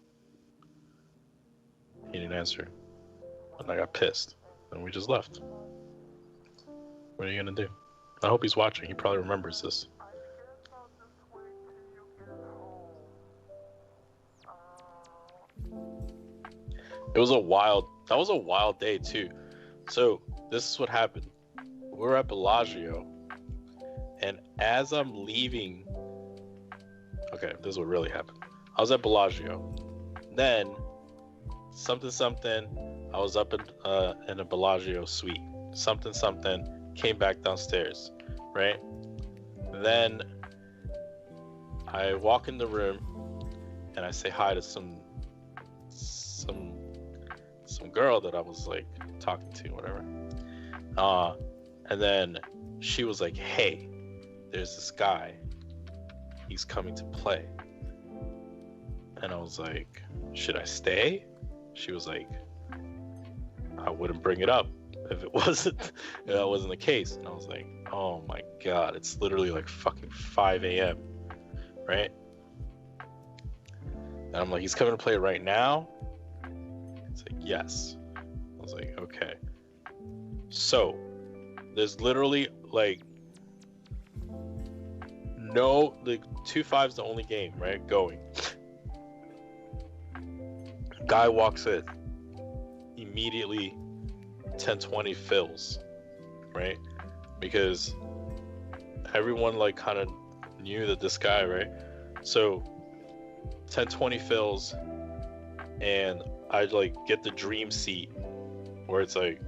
He didn't answer. And I got pissed. And we just left. What are you gonna do? I hope he's watching. He probably remembers this. That was a wild day too. So this is what happened. We're at Bellagio, and as I'm leaving, okay, this is what really happened. I was at Bellagio, then something, I was up in a Bellagio suite, something, came back downstairs, right? Then I walk in the room, and I say hi to some girl that I was like talking to, whatever. And then she was like, hey, there's this guy, he's coming to play. And I was like, should I stay? She was like, I wouldn't bring it up if it wasn't the case. And I was like, oh my god, it's literally like fucking 5 a.m. right? And I'm like, he's coming to play right now? It's like, yes. I was like, okay. So there's literally like 2-5's the only game, right? Going. Guy walks in. Immediately 10-20 fills, right? Because everyone like kind of knew that this guy, right? So 10-20 fills, and I like get the dream seat where it's like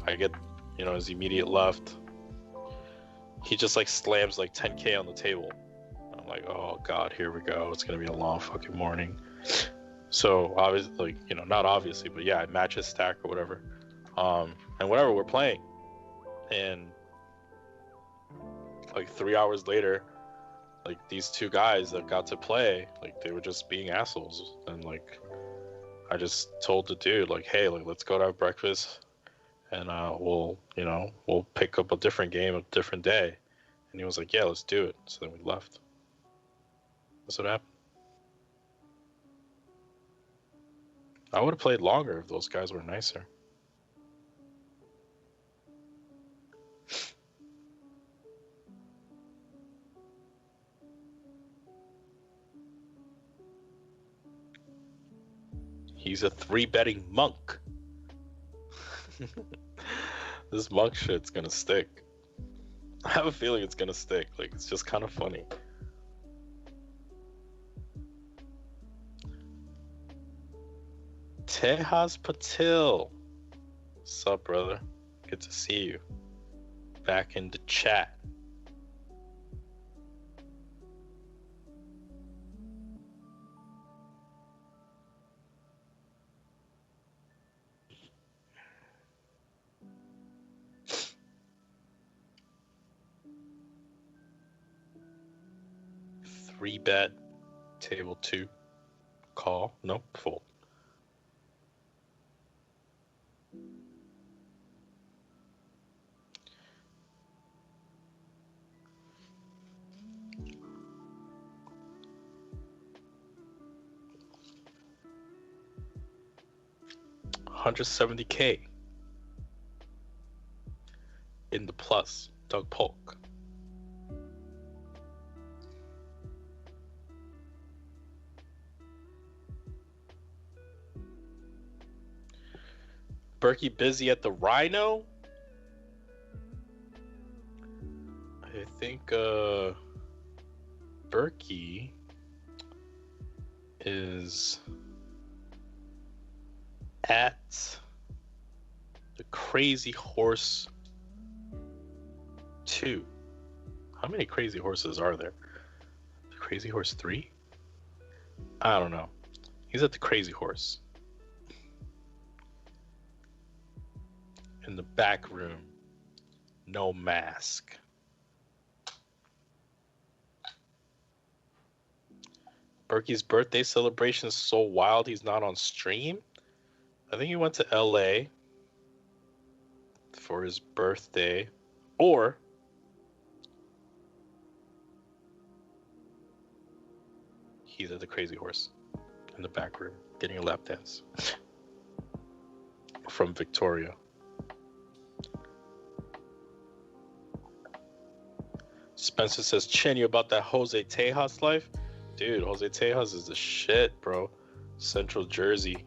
I get, his immediate left. He just like slams like 10K on the table. I'm like, oh god, here we go. It's gonna be a long fucking morning. So obviously, like, not obviously, but yeah, I match his stack or whatever. And whatever, we're playing. And like 3 hours later, like these two guys that got to play, like they were just being assholes. And like I just told the dude, like, hey, like let's go to have breakfast, and we'll pick up a different game a different day. And he was like, yeah, let's do it. So then we left. That's what happened. I would have played longer if those guys were nicer. He's a 3-betting monk. This monk shit's gonna stick. I have a feeling it's gonna stick. Like, it's just kind of funny. Tejas Patil. What's up, brother? Good to see you. Back in the chat. Bet, table 2, call, nope, fold. $170K in the plus. Doug Polk. Berkey busy at the Rhino? I think Berkey is at the Crazy Horse 2. How many Crazy Horses are there? The Crazy Horse 3? I don't know. He's at the Crazy Horse. In the back room. No mask. Berkey's birthday celebration is so wild he's not on stream. I think he went to LA for his birthday. Or he's at the Crazy Horse in the back room getting a lap dance from Victoria. Spencer says, Chin, you about that Jose Tejas life? Dude, Jose Tejas is the shit, bro. Central Jersey.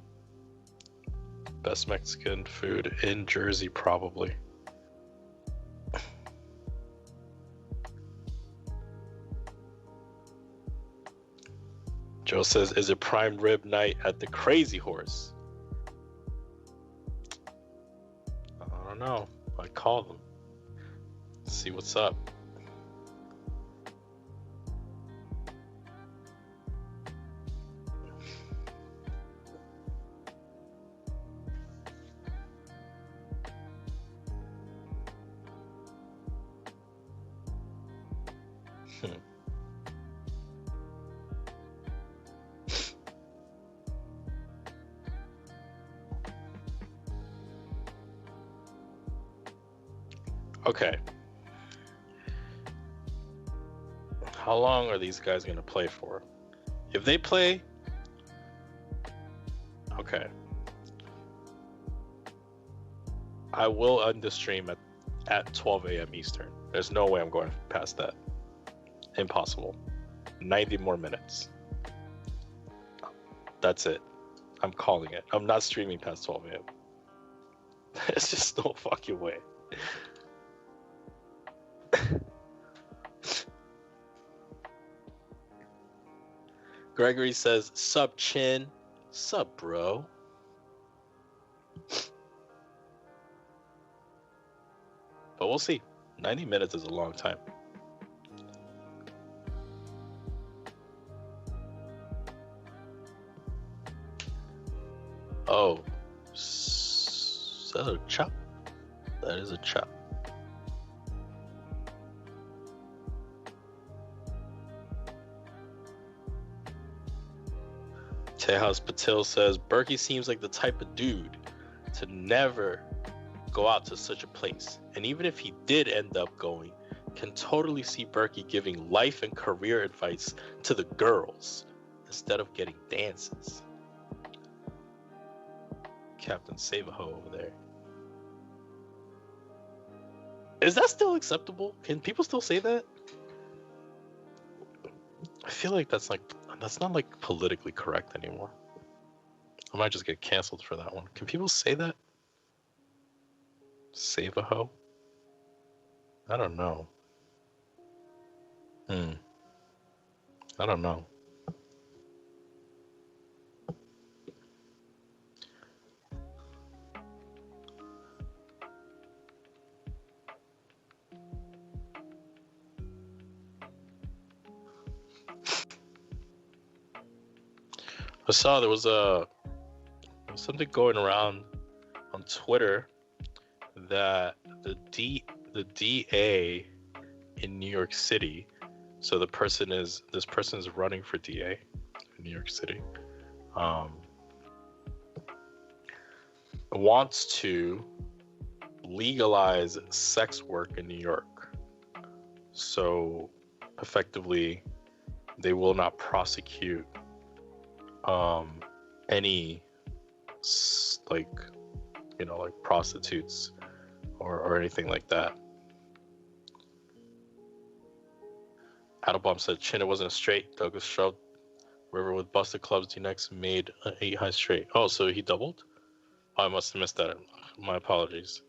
Best Mexican food in Jersey, probably. Joe says, is it prime rib night at the Crazy Horse? I don't know. I call them. See what's up. Okay. How long are these guys going to play for? If they play... Okay. I will end the stream at 12 a.m. Eastern. There's no way I'm going past that. Impossible. 90 more minutes. That's it. I'm calling it. I'm not streaming past 12 a.m. There's just no fucking way. Gregory says, "Sup, Chin? Sup, bro?" But we'll see. 90 minutes is a long time. Oh, is that a chop? That is a chop. Tejas Patil says, Berkey seems like the type of dude to never go out to such a place. And even if he did end up going, can totally see Berkey giving life and career advice to the girls instead of getting dances. Captain Save-A-Ho over there. Is that still acceptable? Can people still say that? I feel like that's not like politically correct anymore. I might just get canceled for that one. Can people say that? Save-A-Ho? I don't know. I don't know. I saw there was something going around on Twitter that the DA in New York City, so this person is running for DA in New York City, wants to legalize sex work in New York. So effectively, they will not prosecute any like prostitutes or anything like that. Adelbaum said, Chin, it wasn't a straight. Douglas shoved River with busted clubs. Dnegs made an 8 high straight. Oh, so he doubled? I must have missed that. My apologies.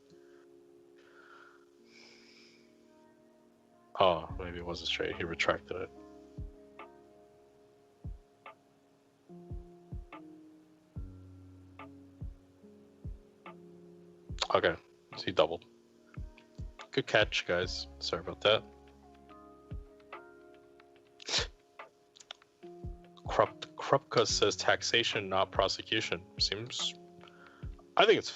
Oh, maybe it wasn't straight. He retracted it. Okay, so he doubled. Good catch, guys. Sorry about that. Krupka says taxation, not prosecution. Seems. I think it's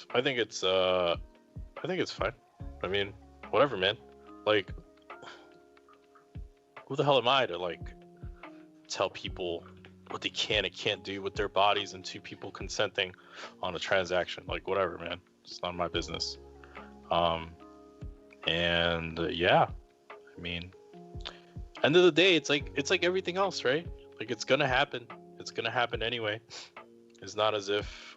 fine. I mean, whatever, man. Like, who the hell am I to like tell people what they can and can't do with their bodies and two people consenting on a transaction? Like, whatever, man. It's not my business. Yeah, I mean, end of the day, it's like everything else, right? Like, it's gonna happen. It's gonna happen anyway. It's not as if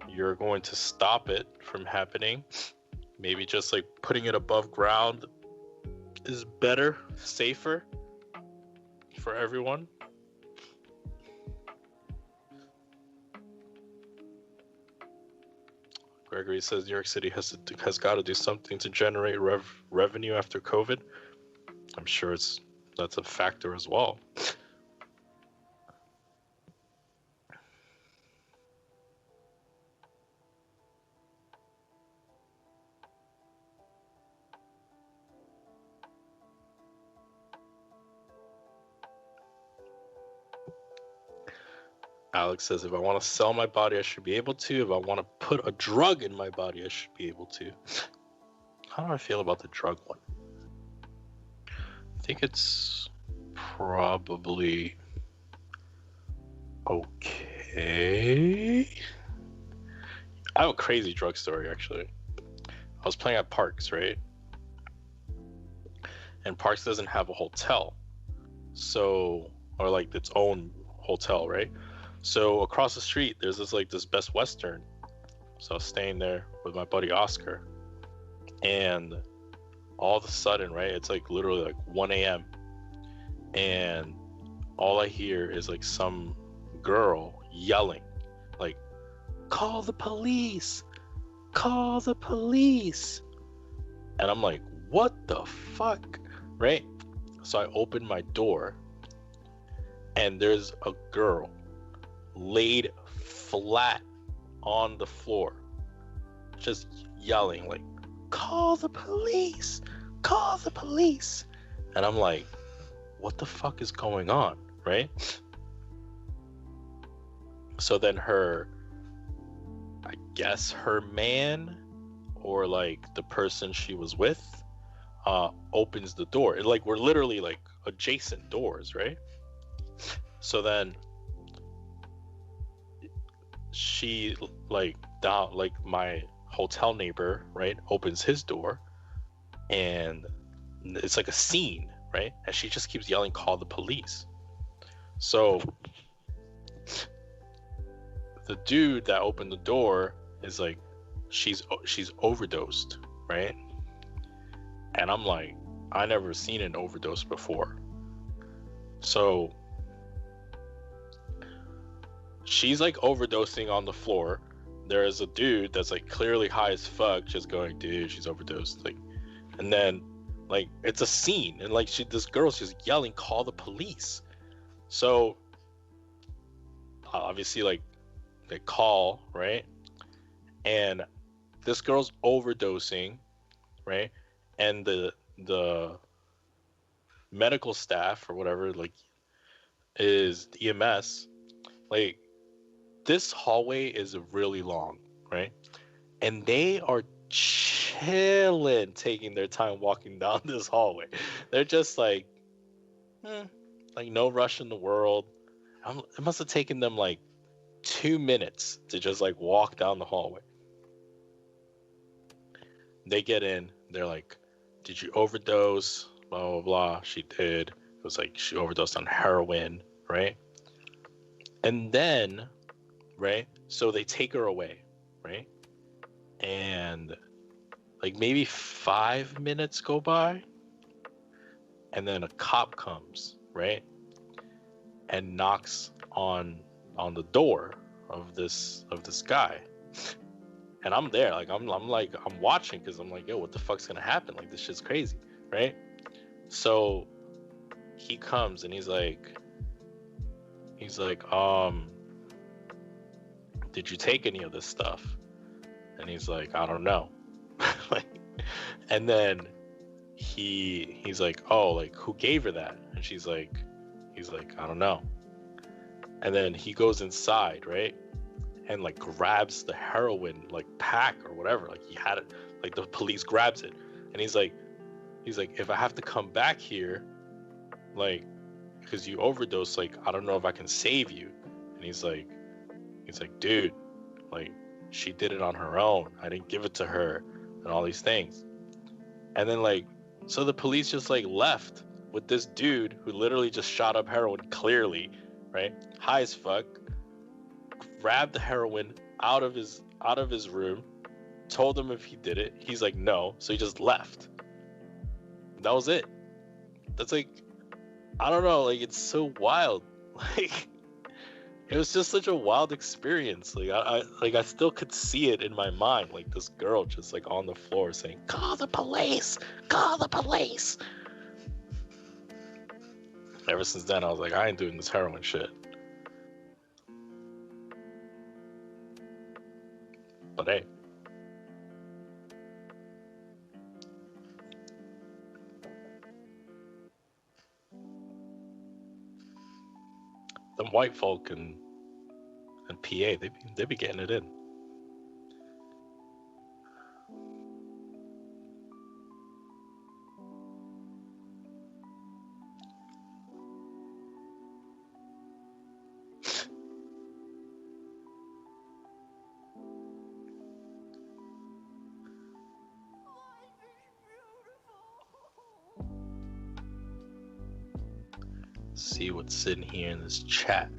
you're going to stop it from happening. Maybe just like putting it above ground is better, safer for everyone. Gregory says New York City has got to do something to generate revenue after COVID. I'm sure that's a factor as well. Alex says, if I want to sell my body, I should be able to. If I want to put a drug in my body, I should be able to. How do I feel about the drug one? I think it's probably okay. I have a crazy drug story, actually. I was playing at Parks, right? And Parks doesn't have a hotel. So, or like its own hotel, right? So across the street, there's this Best Western. So I was staying there with my buddy Oscar. And all of a sudden, right, it's like literally like 1 a.m. And all I hear is like some girl yelling, like, call the police, call the police. And I'm like, what the fuck, right? So I open my door and there's a girl laid flat on the floor, just yelling like, call the police, call the police. And I'm like, what the fuck is going on, right? So then I guess her man or like the person she was with opens the door. And like, we're literally like adjacent doors, right? So then she like my hotel neighbor, right, opens his door and it's like a scene, right? And she just keeps yelling, call the police. So the dude that opened the door is like, she's overdosed, right? And I'm like, I never seen an overdose before. So she's like overdosing on the floor. There is a dude that's like clearly high as fuck, just going, dude, she's overdosed. Like, and then like it's a scene, and like this girl's just yelling, call the police. So obviously like they call, right? And this girl's overdosing, right? And the medical staff or whatever, like, is EMS, like, this hallway is really long, right? And they are chilling, taking their time walking down this hallway. They're just like, like no rush in the world. It must have taken them like 2 minutes to just like walk down the hallway. They get in, they're like, did you overdose? Blah, blah, blah. She did. It was like she overdosed on heroin, right? And then, right, so they take her away, right? And like maybe 5 minutes go by, and then a cop comes, right, and knocks on the door of this guy, and I'm there, like I'm watching because I'm like, yo, what the fuck's gonna happen? Like this shit's crazy, right? So he comes and he's like, did you take any of this stuff? And he's like, I don't know. Like, and then he's like, oh, like who gave her that? And he's like, I don't know. And then he goes inside, right? And like grabs the heroin like pack or whatever. Like he had it, like the police grabs it. And he's like, if I have to come back here, like, because you overdosed, like, I don't know if I can save you. And he's like, dude, like, she did it on her own. I didn't give it to her and all these things. And then like, so the police just like left with this dude who literally just shot up heroin clearly, right? High as fuck, grabbed the heroin out of his room, told him if he did it. He's like, no. So he just left. That was it. That's like, I don't know, like it's so wild. Like it was just such a wild experience. Like I still could see it in my mind. Like this girl just like on the floor saying, "Call the police! Call the police!" Ever since then, I was like, I ain't doing this heroin shit. But hey. Them white folk and PA, they be getting it in. See what's sitting here in this chat.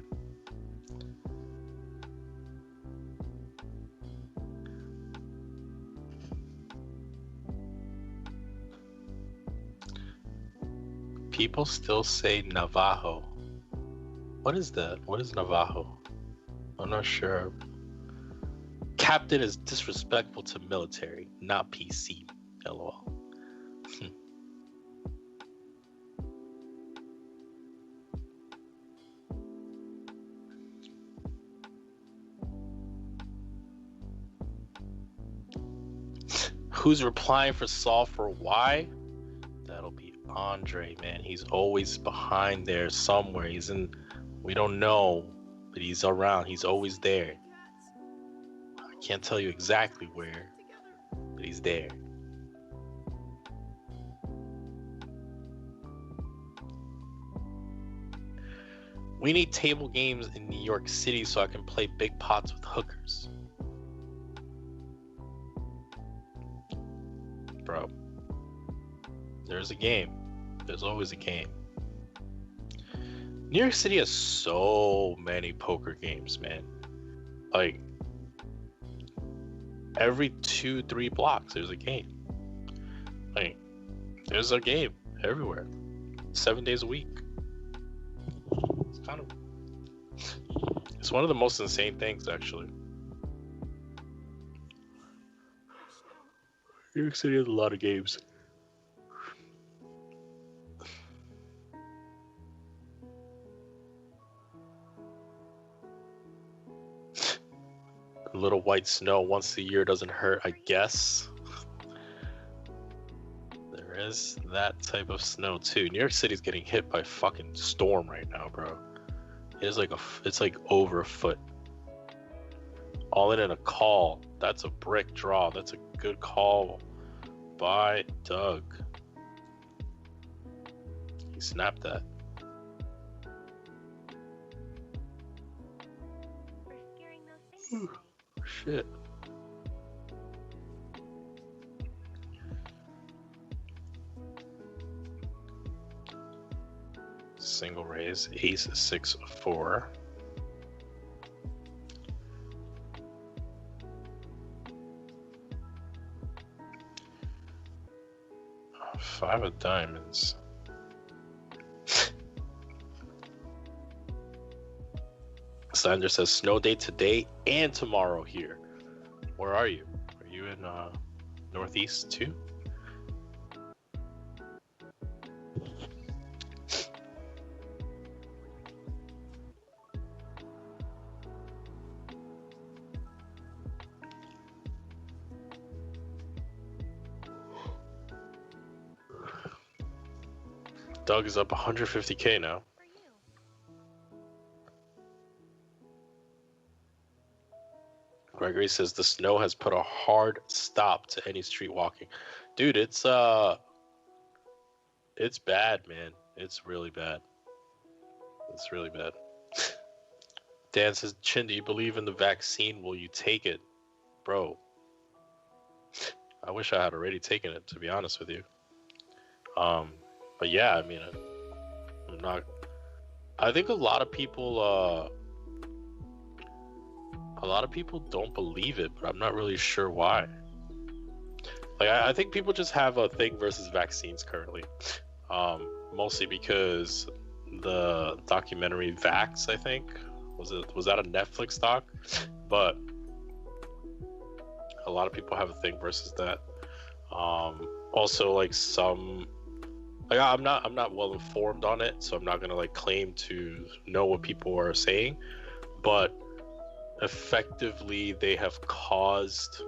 People still say Navajo. What is that? What is Navajo? I'm not sure. Captain is disrespectful to military, not PC. LOL. Who's replying for Saul for why? That'll be Andre, man. He's always behind there somewhere. He's in, we don't know, but he's around. He's always there. I can't tell you exactly where, but he's there. We need table games in New York City so I can play big pots with hookers. Bro, there's a game. There's always a game. New York City has so many poker games, man. Like, every 2-3 blocks, there's a game. Like, there's a game everywhere. 7 days a week. It's one of the most insane things, actually. New York City has a lot of games. A little white snow once a year doesn't hurt, I guess. There is that type of snow too. New York City's getting hit by a fucking storm right now, bro. It's like over a foot. All in a call. That's a brick draw. That's a good call by Doug. He snapped that. We're scaring those things away. Shit. Single raise, ace 6-4. Five of diamonds. Slender says snow day today and tomorrow here. Where are you? Are you in Northeast too? Doug is up 150K now. For you. Gregory says the snow has put a hard stop to any street walking. Dude, it's bad, man. It's really bad. It's really bad. Dan says, Chin, do you believe in the vaccine? Will you take it? Bro, I wish I had already taken it, to be honest with you. But yeah, I mean, I'm not. I think a lot of people don't believe it, but I'm not really sure why. Like, I think people just have a thing versus vaccines currently, mostly because the documentary Vax, I think, was that a Netflix doc? But a lot of people have a thing versus that. Also, like I'm not well informed on it, so I'm not gonna like claim to know what people are saying, but effectively they have caused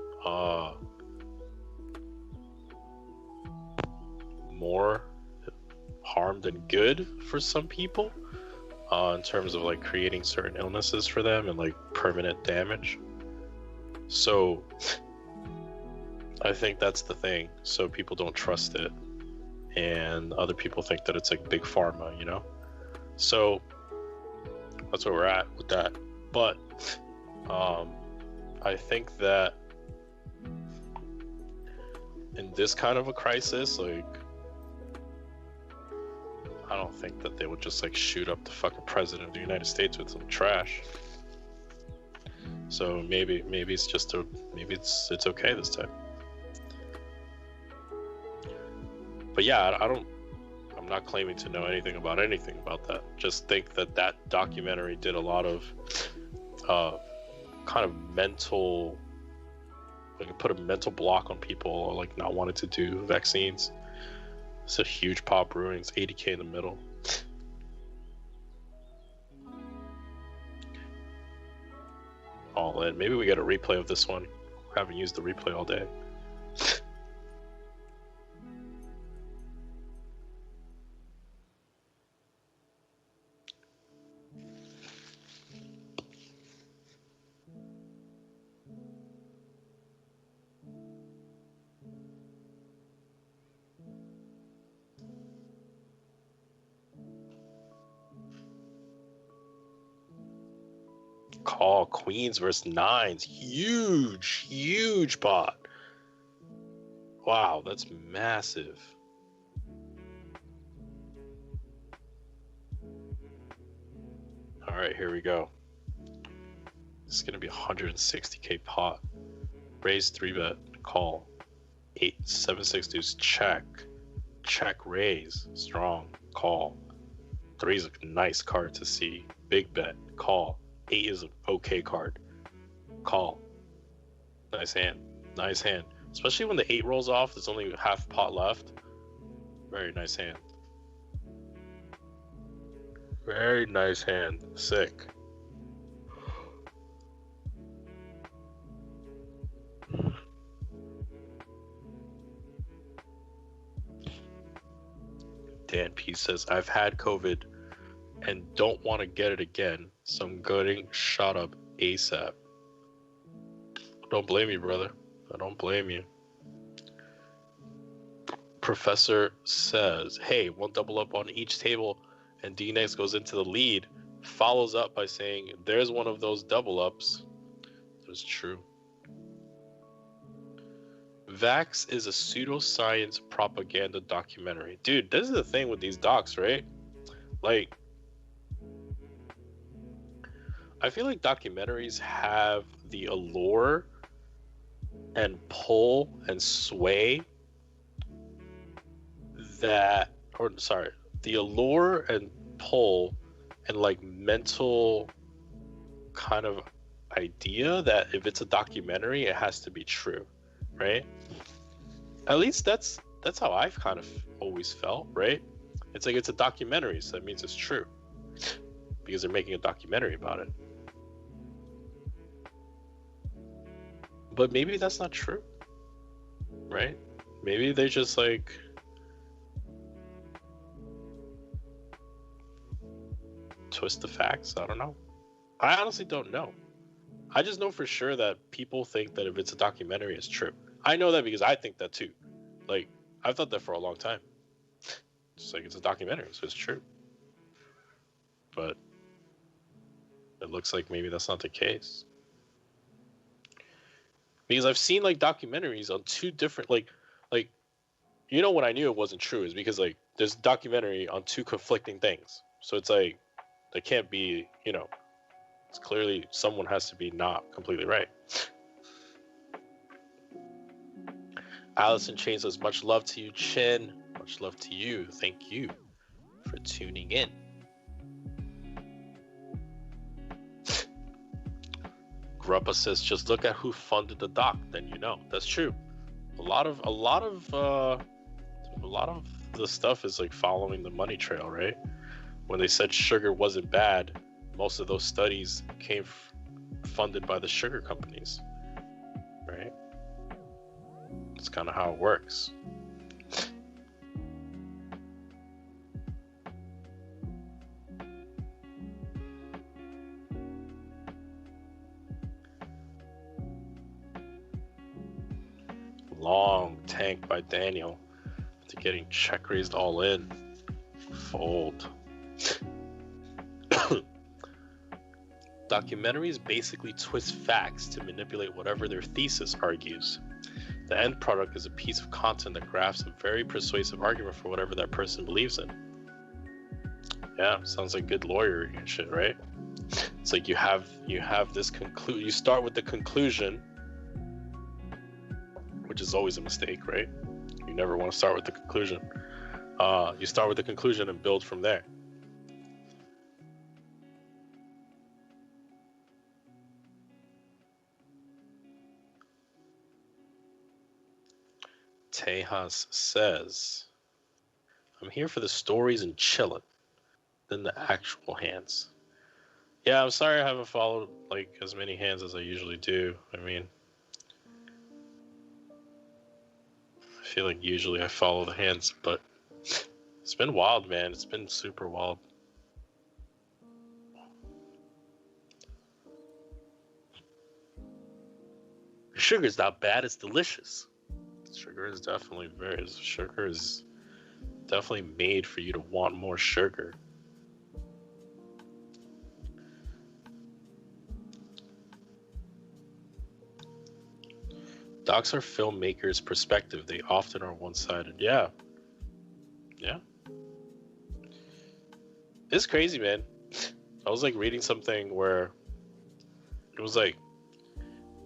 more harm than good for some people, in terms of like creating certain illnesses for them and like permanent damage. So I think that's the thing. So people don't trust it, and other people think that it's like big pharma, you know? So that's where we're at with that. But I think that in this kind of a crisis, like, I don't think that they would just like shoot up the fucking president of the United States with some trash. So maybe it's just it's okay this time. But yeah, I'm not claiming to know anything about that. Just think that documentary did a lot of kind of mental, like, put a mental block on people, like not wanting to do vaccines. It's a huge pop brewing. It's 80K in the middle. All in. Maybe we get a replay of this one. I haven't used the replay all day. Call Queens versus Nines. Huge pot. Wow, that's massive. All right, here we go. This is gonna be 160K pot. Raise 3-bet, call. 8-7-6 deuce, check raise, strong, call. 3 is a nice card to see. Big bet, call. 8 is an okay card. Call. Nice hand. Especially when the 8 rolls off, there's only half pot left. Very nice hand. Very nice hand. Sick. Dan P says, I've had COVID and don't want to get it again, so I'm getting shot up ASAP. Don't blame you, brother. I don't blame you. Professor says, hey, one double up on each table and Dnegs goes into the lead, follows up by saying, there's one of those double ups. That's true. Vax is a pseudoscience propaganda documentary. Dude, this is the thing with these docs, right? Like, I feel like documentaries have the allure and pull and sway that, or sorry, the allure and pull and like mental kind of idea that if it's a documentary, it has to be true, right? At least that's how I've kind of always felt, right? It's like it's a documentary, so that means it's true because they're making a documentary about it. But maybe that's not true, right? Maybe they just like twist the facts. I don't know. I honestly don't know. I just know for sure that people think that if it's a documentary, it's true. I know that because I think that too. Like, I've thought that for a long time. It's like it's a documentary, so it's true. But it looks like maybe that's not the case. Because I've seen like documentaries on two different like you know when I knew it wasn't true is because like there's a documentary on two conflicting things. So it's like they can't be, you know, it's clearly someone has to be not completely right. Allison Chain says, much love to you, Chin. Much love to you. Thank you for tuning in. Gruppa says, just look at who funded the doc, then you know. That's true. A lot of the stuff is like following the money trail, right? When they said sugar wasn't bad, most of those studies came funded by the sugar companies, right? That's kind of how it works. Long tank by Daniel to getting check raised all in. Fold. Documentaries basically twist facts to manipulate whatever their thesis argues. The end product is a piece of content that grafts a very persuasive argument for whatever that person believes in. Yeah, sounds like good lawyering and shit, right? It's like you have this you start with the conclusion, which is always a mistake, right? You never want to start with the conclusion. You start with the conclusion and build from there. Tejas says, I'm here for the stories and chillin', than the actual hands. Yeah, I'm sorry I haven't followed like as many hands as I usually do. I mean, I feel like usually I follow the hands, but it's been wild, man. It's been super wild. Sugar's not bad, it's delicious. Sugar is definitely made for you to want more sugar. Docs are filmmakers' perspective. They often are one-sided. Yeah. It's crazy, man. I was like reading something where it was like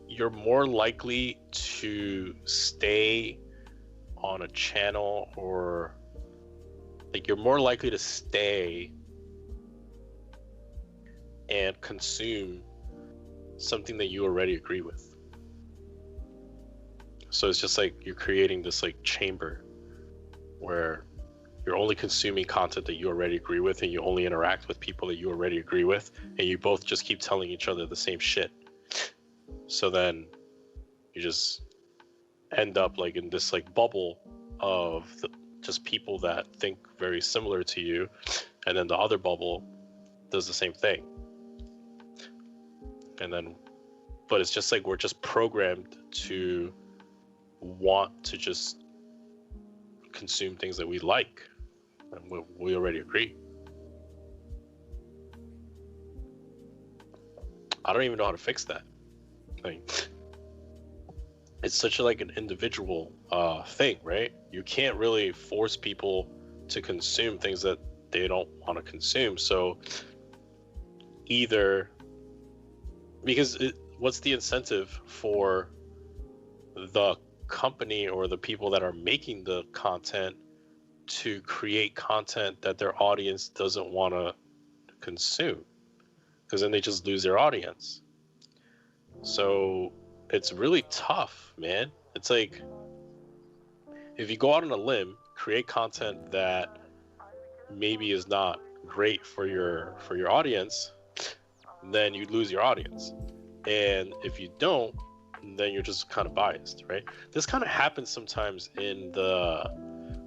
you're more likely to stay on a channel, or like you're more likely to stay and consume something that you already agree with. So it's just like you're creating this like chamber where you're only consuming content that you already agree with, and you only interact with people that you already agree with, and you both just keep telling each other the same shit. So then you just end up like in this like bubble of just people that think very similar to you, and then the other bubble does the same thing. And then, but it's just like we're just programmed to want to just consume things that we like, and we already agree. I don't even know how to fix that. Like, it's such a, like an individual thing, right? You can't really force people to consume things that they don't want to consume. So either, because what's the incentive for the company or the people that are making the content to create content that their audience doesn't want to consume? because then they just lose their audience. So it's really tough, man. It's like, if you go out on a limb, create content that maybe is not great for your audience, then you lose your audience. And if you don't, then you're just kind of biased, right? This kind of happens sometimes in the,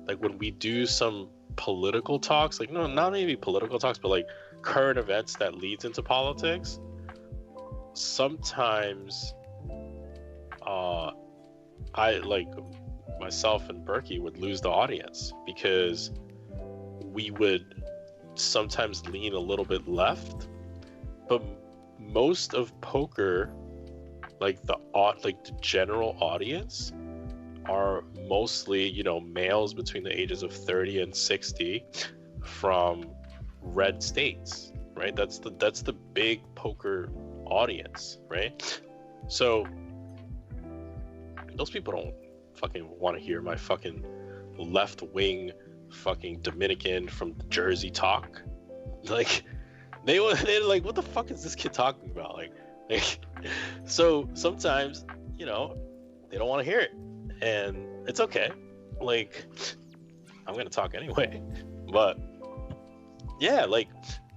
like, when we do some political talks, like, no, not maybe political talks, but like current events that leads into politics. Sometimes I, like, myself and Berkey would lose the audience because we would sometimes lean a little bit left, but most of poker, like the general audience, are mostly, you know, males between the ages of 30 and 60 from red states, right? That's the big poker audience, right? So those people don't fucking want to hear my fucking left-wing fucking Dominican from Jersey talk. Like, they're like, what the fuck is this kid talking about? Like so sometimes, you know, they don't want to hear it, and it's okay. Like, I'm gonna talk anyway. But yeah, like,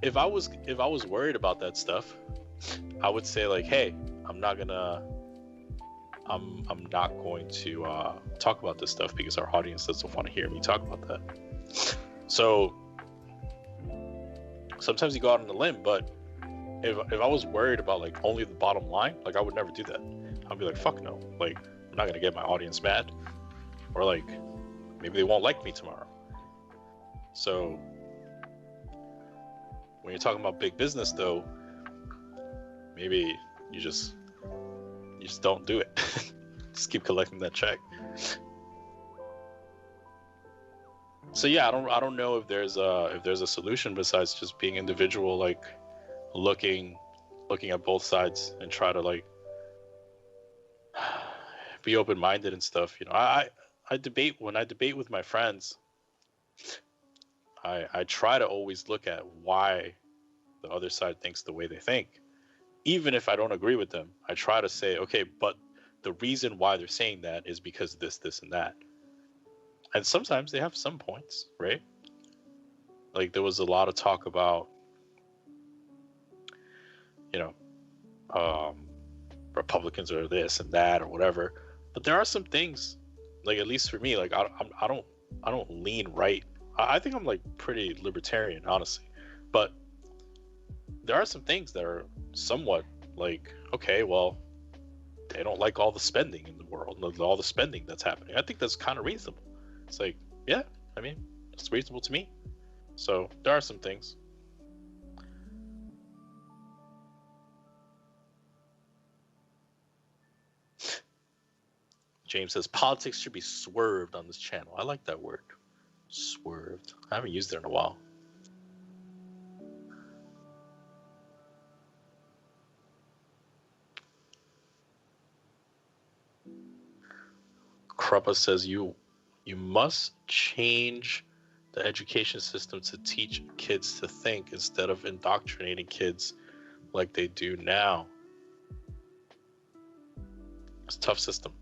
if I was worried about that stuff, I would say, like, hey, I'm not going to talk about this stuff because our audience doesn't want to hear me talk about that. So sometimes you go out on a limb, but if I was worried about, like, only the bottom line, like, I would never do that. I'd be like, fuck no. Like, I'm not going to get my audience mad, or, like, maybe they won't like me tomorrow. So when you're talking about big business, though, maybe you just don't do it. Just keep collecting that check. So yeah, I don't know if there's a solution besides just being individual, like looking at both sides and try to, like, be open-minded and stuff. You know, I debate with my friends. I try to always look at why the other side thinks the way they think. Even if I don't agree with them, I try to say, okay, but the reason why they're saying that is because this, and that. And sometimes they have some points, right? Like, there was a lot of talk about, you know, Republicans are this and that or whatever. But there are some things, like, at least for me, like, I don't lean right. I think I'm, like, pretty libertarian, honestly. But there are some things that are somewhat like, okay, well, they don't like all the spending in the world, all the spending that's happening. I think that's kind of reasonable. It's like, yeah, I mean, it's reasonable to me. So there are some things. James says politics should be swerved on this channel. I like that word, swerved. I haven't used it in a while. Kruppa says you must change the education system to teach kids to think instead of indoctrinating kids like they do now. It's a tough system.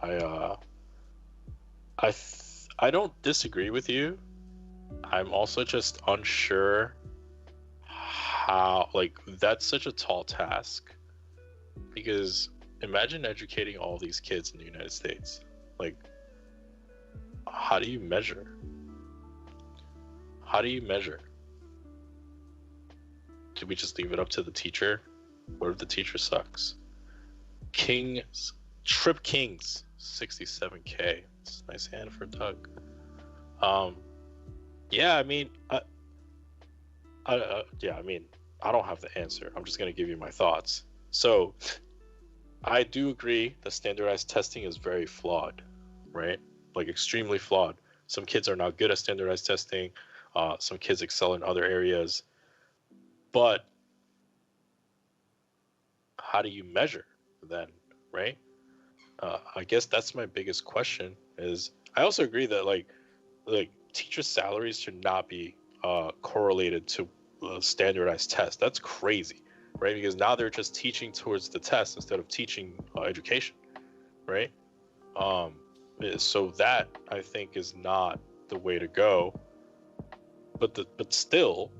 I don't disagree with you. I'm also just unsure how, like, that's such a tall task, because imagine educating all these kids in the United States. Like, how do you measure? How do you measure? Do we just leave it up to the teacher? What if the teacher sucks? Trip Kings, 67K. It's a nice hand for Doug. Yeah, I mean, yeah, I mean, I don't have the answer. I'm just gonna give you my thoughts. So, I do agree that standardized testing is very flawed, right? Like, extremely flawed. Some kids are not good at standardized testing. Some kids excel in other areas. But how do you measure then, right? I guess that's my biggest question. Is I also agree that like teacher salaries should not be correlated to standardized tests. That's crazy. right? Because now they're just teaching towards the test instead of teaching education, right? So that I think is not the way to go. But still,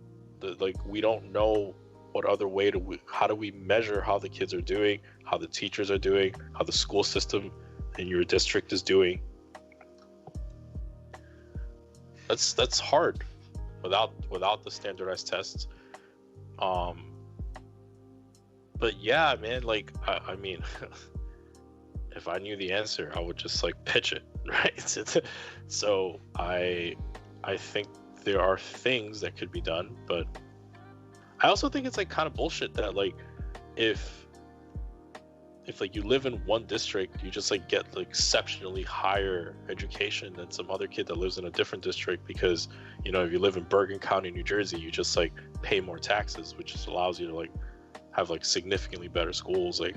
like we don't know what other way how do we measure how the kids are doing, how the teachers are doing, how the school system in your district is doing. That's hard without the standardized tests. But yeah, man, like I mean, if I knew the answer, I would just like pitch it, right? So I think there are things that could be done, but I also think it's like kind of bullshit that like if like you live in one district, you just like get like exceptionally higher education than some other kid that lives in a different district, because you know if you live in Bergen County, New Jersey, you just like pay more taxes, which just allows you to like have like significantly better schools. Like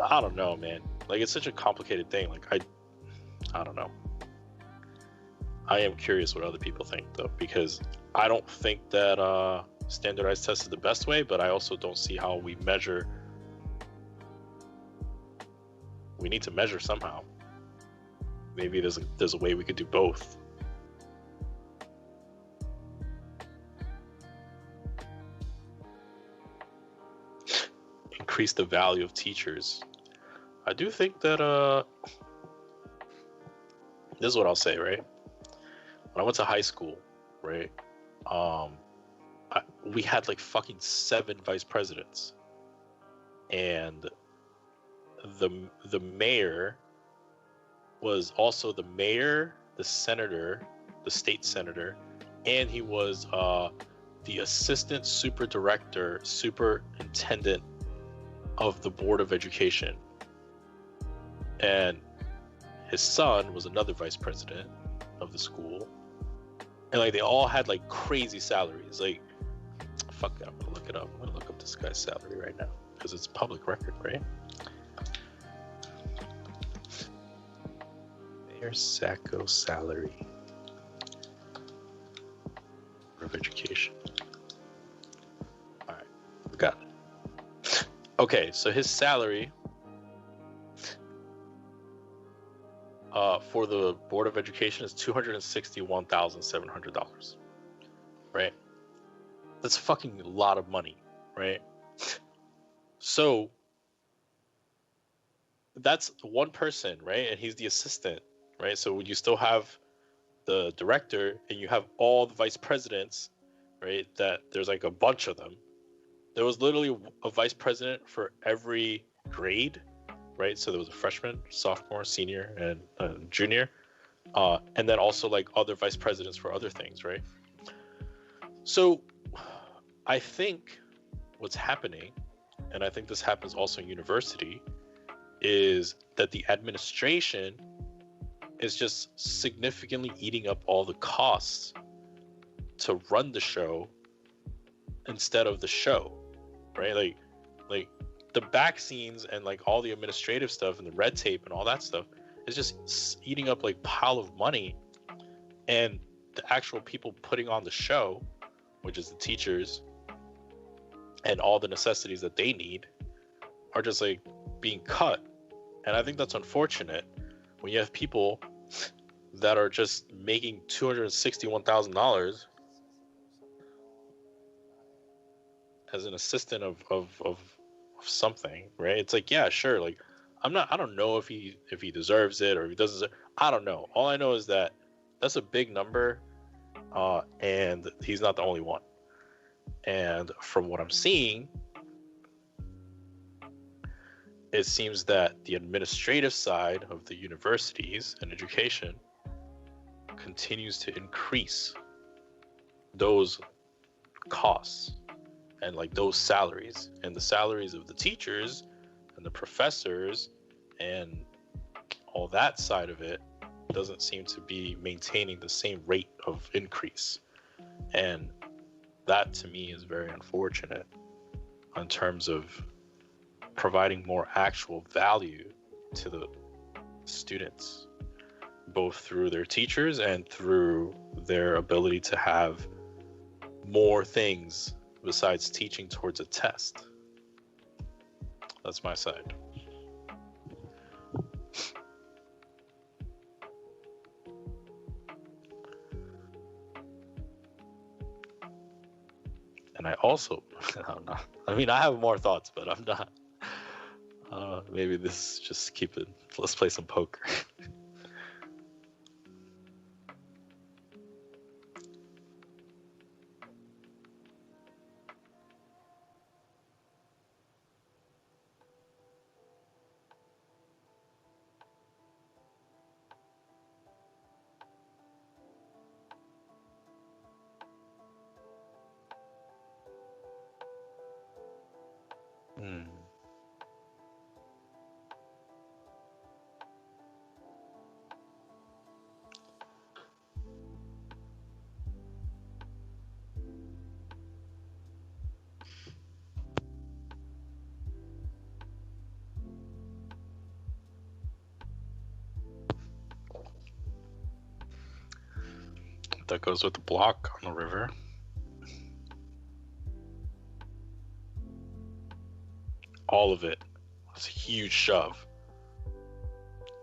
I don't know, man. Like it's such a complicated thing. Like I don't know. I am curious what other people think though, because I don't think that standardized tests is the best way, but I also don't see how we measure. We need to measure somehow. Maybe there's a way we could do both. Increase the value of teachers. I do think that this is what I'll say, right? When I went to high school, right? We had like fucking 7 vice presidents, and the mayor was also the mayor, the senator, the state senator, and he was the assistant superintendent of the Board of Education. And his son was another vice president of the school. And like they all had like crazy salaries. Like, fuck it, I'm gonna look it up. I'm gonna look up this guy's salary right now because it's public record, right? Mayor Sacco salary. Board of Education. All right, we got it. Okay, so his salary for the Board of Education is $261,700, right? That's fucking a lot of money, right? So that's one person, right? And he's the assistant, right? So you still have the director and you have all the vice presidents, right? That there's like a bunch of them. There was literally a vice president for every grade, right? So there was a freshman, sophomore, senior, and junior, and then also like other vice presidents for other things, right? So I think what's happening, and I think this happens also in university, is that the administration is just significantly eating up all the costs to run the show instead of the show, right? Like the back scenes and like all the administrative stuff and the red tape and all that stuff is just eating up like pile of money, and the actual people putting on the show, which is the teachers and all the necessities that they need, are just like being cut. And I think that's unfortunate when you have people that are just making $261,000 as an assistant of something, right? It's like, yeah, sure, like I don't know if he deserves it or if he doesn't. I don't know. All I know is that that's a big number, and he's not the only one. And from what I'm seeing, it seems that the administrative side of the universities and education continues to increase those costs and like those salaries, and the salaries of the teachers and the professors and all that side of it doesn't seem to be maintaining the same rate of increase. And that to me is very unfortunate in terms of providing more actual value to the students, both through their teachers and through their ability to have more things besides teaching towards a test. That's my side. And I also, I'm not, I mean, I have more thoughts, but I'm not. Maybe this is just keep it. Let's play some poker. Hmm. That goes with the block on the river. All of it. It's a huge shove.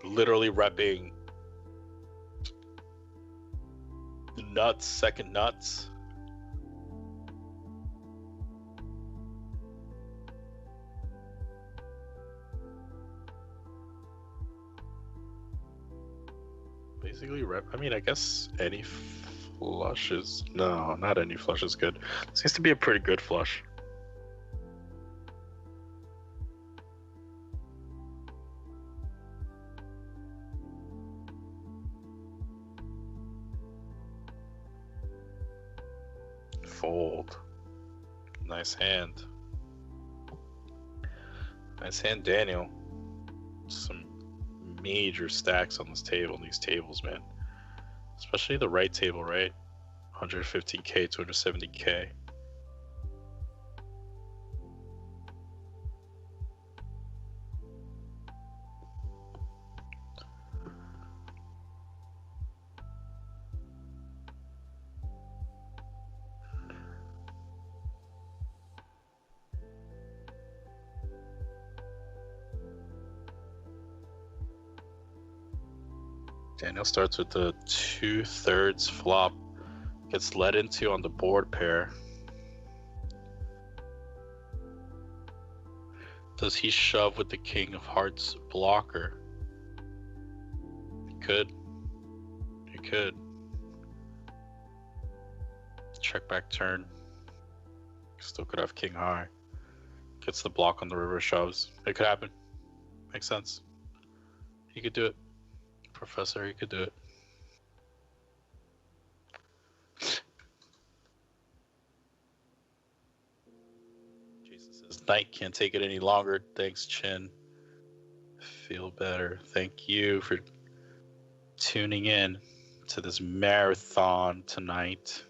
Literally repping nuts, second nuts. Basically, I mean, I guess any flushes. No, not any flush is good. Seems to be a pretty good flush. Fold. Nice hand. Nice hand, Daniel. Some major stacks on this table, these tables, man. Especially the right table, right? 115k, 270k. Daniel starts with the 2/3 flop, gets led into on the board pair. Does he shove with the king of hearts blocker? He could. He could. Check back turn. Still could have king high. Gets the block on the river, shoves. It could happen. Makes sense. He could do it. Professor, he could do it. Jason says, Knight can't take it any longer. Thanks, Chin. Feel better. Thank you for tuning in to this marathon tonight.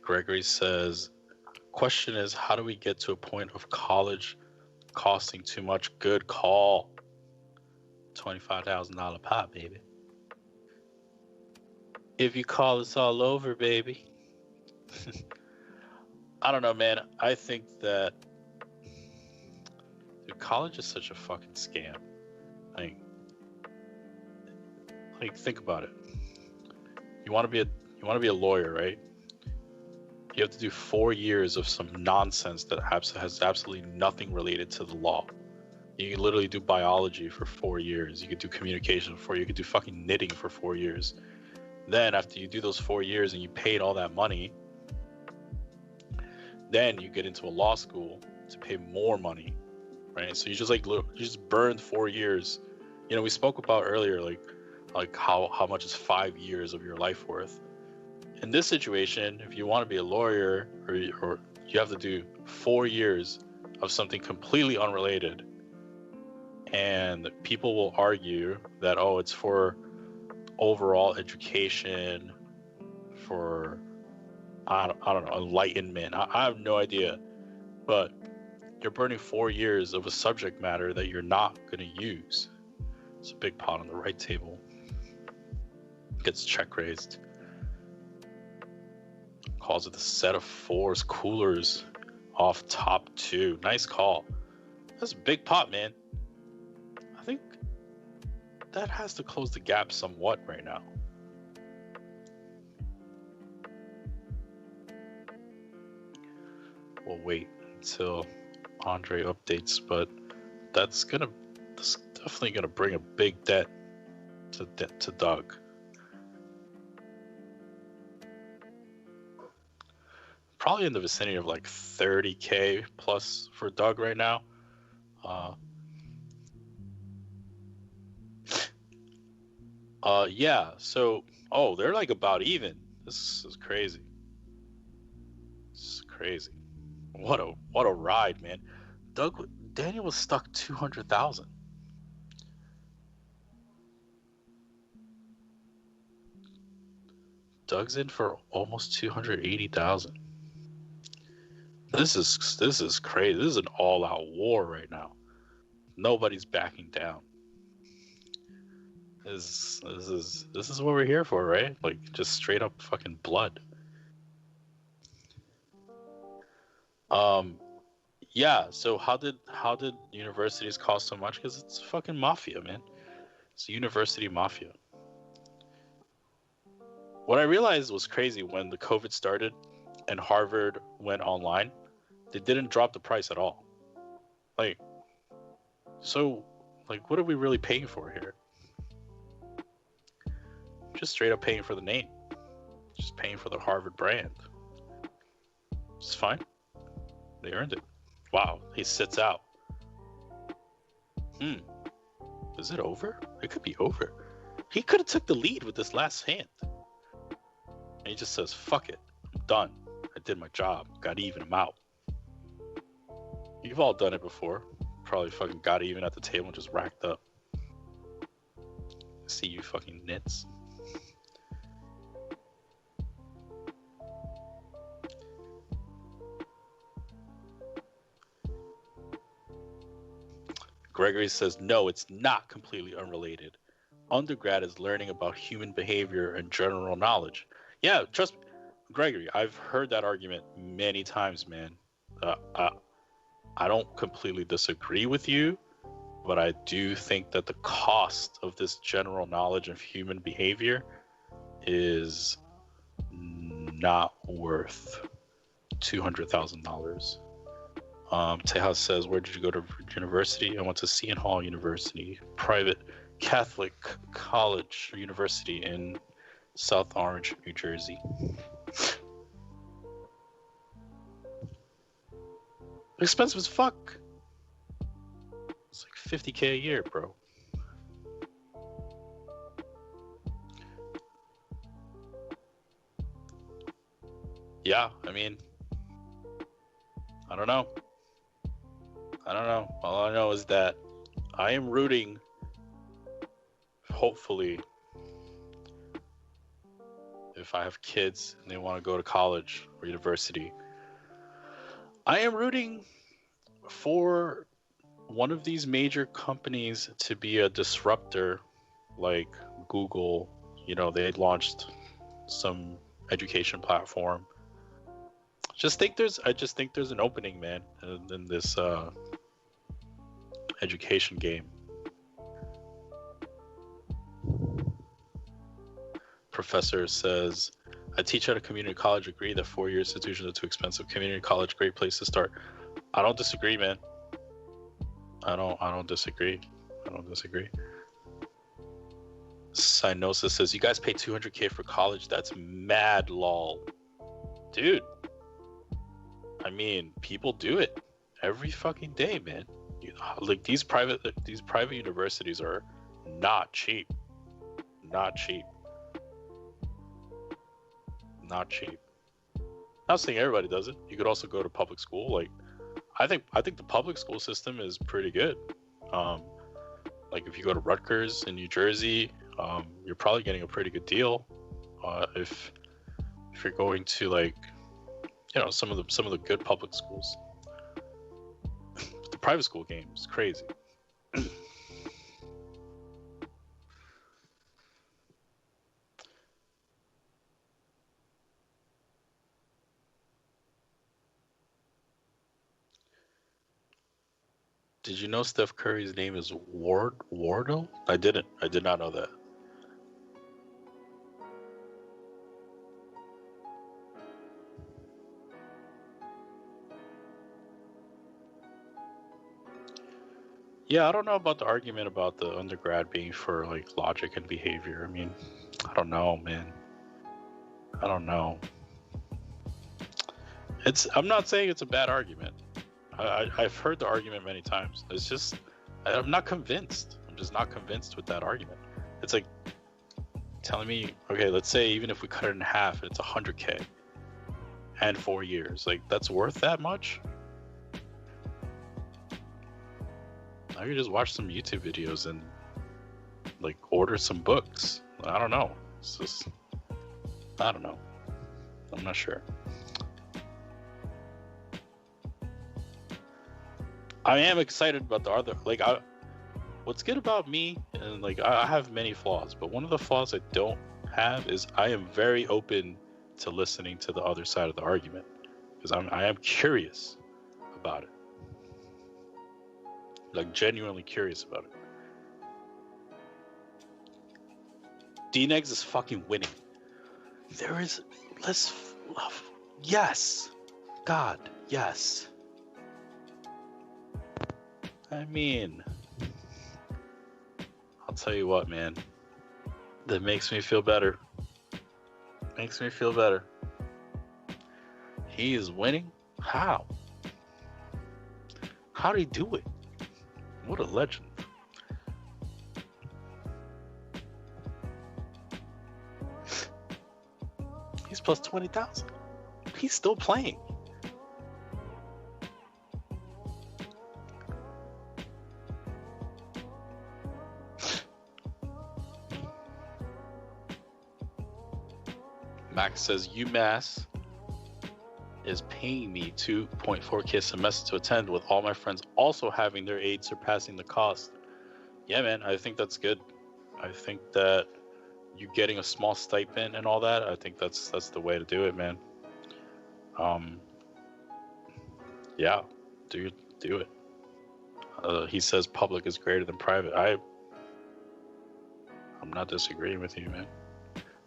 Gregory says, question is, how do we get to a point of college costing too much? Good call. $25,000 pot, baby. If you call, it's all over, baby. I don't know, man. I think that, dude, college is such a fucking scam. Like think about it. You want to be a lawyer, right? You have to do 4 years of some nonsense that has absolutely nothing related to the law. You can literally do biology for 4 years. You could do communication for 4 years. You could do fucking knitting for 4 years. Then after you do those 4 years and you paid all that money, then you get into a law school to pay more money, right? So you just burned 4 years. You know, we spoke about earlier, like how much is 5 years of your life worth. In this situation, if you want to be a lawyer, or you have to do 4 years of something completely unrelated, and people will argue that, oh, it's for overall education, for I don't know, enlightenment. I have no idea. but you're burning 4 years of a subject matter that you're not going to use. It's a big pot on the right table. Gets check raised. Calls it the set of fours, coolers off top 2. Nice call. That's a big pot, man. I think that has to close the gap somewhat right now. We'll wait until Andre updates, but that's definitely gonna bring a big debt to Doug. Probably in the vicinity of like 30K plus for Doug right now. Yeah. So, they're like about even. This is crazy. This is crazy. What a ride, man. Daniel was stuck 200,000. Doug's in for almost 280,000. This is crazy. This is an all-out war right now. Nobody's backing down. This is what we're here for, right? Like just straight up fucking blood. Yeah. So how did universities cost so much? Because it's fucking mafia, man. It's university mafia. What I realized was crazy when the COVID started and Harvard went online. They didn't drop the price at all. Like, what are we really paying for here? Just straight up paying for the name. Just paying for the Harvard brand. It's fine. They earned it. Wow, he sits out. Is it over? It could be over. He could have took the lead with this last hand. And he just says, fuck it. I'm done. I did my job. Got even. I'm out. You've all done it before. Probably fucking got even at the table and just racked up. See you fucking nits. Gregory says, no, it's not completely unrelated. Undergrad is learning about human behavior and general knowledge. Yeah, trust me, Gregory, I've heard that argument many times, man. I don't completely disagree with you, but I do think that the cost of this general knowledge of human behavior is not worth $200,000. Tejas says, where did you go to university? I went to Seton Hall University, private Catholic college university in South Orange, New Jersey. Expensive as fuck. It's like $50K a year, bro. Yeah, I mean, I don't know. All I know is that I am rooting, hopefully, if I have kids and they want to go to college or university, I am rooting for one of these major companies to be a disruptor, like Google. You know, they launched some education platform. I just think there's an opening, man, in this education game. Professor says, I teach at a community college. Agree that 4-year institutions are too expensive. Community college, great place to start. I don't disagree, man. I don't disagree. Cynosis says, you guys pay $200K for college? That's mad lol. Dude. I mean, people do it every fucking day, man. Like these private universities are not cheap. Not cheap. Not saying everybody does it. You could also go to public school. Like, I think the public school system is pretty good. Like if you go to Rutgers in New Jersey, you're probably getting a pretty good deal. If you're going to, like, you know, some of the good public schools. private school game is crazy. Did you know Steph Curry's name is Wardle? I didn't. I did not know that. Yeah, I don't know about the argument about the undergrad being for like logic and behavior. I mean, I don't know, man. I don't know. I'm not saying it's a bad argument. I've heard the argument many times. It's just I'm not convinced. I'm just not convinced with that argument. It's like telling me, okay, let's say even if we cut it in half, it's 100K and 4 years. Like that's worth that much? I could just watch some YouTube videos and like order some books. I don't know. It's just I don't know. I'm not sure. I am excited about the other. Like, what's good about me, and like I have many flaws, but one of the flaws I don't have is I am very open to listening to the other side of the argument because I am curious about it, like genuinely curious about it. Dnegs is fucking winning. There is less love. Yes, God, yes. I mean, I'll tell you what, man. That makes me feel better. Makes me feel better. He is winning? How? How did he do it? What a legend. He's plus 20,000. He's still playing. Max says UMass is paying me $2.4K a semester to attend, with all my friends also having their aid surpassing the cost. Yeah, man, I think that's good. I think that you getting a small stipend and all that, I think that's the way to do it, man. Yeah, do it. He says public is greater than private. I'm not disagreeing with you, man.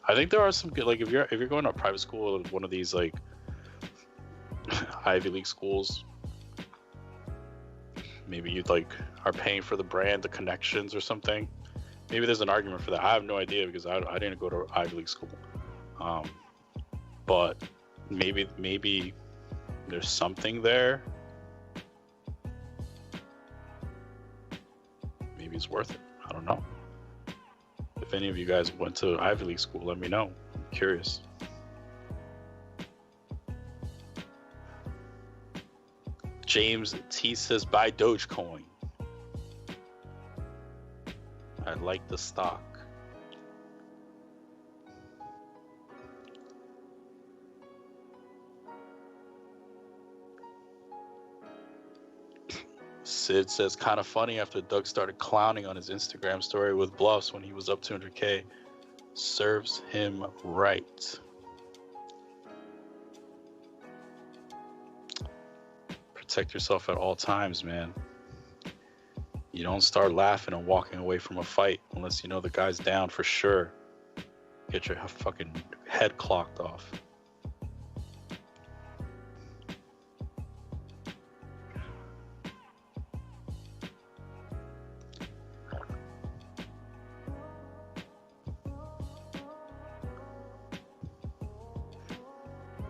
I think there are some good, like if you're going to a private school or one of these like Ivy League schools, maybe you like are paying for the brand, the connections or something. Maybe there's an argument for that. I have no idea because I didn't go to Ivy League school. But maybe there's something there. Maybe it's worth it. I don't know. If any of you guys went to Ivy League school, let me know. I'm curious. James T says buy Dogecoin. I like the stock. Sid says kind of funny after Doug started clowning on his Instagram story with bluffs when he was up 200K. Serves him right. Protect yourself at all times, man. You don't start laughing and walking away from a fight unless you know the guy's down for sure. Get your fucking head clocked off.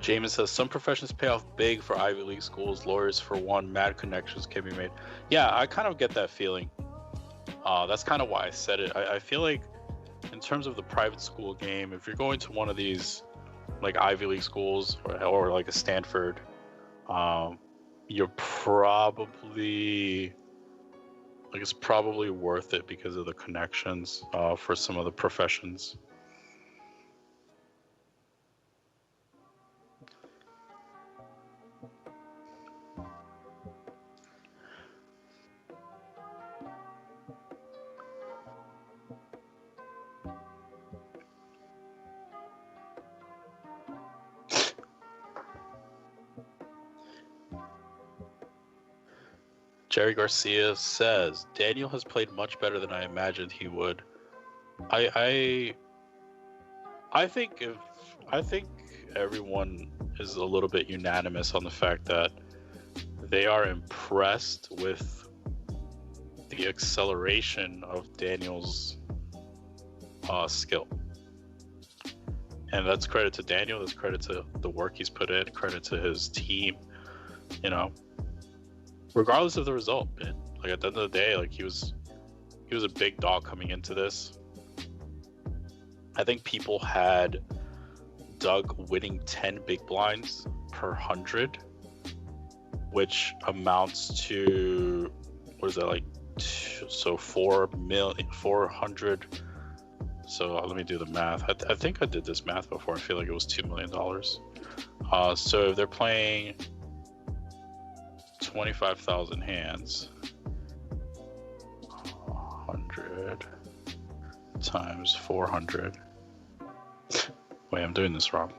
Jamin says some professions pay off big for Ivy League schools. Lawyers for one, mad connections can be made. Yeah, I kind of get that feeling. That's kind of why I said it. I feel like in terms of the private school game, if you're going to one of these like Ivy League schools or like a Stanford, you're probably like it's probably worth it because of the connections for some of the professions. Jerry Garcia says Daniel has played much better than I imagined he would. I think everyone is a little bit unanimous on the fact that they are impressed with the acceleration of Daniel's skill. And that's credit to Daniel, that's credit to the work he's put in, credit to his team, you know. Regardless of the result, man. Like at the end of the day, like he was a big dog coming into this. I think people had Doug winning 10 big blinds per 100, which amounts to, what is that, like, so 400. So let me do the math. I think I did this math before. I feel like it was $2 million. So if they're playing 25,000 hands, 100 times 400. Wait, I'm doing this wrong.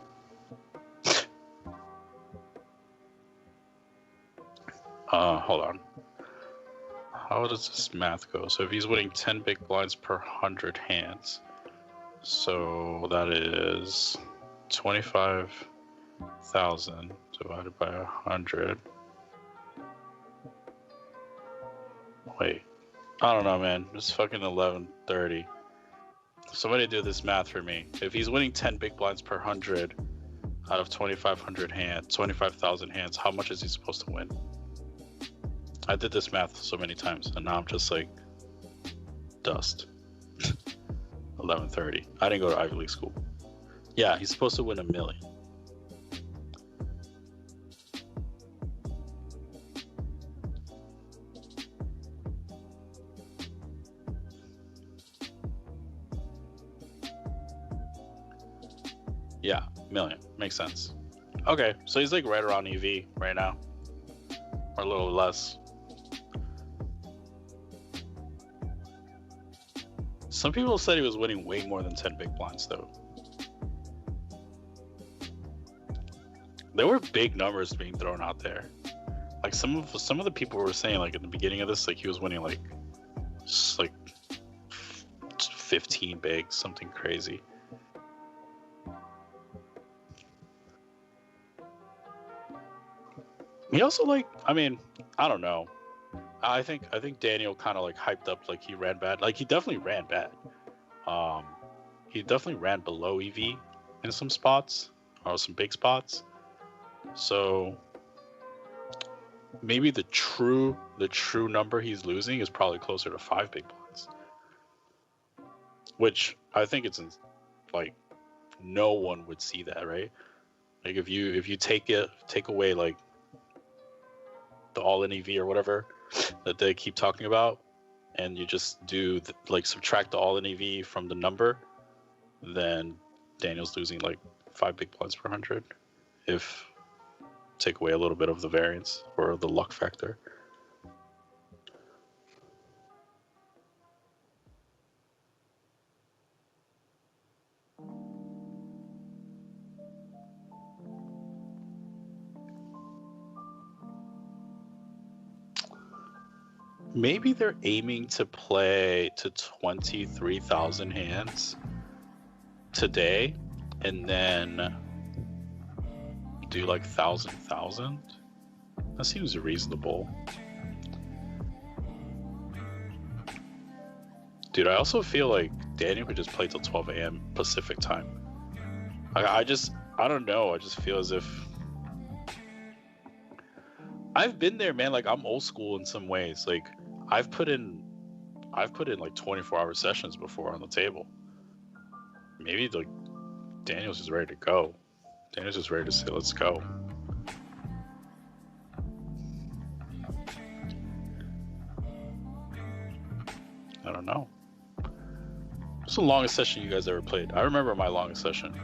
Hold on. How does this math go? So if he's winning 10 big blinds per 100 hands, so that is 25,000 divided by 100. Wait, I don't know, man. It's fucking 11:30. Somebody do this math for me. If he's winning 10 big blinds per 100 out of 25,000 hands, how much is he supposed to win? I did this math so many times, and now I'm just like dust. 11:30. I didn't go to Ivy League school. Yeah, he's supposed to win $1 million. Yeah, $1 million. Makes sense. Okay, so he's like right around EV right now. Or a little less. Some people said he was winning way more than 10 big blinds, though. There were big numbers being thrown out there. Like some of the people were saying, like in the beginning of this, like he was winning like 15 bigs, something crazy. He also like, I mean, I don't know. I think Daniel kind of like hyped up like he ran bad. Like he definitely ran bad. He definitely ran below EV in some spots or some big spots. So maybe the true number he's losing is probably closer to 5 big blinds. Which I think it's like no one would see that, right? Like if you take away like the all-in EV or whatever that they keep talking about, and you just do like subtract the all-in EV from the number, then Daniel's losing like 5 big blinds per 100 if take away a little bit of the variance or the luck factor. Maybe they're aiming to play to 23,000 hands today, and then do like 1,000. That seems reasonable. Dude, I also feel like Daniel could just play till 12 a.m. Pacific time. I don't know. I just feel as if I've been there, man. Like I'm old school in some ways. Like I've put in like 24-hour sessions before on the table. Maybe like Daniel's just ready to go. Daniel's just ready to say, let's go. I don't know. What's the longest session you guys ever played? I remember my longest session. It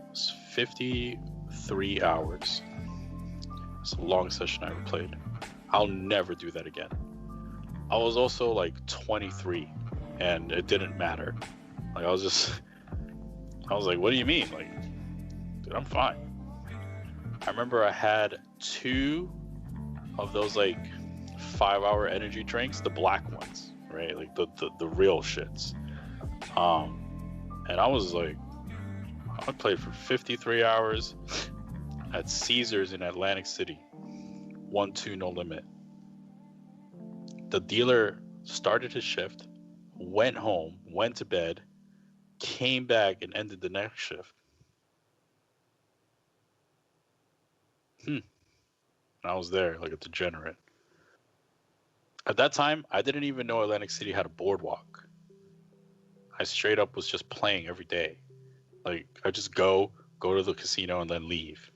was 53 hours. It's the longest session I ever played. I'll never do that again. I was also like 23 and it didn't matter. Like I was like, what do you mean? Like, dude, I'm fine. I remember I had 2 of those like 5-hour energy drinks, the black ones, right? Like the real shits. And I was like, I played for 53 hours at Caesars in Atlantic City. 1-2 no limit. The dealer started his shift, went home, went to bed, came back and ended the next shift. And I was there like a degenerate. At that time, I didn't even know Atlantic City had a boardwalk. I straight up was just playing every day. Like, I just go to the casino and then leave.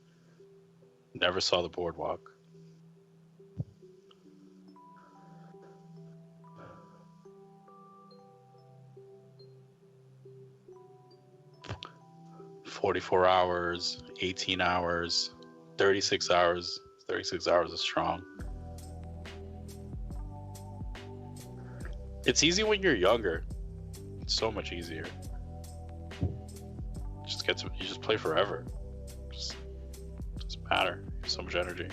Never saw the boardwalk. "44 hours, 18 hours, 36 hours. 36 hours is strong. It's easy when you're younger. It's so much easier. You just play forever. Just doesn't matter. You have so much energy.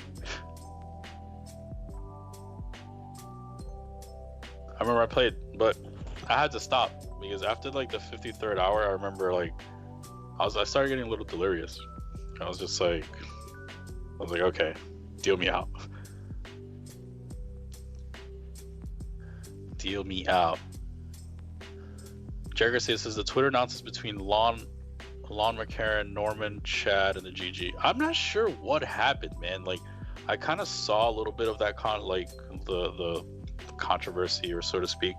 I remember I played, but I had to stop because after like the 53rd hour, I remember like I started getting a little delirious. I was like, okay, deal me out. Deal me out. Jagger says the Twitter announces between Lon McCarran, Norman, Chad, and the GG. I'm not sure what happened, man. Like, I kind of saw a little bit of that the controversy, or so to speak,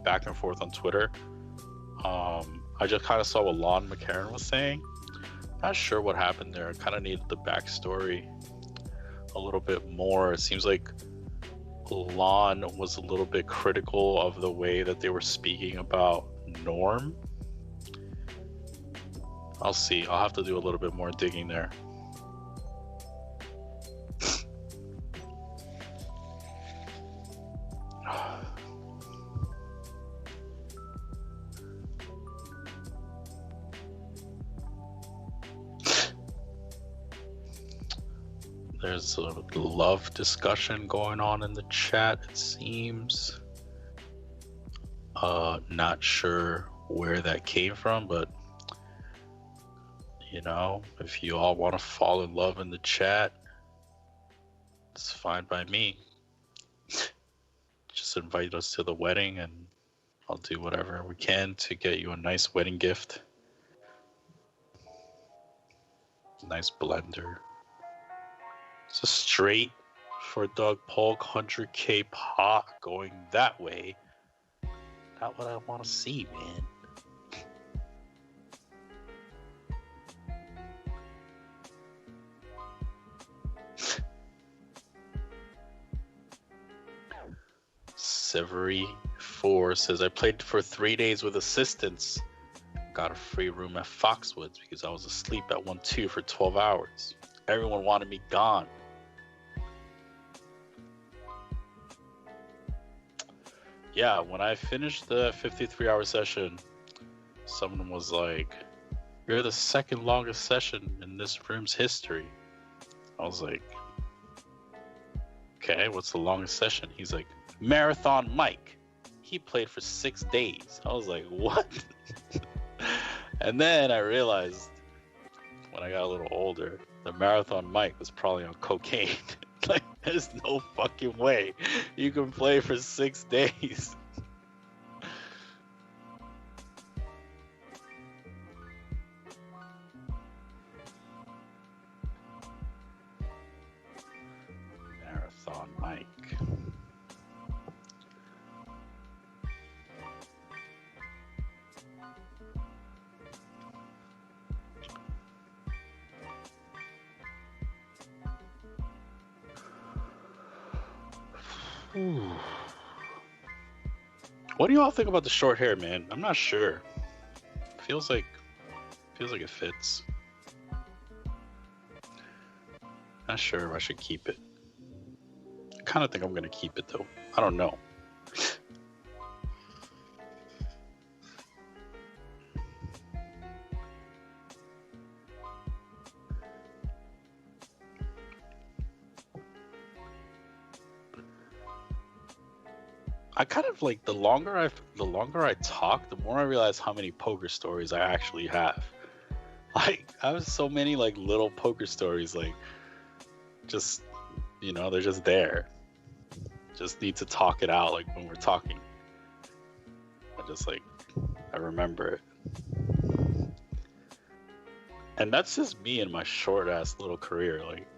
back and forth on Twitter. I just kind of saw what Lon McCarran was saying. Not sure what happened there. I kind of needed the backstory a little bit more. It seems like Lon was a little bit critical of the way that they were speaking about Norm. I'll see. I'll have to do a little bit more digging there. There's a love discussion going on in the chat, it seems. Not sure where that came from, but you know, if you all want to fall in love in the chat, it's fine by me. Just invite us to the wedding and I'll do whatever we can to get you a nice wedding gift. Nice blender. It's a straight for Doug Polk, 100K pot going that way. Not what I want to see, man. Severy4 says, I played for 3 days with assistants. Got a free room at Foxwoods because I was asleep at 1-2 for 12 hours. Everyone wanted me gone. Yeah, when I finished the 53-hour session, someone was like, you're the second longest session in this room's history. I was like, okay, what's the longest session? He's like, Marathon Mike. He played for 6 days. I was like, what? And then I realized when I got a little older, the Marathon Mike was probably on cocaine. Like, there's no fucking way you can play for 6 days. Marathon Mike. Ooh. What do you all think about the short hair, man? I'm not sure. Feels like it fits. Not sure if I should keep it. I kind of think I'm gonna keep it though. I don't know. I kind of like the longer I talk, the more I realize how many poker stories I actually have. Like I have so many like little poker stories, like just they're just there. Just need to talk it out like when we're talking. I remember it. And that's just me in my short ass little career. Like,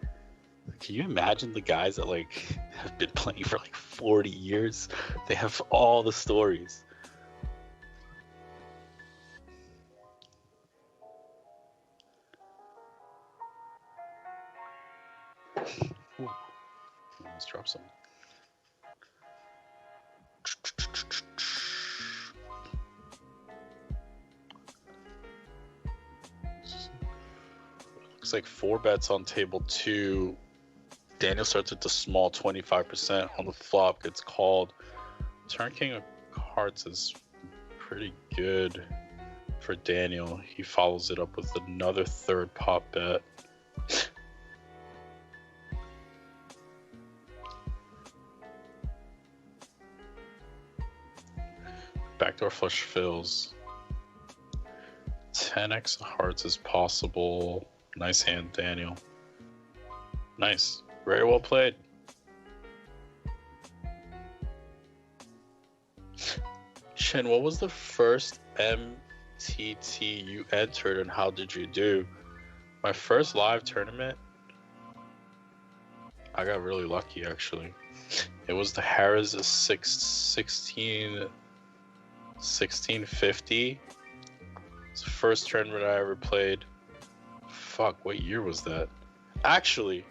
can you imagine the guys that like have been playing for like 40 years? They have all the stories. Ooh. Let's drop some. Looks like 4 bets on table 2. Daniel starts with the small 25% on the flop, gets called. Turn king of hearts is pretty good for Daniel. He follows it up with another 3rd pop bet. Backdoor flush fills. 10x of hearts is possible. Nice hand, Daniel. Nice. Very well played. Shin, what was the first MTT you entered and how did you do? My first live tournament, I got really lucky actually. It was the Harris 1650. It's the first tournament I ever played. Fuck, what year was that? Actually,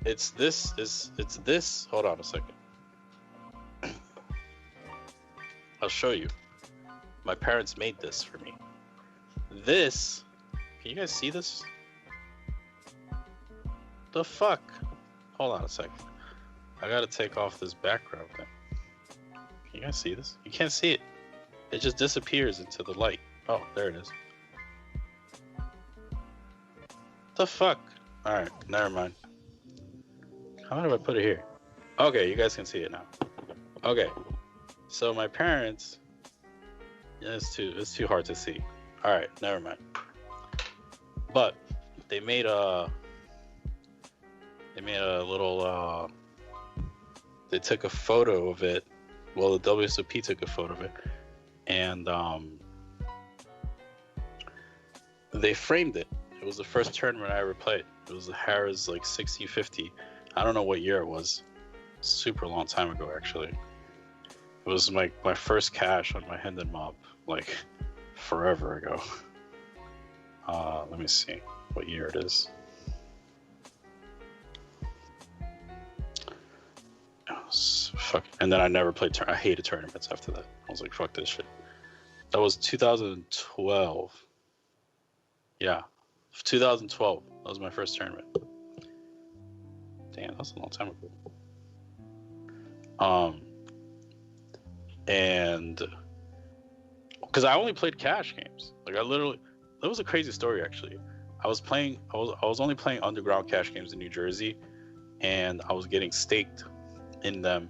it's this. Hold on a second. I'll show you. My parents made this for me. This, can you guys see this? The fuck? Hold on a second. I gotta take off this background thing. Can you guys see this? You can't see it. It just disappears into the light. Oh, there it is. The fuck? Alright, never mind. How did I put it here? Okay, you guys can see it now. Okay. So my parents, yeah, it's too hard to see. Alright, never mind. But they made a little they took a photo of it. Well, the WSOP took a photo of it, and they framed it. It was the first tournament I ever played. It was the Harris like 1650. I don't know what year it was. Super long time ago, actually. It was my first cash on my Hendon mob, like forever ago. Let me see what year it is. Fuck. And then I never played. I hated tournaments after that. I was like, fuck this shit. That was 2012. Yeah, 2012. That was my first tournament. Damn, that's a long time ago. And because I only played cash games. Like I literally, that was a crazy story actually. I was only playing underground cash games in New Jersey, and I was getting staked in them.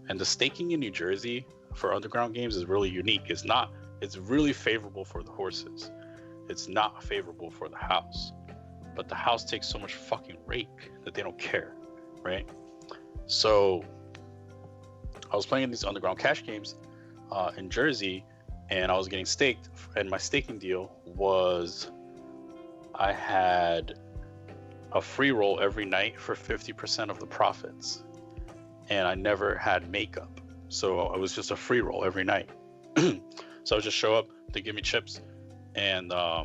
And the staking in New Jersey for underground games is really unique. It's really favorable for the horses. It's not favorable for the house. But the house takes so much fucking rake that they don't care, right? So I was playing these underground cash games in Jersey, and I was getting staked. And my staking deal was I had a free roll every night for 50% of the profits. And I never had makeup. So it was just a free roll every night. So I would just show up, they give me chips, and I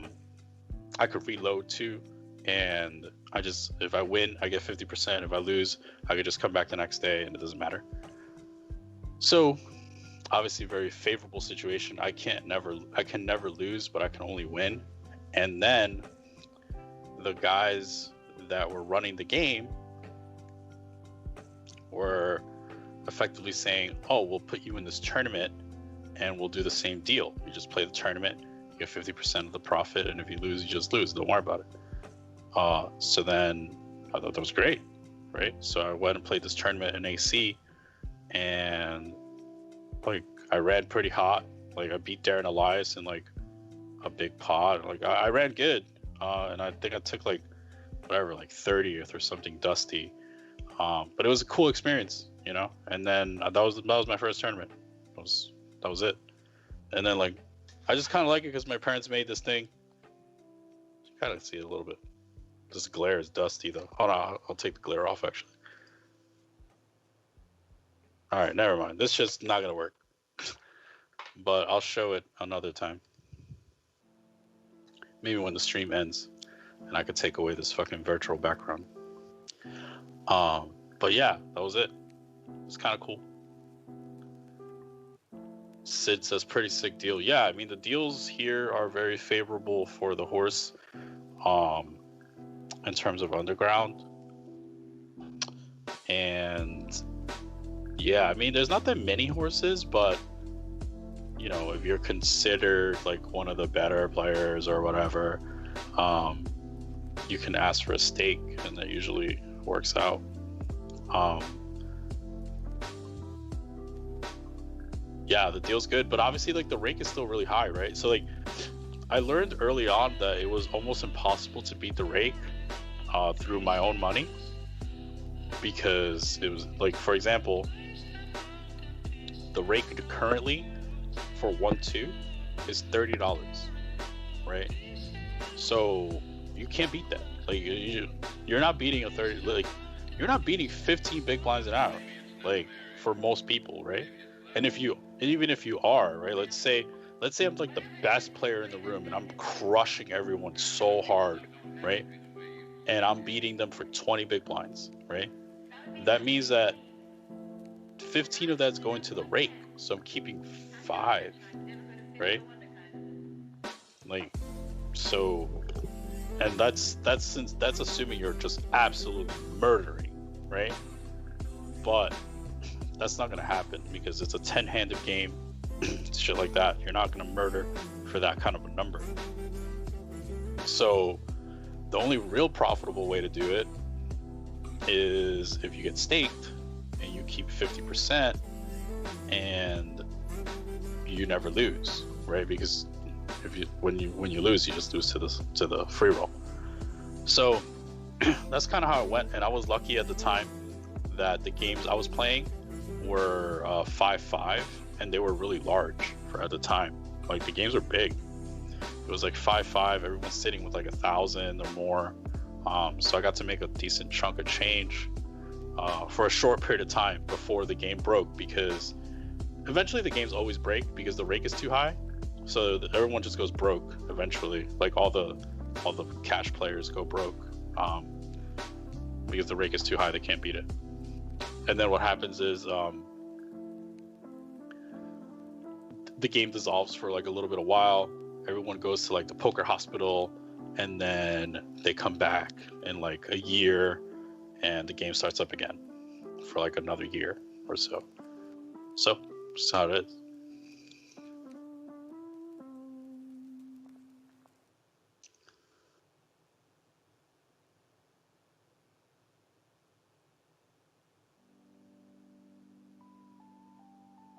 could reload too. And if I win, I get 50%. If I lose, I could just come back the next day and it doesn't matter. So obviously very favorable situation. I can never lose, but I can only win. And then the guys that were running the game were effectively saying, oh, we'll put you in this tournament and we'll do the same deal. You just play the tournament, you get 50% of the profit, and if you lose, you just lose. Don't worry about it. So then I thought that was great, right? So I went and played this tournament in AC, and like I ran pretty hot. Like I beat Darren Elias in like a big pot. Like I ran good, and I think I took like whatever, like 30th or something dusty. But it was a cool experience, you know. And then that was my first tournament. That was it. And then like I just kind of like it because my parents made this thing. You kind of see it a little bit. This glare is dusty though. Hold on, I'll take the glare off actually. All right, never mind. This just not gonna work. But I'll show it another time. Maybe when the stream ends, and I could take away this fucking virtual background. But yeah, that was it. It's kind of cool. Sid says pretty sick deal. Yeah, I mean the deals here are very favorable for the horse. In terms of underground. And yeah, I mean there's not that many horses, but you know, if you're considered like one of the better players or whatever, you can ask for a stake and that usually works out. Yeah, the deal's good, but obviously like the rake is still really high, right? So like I learned early on that it was almost impossible to beat the rake through my own money, because it was like, for example, the rake currently for 1-2 is $30, right? So you can't beat that. Like you're not beating a 30, like you're not beating 15 big blinds an hour, like for most people, right? And even if you are, right, let's say I'm like the best player in the room and I'm crushing everyone so hard, right? And I'm beating them for 20 big blinds, right? That means that 15 of that's going to the rake. So I'm keeping 5, right? Like, so, and that's assuming you're just absolutely murdering, right? But that's not gonna happen because it's a 10-handed game, shit like that. You're not gonna murder for that kind of a number. So the only real profitable way to do it is if you get staked and you keep 50% and you never lose, right? Because when you lose, you just lose to the free roll. So that's kind of how it went, and I was lucky at the time that the games I was playing were 5-5, and they were really large for at the time. Like the games were big. It was like 5-5. Everyone's sitting with like 1,000 or more. So I got to make a decent chunk of change for a short period of time before the game broke, because eventually the games always break because the rake is too high. So everyone just goes broke eventually. Like all the cash players go broke because the rake is too high. They can't beat it. And then what happens is the game dissolves for like a little bit of while. Everyone goes to like the poker hospital, and then they come back in like a year, and the game starts up again for like another year or so. So that's how it is.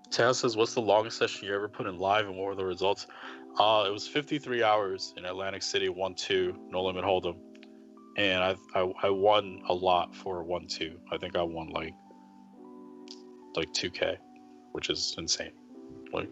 Taz says, what's the longest session you ever put in live and what were the results? It was 53 hours in Atlantic City, 1-2, no limit hold'em. And I won a lot for 1-2. I think I won like 2K, which is insane. Like,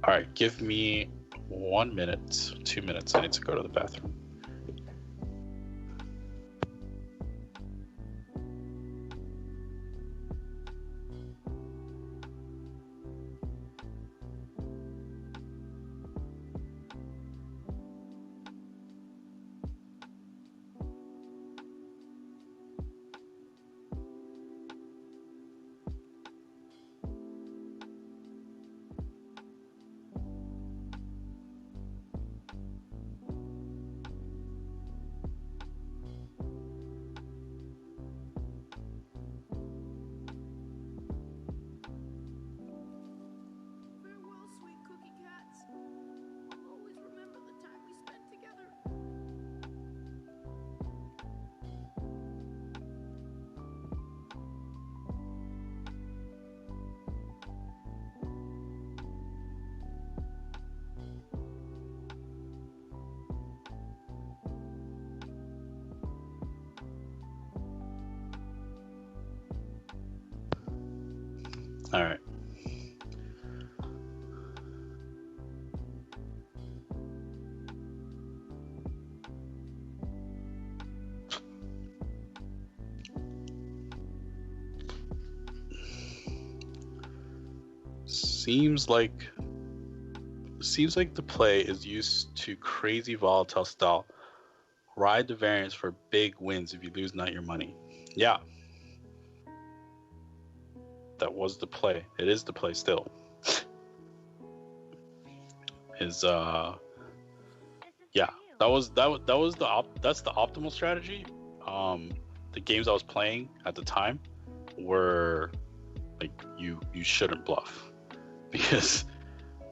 all right, give me 1 minute, 2 minutes. I need to go to the bathroom. seems like the play is used to crazy volatile style. Ride the variance for big wins. If you lose, not your money. Yeah. That was the play. It is the play still. Is yeah. That's the optimal strategy. The games I was playing at the time were like you shouldn't bluff because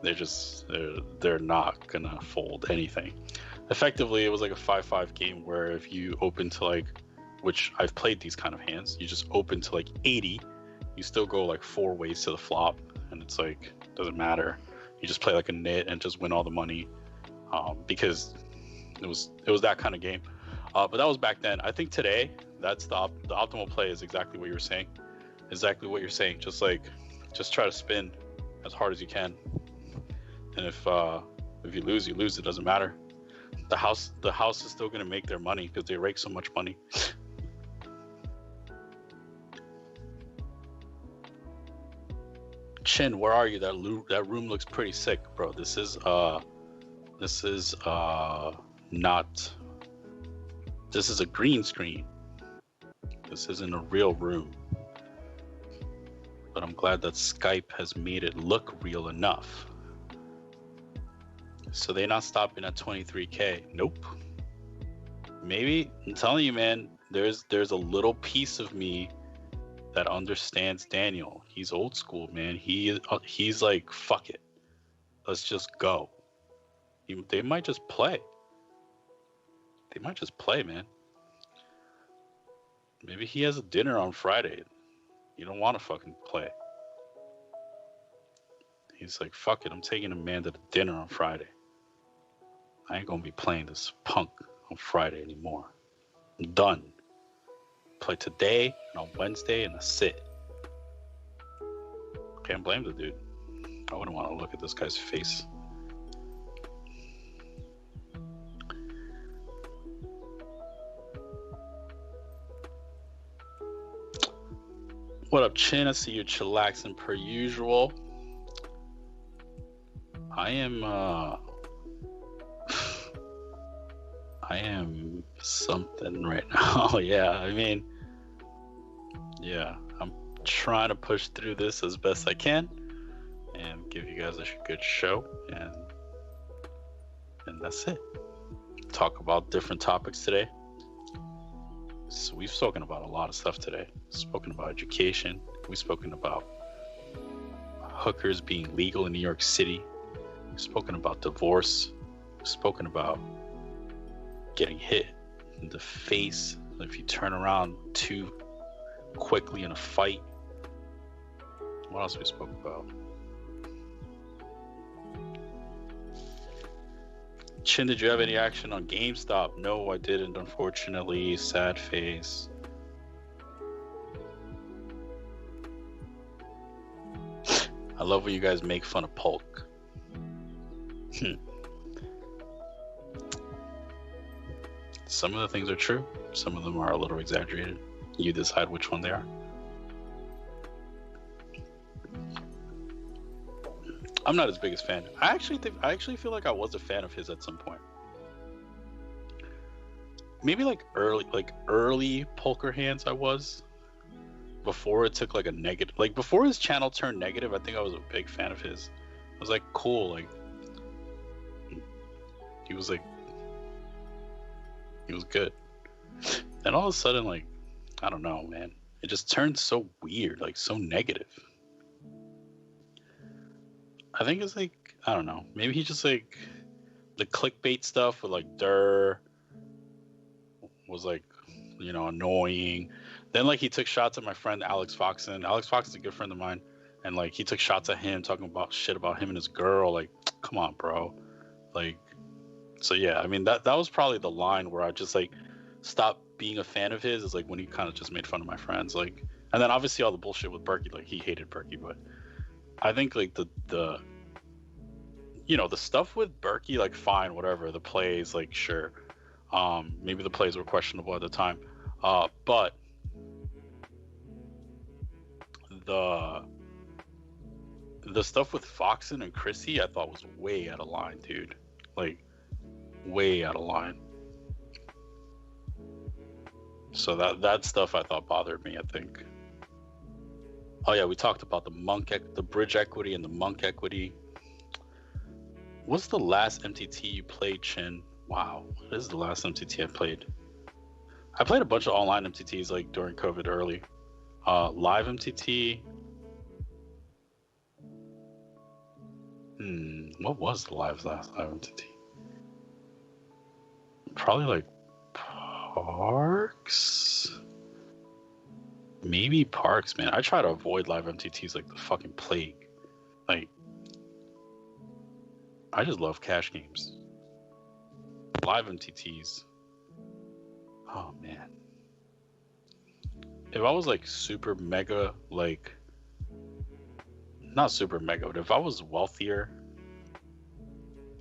they're not gonna fold anything. Effectively, it was like a 5-5 game where if you open to like, which I've played these kind of hands, you just open to like 80, you still go like 4 ways to the flop, and it's like doesn't matter. You just play like a nit and just win all the money, because it was that kind of game. But that was back then. I think today that's the optimal play is exactly what you were saying. Exactly what you're saying. Just try to spin as hard as you can, and if you lose, you lose. It doesn't matter. The house is still gonna make their money because they rake so much money. Chin, where are you? That room looks pretty sick, bro. This is a green screen. This isn't a real room. But I'm glad that Skype has made it look real enough. So they're not stopping at 23K. Nope. Maybe, I'm telling you, man, there's a little piece of me that understands Daniel. He's old school, man. He's like, fuck it. Let's just go. They might just play. They might just play, man. Maybe he has a dinner on Friday. You don't want to fucking play. He's like, fuck it. I'm taking Amanda to dinner on Friday. I ain't gonna be playing this punk on Friday anymore. I'm done. Play today and on Wednesday and that's it. Can't blame the dude. I wouldn't want to look at this guy's face. What up, Chin? I see you chillaxing per usual. I am something right now. Yeah, I mean, yeah, I'm trying to push through this as best I can and give you guys a good show, and that's it. Talk about different topics today. So we've spoken about a lot of stuff today. Spoken about education. We've spoken about hookers being legal in New York City. We've spoken about divorce. We've spoken about getting hit in the face if you turn around too quickly in a fight. What else we spoke about? Chin, did you have any action on GameStop? No, I didn't, unfortunately. Sad face. I love when you guys make fun of Polk. Some of the things are true. Some of them are a little exaggerated. You decide which one they are. I'm not his biggest fan. I actually feel like I was a fan of his at some point. Maybe like early poker hands I was. Before it took like a negative, like before his channel turned negative, I think I was a big fan of his. I was like, cool, like he was good. And all of a sudden, like, I don't know, man. It just turned so weird, like so negative. I think it's like, I don't know. Maybe he just like the clickbait stuff with like Durr was like, you know, annoying. Then like he took shots at my friend Alex Foxen. Alex Foxen is a good friend of mine. And like he took shots at him talking about shit about him and his girl. Like, come on, bro. Like, so yeah, I mean that was probably the line where I just like stopped being a fan of his, is like when he kind of just made fun of my friends. Like, and then obviously all the bullshit with Berkey, like he hated Berkey, but I think like the you know, the stuff with Berkey, like fine, whatever. The plays, like sure. Maybe the plays were questionable at the time. But the stuff with Foxen and Chrissy, I thought was way out of line, dude. Like, way out of line. So that stuff I thought bothered me, I think. Oh yeah, we talked about the bridge equity and the monk equity. What's the last MTT you played, Chin? Wow, what is the last MTT I played? I played a bunch of online MTTs like during COVID early. Live MTT. What was the last live MTT? Probably like Parks. Maybe Parks, man. I try to avoid live MTTs like the fucking plague. Like, I just love cash games. Live MTTs. Oh man. If I was like super mega, like, not super mega, but if I was wealthier,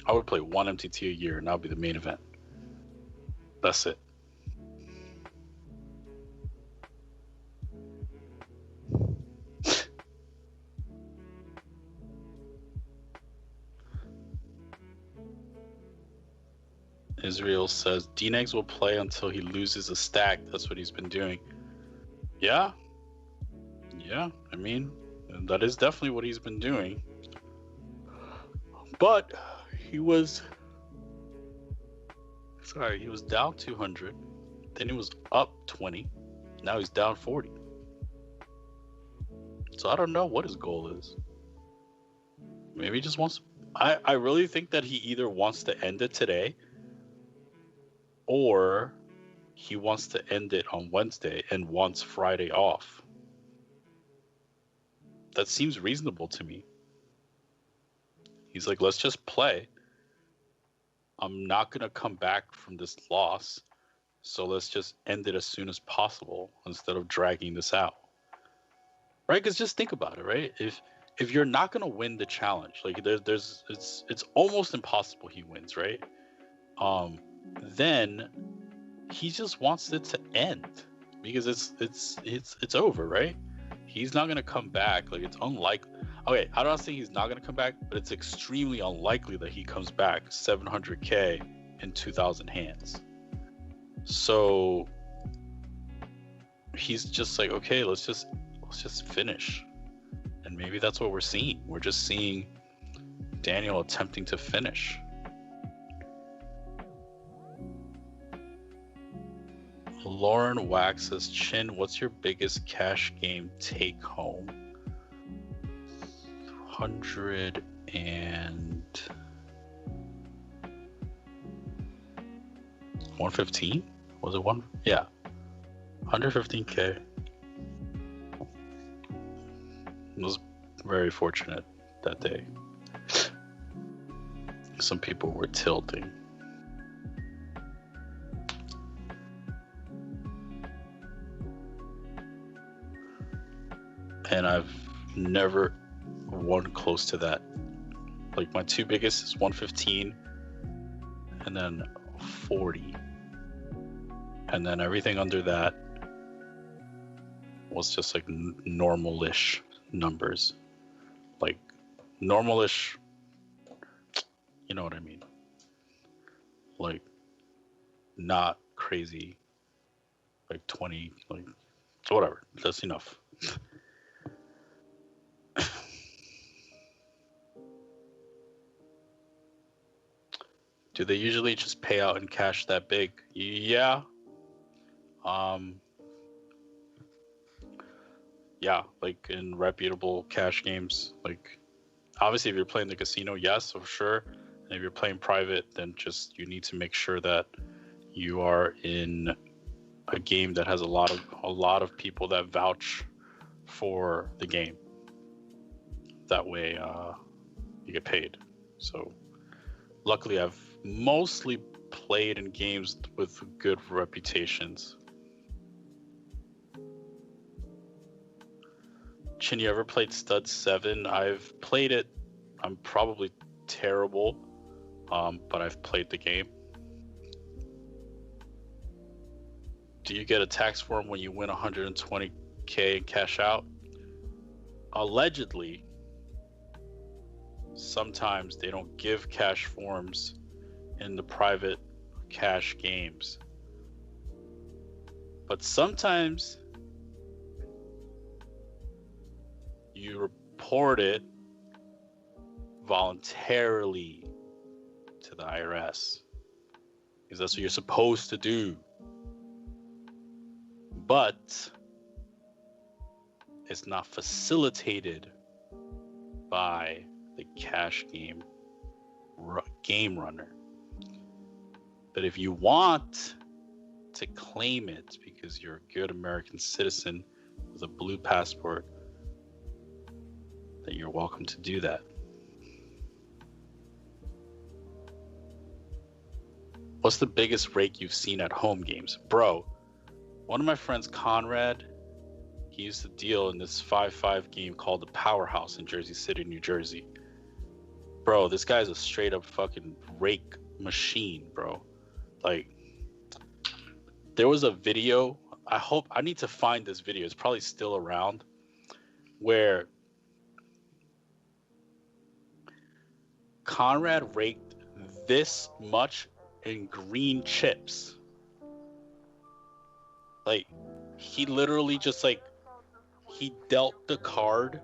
I would play one MTT a year and that would be the main event. That's it. Israel says Dnegs will play until he loses a stack. That's what he's been doing. Yeah. I mean, that is definitely what he's been doing. But he was down 200. Then he was up 20. Now he's down 40. So I don't know what his goal is. Maybe he just wants. I really think that he either wants to end it today, or he wants to end it on Wednesday and wants Friday off. That seems reasonable to me. He's like, let's just play. I'm not going to come back from this loss, so let's just end it as soon as possible instead of dragging this out. Right? Because just think about it, right? If you're not going to win the challenge, like it's almost impossible he wins, right? Then he just wants it to end because it's over, right? He's not gonna come back. Like, it's unlikely. Okay, I'm not saying he's not gonna come back, but it's extremely unlikely that he comes back 700k in 2,000 hands. So he's just like, okay, let's just finish, and maybe that's what we're seeing. We're just seeing Daniel attempting to finish. Lauren Wax says, Chin, what's your biggest cash game take home? 100 and 115? Was it one? Yeah. 115k. Was very fortunate that day. Some people were tilting. And I've never won close to that. Like, my two biggest is 115 and then 40. And then everything under that was just like normal-ish numbers. Like, normal-ish, you know what I mean? Like, not crazy. Like 20, like, whatever. That's enough. Do they usually just pay out in cash that big? Yeah. Yeah, like in reputable cash games. Like, obviously, if you're playing the casino, yes, for sure. And if you're playing private, then just you need to make sure that you are in a game that has a lot of people that vouch for the game. That way, you get paid. So, luckily, I've mostly played in games with good reputations. Chin, you ever played Stud 7? I've played it. I'm probably terrible, but I've played the game. Do you get a tax form when you win 120k and cash out? Allegedly, sometimes they don't give cash forms in the private cash games. But sometimes you report it voluntarily to the IRS because that's what you're supposed to do. But it's not facilitated by the cash game runner. But if you want to claim it because you're a good American citizen with a blue passport, then you're welcome to do that. What's the biggest rake you've seen at home games? Bro, one of my friends, Conrad, he used to deal in this 5-5 game called the Powerhouse in Jersey City, New Jersey. Bro, this guy's a straight up fucking rake machine, bro. Like, there was a video, I need to find this video, it's probably still around, where Conrad raked this much in green chips. Like, he literally just like, he dealt the card,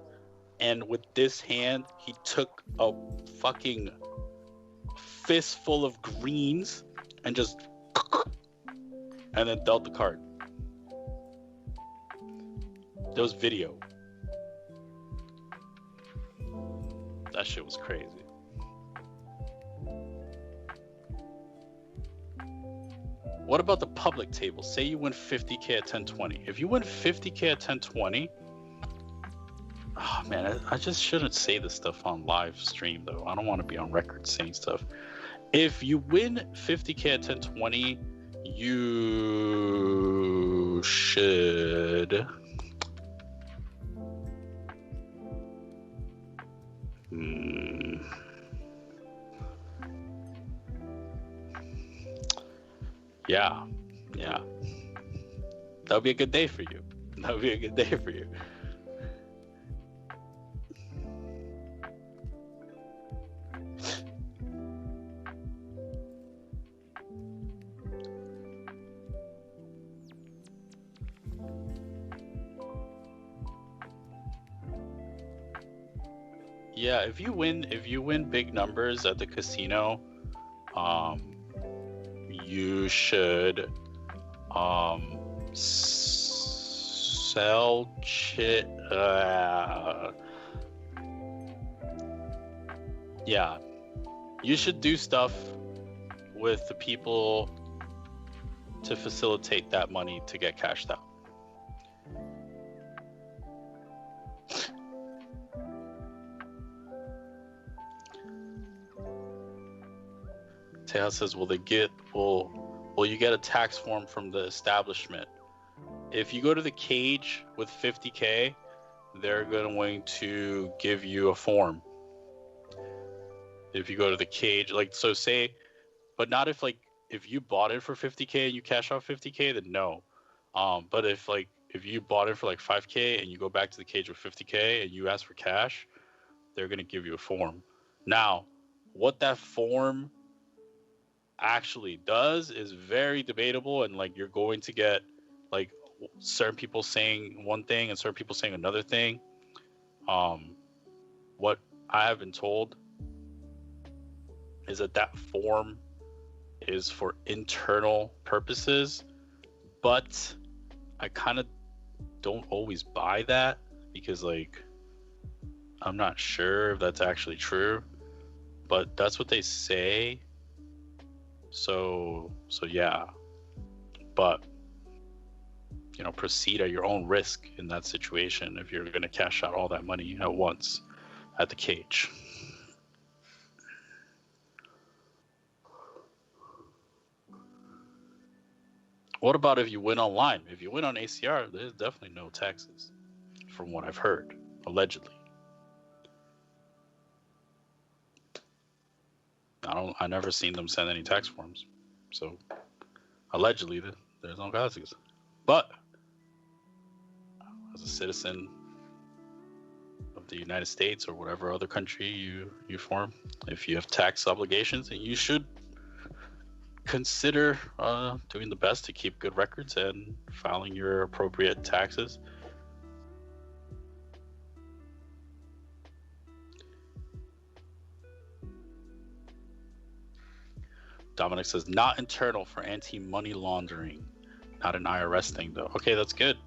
and with this hand, he took a fucking fistful of greens and just, and then dealt the card. There was video. That shit was crazy. What about the public table? Say you win 50K at 1020. If you win 50K at 1020, oh man, I just shouldn't say this stuff on live stream though. I don't want to be on record saying stuff. If you win 50K at 1020, you should yeah. That would be a good day for you. That would be a good day for you. Yeah, if you win big numbers at the casino, you should sell shit. Yeah, you should do stuff with the people to facilitate that money to get cashed out. Teja says, will you get a tax form from the establishment? If you go to the cage with 50K, they're going to give you a form. If you go to the cage, like, so say, but not if you bought it for 50K and you cash out 50K, then no. But if you bought it for like 5K and you go back to the cage with 50K and you ask for cash, they're going to give you a form. Now, what that form actually does is very debatable, and like you're going to get like certain people saying one thing and certain people saying another thing. What I have been told is that form is for internal purposes, but I kind of don't always buy that because like I'm not sure if that's actually true, but that's what they say. So yeah, but you know, proceed at your own risk in that situation if you're going to cash out all that money at once at the cage. What about if you win online? If you win on ACR, there's definitely no taxes, from what I've heard, allegedly. I never seen them send any tax forms, so allegedly there's no taxes. But as a citizen of the United States or whatever other country you form, if you have tax obligations, then you should consider doing the best to keep good records and filing your appropriate taxes. Dominic says, not internal for anti-money laundering. Not an IRS thing, though. Okay, that's good.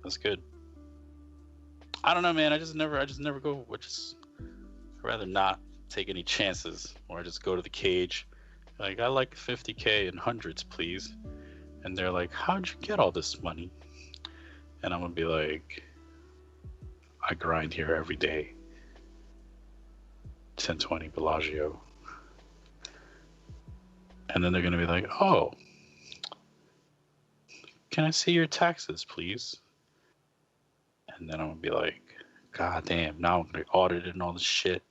That's good. I don't know, man. I just never go. I'd rather not take any chances, or I just go to the cage. Like, I like 50K and hundreds, please. And they're like, how'd you get all this money? And I'm gonna be like, I grind here every day. 1020 Bellagio. And then they're gonna be like, oh, can I see your taxes, please? And then I'm gonna be like, God damn, now I'm gonna be audited and all this shit.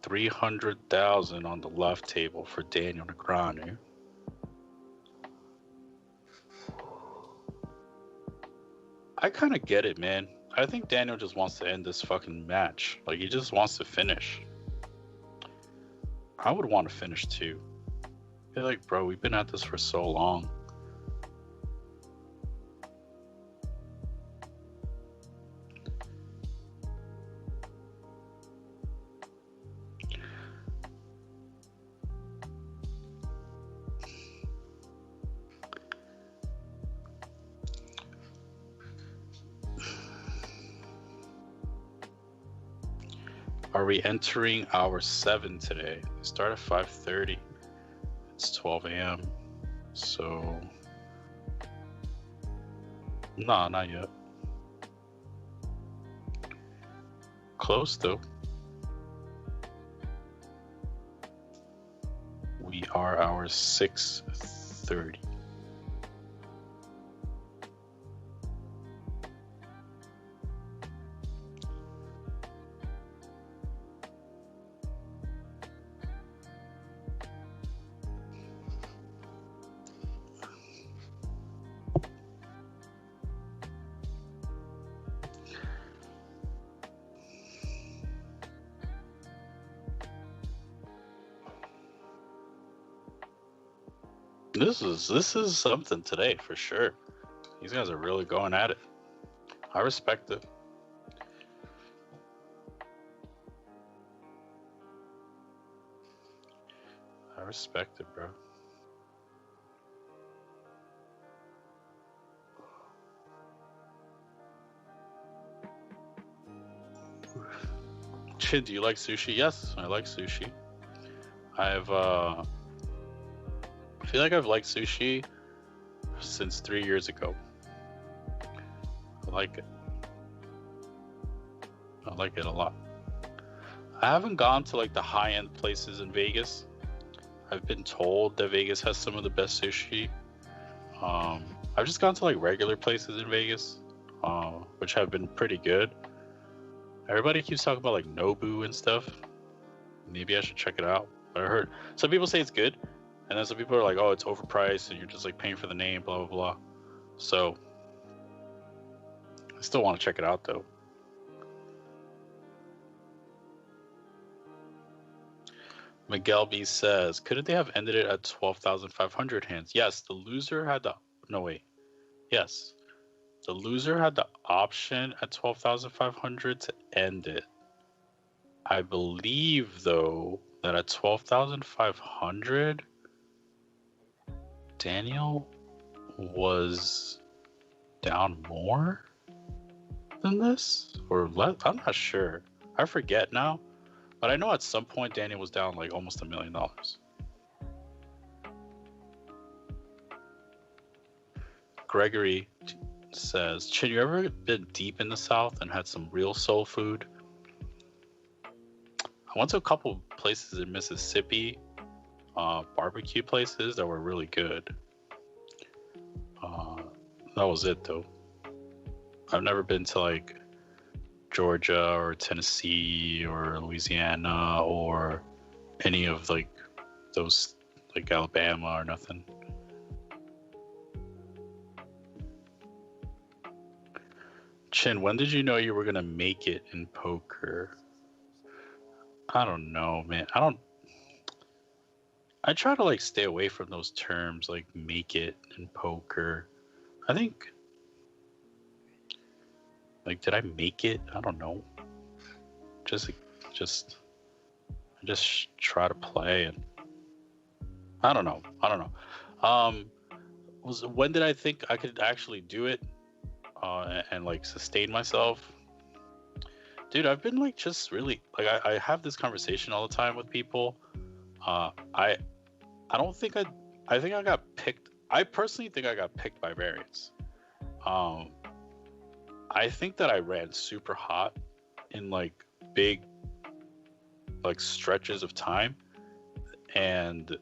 $300,000 on the left table for Daniel Negreanu. I kind of get it, man. I think Daniel just wants to end this fucking match. Like, he just wants to finish. I would want to finish too. I feel like, bro, we've been at this for so long. Are we entering hour 7 today? We start at 5:30. It's 12 a.m. So, nah, not yet. Close though. We are hour 6:30. This is something today for sure. These guys are really going at it. I respect it. I respect it, bro. Chin, do you like sushi? Yes, I like sushi. I feel like I've liked sushi since 3 years ago. I like it. I like it a lot. I haven't gone to like the high-end places in Vegas. I've been told that Vegas has some of the best sushi. I've just gone to like regular places in Vegas, which have been pretty good. Everybody keeps talking about like Nobu and stuff. Maybe I should check it out. I heard some people say it's good. And then some people are like, oh, it's overpriced and you're just like paying for the name, blah, blah, blah. So I still want to check it out though. Miguel B says, couldn't they have ended it at 12,500 hands? Yes, the loser had the, no wait. Yes. The loser had the option at 12,500 to end it. I believe though that at 12,500, Daniel was down more than this or less. I'm not sure. I forget now, but I know at some point Daniel was down like almost $1 million. Gregory says, Chin, you ever been deep in the South and had some real soul food? I went to a couple places in Mississippi, barbecue places that were really good. That was it though. I've never been to like Georgia or Tennessee or Louisiana or any of like those, like Alabama or nothing. Chin, when did you know you were gonna make it in poker? I don't know, man. I try to like stay away from those terms like make it in poker. I think like did I make it? I don't know. Just I just try to play and I don't know. When did I think I could actually do it and like sustain myself? Dude, I've been like just really like I have this conversation all the time with people. I don't think I think I got picked. I personally think I got picked by variance. I think that I ran super hot in like big like stretches of time and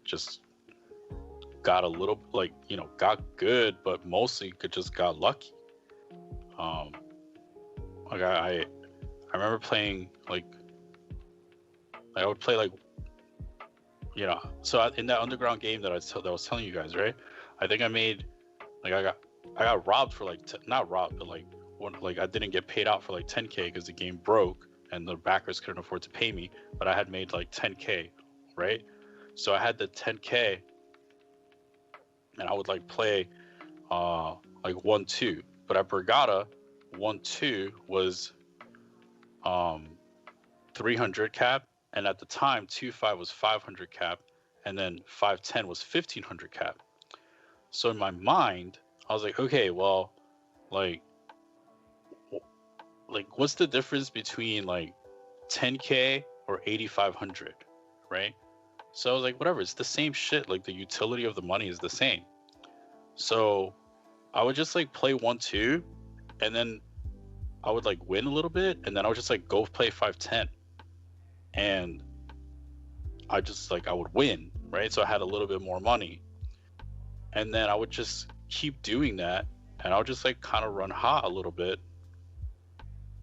just got a little like got good, but mostly just got lucky. Like I remember playing like I would play like so in that underground game that I was telling you guys, right? I think I made like I got robbed for like not robbed, but like I didn't get paid out for like 10K because the game broke and the backers couldn't afford to pay me, but I had made like 10K, right? So I had the 10K and I would like play like 1-2, but at Borgata 1-2 was 300 cap, and at the time 2-5 was 500 cap, and then 5-10 was 1500 cap. So in my mind I was like, okay, well, like what's the difference between like 10K or 8500, right? So I was like, whatever, it's the same shit. Like the utility of the money is the same. So I would just like play 1-2 and then I would like win a little bit and then I would just like go play 5-10 and I just like I would win, right? So I had a little bit more money and then I would just keep doing that and I would just like kind of run hot a little bit.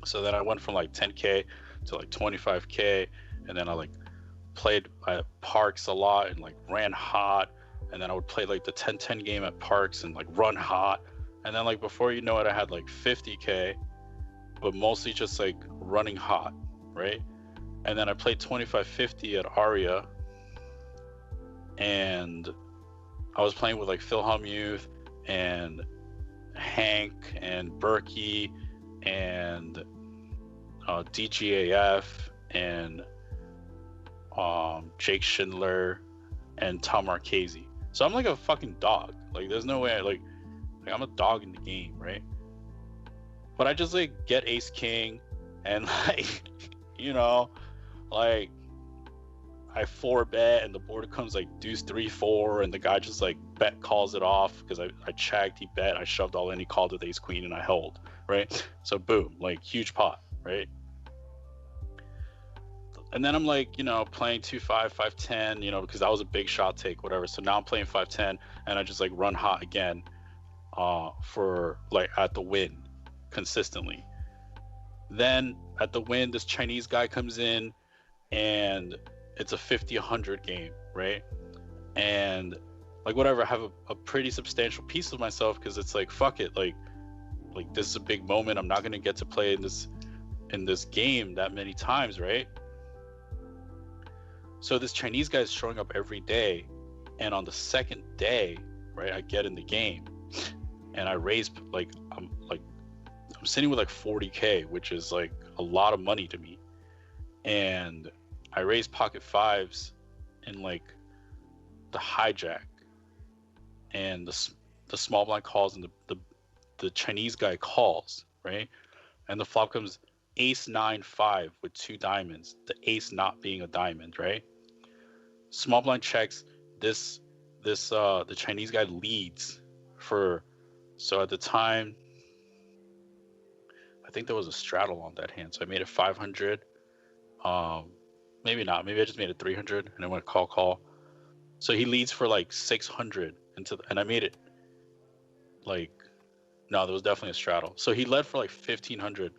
So then I went from like 10K to like 25K and then I like played at Parks a lot and like ran hot, and then I would play like the 10-10 game at Parks and like run hot, and then like before you know it I had like 50K, but mostly just like running hot, right? And then I played 25-50 at Aria and I was playing with like Philham Youth and Hank and Berkey and DGAF and Jake Schindler and Tom Marchese. So I'm like a fucking dog. Like there's no way like I'm a dog in the game, right? But I just like get ace king and like like I 4-bet and the board comes like deuce 3-4 and the guy just like bet calls it off because I checked, he bet, I shoved all in, he called with ace queen and I held, right? So boom, like huge pot, right? And then I'm like, playing 2-5, 5-10, because that was a big shot take, whatever. So now I'm playing 5-10 and I just like run hot again for like at the win consistently. Then at the win, this Chinese guy comes in and it's a 50-100 game, right? And like whatever, I have a pretty substantial piece of myself because it's like, fuck it, like this is a big moment. I'm not gonna get to play in this game that many times, right? So this Chinese guy is showing up every day, and on the second day, right, I get in the game and I raise like I'm sitting with like 40K, which is like a lot of money to me, and I raise pocket fives in like the hijack, and the small blind calls and the Chinese guy calls, right, and the flop comes ace 9-5 with 2 diamonds, the ace not being a diamond, right? Small blind checks, the Chinese guy leads for, so at the time I think there was a straddle on that hand, so I made it 500. Maybe not, maybe I just made it 300 and I went call. So he leads for like 600 and I made it like No, there was definitely a straddle. So he led for like 1,500.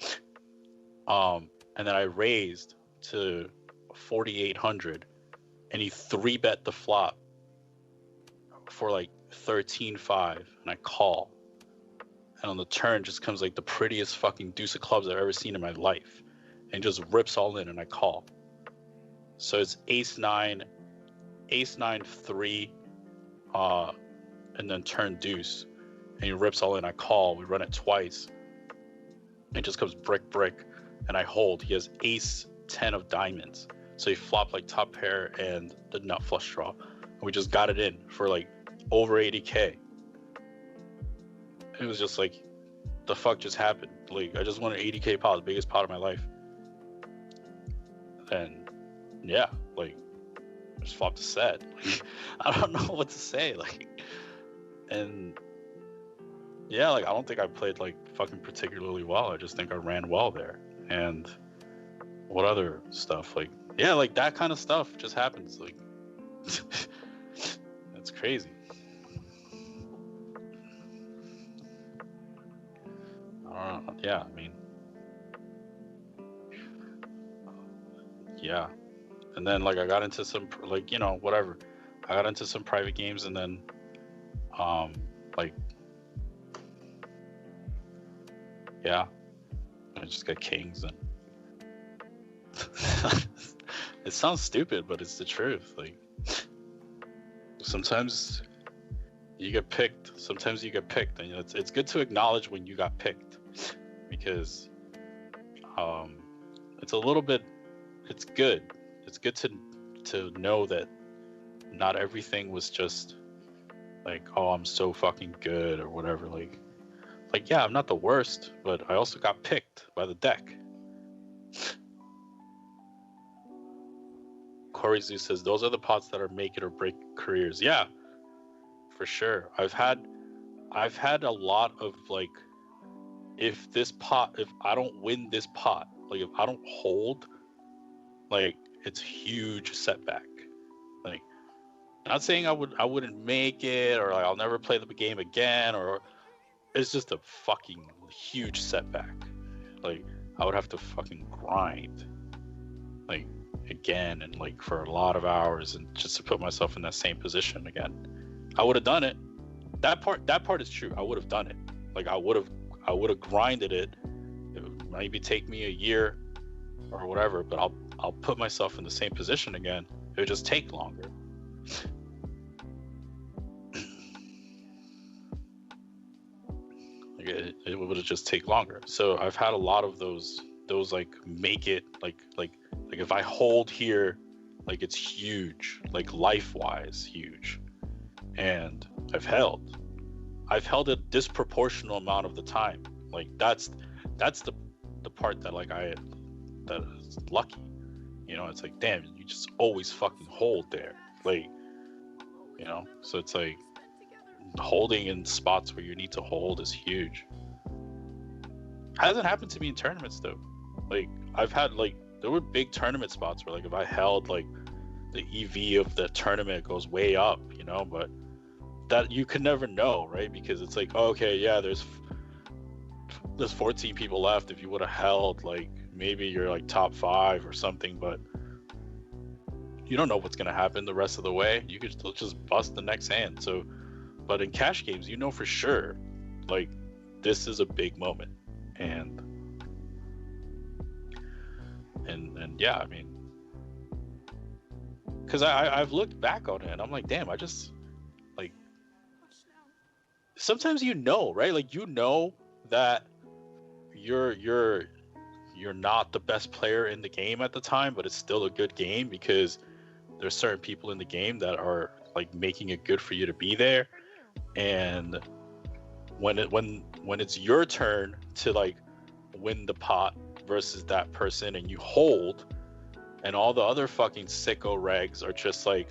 And then I raised to 4,800, and he 3-bet the flop for like 13.5, and I call. And on the turn just comes like the prettiest fucking deuce of clubs I've ever seen in my life, and just rips all in, and I call. So it's ace nine 3, and then turn deuce, and he rips all in. I call. We run it twice. It just comes brick, and I hold. He has ace 10 of diamonds, so he flopped like top pair and the nut flush draw, and we just got it in for like over 80K. It was just like, the fuck just happened? Like, I just won an 80K pot, the biggest pot of my life. And yeah, like, I just flopped a set. Like, I don't know what to say. Like, and yeah, like, I don't think I played like fucking particularly well. I just think I ran well there. And what other stuff? Like, yeah, like that kind of stuff just happens. Like, that's crazy. Yeah, I mean, yeah. And then like I got into some like, you know, whatever. I got into some private games, and then like, yeah, I just got kings. And it sounds stupid, but it's the truth. Like, sometimes you get picked, and you know, it's good to acknowledge when you got picked, because it's a little bit, it's good to know that not everything was just like, oh, I'm so fucking good or whatever. Like yeah, I'm not the worst, but I also got picked by the deck. Corey Zoo says those are the pots that are make it or break careers. Yeah, for sure. I've had a lot of like, if I don't win this pot, like if I don't hold, like it's huge setback. Like, not saying I wouldn't make it, or like I'll never play the game again, or it's just a fucking huge setback. Like, I would have to fucking grind, like, again, and like for a lot of hours, and just to put myself in that same position again. I would have done it. That part is true. I would have done it. Like, I would have grinded it. It would maybe take me a year or whatever, but I'll put myself in the same position again. It would just take longer. Like, it would just take longer. So I've had a lot of those like make it like if I hold here, like it's huge, like life-wise huge. And I've held a disproportional amount of the time. Like that's the part that like that is lucky. You know, it's like, damn, you just always fucking hold there. Like, you know, so it's like holding in spots where you need to hold is huge. Hasn't happened to me in tournaments though. Like, I've had like, there were big tournament spots where like if I held, like the EV of the tournament goes way up, you know, but that you could never know, right? Because it's like, oh, okay, yeah, there's 14 people left. If you would have held, like maybe you're like top 5 or something, but you don't know what's gonna happen the rest of the way. You could still just bust the next hand. So, but in cash games, you know for sure, like this is a big moment, and yeah, I mean, because I've looked back on it and I'm like, damn, I just like, sometimes you know, right? Like, you know that you're not the best player in the game at the time, but it's still a good game because there's certain people in the game that are like making it good for you to be there. And when it's your turn to like win the pot versus that person, and you hold, and all the other fucking sicko regs are just like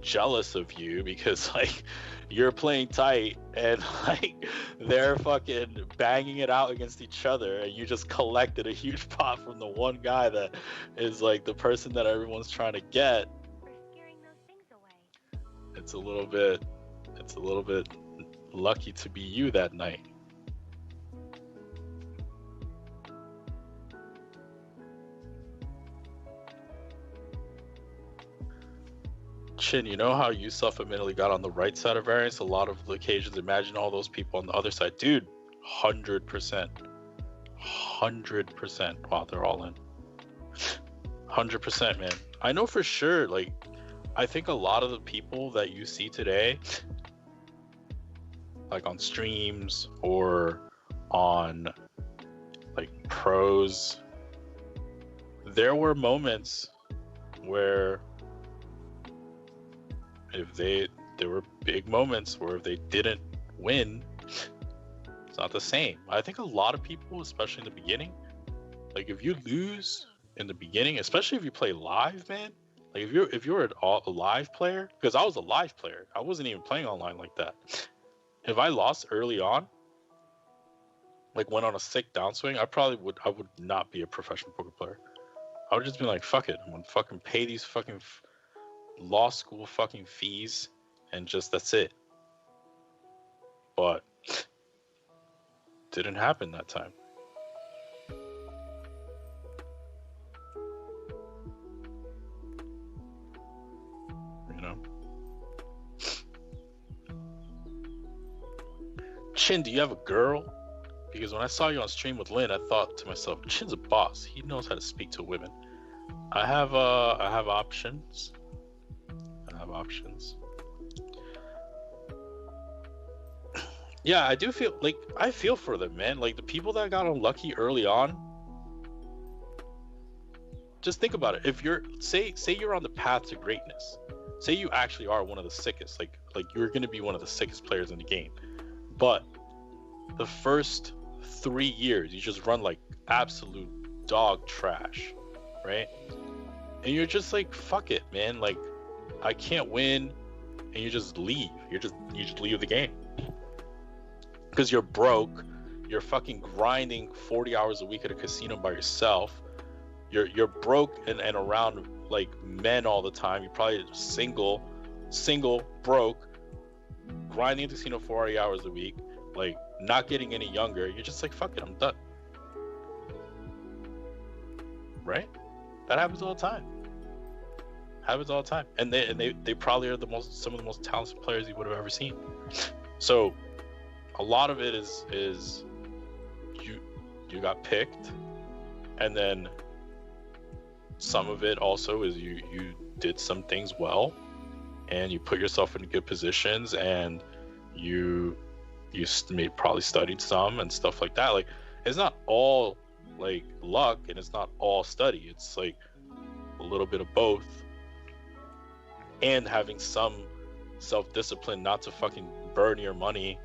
jealous of you because like you're playing tight and like they're fucking banging it out against each other, and you just collected a huge pot from the one guy that is like the person that everyone's trying to get. For scaring those things away. It's a little bit lucky to be you that night. Chin, you know how you self-admittedly got on the right side of variance a lot of occasions? Imagine all those people on the other side. Dude, 100%. 100%. Wow, they're all in. 100%, man. I know for sure, like, I think a lot of the people that you see today, like on streams or on like pros, there were moments where there were big moments where if they didn't win, it's not the same. I think a lot of people, especially in the beginning, like if you lose in the beginning, especially if you play live, man, like if you're a live player, because I was a live player, I wasn't even playing online like that. If I lost early on, like went on a sick downswing, I would not be a professional poker player. I would just be like, fuck it, I'm gonna fucking pay these fucking law school fucking fees and just that's it. But didn't happen that time. You know. Chin, do you have a girl? Because when I saw you on stream with Lynn, I thought to myself, Chin's a boss. He knows how to speak to women. I have options. Yeah, I do feel like I feel for them, man. Like the people that got unlucky early on. Just think about it. If you're say you're on the path to greatness, say you actually are one of the sickest, like you're gonna be one of the sickest players in the game, but the first 3 years you just run like absolute dog trash, right? And you're just like, fuck it, man. Like I can't win, and you just leave. You just leave the game because you're broke. You're fucking grinding 40 hours a week at a casino by yourself. You're broke and around like men all the time. You're probably single, broke, grinding at the casino 40 hours a week, like not getting any younger. You're just like, fuck it, I'm done. Right? That happens all the time. And they probably are some of the most talented players you would have ever seen. So a lot of it is you got picked, and then some of it also is you did some things well, and you put yourself in good positions, and you probably studied some and stuff like that. Like it's not all like luck, and it's not all study. It's like a little bit of both, and having some self-discipline not to fucking burn your money,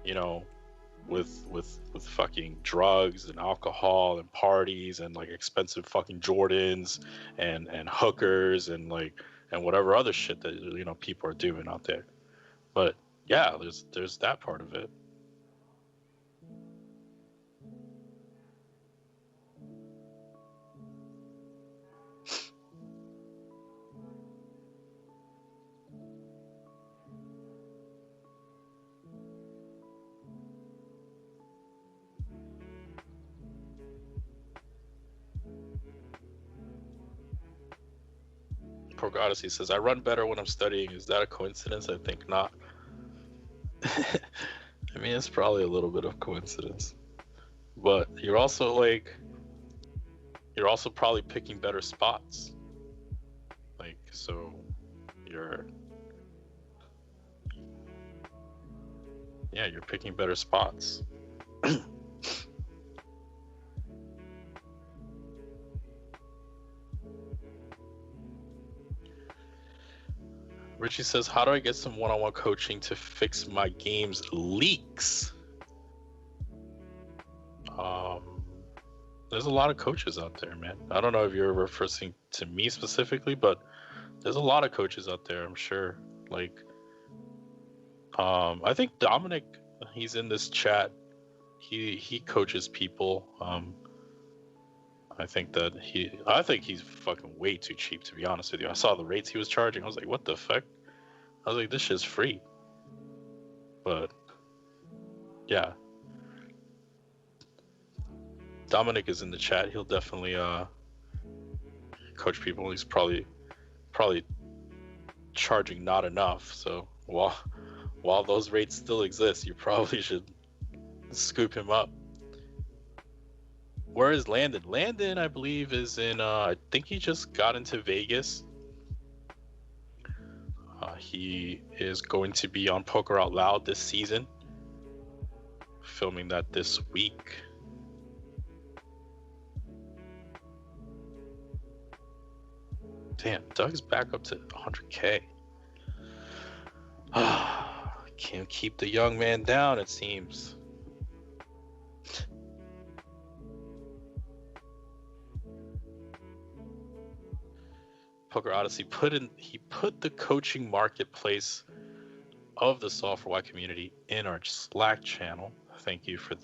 you know, with fucking drugs and alcohol and parties and like expensive fucking Jordans and hookers and whatever other shit that, you know, people are doing out there. But yeah, there's that part of it. Pork Odyssey says, I run better when I'm studying. Is that a coincidence? I think not. I mean, it's probably a little bit of coincidence. But you're also probably picking better spots. Like, so you're picking better spots. Richie says, how do I get some one-on-one coaching to fix my game's leaks? There's a lot of coaches out there, man. I don't know if you're referring to me specifically, but there's a lot of coaches out there, I'm sure. Like, I think Dominic, he's in this chat. He coaches people. I think he's fucking way too cheap, to be honest with you. I saw the rates he was charging. I was like, what the fuck? I was like, this shit's free. But yeah, Dominic is in the chat. He'll definitely coach people. He's probably charging not enough. So while those rates still exist, you probably should scoop him up. Where is Landon? Landon, I believe, is in. I think he just got into Vegas. He is going to be on Poker Out Loud this season. Filming that this week. Damn, Doug's back up to 100K. Can't keep the young man down, it seems. Poker Odyssey he put the coaching marketplace of the Software Y community in our Slack channel. Thank you for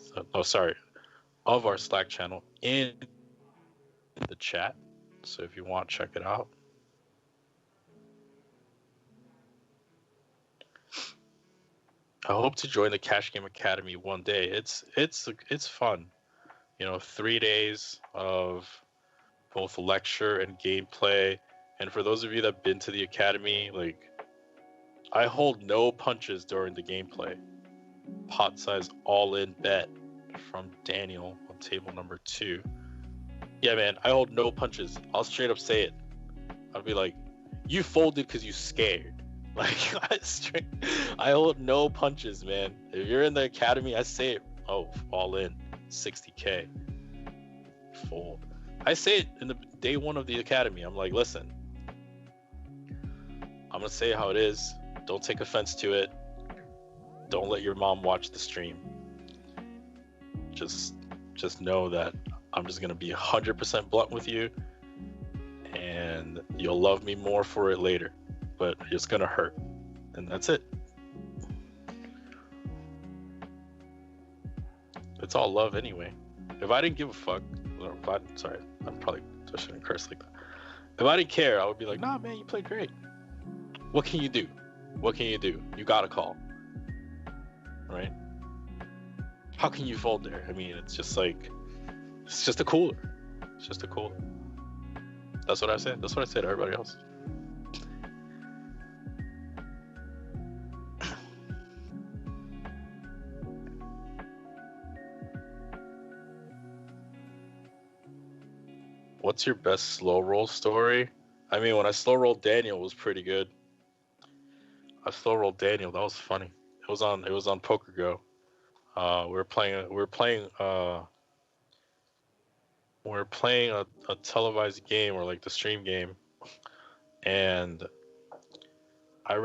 of our Slack channel in the chat. So if you want, check it out. I hope to join the Cash Game Academy one day. It's fun. 3 days of both lecture and gameplay. And for those of you that have been to the academy, I hold no punches during the gameplay. Pot size all-in bet from Daniel on table number 2. Yeah, man, I hold no punches. I'll straight up say it. I'll be like, you folded because you scared. I hold no punches, man. If you're in the academy, I say it. Oh, all in, 60K. Fold. I say it in the day 1 of the academy. I'm like, listen, I'm gonna say how it is. Don't take offense to it. Don't let your mom watch the stream. Just know that I'm just gonna be 100% blunt with you, and you'll love me more for it later. But it's gonna hurt, and that's it. It's all love anyway. If I didn't give a fuck, I shouldn't curse like that. If I didn't care, I would be like, nah, man, you played great. What can you do? You gotta call, right? How can you fold there? I mean, it's just a cooler. It's just a cooler. That's what I said. That's what I said to everybody else. What's your best slow roll story? I mean, when I slow rolled Daniel, it was pretty good. I slow rolled Daniel. That was funny. It was on Poker Go. We were playing a televised game, or the stream game, and I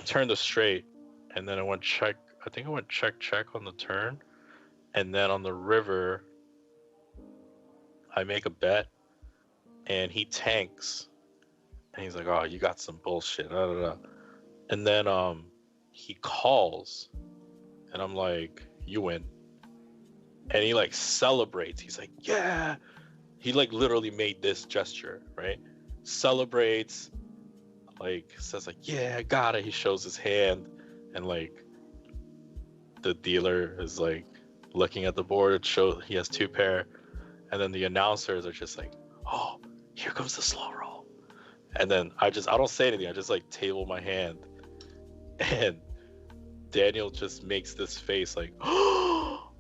turned the straight, and then I went check. I think I went check on the turn, and then on the river, I make a bet, and he tanks, and he's like, "Oh, you got some bullshit." And then he calls, and I'm like, "You win." And he celebrates. He's like, "Yeah." He literally made this gesture, right? Celebrates, says "Yeah, I got it." He shows his hand, and the dealer is looking at the board. It shows he has 2 pair, and then the announcers are just like, "Oh, here comes the slow roll." And then I don't say anything. I just table my hand, and Daniel just makes this face "Oh,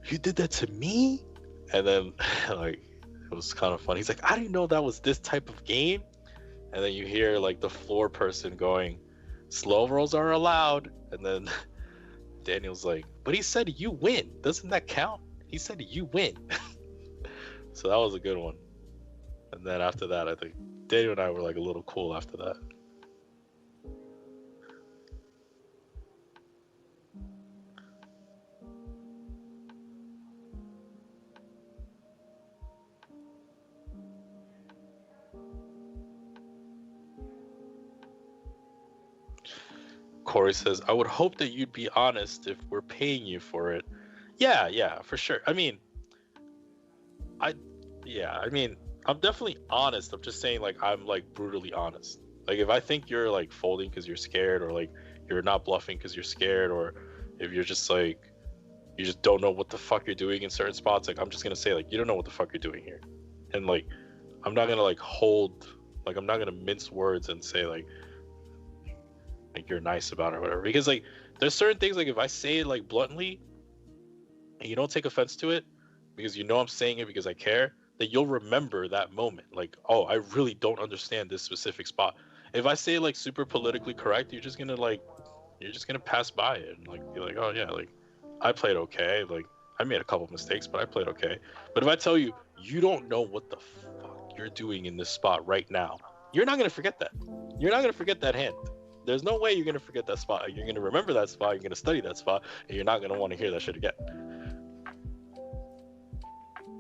you did that to me?" And then it was kind of funny. He's like, "I didn't know that was this type of game." And then you hear the floor person going, "Slow rolls are allowed." And then Daniel's like, "But he said you win. Doesn't that count? He said you win." So that was a good one. And then after that, I think Daniel and I were a little cool after that. Corey says, "I would hope that you'd be honest if we're paying you for it." Yeah, for sure. I mean, I'm definitely honest. I'm just saying, I'm brutally honest. If I think you're folding because you're scared, or you're not bluffing because you're scared, or if you're just you just don't know what the fuck you're doing in certain spots, I'm just gonna say you don't know what the fuck you're doing here, and I'm not gonna hold, I'm not gonna mince words and say like you're nice about it or whatever. Because like there's certain things like if I say it like bluntly and you don't take offense to it because you know I'm saying it because I care, that you'll remember that moment. Like, oh, I really don't understand this specific spot. If I say like super politically correct, you're just gonna pass by it and like be like, oh yeah, like I played okay. Like I made a couple mistakes, but I played okay. But if I tell you you don't know what the fuck you're doing in this spot right now, you're not gonna forget that. You're not gonna forget that hand. There's no way you're gonna forget that spot. You're gonna remember that spot. You're gonna study that spot, and you're not gonna want to hear that shit again.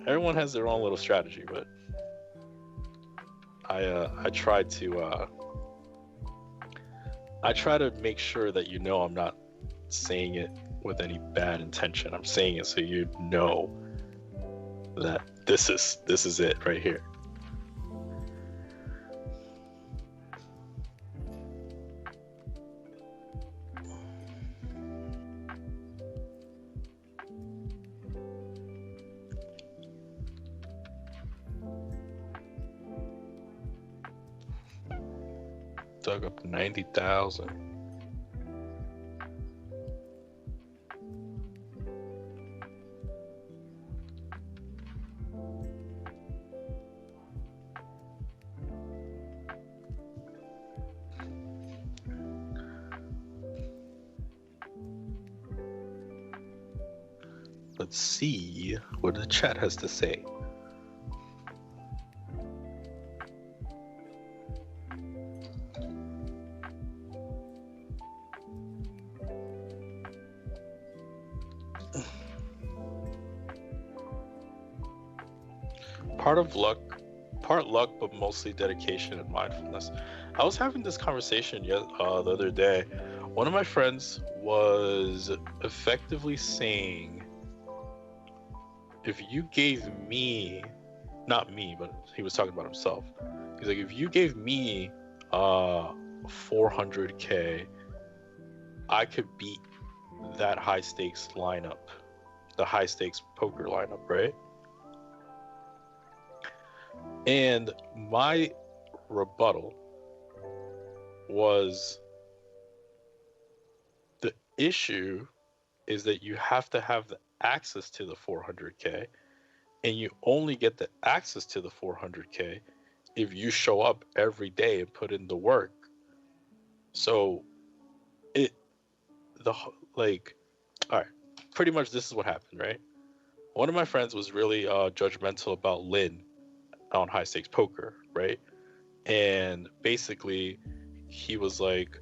Everyone has their own little strategy, but I try to make sure that you know I'm not saying it with any bad intention. I'm saying it so you know that this is it right here. Dug up 90,000. Let's see what the chat has to say. Part luck, but mostly dedication and mindfulness. I was having this conversation the other day. One of my friends was effectively saying, if you gave me, not me, but he was talking about himself. He's like, if you gave me 400K, I could beat that high stakes lineup, the high stakes poker lineup, right? And my rebuttal was, the issue is that you have to have the access to the 400K, and you only get the access to the 400K if you show up every day and put in the work. So all right, pretty much this is what happened, right? One of my friends was really judgmental about Lynn on high stakes poker, right? And basically he was like,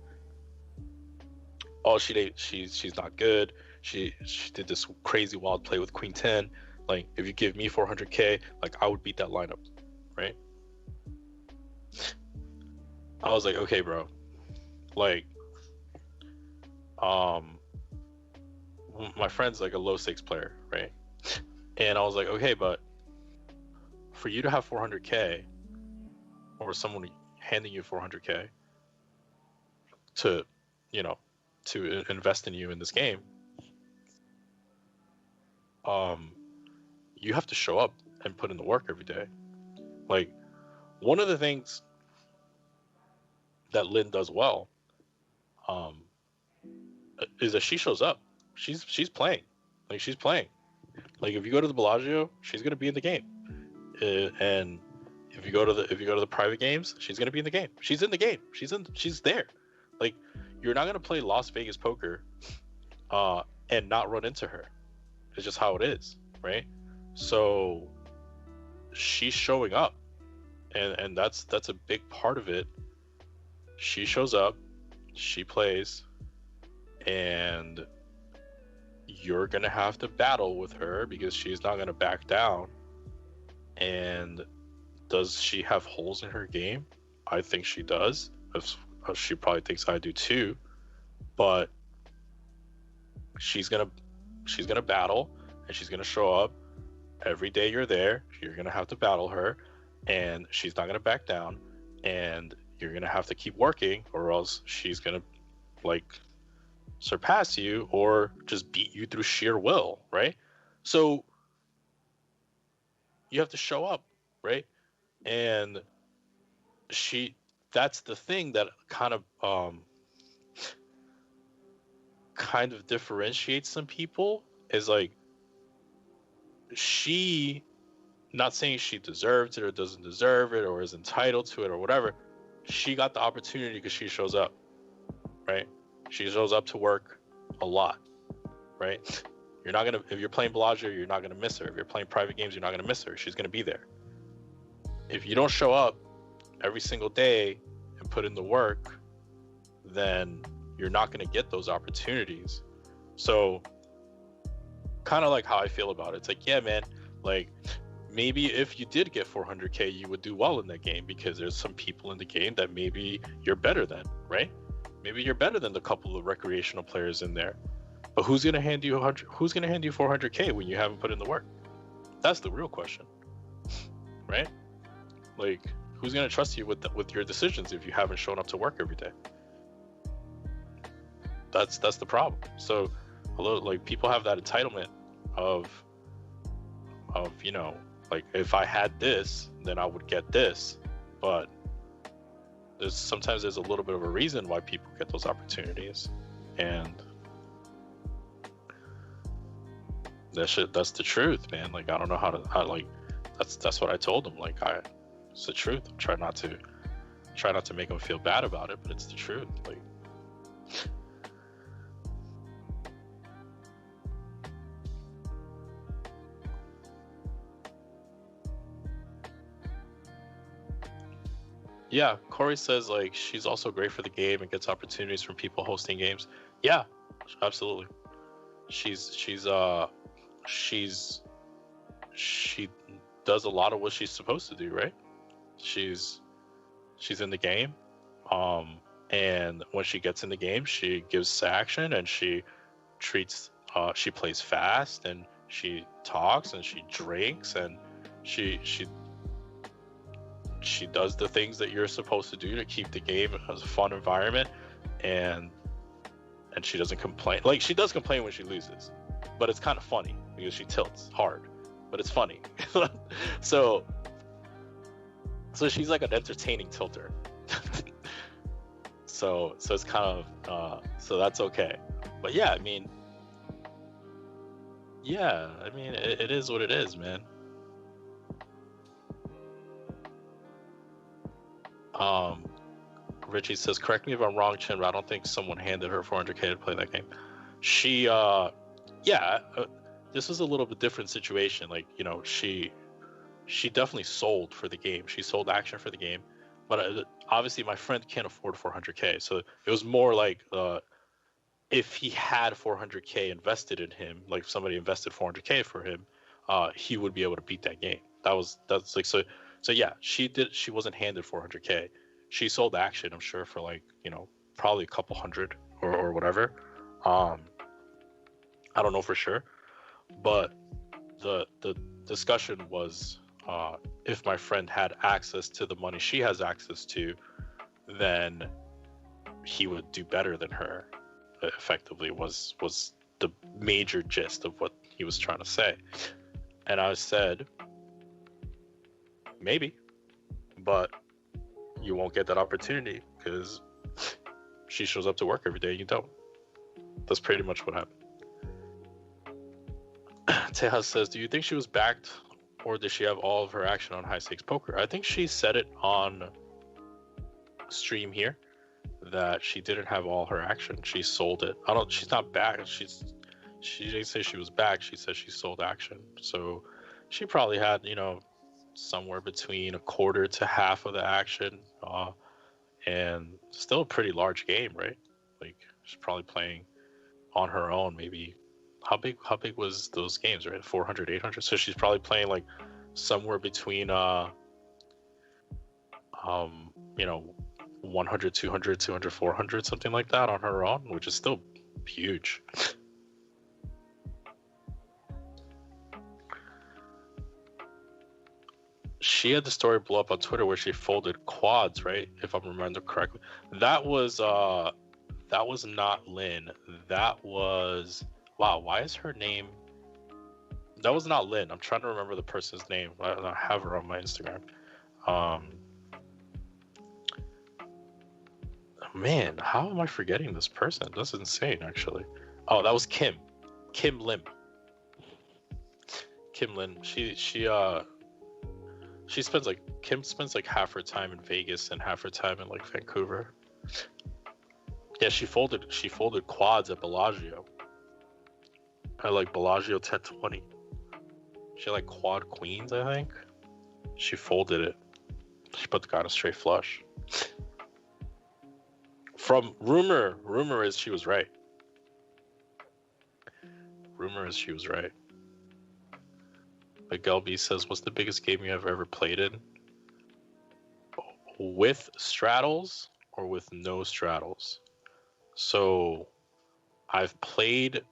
oh, she's not good. She did this crazy wild play with Queen 10. Like, if you give me 400K, like I would beat that lineup, right? I was like, okay, bro. Like, my friend's like a low stakes player, right? And I was like, okay, but for you to have 400K, or someone handing you 400K to, to invest in you in this game, you have to show up and put in the work every day. Like, one of the things that Lynn does well, is that she shows up. She's playing. Like, she's playing. Like, if you go to the Bellagio, she's gonna be in the game. And if you go to the private games, she's gonna be in the game. She's in the game. She's there. Like, you're not gonna play Las Vegas poker, and not run into her. It's just how it is, right? So she's showing up, and that's a big part of it. She shows up, she plays, and you're gonna have to battle with her because she's not gonna back down. And does she have holes in her game? I think she does. She probably thinks I do too. But she's gonna battle, and she's gonna show up every day. You're there. You're gonna have to battle her, and she's not gonna back down. And you're gonna have to keep working, or else she's gonna like surpass you or just beat you through sheer will, right? So you have to show up, right? And that's the thing that kind of kind of differentiates some people is like she, not saying she deserved it or doesn't deserve it or is entitled to it or whatever. She got the opportunity because she shows up, right? She shows up to work a lot, right? You're not gonna, if you're playing Bellagio, you're not gonna miss her. If you're playing private games, you're not gonna miss her. She's gonna be there. If you don't show up every single day and put in the work, then you're not gonna get those opportunities. So kind of like how I feel about it. It's like, yeah, man, like maybe if you did get 400K, you would do well in that game because there's some people in the game that maybe you're better than, right? Maybe you're better than the couple of recreational players in there. But who's gonna hand you 100? Who's gonna hand you 400K when you haven't put in the work? That's the real question, right? Like, who's gonna trust you with your decisions if you haven't shown up to work every day? That's the problem. So, like, people have that entitlement of you know, like, if I had this, then I would get this. But sometimes there's a little bit of a reason why people get those opportunities, and that's the truth, man. Like, I don't know how like, that's what I told him. Like, it's the truth. Try not to make him feel bad about it, but it's the truth. Like, yeah, Corey says, like, she's also great for the game and gets opportunities from people hosting games. Yeah, absolutely. She does a lot of what she's supposed to do, right? She's in the game, and when she gets in the game, she gives action and she plays fast and she talks and she drinks and she does the things that you're supposed to do to keep the game as a fun environment, and she doesn't complain. Like, she does complain when she loses, but it's kind of funny because she tilts hard, but it's funny. so she's like an entertaining tilter. so it's kind of so that's okay. But yeah, I mean, it is what it is, man. Richie says, correct me if I'm wrong, Chin, but I don't think someone handed her 400K to play that game. She this was a little bit different situation. Like, you know, she definitely sold for the game. She sold action for the game, but obviously my friend can't afford 400K. So it was more like, if he had 400K invested in him, like if somebody invested 400K for him, he would be able to beat that game. That's like, so yeah, she wasn't handed 400K. She sold action, I'm sure, for, like, you know, probably a couple hundred or whatever. I don't know for sure, but the discussion was, if my friend had access to the money she has access to, then he would do better than her. Effectively was the major gist of what he was trying to say. And I said, maybe, but you won't get that opportunity because she shows up to work every day. You don't. That's pretty much what happened. Tejas says, do you think she was backed, or did she have all of her action on high stakes poker? I think she said it on stream here that she didn't have all her action. She sold it. She's not back. She didn't say she was back. She said she sold action. So she probably had, you know, somewhere between a quarter to half of the action, and still a pretty large game, right? Like, she's probably playing on her own. Maybe how big was those games, right? 400, 800. So she's probably playing like somewhere between you know, 100, 200, 200, 400, something like that on her own, which is still huge. She had the story blow up on Twitter where she folded quads, right? If I'm remembering correctly. That was not Lynn. That was, wow, why is her name? That was not Lynn. I'm trying to remember the person's name. I have her on my Instagram. Man, how am I forgetting this person? That's insane, actually. Oh, that was Kim. Kim Lim. Kim Lim. Kim spends like half her time in Vegas and half her time in like Vancouver. Yeah, she folded quads at Bellagio. At like Bellagio 1020. She had like quad queens, I think. She folded it. She put the guy on a straight flush. From rumor is she was right. Rumor is she was right. Miguel B says, what's the biggest game you have ever played in? With straddles or with no straddles? So I've played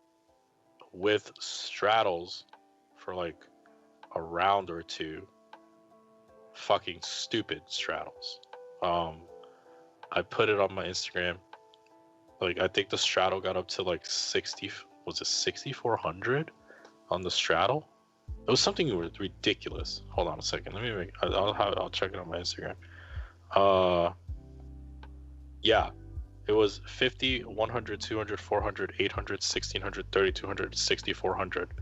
with straddles for like a round or two. Fucking stupid straddles. I put it on my Instagram. Like, I think the straddle got up to like 60, was it 6,400 on the straddle? It was something ridiculous. Hold on a second. Let me I'll check it on my Instagram. Yeah, it was 50, 100, 200, 400, 800, 1600, 3200, 6400.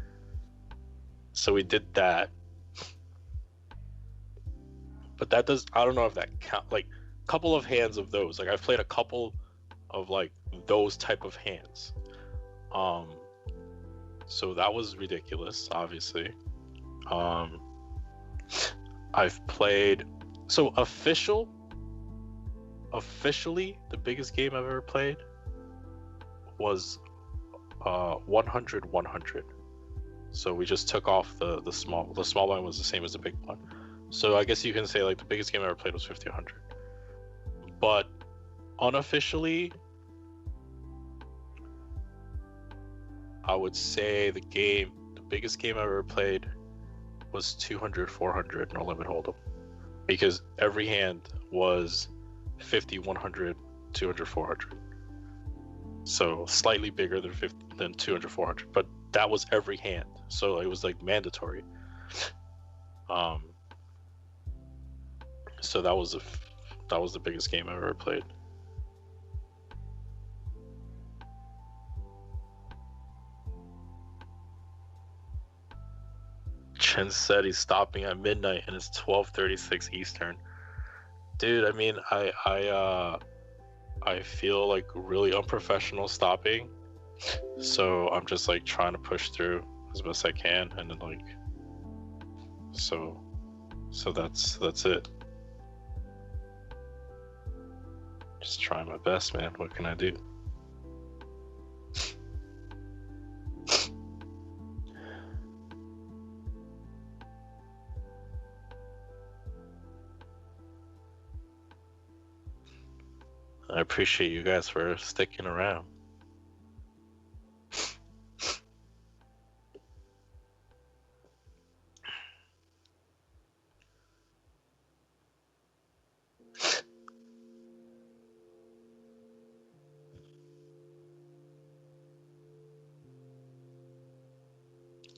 So we did that. But that does, I don't know if that count, like a couple of hands of those. Like I've played a couple of like those type of hands. So that was ridiculous, obviously. I've played, so officially the biggest game I've ever played was 100. So we just took off the small one was the same as the big one. So I guess you can say like the biggest game I ever played was 50-100. But unofficially, I would say the biggest game I ever played was 200-400 no limit hold'em, because every hand was 50-100, 200-400. So slightly bigger than 200-400, but that was every hand. So it was like mandatory. So that was the biggest game I ever played. Chen said he's stopping at midnight and it's 12:36 Eastern. Dude, I mean, I feel like really unprofessional stopping, so I'm just like trying to push through as best I can, and then like, so that's it. Just trying my best, man. What can I do? I appreciate you guys for sticking around.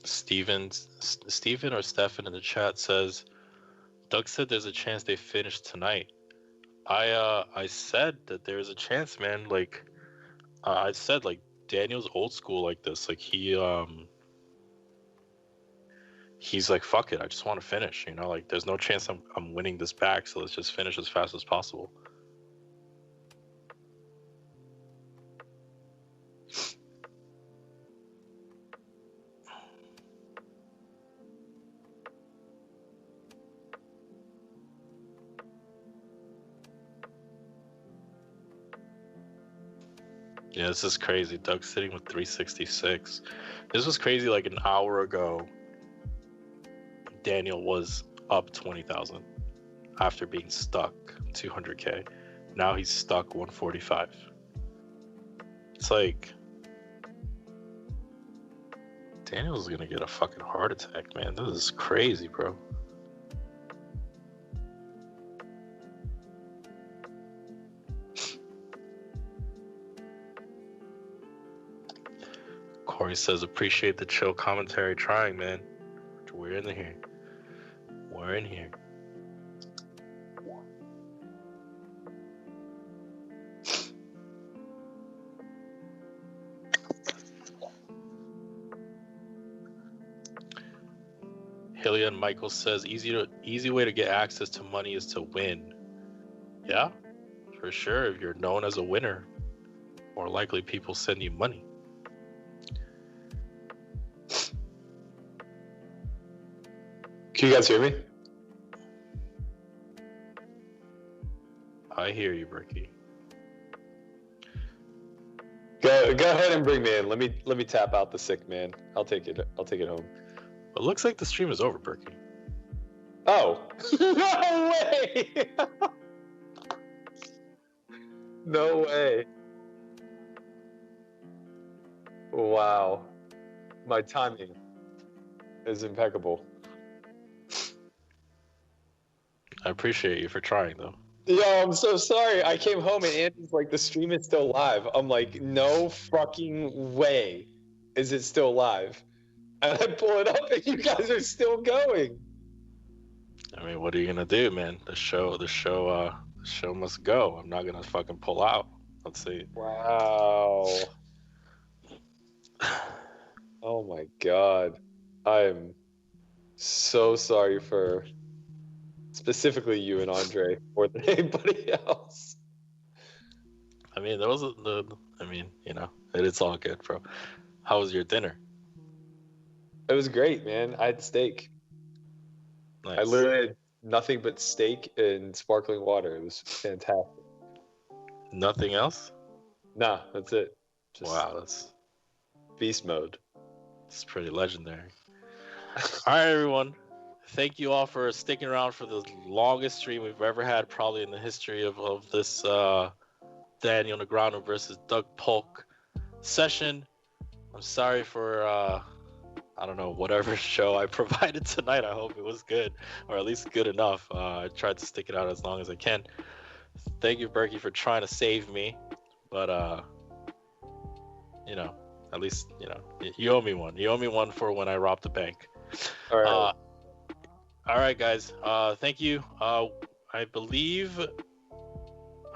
Steven or Stefan in the chat says, Doug said there's a chance they finish tonight. I said that there's a chance, man. Like, I said, like, Daniel's old school like this. Like, he's like, fuck it, I just want to finish. You know, like, there's no chance I'm winning this back, so let's just finish as fast as possible. Yeah, this is crazy. Doug's sitting with 366. This was crazy like an hour ago. Daniel was up 20,000 after being stuck 200K. Now he's stuck 145. It's like Daniel's gonna get a fucking heart attack, man. This is crazy, bro. Corey says, appreciate the chill commentary trying, man. We're in here. We're in here. Hillian Michael says easy way to get access to money is to win. Yeah, for sure. If you're known as a winner, more likely people send you money. Can you guys hear me? I hear you, Berkey. Go ahead and bring me in. Let me tap out the sick man. I'll take it home. It looks like the stream is over, Berkey. Oh. No way. No way. Wow. My timing is impeccable. I appreciate you for trying, though. Yo, I'm so sorry. I came home and Andy's like, the stream is still live. I'm like, no fucking way is it still live. And I pull it up and you guys are still going. I mean, what are you gonna do, man? The show must go. I'm not gonna fucking pull out. Let's see. Wow. Oh my god. I'm so sorry for specifically you and Andre more than anybody else. I mean, it's all good, bro. How was your dinner? It was great, man. I had steak. Nice. I literally had nothing but steak and sparkling water. It was fantastic. Nothing else? Nah, that's it. Just Wow, that's beast mode. pretty legendary. All right, everyone. Thank you all for sticking around for the longest stream we've ever had, probably in the history of this Daniel Negreanu versus Doug Polk session. I'm sorry for I don't know, whatever show I provided tonight. I hope it was good, or at least good enough. I tried to stick it out as long as I can. Thank you, Berkey, for trying to save me, but at least you owe me one. You owe me one for when I robbed the bank. All right. All right, guys. Thank you. I believe,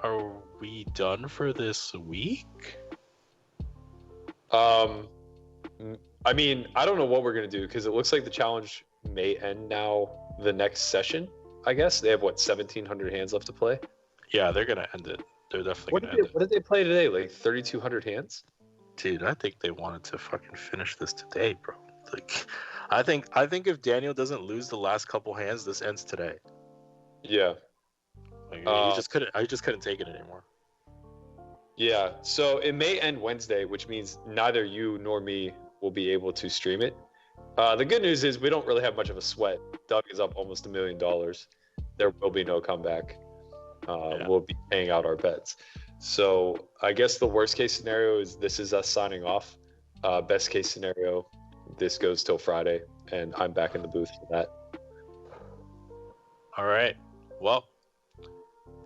are we done for this week? I mean, I don't know what we're gonna do because it looks like the challenge may end now. The next session, I guess they have 1,700 hands left to play. Yeah, they're gonna end it. They're definitely gonna end it. What did they play today? Like 3,200 hands? Dude, I think they wanted to fucking finish this today, bro. Like, I think if Daniel doesn't lose the last couple hands, this ends today. Yeah. Like, I just couldn't take it anymore. Yeah. So it may end Wednesday, which means neither you nor me will be able to stream it. The good news is we don't really have much of a sweat. Doug is up almost $1 million. There will be no comeback. We'll be paying out our bets. So I guess the worst case scenario is this is us signing off. Best case scenario, this goes till Friday, and I'm back in the booth for that. All right. Well,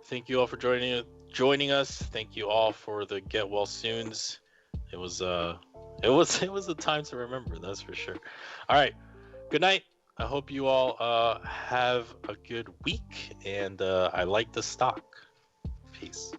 thank you all for joining us. Thank you all for the get well soons. It was a time to remember, that's for sure. All right. Good night. I hope you all have a good week, and I like the stock. Peace.